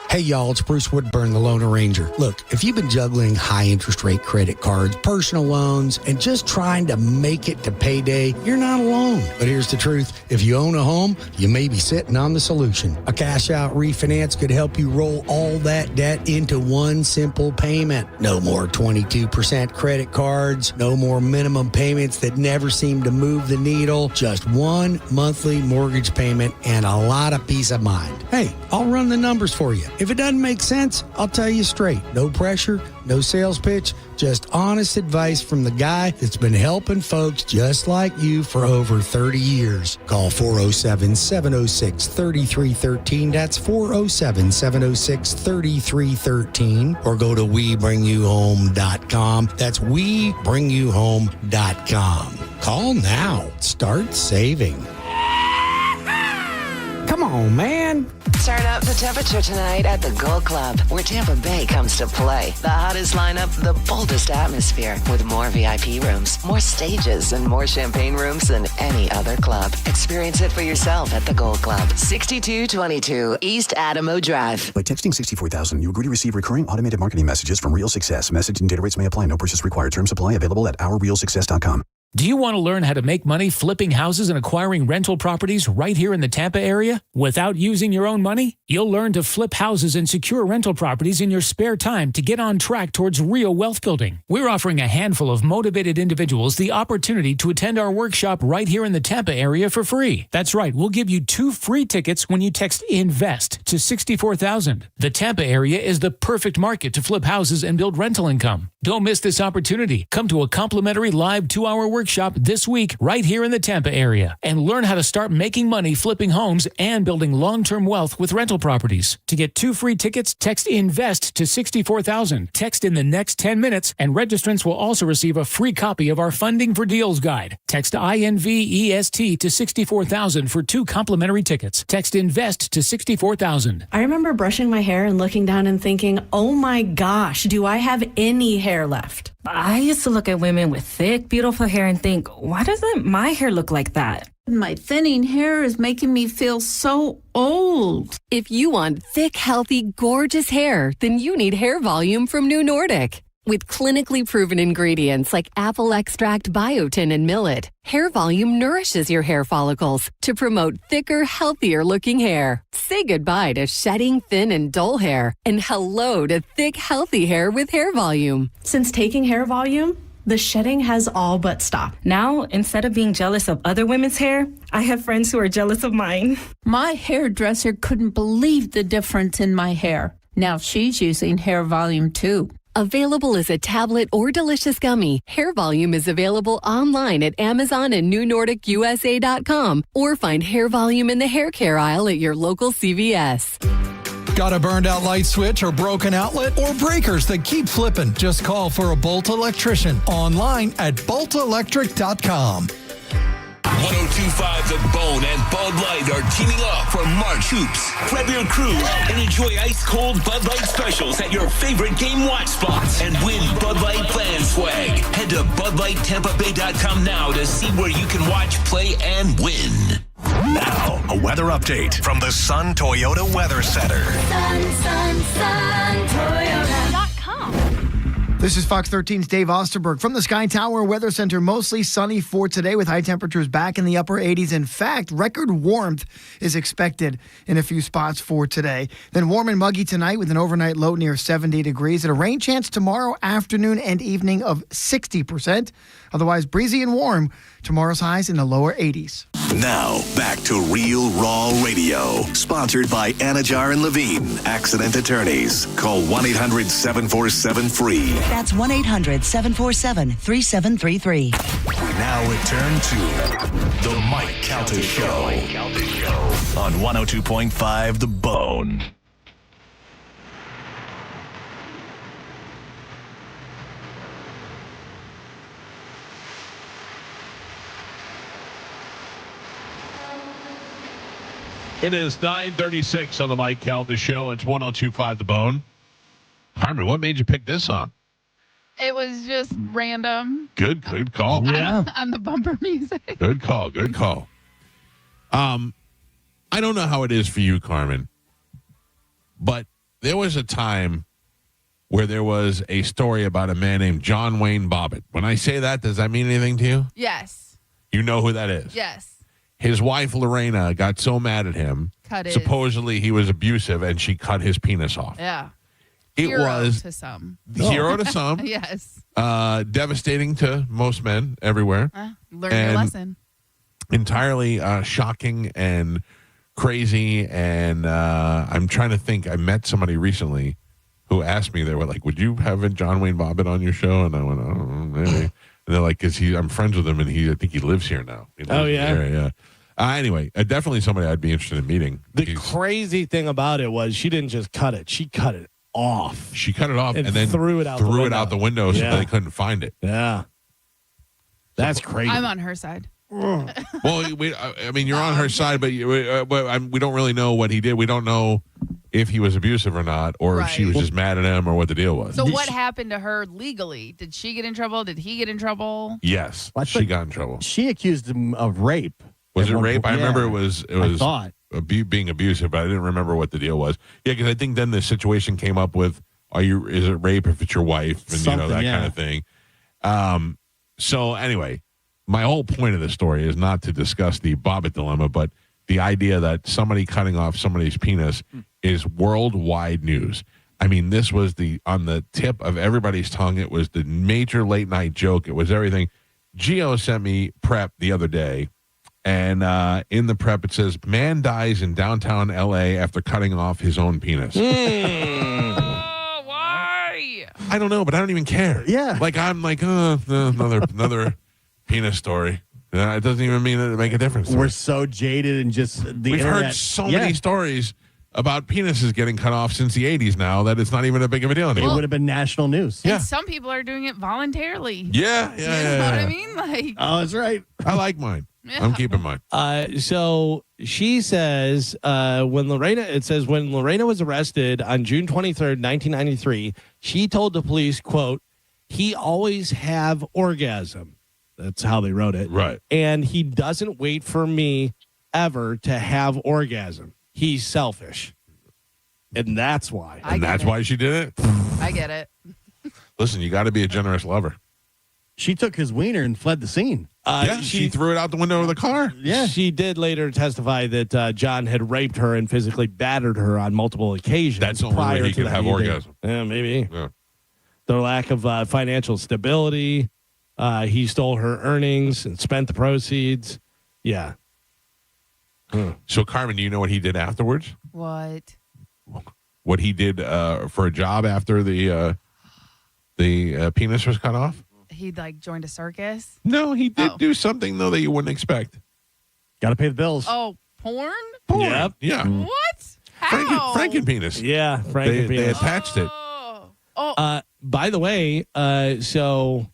Hey, y'all, it's Bruce Woodburn, the Loan Arranger. Look, if you've been juggling high interest rate credit cards, personal loans, and just trying to make it to payday, you're not alone. But here's the truth. If you own a home, you may be sitting on the solution. A cash out refinance could help you roll all that debt into one simple payment. No more 22% credit cards, no more minimum payments that never seem to move the needle, just one monthly mortgage payment and a lot of peace of mind. Hey, I'll run the numbers for you. If it doesn't make sense, I'll tell you straight. No pressure, no sales pitch, just honest advice from the guy that's been helping folks just like you for over 30 years. Call 407-706-3313. That's 407-706-3313. Or go to WeBringYouHome.com. That's WeBringYouHome.com. Call now. Start saving. Come on, man. Turn up the temperature tonight at the Gold Club, where Tampa Bay comes to play. The hottest lineup, the boldest atmosphere, with more VIP rooms, more stages, and more champagne rooms than any other club. Experience it for yourself at the Gold Club, 6222 East Adamo Drive. By texting 64,000, you agree to receive recurring automated marketing messages from Real Success. Message and data rates may apply. No purchase required. Terms apply. Available at ourrealsuccess.com. Do you want to learn how to make money flipping houses and acquiring rental properties right here in the Tampa area without using your own money? You'll learn to flip houses and secure rental properties in your spare time to get on track towards real wealth building. We're offering a handful of motivated individuals the opportunity to attend our workshop right here in the Tampa area for free. That's right, we'll give you 2 free tickets when you text INVEST to 64,000. The Tampa area is the perfect market to flip houses and build rental income. Don't miss this opportunity. Come to a complimentary live 2-hour workshop this week right here in the Tampa area and learn how to start making money flipping homes and building long-term wealth with rental properties. To get 2 free tickets, text INVEST to 64,000. Text in the next 10 minutes, and registrants will also receive a free copy of our Funding for Deals guide. Text INVEST to 64,000 for 2 complimentary tickets. Text INVEST to 64,000. I remember brushing my hair and looking down and thinking, oh my gosh, do I have any hair left? I used to look at women with thick, beautiful hair and think, why doesn't my hair look like that? My thinning hair is making me feel so old. If you want thick, healthy, gorgeous hair, then you need Hair Volume from New Nordic. With clinically proven ingredients like apple extract, biotin, and millet, Hair Volume nourishes your hair follicles to promote thicker, healthier-looking hair. Say goodbye to shedding, thin, and dull hair, and hello to thick, healthy hair with Hair Volume. Since taking Hair Volume, the shedding has all but stopped. Now, instead of being jealous of other women's hair, I have friends who are jealous of mine. My hairdresser couldn't believe the difference in my hair. Now she's using Hair Volume too. Available as a tablet or delicious gummy, Hair Volume is available online at Amazon and NewNordicUSA.com, or find Hair Volume in the hair care aisle at your local CVS. Got a burned out light switch or broken outlet or breakers that keep flipping? Just call for a Bolt electrician online at boltelectric.com. 102.5 The Bone and Bud Light are teaming up for March Hoops. Grab your crew and enjoy ice-cold Bud Light specials at your favorite game watch spots and win Bud Light fan swag. Head to BudLightTampaBay.com now to see where you can watch, play, and win. Now, a weather update from the Sun Toyota Weather Center. Sun, Toyota.com. This is Fox 13's Dave Osterberg from the Sky Tower Weather Center. Mostly sunny for today with high temperatures back in the upper 80s. In fact, record warmth is expected in a few spots for today. Then warm and muggy tonight with an overnight low near 70 degrees and a rain chance tomorrow afternoon and evening of 60%. Otherwise, breezy and warm. Tomorrow's highs in the lower 80s. Now, back to Real Raw Radio. Sponsored by Anajar and Levine, accident attorneys. Call 1-800-747-FREE. That's 1-800-747-3733. We now return to The Mike Calta Show on 102.5 The Bone. It is 9:36 on the Mike Calta Show. It's 102.5 The Bone. Harmony, what made you pick this song? It was just random. Good call. Yeah. On the bumper music. Good call. I don't know how it is for you, Carmen, but there was a time where there was a story about a man named John Wayne Bobbitt. When I say that, does that mean anything to you? Yes. You know who that is? Yes. His wife, Lorena, got so mad at him. Supposedly he was abusive, and she cut his penis off. Yeah. Hero to some. Hero to some. Yes. Devastating to most men everywhere. Learn your lesson. Entirely shocking and crazy. And I'm trying to think. I met somebody recently who asked me, they were like, would you have a John Wayne Bobbitt on your show? And I went, I don't know, maybe. And they're like, because I'm friends with him, and I think he lives here now. Yeah. Anyway, definitely somebody I'd be interested in meeting. The crazy thing about it was she didn't just cut it; she cut it off. She cut it off and then threw it out the window so they couldn't find it. Yeah, that's crazy. I'm on her side. Well, I mean, you're on her side, but we don't really know what he did. We don't know if he was abusive or not, or if she was just mad at him, or what the deal was. So what happened to her legally? Did she get in trouble? Did he get in trouble? Yes, she got in trouble. She accused him of rape. Was it rape? I remember it was I thought. Being abusive, but I didn't remember what the deal was. Yeah, because I think then the situation came up with, is it rape if it's your wife, and Something, that kind of thing. So anyway, my whole point of the story is not to discuss the Bobbitt dilemma, but the idea that somebody cutting off somebody's penis is worldwide news. I mean, this was on the tip of everybody's tongue. It was the major late night joke. It was everything. Gio sent me prep the other day, and in the prep it says, man dies in downtown L.A. after cutting off his own penis. Why? I don't know, but I don't even care. Yeah. Like, I'm like, another penis story. It doesn't even mean that it make a difference. We're so jaded and just the We've internet. heard so many stories about penises getting cut off since the 80s now that it's not even a big of a deal anymore. It would have been national news. And some people are doing it voluntarily. Yeah. You know what I mean? Like, oh, that's right. I like mine. I'm keeping mine. So she says when Lorena was arrested on June 23rd, 1993, she told the police, quote, he always have orgasm. That's how they wrote it. Right. And he doesn't wait for me ever to have orgasm. He's selfish. And that's why. And that's why she did it? I get it. Listen, you got to be a generous lover. She took his wiener and fled the scene. She threw it out the window of the car. Yeah. She did later testify that John had raped her and physically battered her on multiple occasions. That's the only way he could have orgasm. Yeah, maybe. Yeah. Their lack of financial stability. He stole her earnings and spent the proceeds. Yeah. So, Carmen, do you know what he did afterwards? What? What he did for a job after the penis was cut off? He joined a circus? No, he did do something, though, that you wouldn't expect. Got to pay the bills. Oh, porn? Yep. Yeah. What? How? Frankenpenis. Yeah, Frankenpenis. They attached it. By the way, so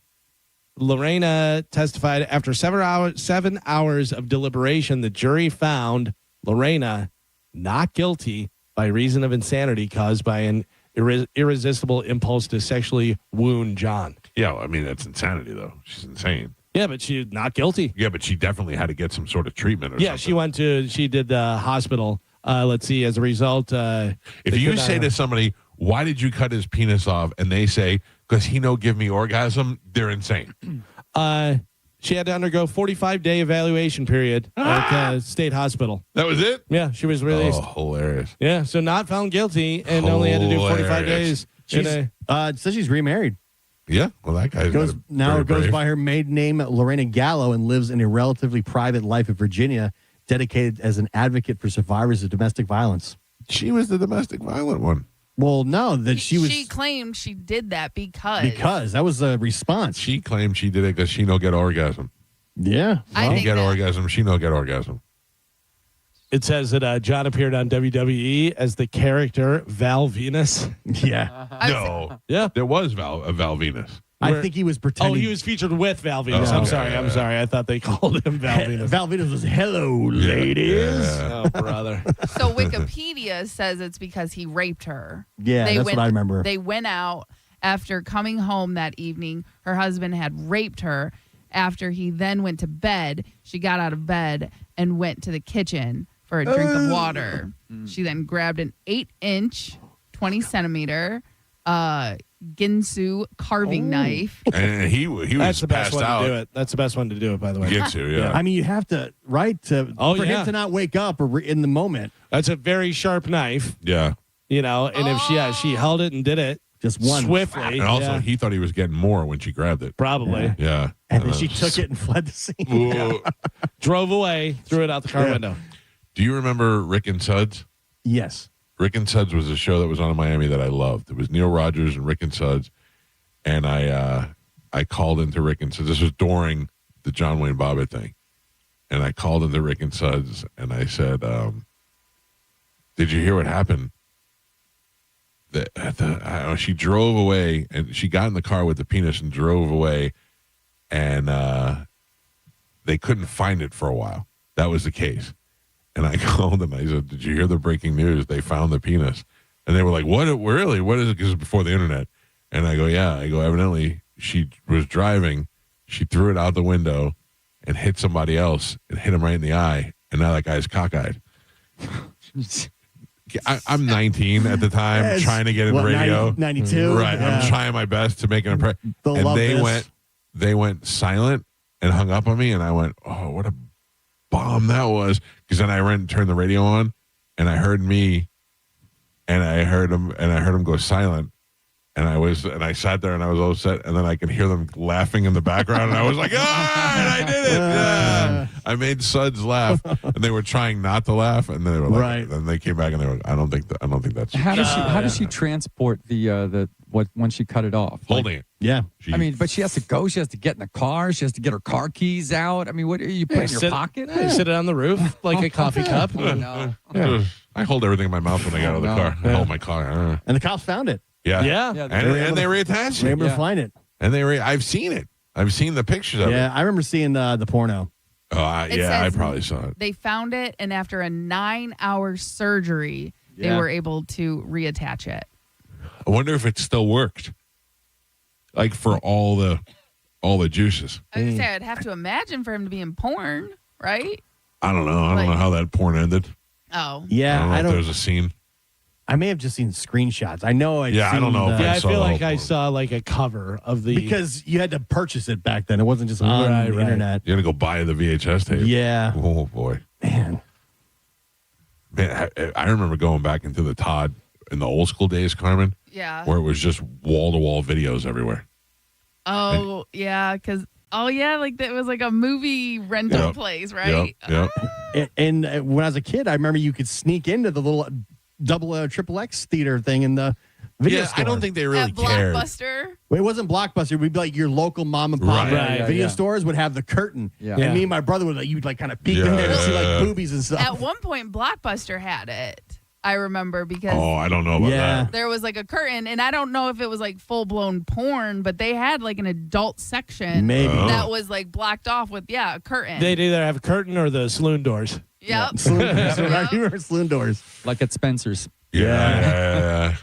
Lorena testified after 7 hours of deliberation, the jury found Lorena not guilty by reason of insanity caused by an irresistible impulse to sexually wound John. Yeah, well, I mean, that's insanity, though. She's insane. Yeah, but she's not guilty. Yeah, but she definitely had to get some sort of treatment or something. She did the hospital. Let's see, as a result. If you say to somebody, why did you cut his penis off? And they say, because he no give me orgasm, they're insane. She had to undergo 45-day evaluation period at state hospital. That was it? Yeah, she was released. Oh, hilarious. Yeah, so not found guilty and only had to do 45 days. It says she's remarried. Yeah, well, that guy goes by her maiden name, Lorena Gallo, and lives in a relatively private life in Virginia, dedicated as an advocate for survivors of domestic violence. She was the domestic violent one. Well, no, She claimed she did that because that was the response. She claimed she did it because she no get orgasm. Yeah, he get orgasm. She no get orgasm. It says that John appeared on WWE as the character Val Venus. Yeah. No. Yeah. There was Val Venus. I think he was pretending. Oh, he was featured with Val Venus. Oh, I'm okay. sorry. I thought they called him Val Venus. Val Venus was, hello, ladies. Oh, brother. So Wikipedia says it's because he raped her. Yeah, that's what I remember. They went out after coming home that evening. Her husband had raped her. After he then went to bed, she got out of bed and went to the kitchen for a drink of water. She then grabbed an 8-inch, 20-centimeter Ginsu carving knife. And he was That's the best passed one out. to do it. That's the best one to do it, by the way. Ginsu, yeah. I mean, you have to, for him to not wake up or in the moment. That's a very sharp knife. Yeah. You know, and if she held it and did it just one swiftly. And also, he thought he was getting more when she grabbed it. Probably. Yeah. And then she took it and fled the scene. Drove away, threw it out the car window. Do you remember Rick and Suds? Yes. Rick and Suds was a show that was on in Miami that I loved. It was Neil Rogers and Rick and Suds. And I called into Rick and Suds. This was during the John Wayne Bobbitt thing. And I called into Rick and Suds and I said, did you hear what happened? She drove away and she got in the car with the penis and drove away. And they couldn't find it for a while. That was the case. And I called them. I said, "Did you hear the breaking news? They found the penis." And they were like, "What? Really? What is it?" Because it was before the internet. And I go, "Yeah." I go, "Evidently, she was driving. She threw it out the window and hit somebody else and hit him right in the eye. And now that guy's cockeyed." I'm 19 at the time, trying to get in radio. 92? Right. Yeah. I'm trying my best to make an impression. And they went silent and hung up on me. And I went, "Oh, what a bomb that was." Because then I went and turned the radio on, and I heard me, and I heard him go silent. And I sat there and I was all upset, and then I could hear them laughing in the background, and I was like, "All right, I did it!" Yeah. I made Suds laugh, and they were trying not to laugh, and then they were like, Right. Then they came back and they were like, I don't think that's How does she transport the when she cut it off? Holding it. Yeah. I mean, but she has to go. She has to get in the car. She has to get her car keys out. I mean, what do you put in your pocket? Sit it on the roof like a coffee cup. No. I hold everything in my mouth when I get out of the car. I hold my car. And the cops found it. Yeah. Yeah. And they reattached They it. were able to find it. And I've seen it. I've seen the pictures of it. Yeah, I remember seeing the porno. Oh, I says probably saw it. They found it, and after a 9-hour surgery, they were able to reattach it. I wonder if it still worked. Like for all the juices. I was gonna say, I'd have to imagine for him to be in porn, right? I don't know. I don't know how that porn ended. Oh. Yeah, I don't know if there's a scene. I may have just seen screenshots. I know. I don't know. I feel like I saw like a cover of the because you had to purchase it back then. It wasn't just on the internet. You had to go buy the VHS tape. Yeah. Oh boy, man. I remember going back into the Todd in the old school days, Carmen. Yeah. Where it was just wall to wall videos everywhere. Oh yeah, because like it was like a movie rental place, right? Yep. And when I was a kid, I remember you could sneak into the little triple X theater thing in the video store. I don't think they really At cared. Blockbuster. Well, it wasn't Blockbuster. We'd be like your local mom and pop video stores would have the curtain. Yeah. And me and my brother would you'd like kind of peek in there and see like boobies and stuff. At one point, Blockbuster had it. I remember because I don't know about that. There was like a curtain, and I don't know if it was like full blown porn, but they had like an adult section that was like blocked off with a curtain. They'd either have a curtain or the saloon doors. Yep. I remember saloon doors. Like at Spencer's. Yeah.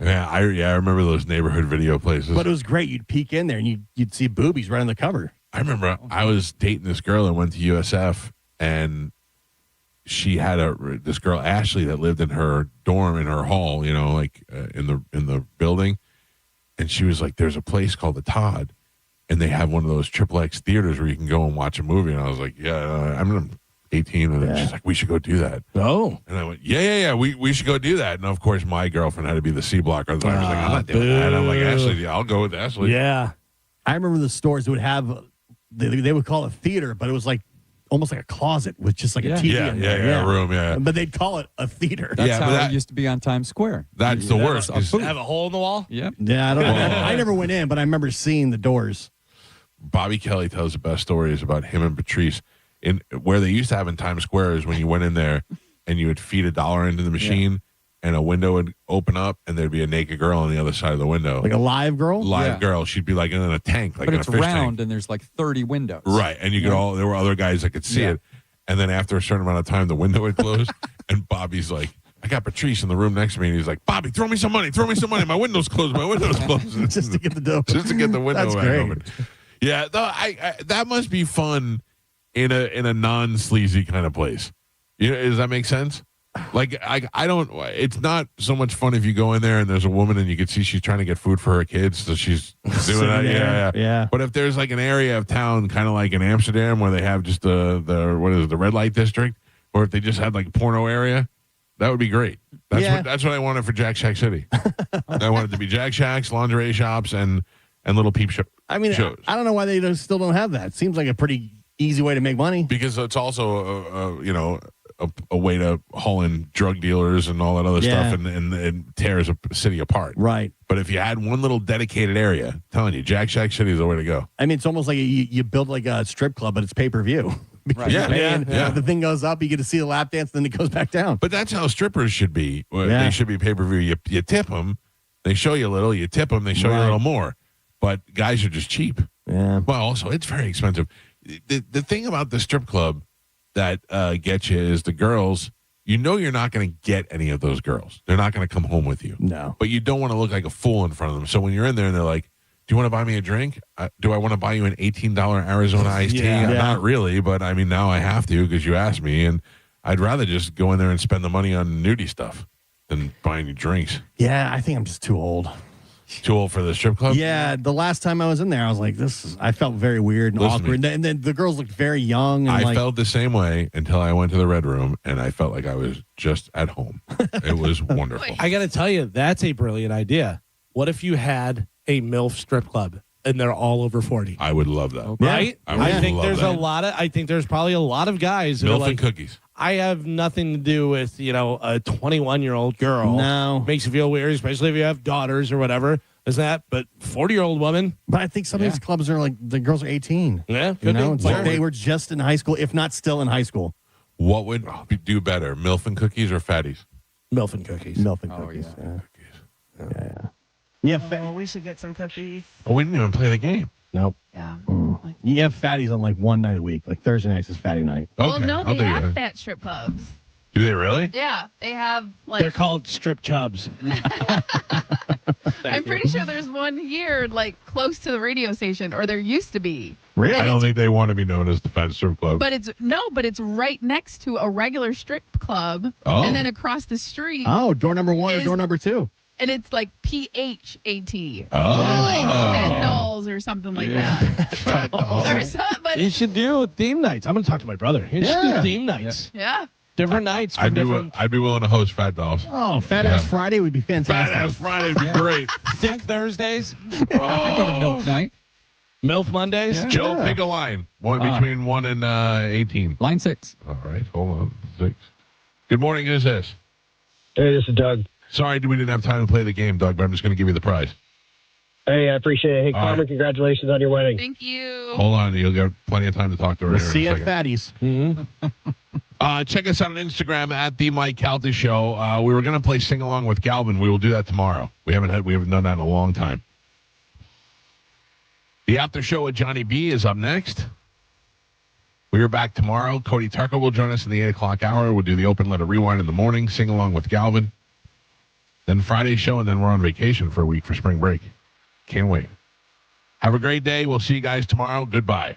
I remember those neighborhood video places. But it was great. You'd peek in there and you'd see boobies right on the cover. I remember I was dating this girl that went to USF, and she had this girl Ashley that lived in her dorm in her hall, in the building, and she was like, "There's a place called the Todd, and they have one of those XXX theaters where you can go and watch a movie." And I was like, "Yeah, I'm 18," and she's like, "We should go do that." Oh, and I went, "Yeah, we should go do that." And of course, my girlfriend had to be the C blocker. I was like, "I'm not doing that." And I'm like, "Ashley, I'll go with Ashley." Yeah, I remember the stores would have they would call it theater, but it was like almost like a closet with just like a TV in there. A room, yeah. But they'd call it a theater. That's how it used to be on Times Square. That's the worst. Have a hole in the wall? Yep. Yeah, I don't know. I never went in, but I remember seeing the doors. Bobby Kelly tells the best stories about him and Patrice. In where they used to have in Times Square is when you went in there and you would feed $1 into the machine and a window would open up and there'd be a naked girl on the other side of the window. Like a live girl? Live girl. She'd be like in a tank, like but in it's a fish round tank. and there's like 30 windows. Right. And you could there were other guys that could see it. And then after a certain amount of time, the window would close and Bobby's like, I got Patrice in the room next to me, and he's like, "Bobby, throw me some money. My window's closed. Just to get the dough. Just to get the window That's back great. open." Yeah, no, I that must be fun in a non-sleazy kind of place. Does that make sense? Like I don't. It's not so much fun if you go in there and there's a woman and you can see she's trying to get food for her kids, so she's doing that. Yeah. But if there's like an area of town, kind of like in Amsterdam, where they have just the red light district, or if they just had like porno area, that would be great. That's what I wanted for Jack Shack City. I wanted to be Jack Shacks, lingerie shops, and little peep shows. I mean, I don't know why they still don't have that. It seems like a pretty easy way to make money. Because it's also a way to haul in drug dealers and all that other stuff and tears a city apart. Right. But if you had one little dedicated area, I'm telling you, Jack Shack City is the way to go. I mean, it's almost like you build like a strip club, but it's pay-per-view. Right. Yeah. The thing goes up, you get to see the lap dance, then it goes back down. But that's how strippers should be. They should be pay-per-view. You tip them, they show you a little. You tip them, they show you a little more. But guys are just cheap. Yeah. Well, also, it's very expensive. the thing about the strip club that gets you is the girls. You know you're not going to get any of those girls. They're not going to come home with you. No. But you don't want to look like a fool in front of them. So when you're in there and they're like, do you want to buy me a drink? Do I want to buy you an $18 Arizona iced tea? Not really, but I mean, now I have to because you asked me. And I'd rather just go in there and spend the money on nudie stuff than buying you drinks. Yeah, I think I'm just too old. Too old for the strip club? Yeah, the last time I was in there, I was like, I felt very weird and awkward. And then the girls looked very young. And I felt the same way until I went to the Red Room, and I felt like I was just at home. It was wonderful. I got to tell you, that's a brilliant idea. What if you had a MILF strip club and they're all over 40? I would love that. Right? I think there's I think there's probably a lot of guys who are MILF like, and cookies. I have nothing to do with, a 21-year-old girl. No. Makes you feel weird, especially if you have daughters or whatever. Is that? But 40-year-old woman. But I think some of these clubs are like, the girls are 18. Yeah, It's like they were just in high school, if not still in high school. What would do better, MILF and cookies or fatties? MILF and cookies. MILF and cookies. Yeah. We should get some cookies. Oh, we didn't even play the game. Nope. Yeah. You have fatties on like one night a week. Like Thursday nights is fatty night. Well, no, they have fat strip clubs. Do they really? Yeah, they have They're called strip chubs. I'm pretty sure there's one here, like close to the radio station, or there used to be. Really? I don't think they want to be known as the fat strip club. But it's right next to a regular strip club, and then across the street. Oh, door number 1 or door number 2. And it's like PHAT. Oh. Like Fat Dolls or something like that. Or something. You should do theme nights. I'm going to talk to my brother. You should do theme nights. Yeah. Different nights. I'd be willing to host Fat Dolls. Oh, Fat Ass Friday would be fantastic. Fat Ass Friday would be great. Sick Thursdays. MILF night. MILF Mondays. Yeah. Joe, pick a line. Between 1 and 18. Line 6. All right, hold on. 6. Good morning. Who's this? Hey, this is Doug. Sorry we didn't have time to play the game, Doug, but I'm just going to give you the prize. Hey, I appreciate it. Hey, Carmen, congratulations on your wedding. Thank you. Hold on. You'll get plenty of time to talk to her. We'll here see in you a at second. Fatties. Check us out on Instagram at the Mike Calta Show. We were going to play Sing Along with Galvin. We will do that tomorrow. We haven't done that in a long time. The After Show with Johnny B is up next. We are back tomorrow. Cody Tucker will join us in the 8 o'clock hour. We'll do the open letter rewind in the morning, Sing Along with Galvin. Then Friday's show, and then we're on vacation for a week for spring break. Can't wait. Have a great day. We'll see you guys tomorrow. Goodbye.